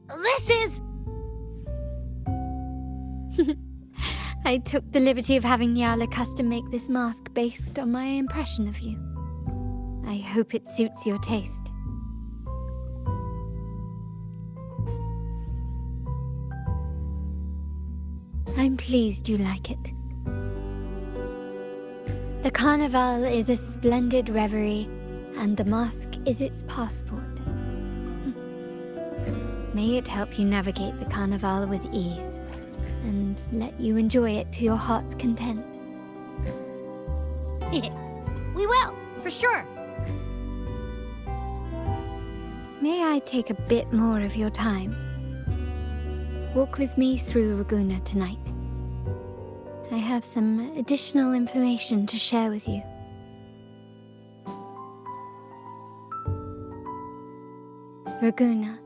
This is... I took the liberty of having Nyala custom make this mask based on my impression of you. I hope it suits your taste. I'm pleased you like it. The Carnival is a splendid reverie, and the mask is its passport. May it help you navigate the Carnival with ease, and let you enjoy it to your heart's content. We will, for sure. May I take a bit more of your time? Walk with me through Raguna tonight. I have some additional information to share with you. Raguna.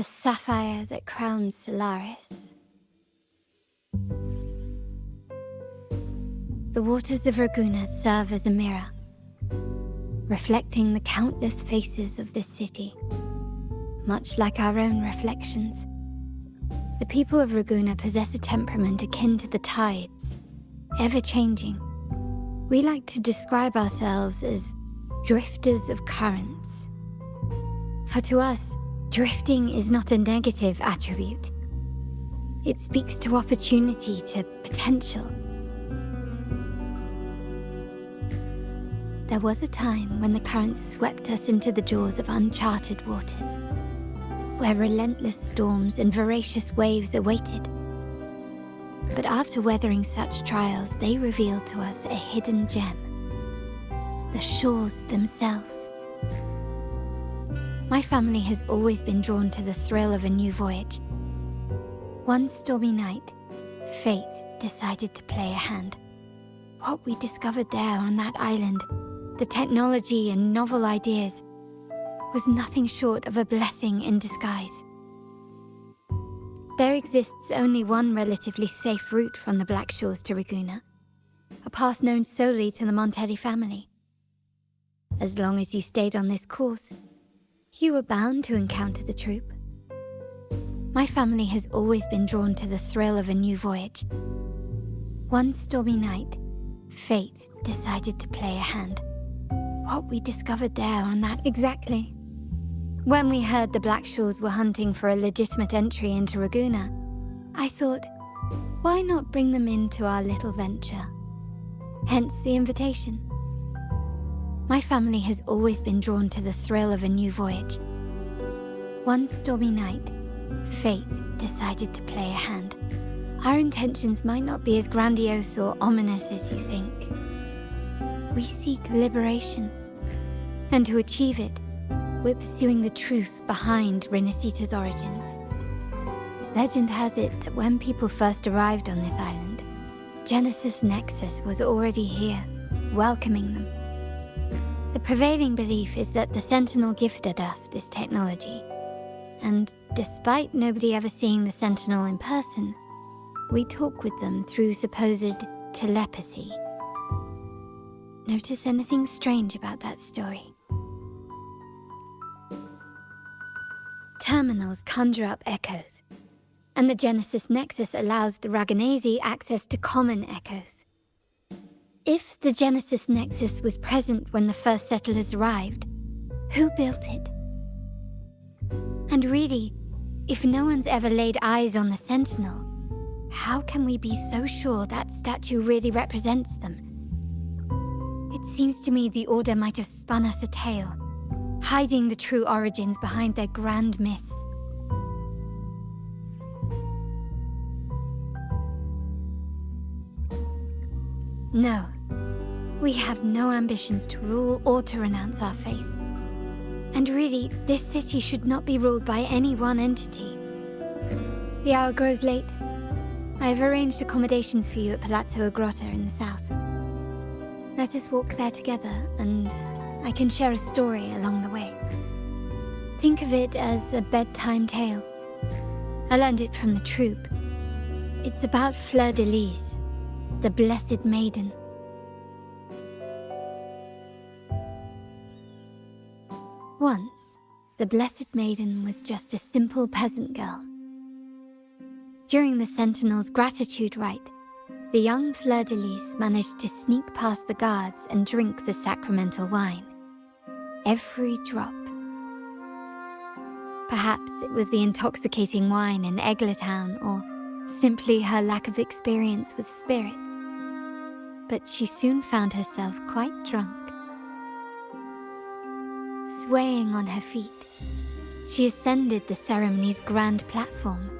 the sapphire that crowns Solaris. The waters of Raguna serve as a mirror, reflecting the countless faces of this city, much like our own reflections. The people of Raguna possess a temperament akin to the tides, ever-changing. We like to describe ourselves as drifters of currents. For to us, drifting is not a negative attribute. It speaks to opportunity, to potential. There was a time when the currents swept us into the jaws of uncharted waters, where relentless storms and voracious waves awaited. But after weathering such trials, they revealed to us a hidden gem: the shores themselves. My family has always been drawn to the thrill of a new voyage. One stormy night, fate decided to play a hand. What we discovered there on that island, the technology and novel ideas, was nothing short of a blessing in disguise. There exists only one relatively safe route from the Black Shores to Raguna, a path known solely to the Montelli family. As long as you stayed on this course, you were bound to encounter the troop. My family has always been drawn to the thrill of a new voyage. One stormy night, fate decided to play a hand. What we discovered there on that exactly. When we heard the Black Shores were hunting for a legitimate entry into Raguna, I thought, why not bring them into our little venture? Hence the invitation. My family has always been drawn to the thrill of a new voyage. One stormy night, fate decided to play a hand. Our intentions might not be as grandiose or ominous as you think. We seek liberation, and to achieve it, we're pursuing the truth behind Renacita's origins. Legend has it that when people first arrived on this island, Genesis Nexus was already here, welcoming them. The prevailing belief is that the Sentinel gifted us this technology, and despite nobody ever seeing the Sentinel in person, we talk with them through supposed telepathy. Notice anything strange about that story? Terminals conjure up echoes, and the Genesis Nexus allows the Raganesi access to common echoes. If the Genesis Nexus was present when the first settlers arrived, who built it? And really, if no one's ever laid eyes on the Sentinel, how can we be so sure that statue really represents them? It seems to me the Order might have spun us a tale, hiding the true origins behind their grand myths. No, we have no ambitions to rule or to renounce our faith. And really, this city should not be ruled by any one entity. The hour grows late. I have arranged accommodations for you at Palazzo Agrotta in the south. Let us walk there together, and I can share a story along the way. Think of it as a bedtime tale. I learned it from the troop. It's about Fleur de Lis, the Blessed Maiden. Once, the Blessed Maiden was just a simple peasant girl. During the Sentinel's gratitude rite, the young Fleur de Lis managed to sneak past the guards and drink the sacramental wine. Every drop. Perhaps it was the intoxicating wine in Eglatown, or simply her lack of experience with spirits. But she soon found herself quite drunk. Swaying on her feet, she ascended the ceremony's grand platform,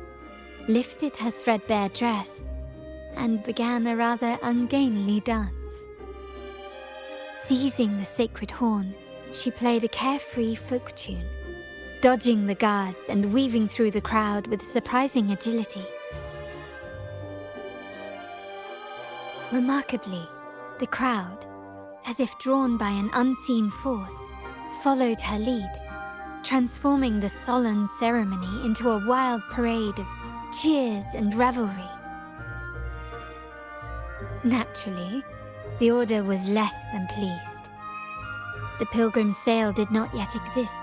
lifted her threadbare dress, and began a rather ungainly dance. Seizing the sacred horn, she played a carefree folk tune, dodging the guards and weaving through the crowd with surprising agility. Remarkably, the crowd, as if drawn by an unseen force, followed her lead, transforming the solemn ceremony into a wild parade of cheers and revelry. Naturally, the Order was less than pleased. The Pilgrim Sale did not yet exist,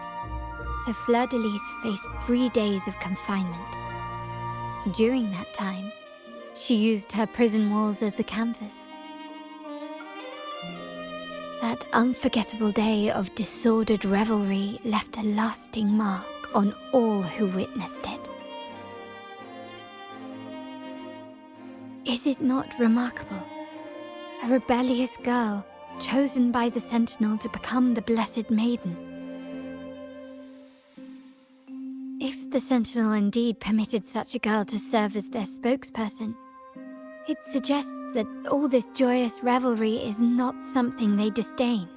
so Fleur-de-Lis faced 3 days of confinement. During that time, she used her prison walls as a canvas. That unforgettable day of disordered revelry left a lasting mark on all who witnessed it. Is it not remarkable? A rebellious girl chosen by the Sentinel to become the Blessed Maiden. If the Sentinel indeed permitted such a girl to serve as their spokesperson, it suggests that all this joyous revelry is not something they disdain.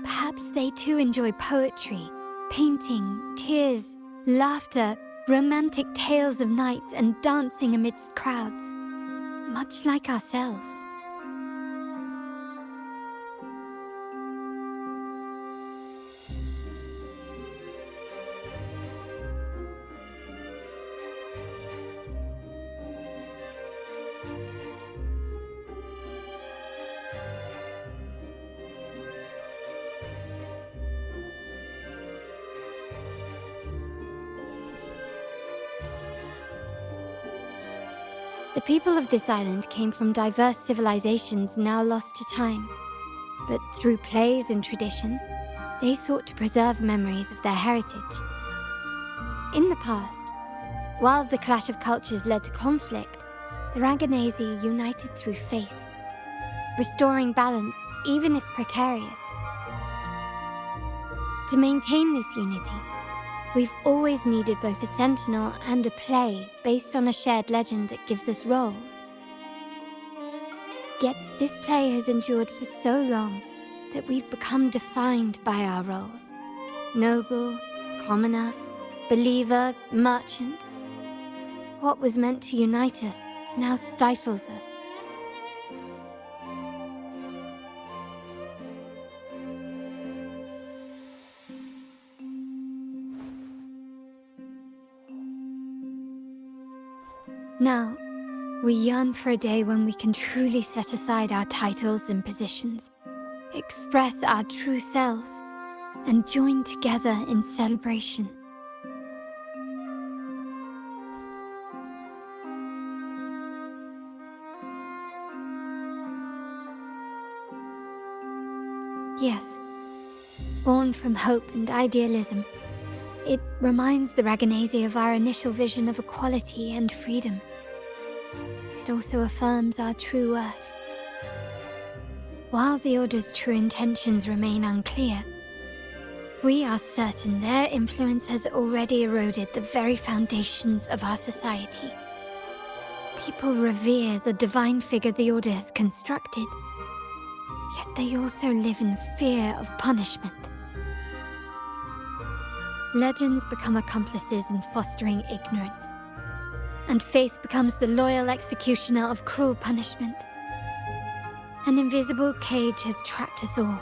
Perhaps they too enjoy poetry, painting, tears, laughter, romantic tales of nights, and dancing amidst crowds, much like ourselves. The people of this island came from diverse civilizations now lost to time, but through plays and tradition, they sought to preserve memories of their heritage. In the past, while the clash of cultures led to conflict, the Raganazi united through faith, restoring balance even if precarious. To maintain this unity, we've always needed both a sentinel and a play based on a shared legend that gives us roles. Yet this play has endured for so long that we've become defined by our roles. Noble, commoner, believer, merchant. What was meant to unite us now stifles us. Now, we yearn for a day when we can truly set aside our titles and positions, express our true selves, and join together in celebration. Yes, born from hope and idealism, it reminds the Raganazi of our initial vision of equality and freedom. It also affirms our true worth. While the Order's true intentions remain unclear, we are certain their influence has already eroded the very foundations of our society. People revere the divine figure the Order has constructed, yet they also live in fear of punishment. Legends become accomplices in fostering ignorance, and faith becomes the loyal executioner of cruel punishment. An invisible cage has trapped us all.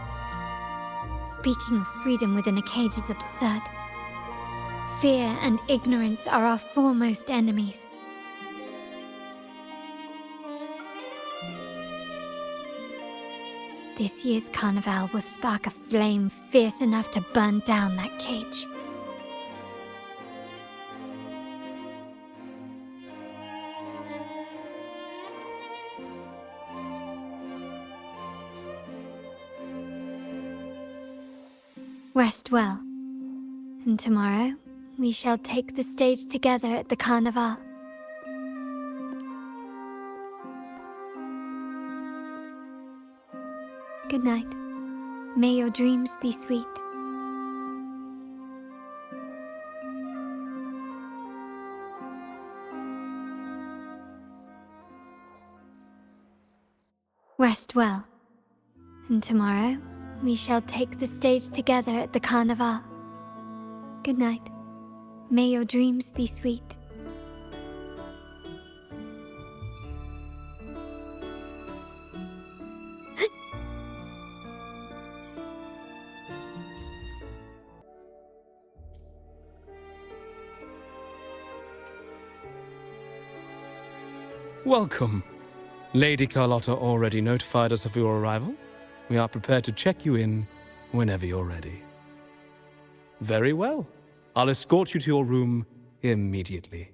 Speaking of freedom within a cage is absurd. Fear and ignorance are our foremost enemies. This year's carnival will spark a flame fierce enough to burn down that cage. Rest well, and tomorrow we shall take the stage together at the carnival. Good night. May your dreams be sweet. Rest well, and tomorrow we shall take the stage together at the carnival. Good night. May your dreams be sweet. Welcome. Lady Carlotta already notified us of your arrival. We are prepared to check you in whenever you're ready. Very well. I'll escort you to your room immediately.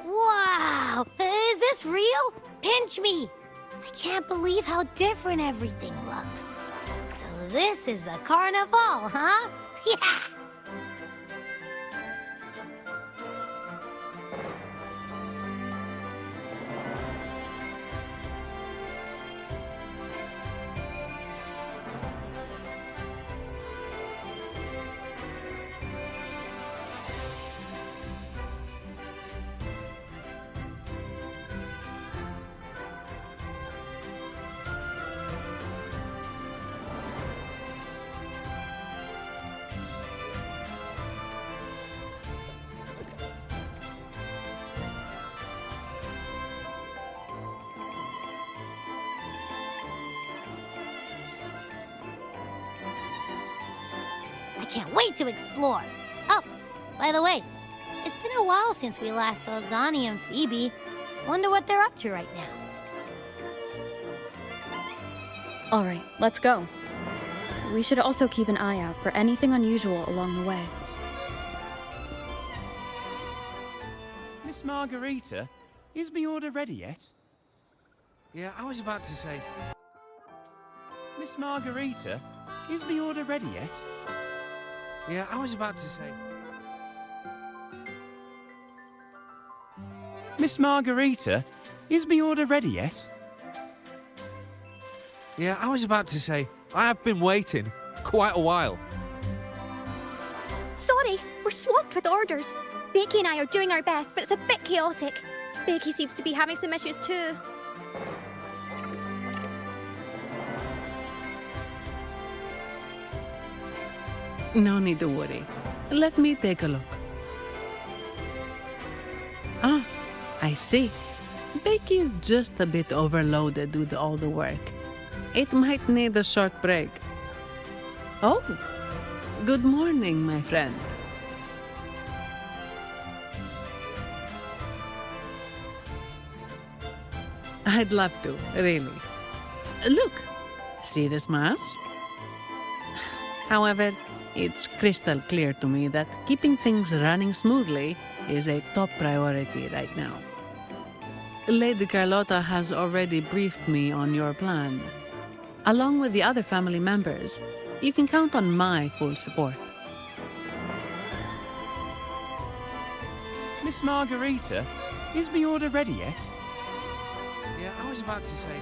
Wow! Is this real? Pinch me! I can't believe how different everything looks. So this is the carnival, huh? Yeah! I can't wait to explore. Oh, by the way, it's been a while since we last saw Zani and Phoebe. Wonder what they're up to right now. All right, let's go. We should also keep an eye out for anything unusual along the way. Miss Margarita, is me order ready yet? Yeah, I was about to say... Miss Margarita, is me order ready yet? Yeah, I was about to say... Miss Margarita, is me order ready yet? Yeah, I was about to say... I have been waiting quite a while. Sorry, we're swamped with orders. Becky and I are doing our best, but it's a bit chaotic. Becky seems to be having some issues too. No need to worry. Let me take a look. Ah, I see. Becky is just a bit overloaded with all the work. It might need a short break. Oh, good morning, my friend. I'd love to, really. Look, see this mask? However, it's crystal clear to me that keeping things running smoothly is a top priority right now. Lady Carlotta has already briefed me on your plan. Along with the other family members, you can count on my full support. Miss Margarita, is me order ready yet? Yeah, I was about to say...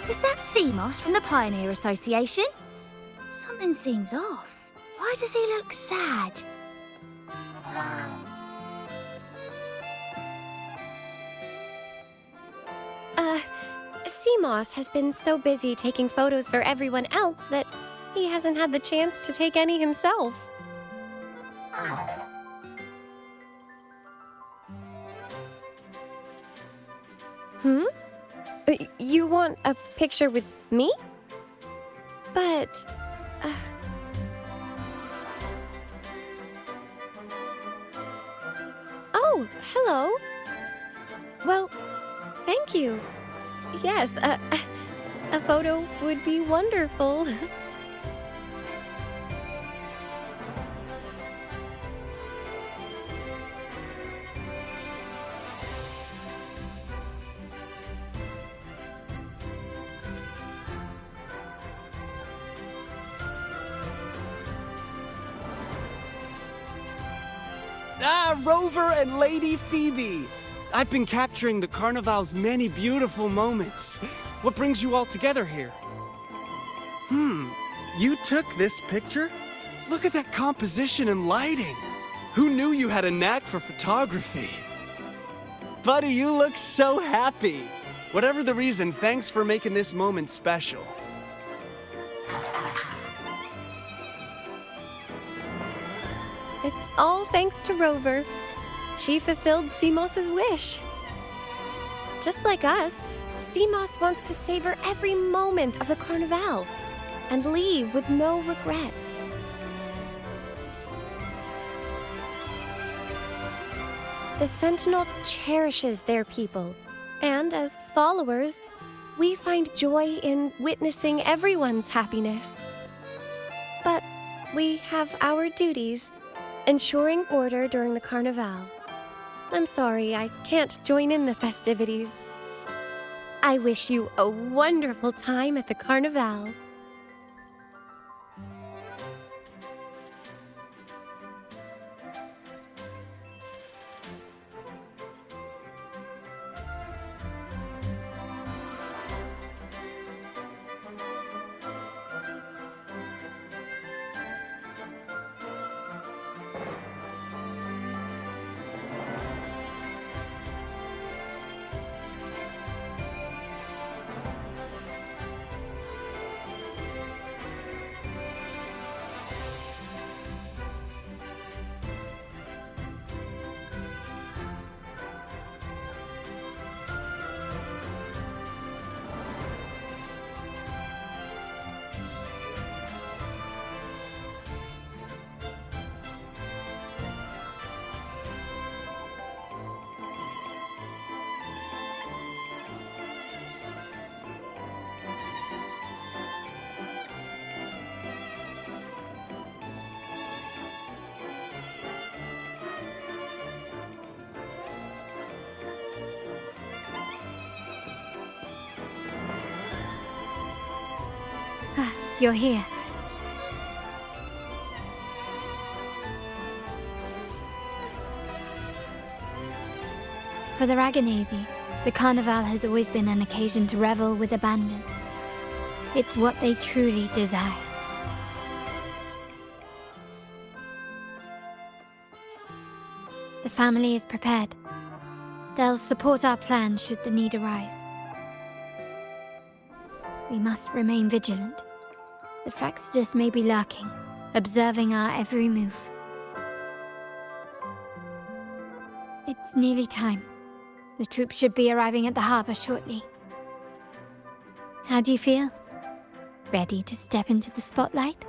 Is that Seamoss from the Pioneer Association? Something seems off. Why does he look sad? Seamoss has been so busy taking photos for everyone else that he hasn't had the chance to take any himself. You want a picture with me? But... Oh, hello. Well, thank you. Yes, a photo would be wonderful. Ah, Rover and Lady Phoebe! I've been capturing the Carnival's many beautiful moments. What brings you all together here? You took this picture? Look at that composition and lighting. Who knew you had a knack for photography? Buddy, you look so happy. Whatever the reason, thanks for making this moment special. It's all thanks to Rover. She fulfilled Seamoss's wish. Just like us, Seamoss wants to savor every moment of the Carnival and leave with no regrets. The Sentinel cherishes their people, and as followers, we find joy in witnessing everyone's happiness. But we have our duties, ensuring order during the Carnival. I'm sorry I can't join in the festivities. I wish you a wonderful time at the Carnival. You're here. For the Raganazy, the Carnival has always been an occasion to revel with abandon. It's what they truly desire. The family is prepared. They'll support our plan should the need arise. We must remain vigilant. The Fraxidus may be lurking, observing our every move. It's nearly time. The troops should be arriving at the harbor shortly. How do you feel? Ready to step into the spotlight?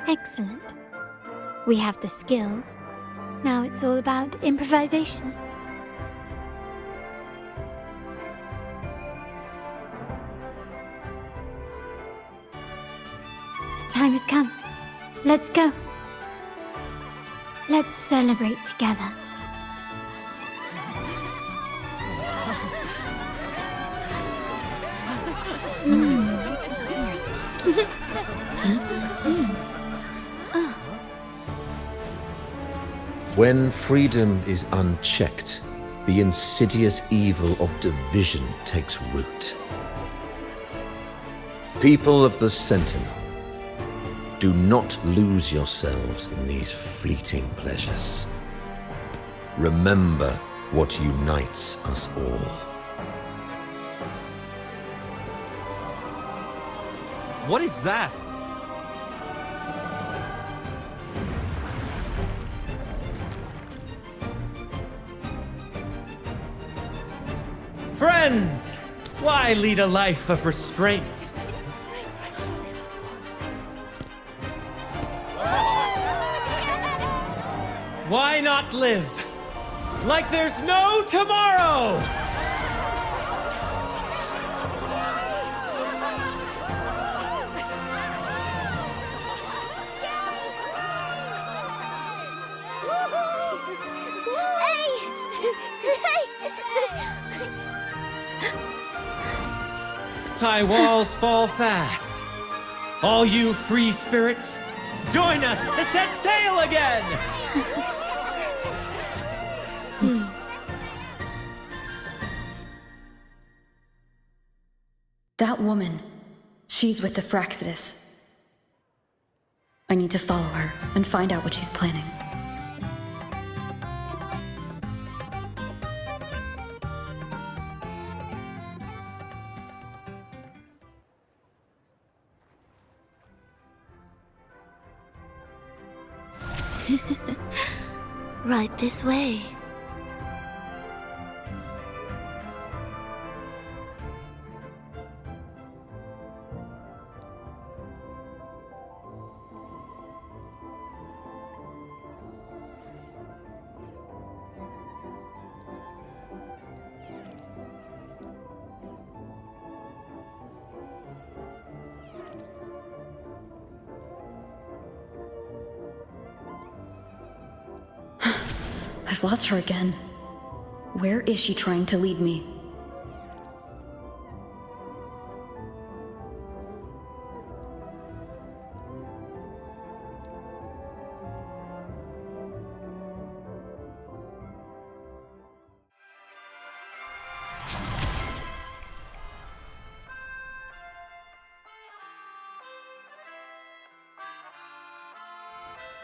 Excellent. We have the skills. Now it's all about improvisation. The time has come. Let's go. Let's celebrate together. When freedom is unchecked, the insidious evil of division takes root. People of the Sentinel, do not lose yourselves in these fleeting pleasures. Remember what unites us all. What is that? Friends, why lead a life of restraints? Why not live like there's no tomorrow? High walls fall fast. All you free spirits, join us to set sail again! That woman, she's with the Fraxidus. I need to follow her and find out what she's planning. Right this way. I've lost her again. Where is she trying to lead me?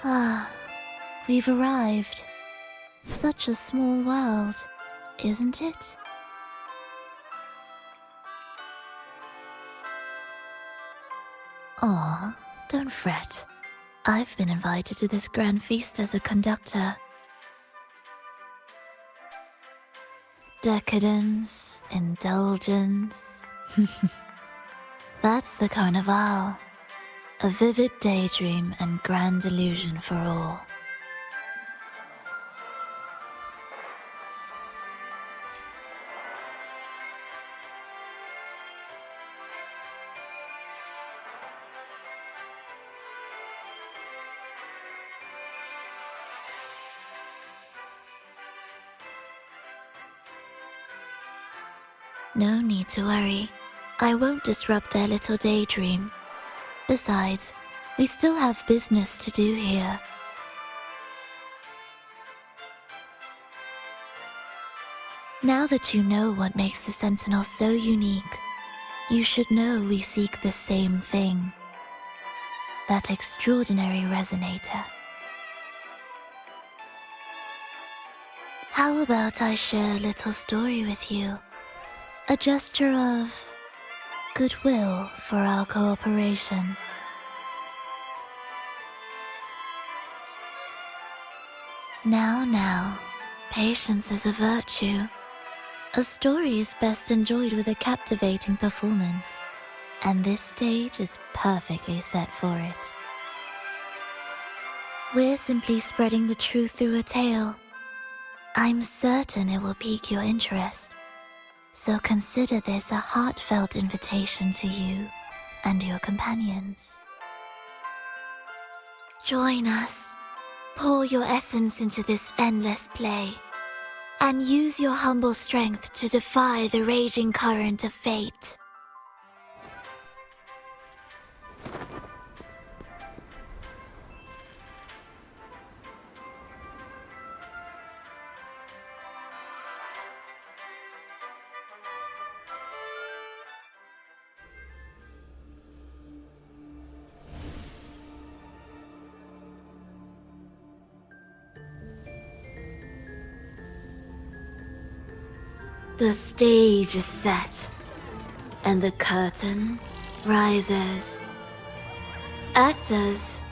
Ah, we've arrived. Such a small world, isn't it? Aw, don't fret. I've been invited to this grand feast as a conductor. Decadence, indulgence. That's the Carnival. A vivid daydream and grand illusion for all. No need to worry. I won't disrupt their little daydream. Besides, we still have business to do here. Now that you know what makes the Sentinel so unique, you should know we seek the same thing. That extraordinary resonator. How about I share a little story with you? A gesture of goodwill for our cooperation. Now, patience is a virtue. A story is best enjoyed with a captivating performance, and this stage is perfectly set for it. We're simply spreading the truth through a tale. I'm certain it will pique your interest. So consider this a heartfelt invitation to you and your companions. Join us. Pour your essence into this endless play, and use your humble strength to defy the raging current of fate. The stage is set, and the curtain rises. Actors,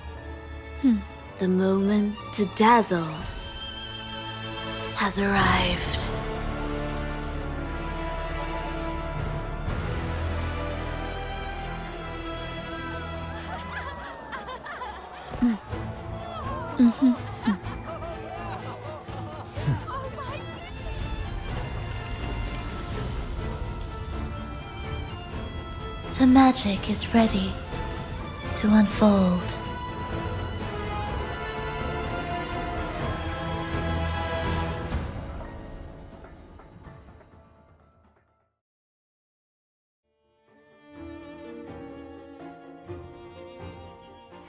the moment to dazzle has arrived. The magic is ready to unfold.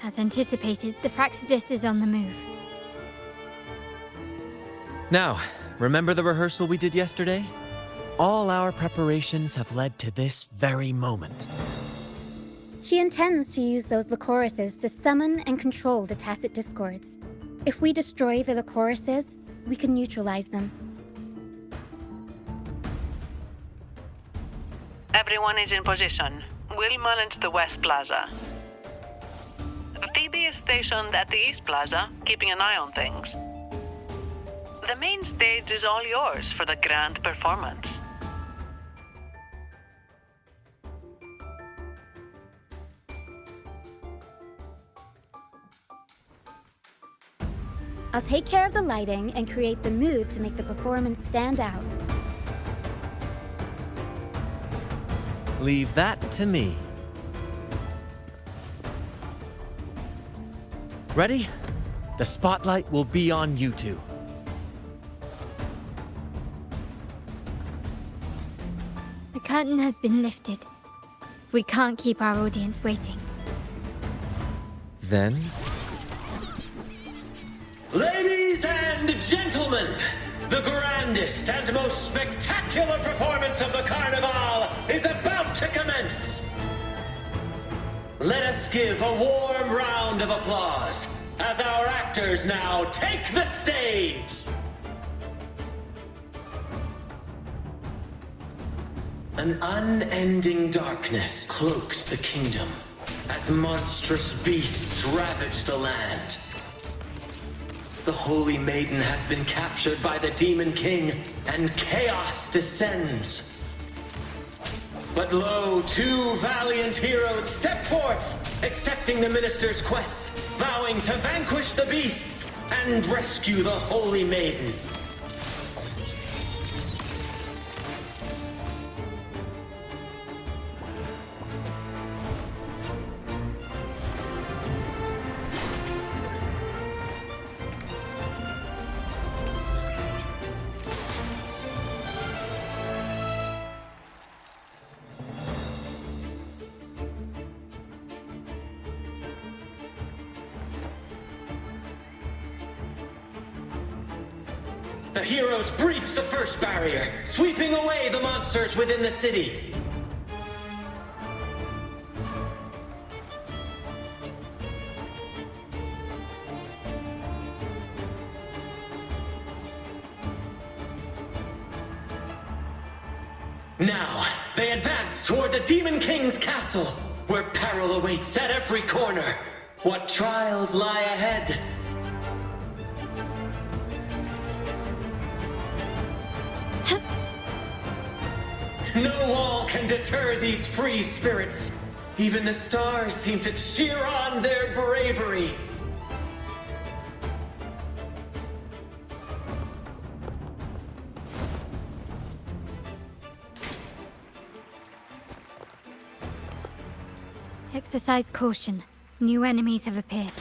As anticipated, the Fraxidus is on the move. Now, remember the rehearsal we did yesterday? All our preparations have led to this very moment. She intends to use those Lycoruses to summon and control the Tacit Discords. If we destroy the Lycoruses, we can neutralize them. Everyone is in position. We'll mull into the West Plaza. Phoebe is stationed at the East Plaza, keeping an eye on things. The main stage is all yours for the grand performance. I'll take care of the lighting and create the mood to make the performance stand out. Leave that to me. Ready? The spotlight will be on you two. The curtain has been lifted. We can't keep our audience waiting. Then, Ladies and gentlemen, the grandest and most spectacular performance of the Carnival is about to commence. Let us give a warm round of applause as our actors now take the stage. An unending darkness cloaks the kingdom as monstrous beasts ravage the land. The Holy Maiden has been captured by the Demon King, and chaos descends. But lo, two valiant heroes step forth, accepting the Minister's quest, vowing to vanquish the beasts and rescue the Holy Maiden. The heroes breach the first barrier, sweeping away the monsters within the city. Now, they advance toward the Demon King's castle, where peril awaits at every corner. What trials lie ahead? No wall can deter these free spirits. Even the stars seem to cheer on their bravery. Exercise caution. New enemies have appeared.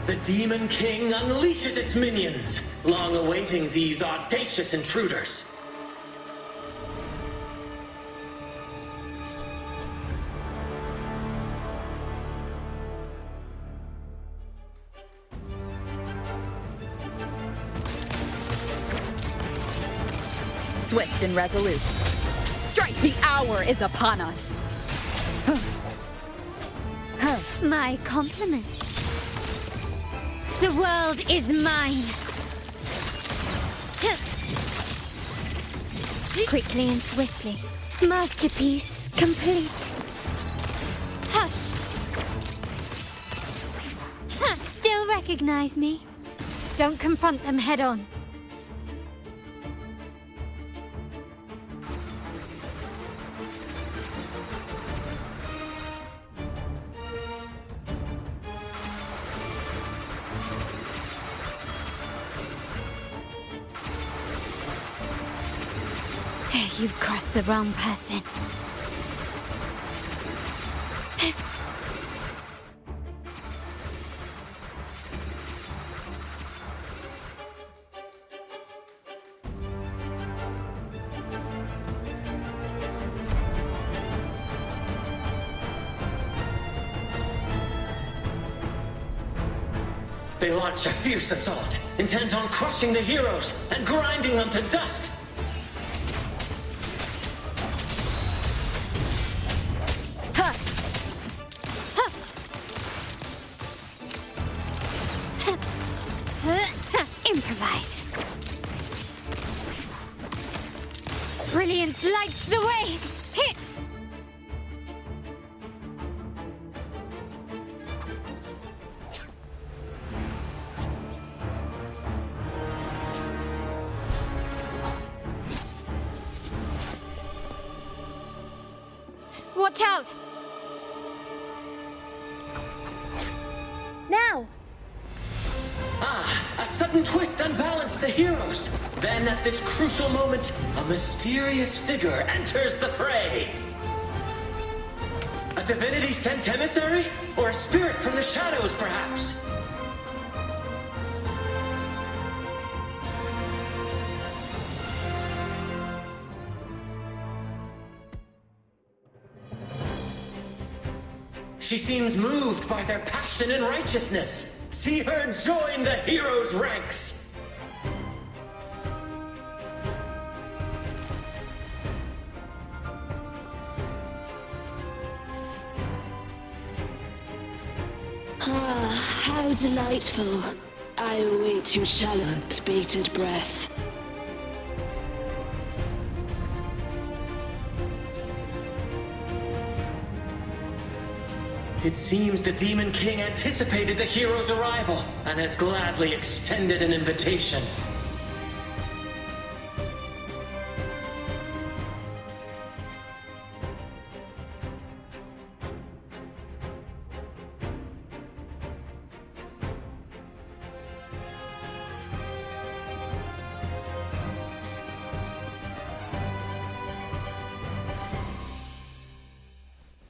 The Demon King unleashes its minions, long awaiting these audacious intruders. Swift and resolute. Strike! The hour is upon us. My compliments. The world is mine. Quickly and swiftly. Masterpiece complete. Hush. Still recognize me? Don't confront them head on. You've crossed the wrong person. They launch a fierce assault, intent on crushing the heroes and grinding them to dust. Improvise. Brilliance lights the way. Hit. Watch out! Now! A sudden twist unbalanced the heroes. Then, at this crucial moment, a mysterious figure enters the fray. A divinity sent emissary? Or a spirit from the shadows, perhaps? She seems moved by their passion and righteousness. See her join the heroes' ranks. Ah, how delightful. I await your challenged, bated breath. It seems the Demon King anticipated the hero's arrival and has gladly extended an invitation.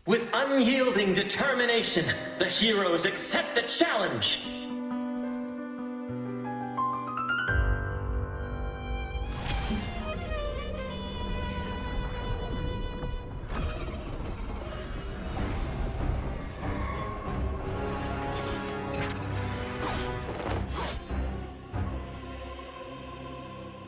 With unyielding determination, the heroes accept the challenge.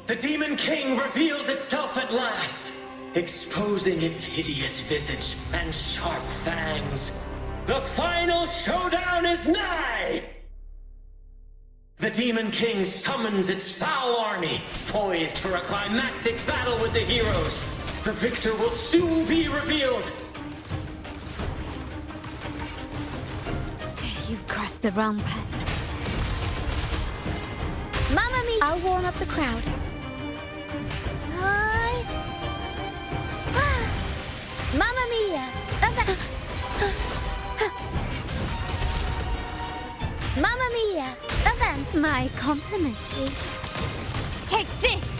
The Demon King reveals itself at last, exposing its hideous visage and sharp fangs. The final showdown is nigh! The Demon King summons its foul army, poised for a climactic battle with the heroes. The victor will soon be revealed. You've crossed the wrong path. Mamma mia! I'll warm up the crowd. Mamma mia! Mamma mia! Event! My compliments. Take this!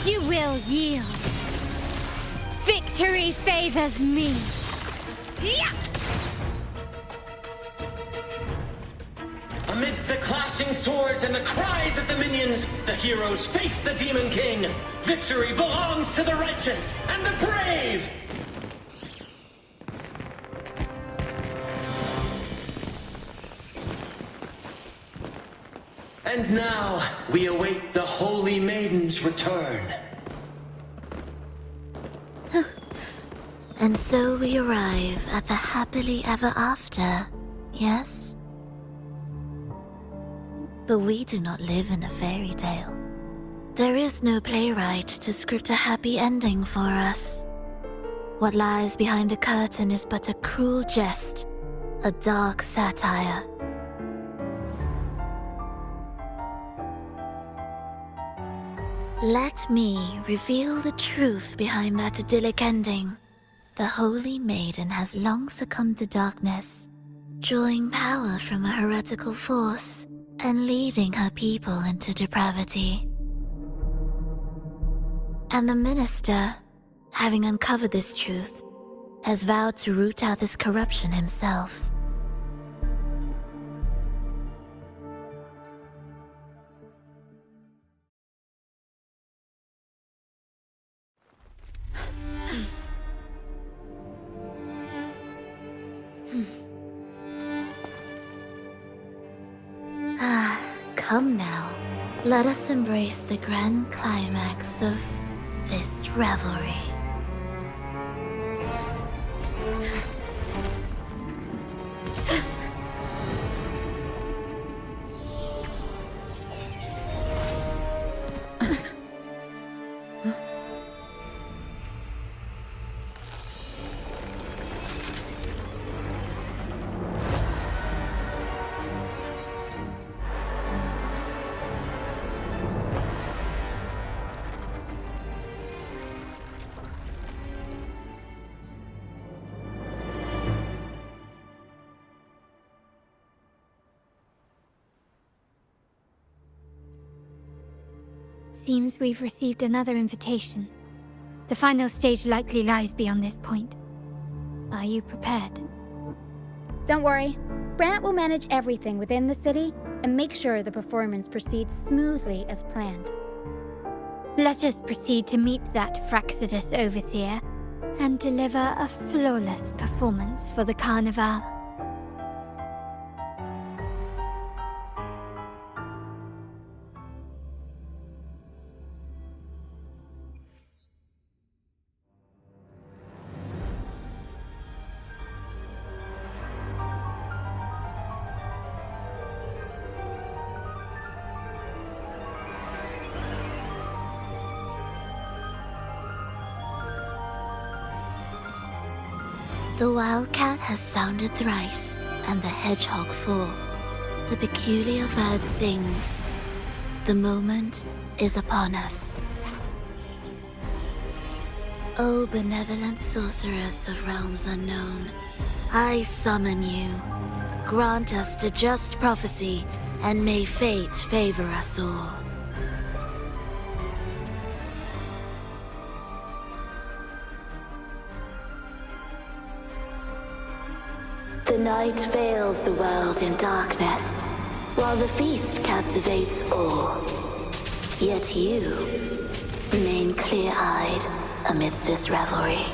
You will yield. Victory favors me. Amidst the clashing swords and the cries of the minions, the heroes face the Demon King. Victory belongs to the righteous and the brave! And now, we await the Holy Maiden's return. And so we arrive at the happily ever after, yes? But we do not live in a fairy tale. There is no playwright to script a happy ending for us. What lies behind the curtain is but a cruel jest, a dark satire. Let me reveal the truth behind that idyllic ending. The Holy Maiden has long succumbed to darkness, drawing power from a heretical force and leading her people into depravity. And the minister, having uncovered this truth, has vowed to root out this corruption himself. Come now, let us embrace the grand climax of this revelry. seems we've received another invitation. The final stage likely lies beyond this point. Are you prepared? Don't worry. Brant will manage everything within the city and make sure the performance proceeds smoothly as planned. Let us proceed to meet that Fraxidus overseer and deliver a flawless performance for the Carnival. The wildcat has sounded thrice, and the hedgehog four. The peculiar bird sings. The moment is upon us. O benevolent sorceress of realms unknown, I summon you. Grant us the just prophecy, and may fate favor us all. The night veils the world in darkness, while the feast captivates all. Yet you remain clear-eyed amidst this revelry.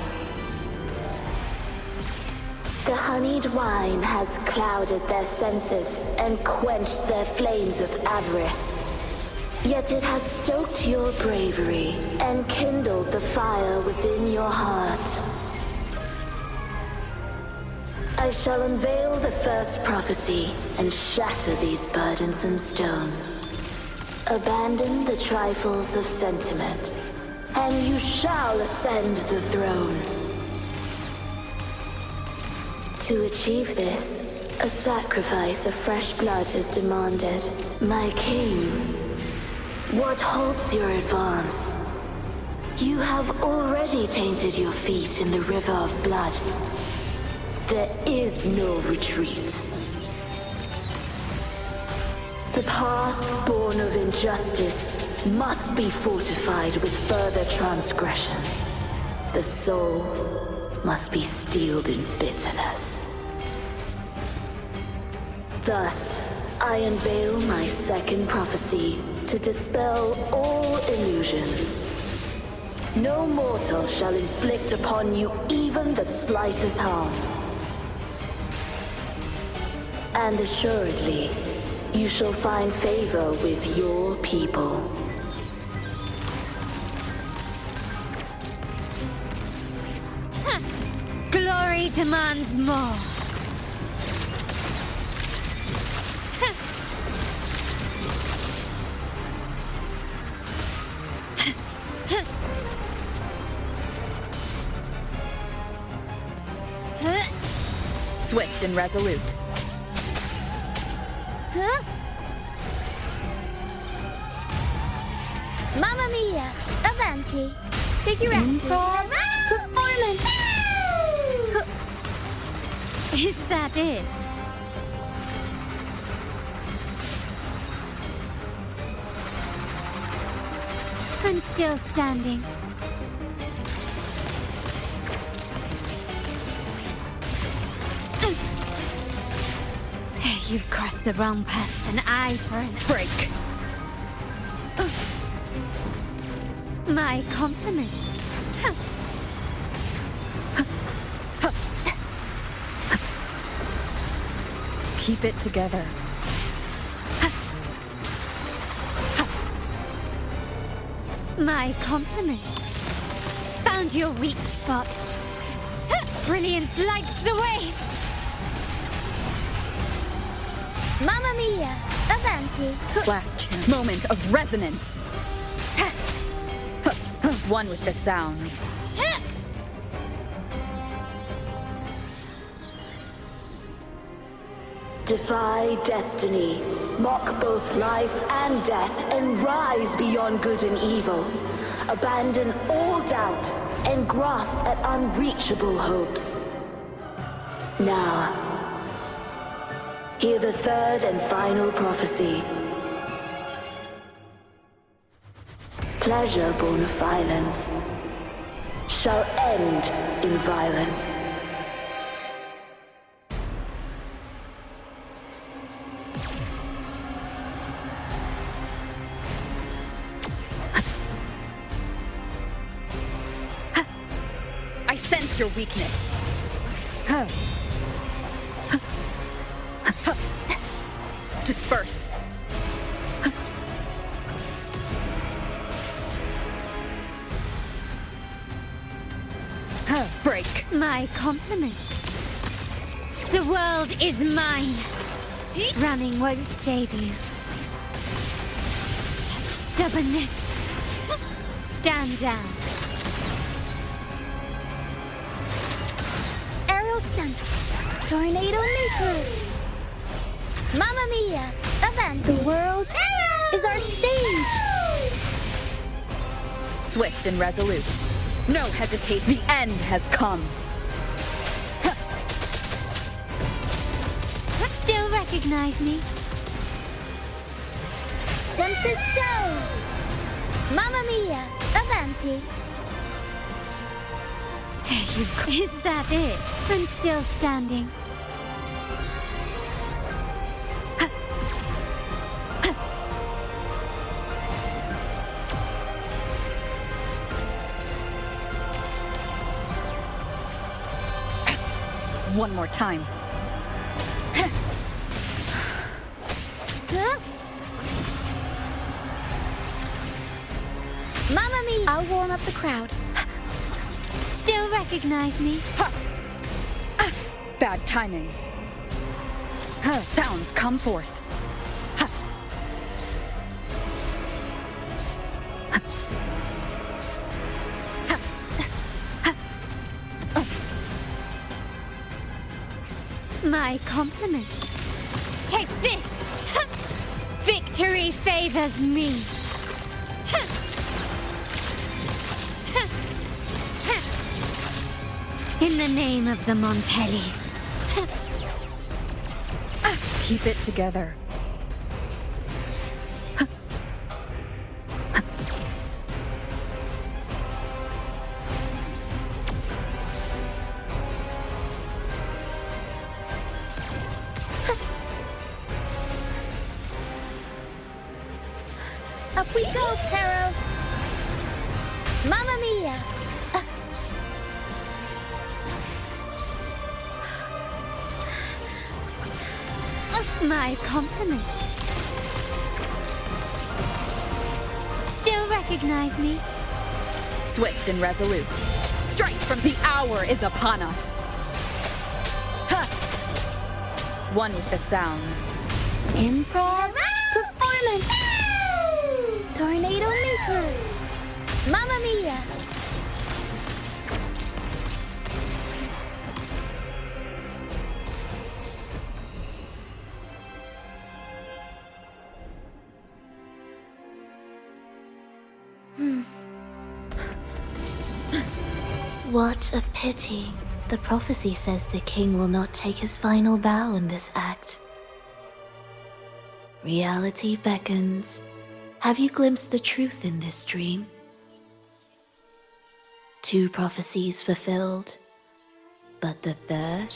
The honeyed wine has clouded their senses and quenched their flames of avarice. Yet it has stoked your bravery and kindled the fire within your heart. I shall unveil the first prophecy and shatter these burdensome stones. Abandon the trifles of sentiment, and you shall ascend the throne. To achieve this, a sacrifice of fresh blood is demanded. My king, what halts your advance? You have already tainted your feet in the river of blood. There is no retreat. The path born of injustice must be fortified with further transgressions. The soul must be steeled in bitterness. Thus, I unveil my second prophecy to dispel all illusions. No mortal shall inflict upon you even the slightest harm. And assuredly, you shall find favor with your people. Glory demands more. Swift and resolute. Mamma mia! Avanti! Figurati! Improv performance! Is that it? I'm still standing. You've crossed the realm past an eye for an break. My compliments. Keep it together. My compliments. Found your weak spot. Brilliance lights the way. Mamma mia! Avanti! Last chance. Moment of resonance. One with the sounds. Defy destiny, mock both life and death, and rise beyond good and evil. Abandon all doubt and grasp at unreachable hopes. Now, hear the third and final prophecy. pleasure born of violence shall end in violence. I sense your weakness. Disperse. Break. My compliments. The world is mine. Running won't save you. Such stubbornness. Stand down. Aerial stunt. Tornado maker. Mamma mia. Avanti. The world is our stage. Swift and resolute. No hesitate. The end has come. Still recognize me? Tempest show. Mamma mia. Avanti. Is that it? I'm still standing. One more time. Mamma mia! I'll warm up the crowd. Still recognize me? Bad timing. Sounds come forth. My compliments. Take this! Victory favors me. In the name of the Montellis. Keep it together. Up we go, Pero. Mamma mia! My compliments. Still recognize me? Swift and resolute. Strike from the hour is upon us. One with the sounds. Improv performance. Tornado maker. Mamma mia! What a pity. The prophecy says the king will not take his final bow in this act. Reality beckons. Have you glimpsed the truth in this dream? 2 prophecies fulfilled, but the third?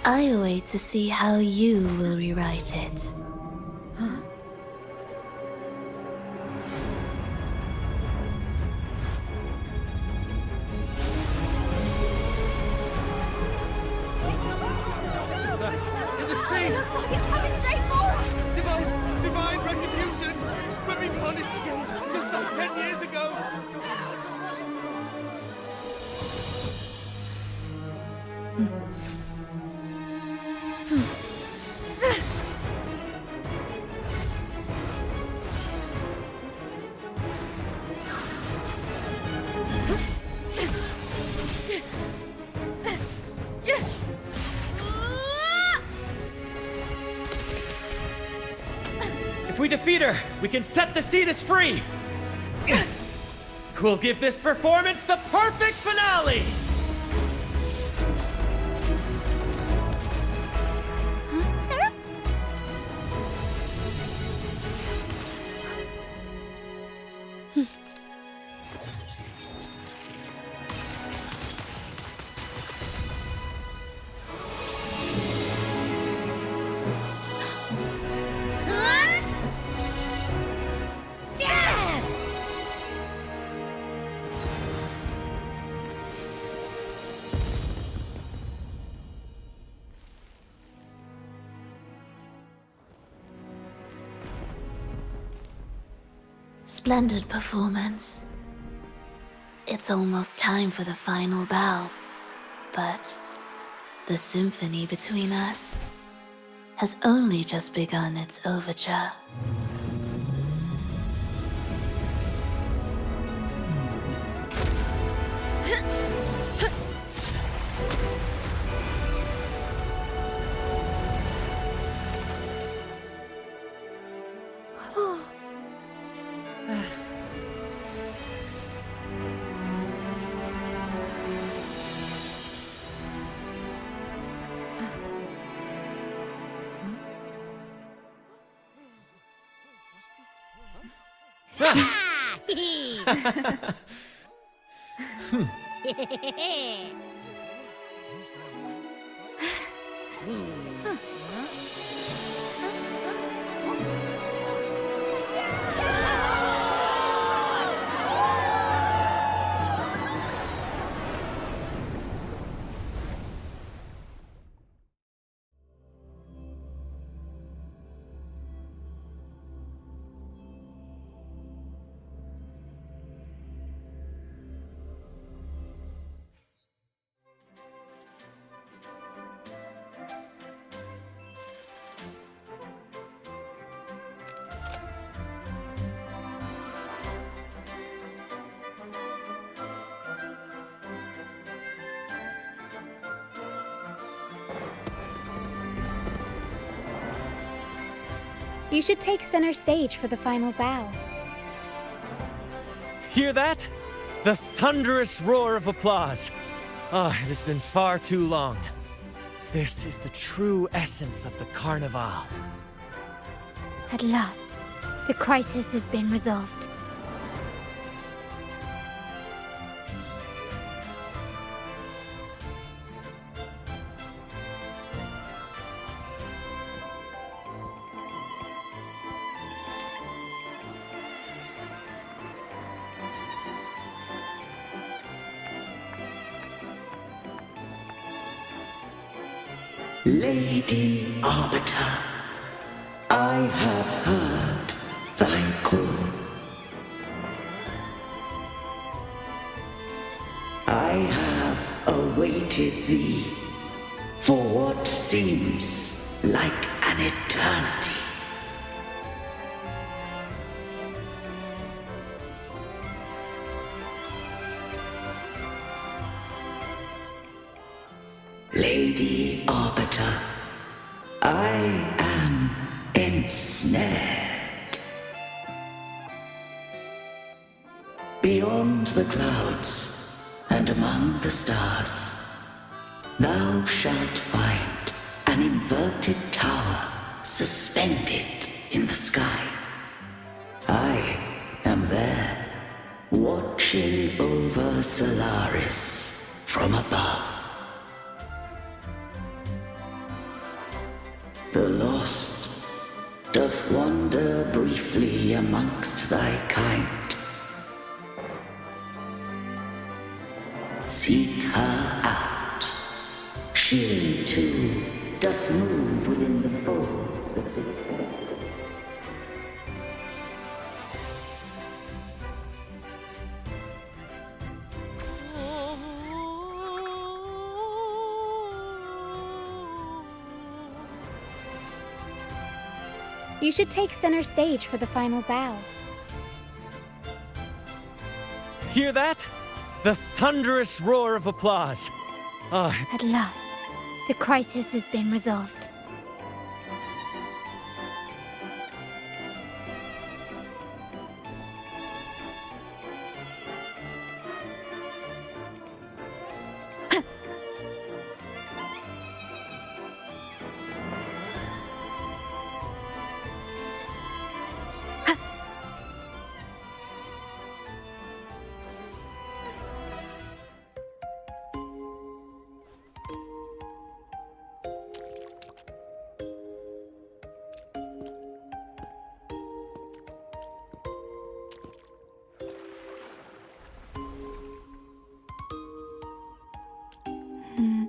I await to see how you will rewrite it. It looks like it's coming straight for us! Divine retribution! We'll be punished again, just like 10 years ago! If we defeat her, we can set the Cetus free! We'll give this performance the perfect finale! Splendid performance. It's almost time for the final bow, but the symphony between us has only just begun its overture. You should take center stage for the final bow. Hear that? The thunderous roar of applause. Ah, it has been far too long. This is the true essence of the Carnival. At last, the crisis has been resolved. Lady Arbiter, I have heard thy call. I have awaited thee for what seems like an eternity. Lady Arbiter, I am ensnared. Beyond the clouds and among the stars, thou shalt find an inverted tower suspended in the sky. I am there, watching over Solaris from above. The lost doth wander briefly amongst thy kind. Seek her out. She too doth move within the folds of this earth. You should take center stage for the final bow. Hear that? The thunderous roar of applause. Ah, At last, the crisis has been resolved.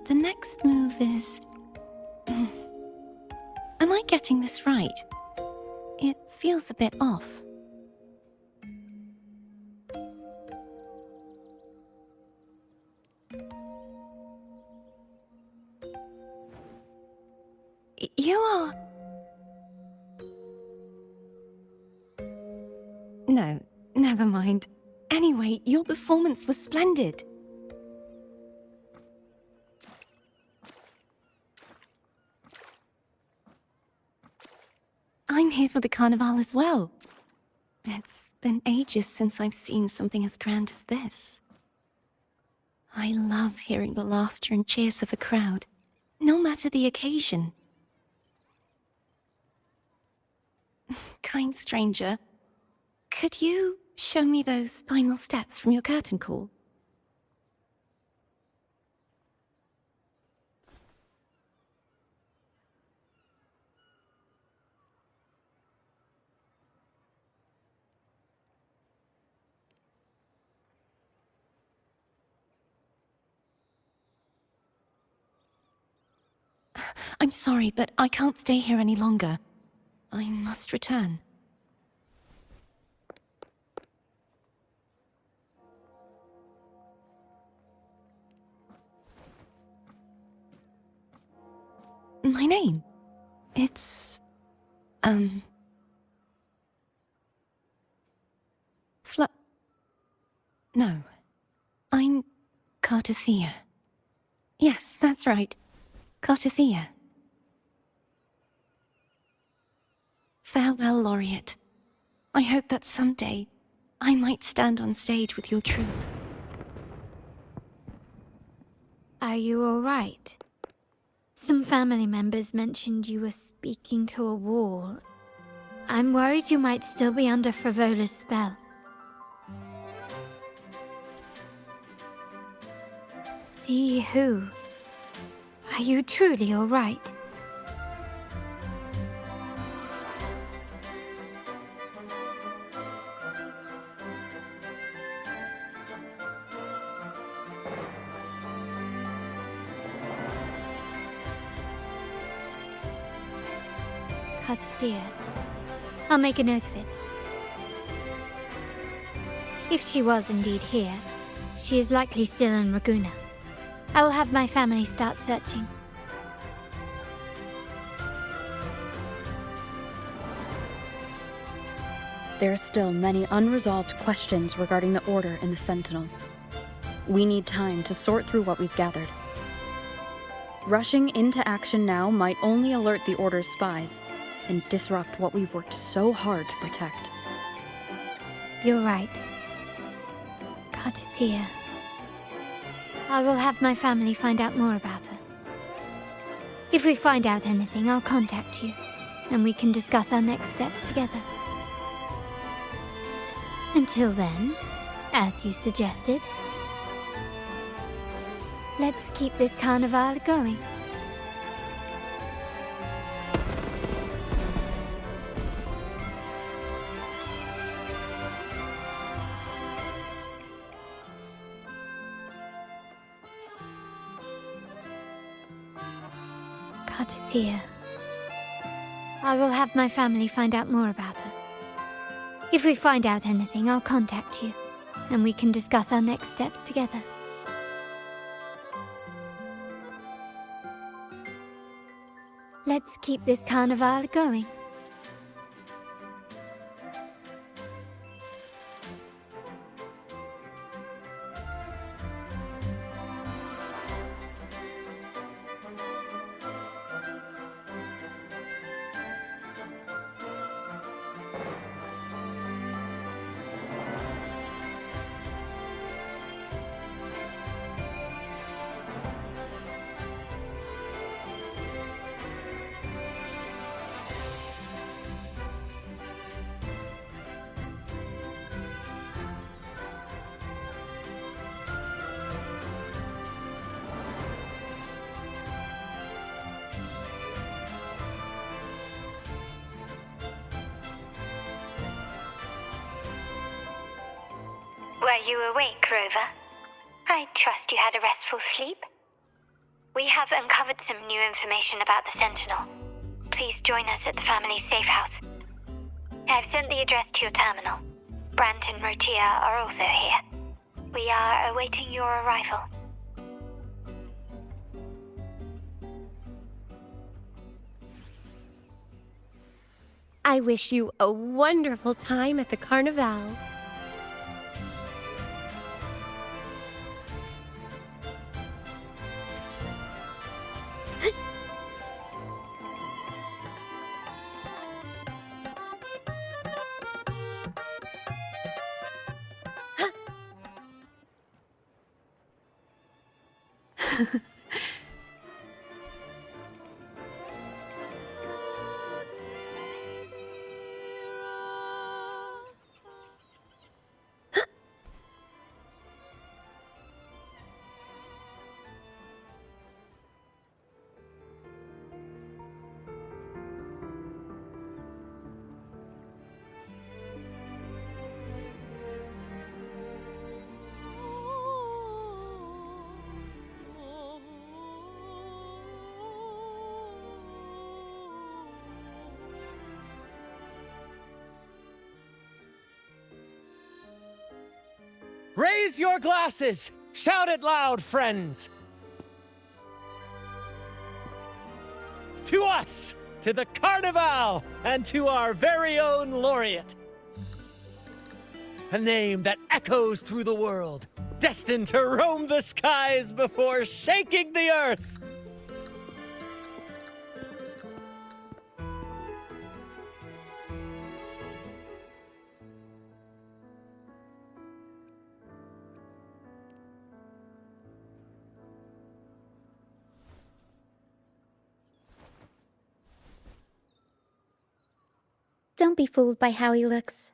The next move is... Am I getting this right? It feels a bit off. No, never mind. Anyway, your performance was splendid. I'm here for the carnival as well. It's been ages since I've seen something as grand as this. I love hearing the laughter and cheers of a crowd, no matter the occasion. Kind stranger, could you show me those final steps from your curtain call? I'm sorry, but I can't stay here any longer. I must return. My name? It's... No. I'm Cartothea. Yes, that's right. Cartothea. Farewell, Laureate. I hope that someday I might stand on stage with your troupe. Are you all right? Some family members mentioned you were speaking to a wall. I'm worried you might still be under Frivola's spell. See who? Are you truly all right? Cartothea. I'll make a note of it. If she was indeed here, she is likely still in Ragusa. I will have my family start searching. There are still many unresolved questions regarding the Order and the Sentinel. We need time to sort through what we've gathered. Rushing into action now might only alert the Order's spies and disrupt what we've worked so hard to protect. You're right. Cartothea. I will have my family find out more about her. If we find out anything, I'll contact you, and we can discuss our next steps together. Until then, as you suggested, let's keep this carnival going. Cartothea. I will have my family find out more about her. If we find out anything, I'll contact you, and we can discuss our next steps together. Let's keep this carnival going. Were you awake, Rover? I trust you had a restful sleep. We have uncovered some new information about the Sentinel. Please join us at the family's safe house. I've sent the address to your terminal. Brant and Rotia are also here. We are awaiting your arrival. I wish you a wonderful time at the Carnival. Raise your glasses! Shout it loud, friends! To us! To the Carnival! And to our very own laureate! A name that echoes through the world, destined to roam the skies before shaking the earth! Don't be fooled by how he looks.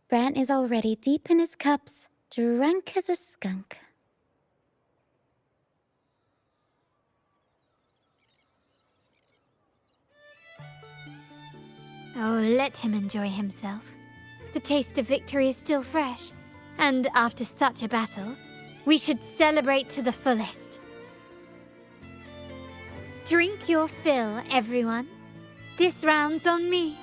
Brant is already deep in his cups, drunk as a skunk. Oh, let him enjoy himself. The taste of victory is still fresh, and after such a battle, we should celebrate to the fullest. Drink your fill, everyone. This round's on me.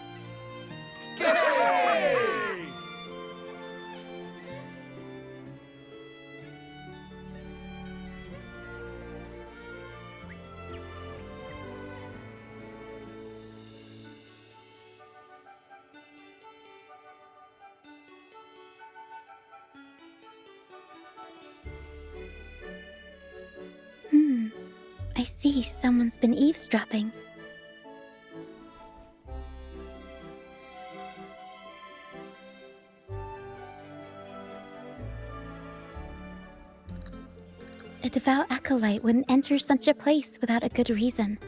I see someone's been eavesdropping. A devout acolyte wouldn't enter such a place without a good reason.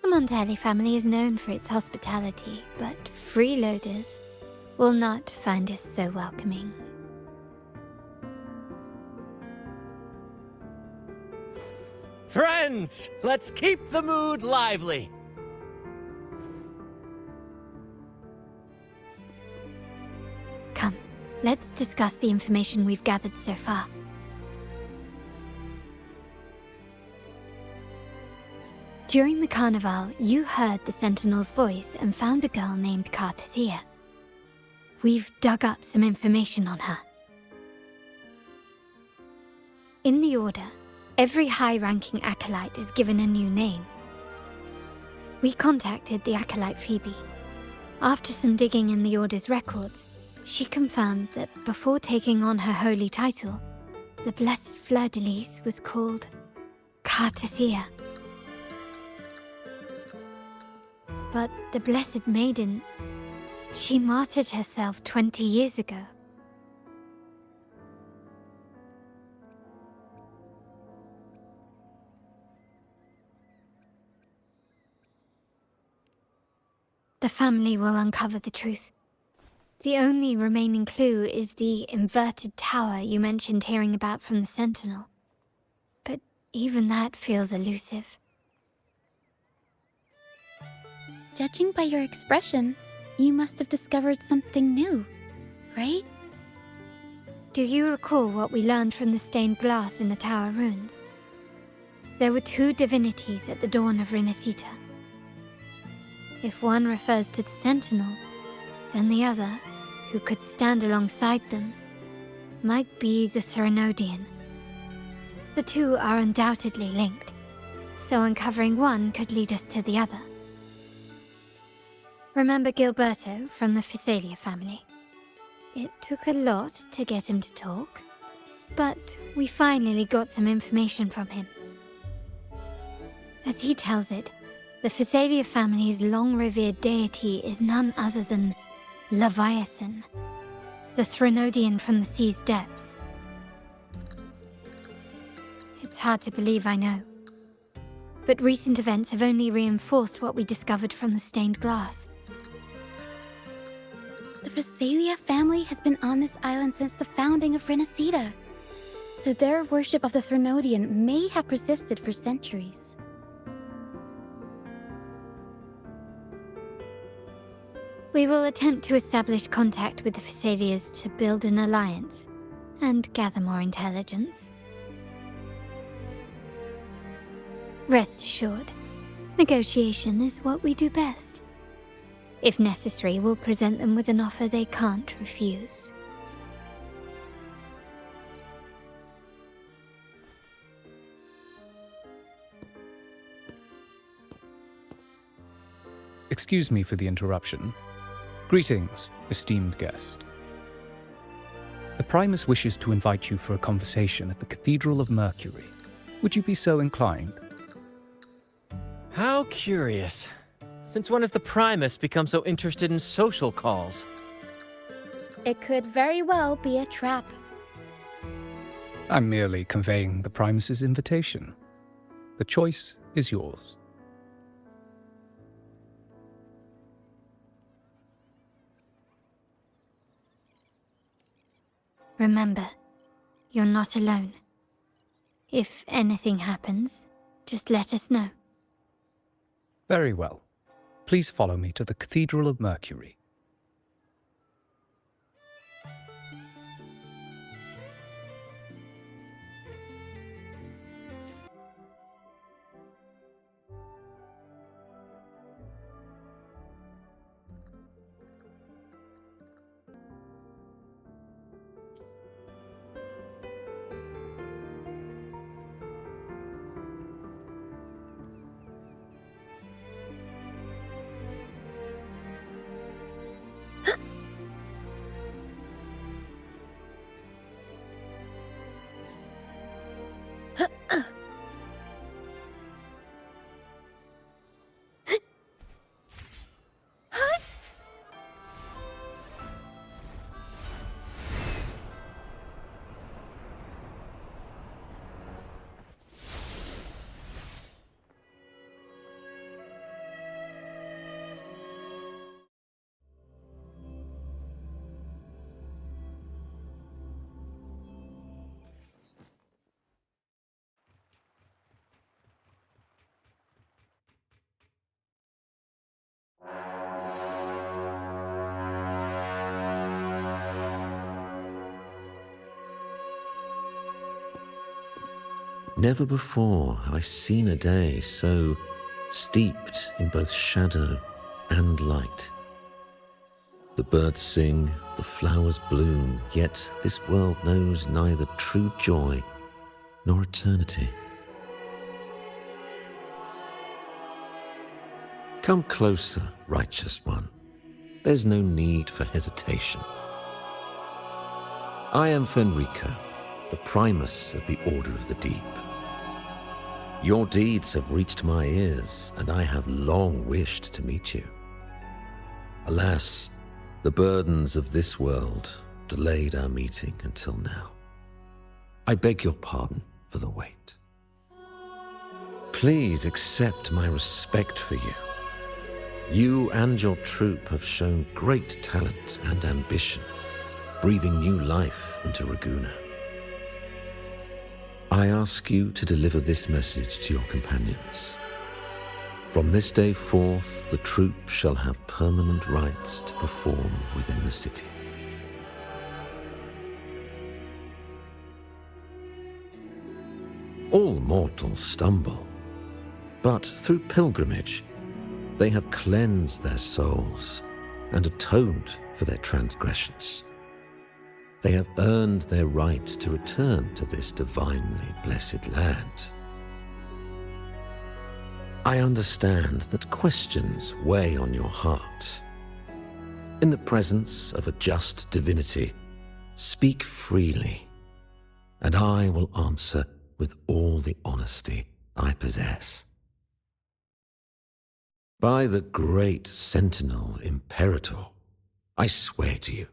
The Montelli family is known for its hospitality, but freeloaders will not find us so welcoming. Friends, let's keep the mood lively. Come, let's discuss the information we've gathered so far. During the carnival, you heard the Sentinel's voice and found a girl named Cartathea. We've dug up some information on her. In the Order, every high-ranking acolyte is given a new name. We contacted the acolyte Phoebe. After some digging in the Order's records, she confirmed that before taking on her holy title, the Blessed Fleur-de-Lis was called Cartathea. But the Blessed Maiden, she martyred herself 20 years ago. The family will uncover the truth. The only remaining clue is the inverted tower you mentioned hearing about from the Sentinel. But even that feels elusive. Judging by your expression, you must have discovered something new, right? Do you recall what we learned from the stained glass in the tower ruins? There were two divinities at the dawn of Renacita. If one refers to the Sentinel, then the other, who could stand alongside them, might be the Threnodian. The two are undoubtedly linked, so uncovering one could lead us to the other. Remember Gilberto from the Physalia family? It took a lot to get him to talk, but we finally got some information from him. As he tells it, the Physalia family's long-revered deity is none other than Leviathan, the Threnodian from the sea's depths. It's hard to believe, I know. But recent events have only reinforced what we discovered from the stained glass. The Physalia family has been on this island since the founding of Renacida, so their worship of the Threnodian may have persisted for centuries. We will attempt to establish contact with the Physalias to build an alliance and gather more intelligence. Rest assured, negotiation is what we do best. If necessary, we'll present them with an offer they can't refuse. Excuse me for the interruption. Greetings, esteemed guest. The Primus wishes to invite you for a conversation at the Cathedral of Mercury. Would you be so inclined? How curious. Since when has the Primus become so interested in social calls? It could very well be a trap. I'm merely conveying the Primus's invitation. The choice is yours. Remember, you're not alone. If anything happens, just let us know. Very well. Please follow me to the Cathedral of Mercury. Never before have I seen a day so steeped in both shadow and light. The birds sing, the flowers bloom, yet this world knows neither true joy nor eternity. Come closer, righteous one. There's no need for hesitation. I am Fenrico, the Primus of the Order of the Deep. Your deeds have reached my ears, and I have long wished to meet you. Alas, the burdens of this world delayed our meeting until now. I beg your pardon for the wait. Please accept my respect for you. You and your troop have shown great talent and ambition, breathing new life into Ragusa. I ask you to deliver this message to your companions. From this day forth, the troop shall have permanent rights to perform within the city. All mortals stumble, but through pilgrimage, they have cleansed their souls and atoned for their transgressions. They have earned their right to return to this divinely blessed land. I understand that questions weigh on your heart. In the presence of a just divinity, speak freely, and I will answer with all the honesty I possess. By the great Sentinel Imperator, I swear to you,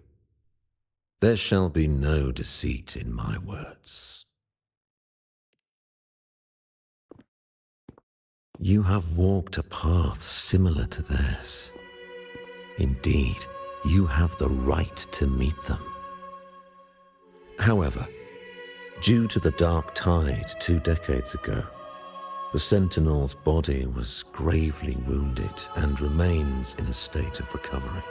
there shall be no deceit in my words. You have walked a path similar to theirs. Indeed, you have the right to meet them. However, due to the Dark Tide 2 decades ago, the Sentinel's body was gravely wounded and remains in a state of recovery.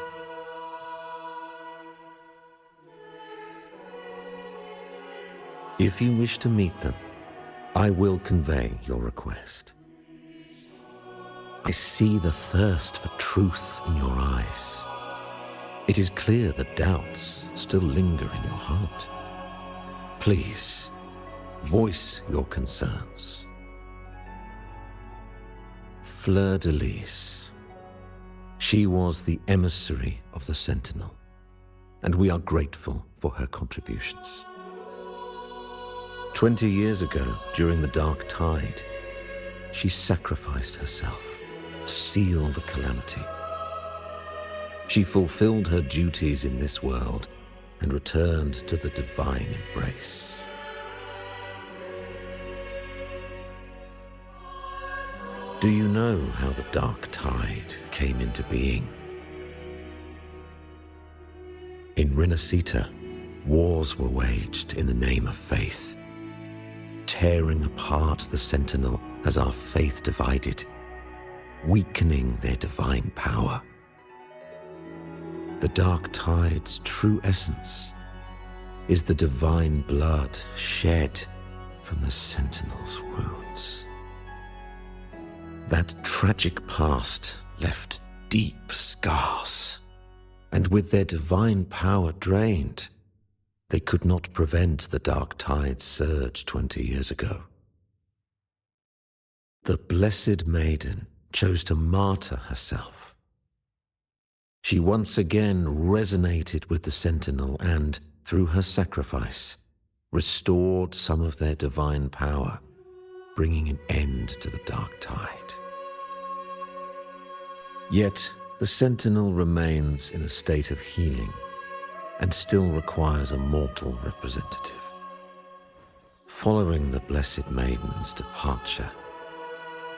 If you wish to meet them, I will convey your request. I see the thirst for truth in your eyes. It is clear that doubts still linger in your heart. Please, voice your concerns. Fleur-de-Lis. She was the emissary of the Sentinel, and we are grateful for her contributions. 20 years ago, during the Dark Tide, she sacrificed herself to seal the calamity. She fulfilled her duties in this world and returned to the divine embrace. Do you know how the Dark Tide came into being? In Renacita, wars were waged in the name of faith, tearing apart the Sentinel as our faith divided, weakening their divine power. The Dark Tide's true essence is the divine blood shed from the Sentinel's wounds. That tragic past left deep scars, and with their divine power drained, they could not prevent the Dark Tide's surge 20 years ago. The Blessed Maiden chose to martyr herself. She once again resonated with the Sentinel and, through her sacrifice, restored some of their divine power, bringing an end to the Dark Tide. Yet, the Sentinel remains in a state of healing and still requires a mortal representative. Following the Blessed Maiden's departure,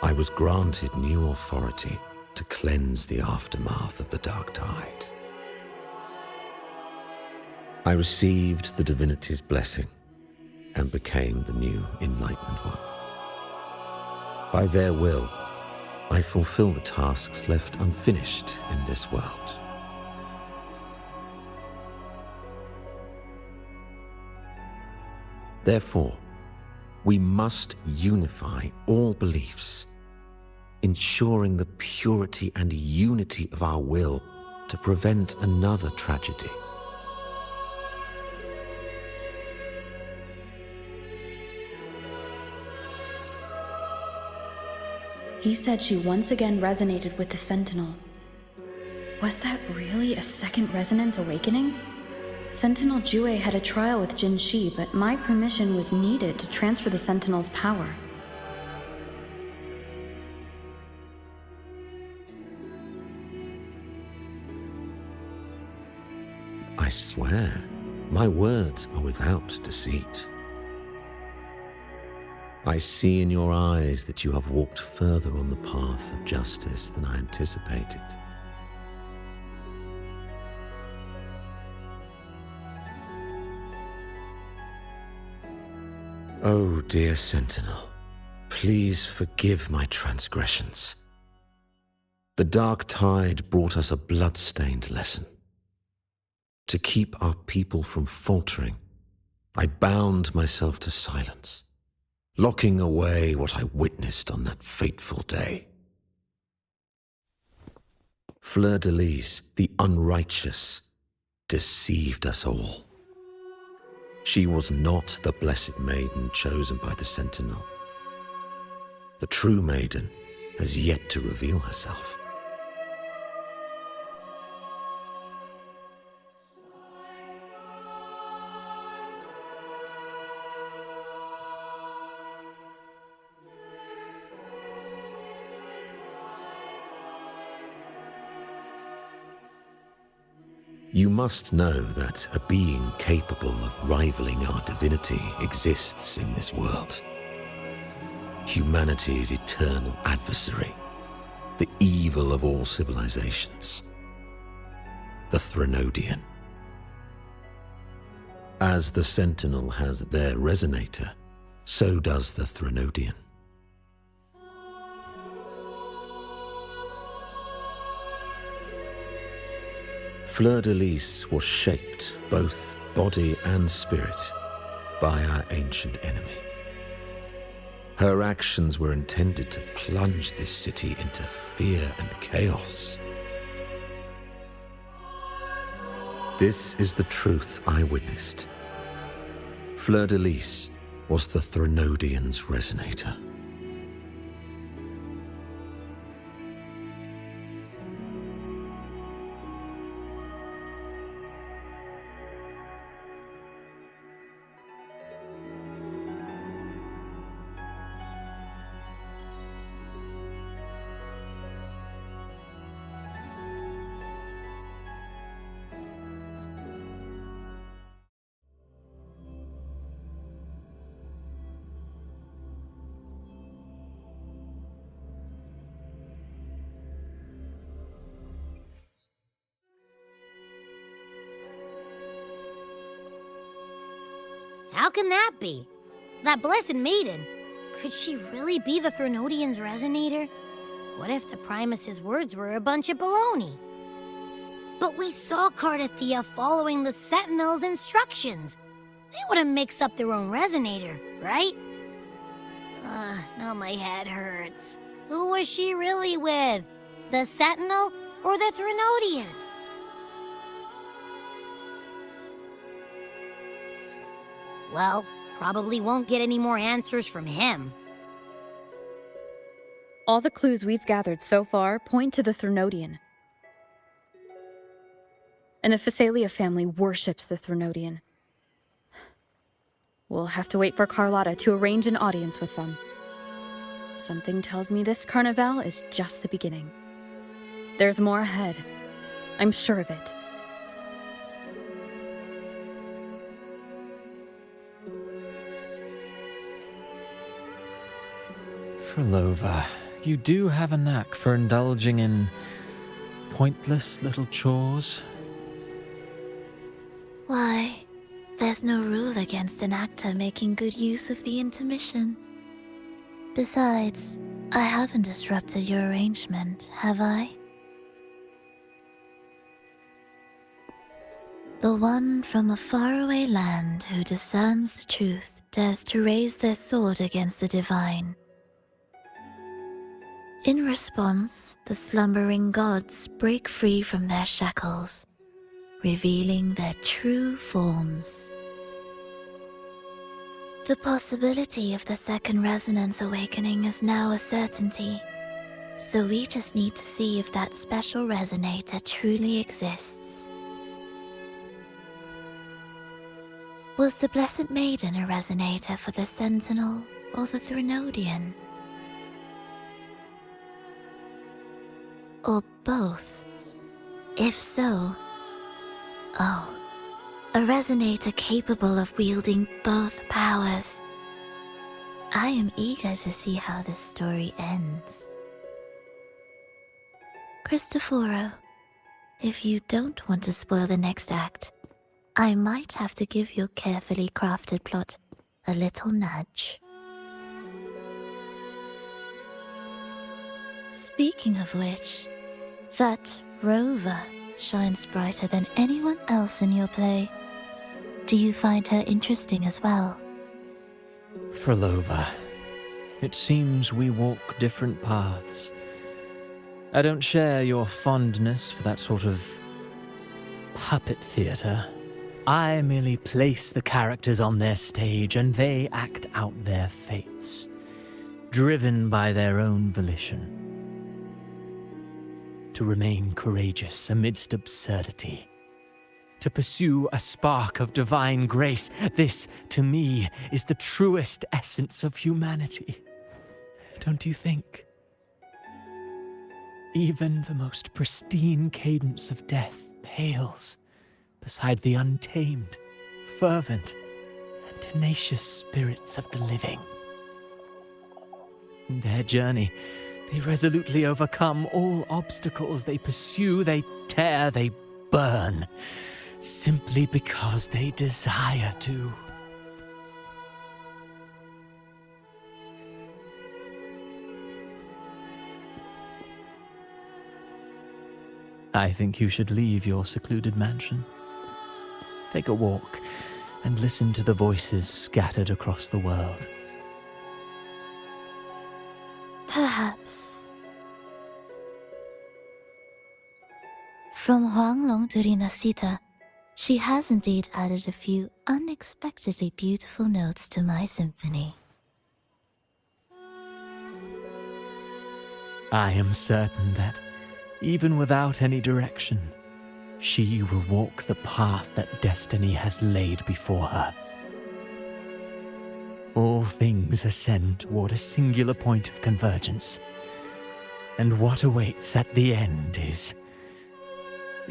I was granted new authority to cleanse the aftermath of the Dark Tide. I received the divinity's blessing and became the new Enlightened One. By their will, I fulfill the tasks left unfinished in this world. Therefore, we must unify all beliefs, ensuring the purity and unity of our will to prevent another tragedy. He said she once again resonated with the Sentinel. Was that really a second resonance awakening? Sentinel Jue had a trial with Jin Shi, but my permission was needed to transfer the Sentinel's power. I swear, my words are without deceit. I see in your eyes that you have walked further on the path of justice than I anticipated. Oh, dear Sentinel, please forgive my transgressions. The Dark Tide brought us a blood-stained lesson. To keep our people from faltering, I bound myself to silence, locking away what I witnessed on that fateful day. Fleur-de-Lis, the unrighteous, deceived us all. She was not the Blessed Maiden chosen by the Sentinel. The true maiden has yet to reveal herself. You must know that a being capable of rivaling our divinity exists in this world. Humanity's eternal adversary, the evil of all civilizations, the Threnodian. As the Sentinel has their resonator, so does the Threnodian. Fleur-de-Lis was shaped, both body and spirit, by our ancient enemy. Her actions were intended to plunge this city into fear and chaos. This is the truth I witnessed. Fleur-de-Lis was the Threnodian's resonator. How can that be? That blessed maiden, could she really be the Threnodian's resonator? What if the Primus's words were a bunch of baloney? But we saw Cardathea following the Sentinel's instructions. They wouldn't mix up their own resonator, right? Now my head hurts. Who was she really with? The Sentinel or the Threnodian? Well, probably won't get any more answers from him. All the clues we've gathered so far point to the Threnodian. And the Phasalia family worships the Threnodian. We'll have to wait for Carlotta to arrange an audience with them. Something tells me this carnival is just the beginning. There's more ahead. I'm sure of it. Frolova, you do have a knack for indulging in pointless little chores. Why, there's no rule against an actor making good use of the intermission. Besides, I haven't disrupted your arrangement, have I? The one from a faraway land who discerns the truth dares to raise their sword against the divine. In response, the slumbering gods break free from their shackles, revealing their true forms. The possibility of the second resonance awakening is now a certainty, so we just need to see if that special resonator truly exists. Was the Blessed Maiden a resonator for the Sentinel or the Threnodian? Or both? If so, oh, a resonator capable of wielding both powers. I am eager to see how this story ends. Cristoforo, if you don't want to spoil the next act, I might have to give your carefully crafted plot a little nudge. Speaking of which, that rover shines brighter than anyone else in your play. Do you find her interesting as well? Frolova, it seems we walk different paths. I don't share your fondness for that sort of puppet theatre. I merely place the characters on their stage and they act out their fates, driven by their own volition. to remain courageous amidst absurdity, to pursue a spark of divine grace. This, to me, is the truest essence of humanity. Don't you think? Even the most pristine cadence of death pales beside the untamed, fervent, and tenacious spirits of the living. In their journey, they resolutely overcome all obstacles. They pursue, they tear, they burn, simply because they desire to. I think you should leave your secluded mansion. Take a walk and listen to the voices scattered across the world. Perhaps. From Huanglong to Rinasita, she has indeed added a few unexpectedly beautiful notes to my symphony. I am certain that, even without any direction, she will walk the path that destiny has laid before her. All things ascend toward a singular point of convergence, and what awaits at the end is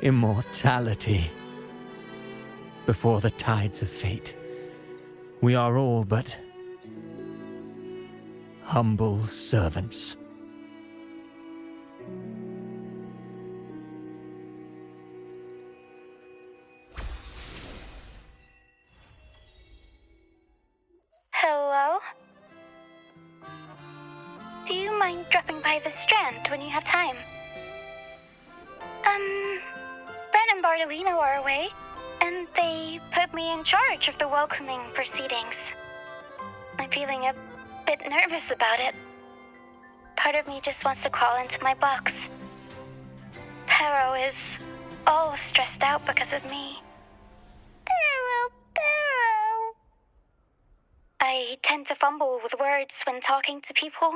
immortality. Before the tides of fate, we are all but humble servants. Hello? Do you mind dropping by the Strand when you have time? Brent and Bartolino are away, and they put me in charge of the welcoming proceedings. I'm feeling a bit nervous about it. Part of me just wants to crawl into my box. Pero is all stressed out because of me. Pero. I tend to fumble with words when talking to people.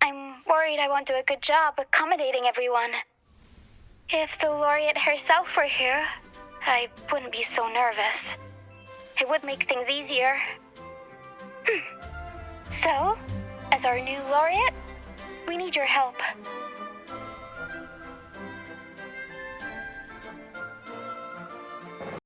I'm worried I won't do a good job accommodating everyone. If the laureate herself were here, I wouldn't be so nervous. It would make things easier. So, as our new laureate, we need your help.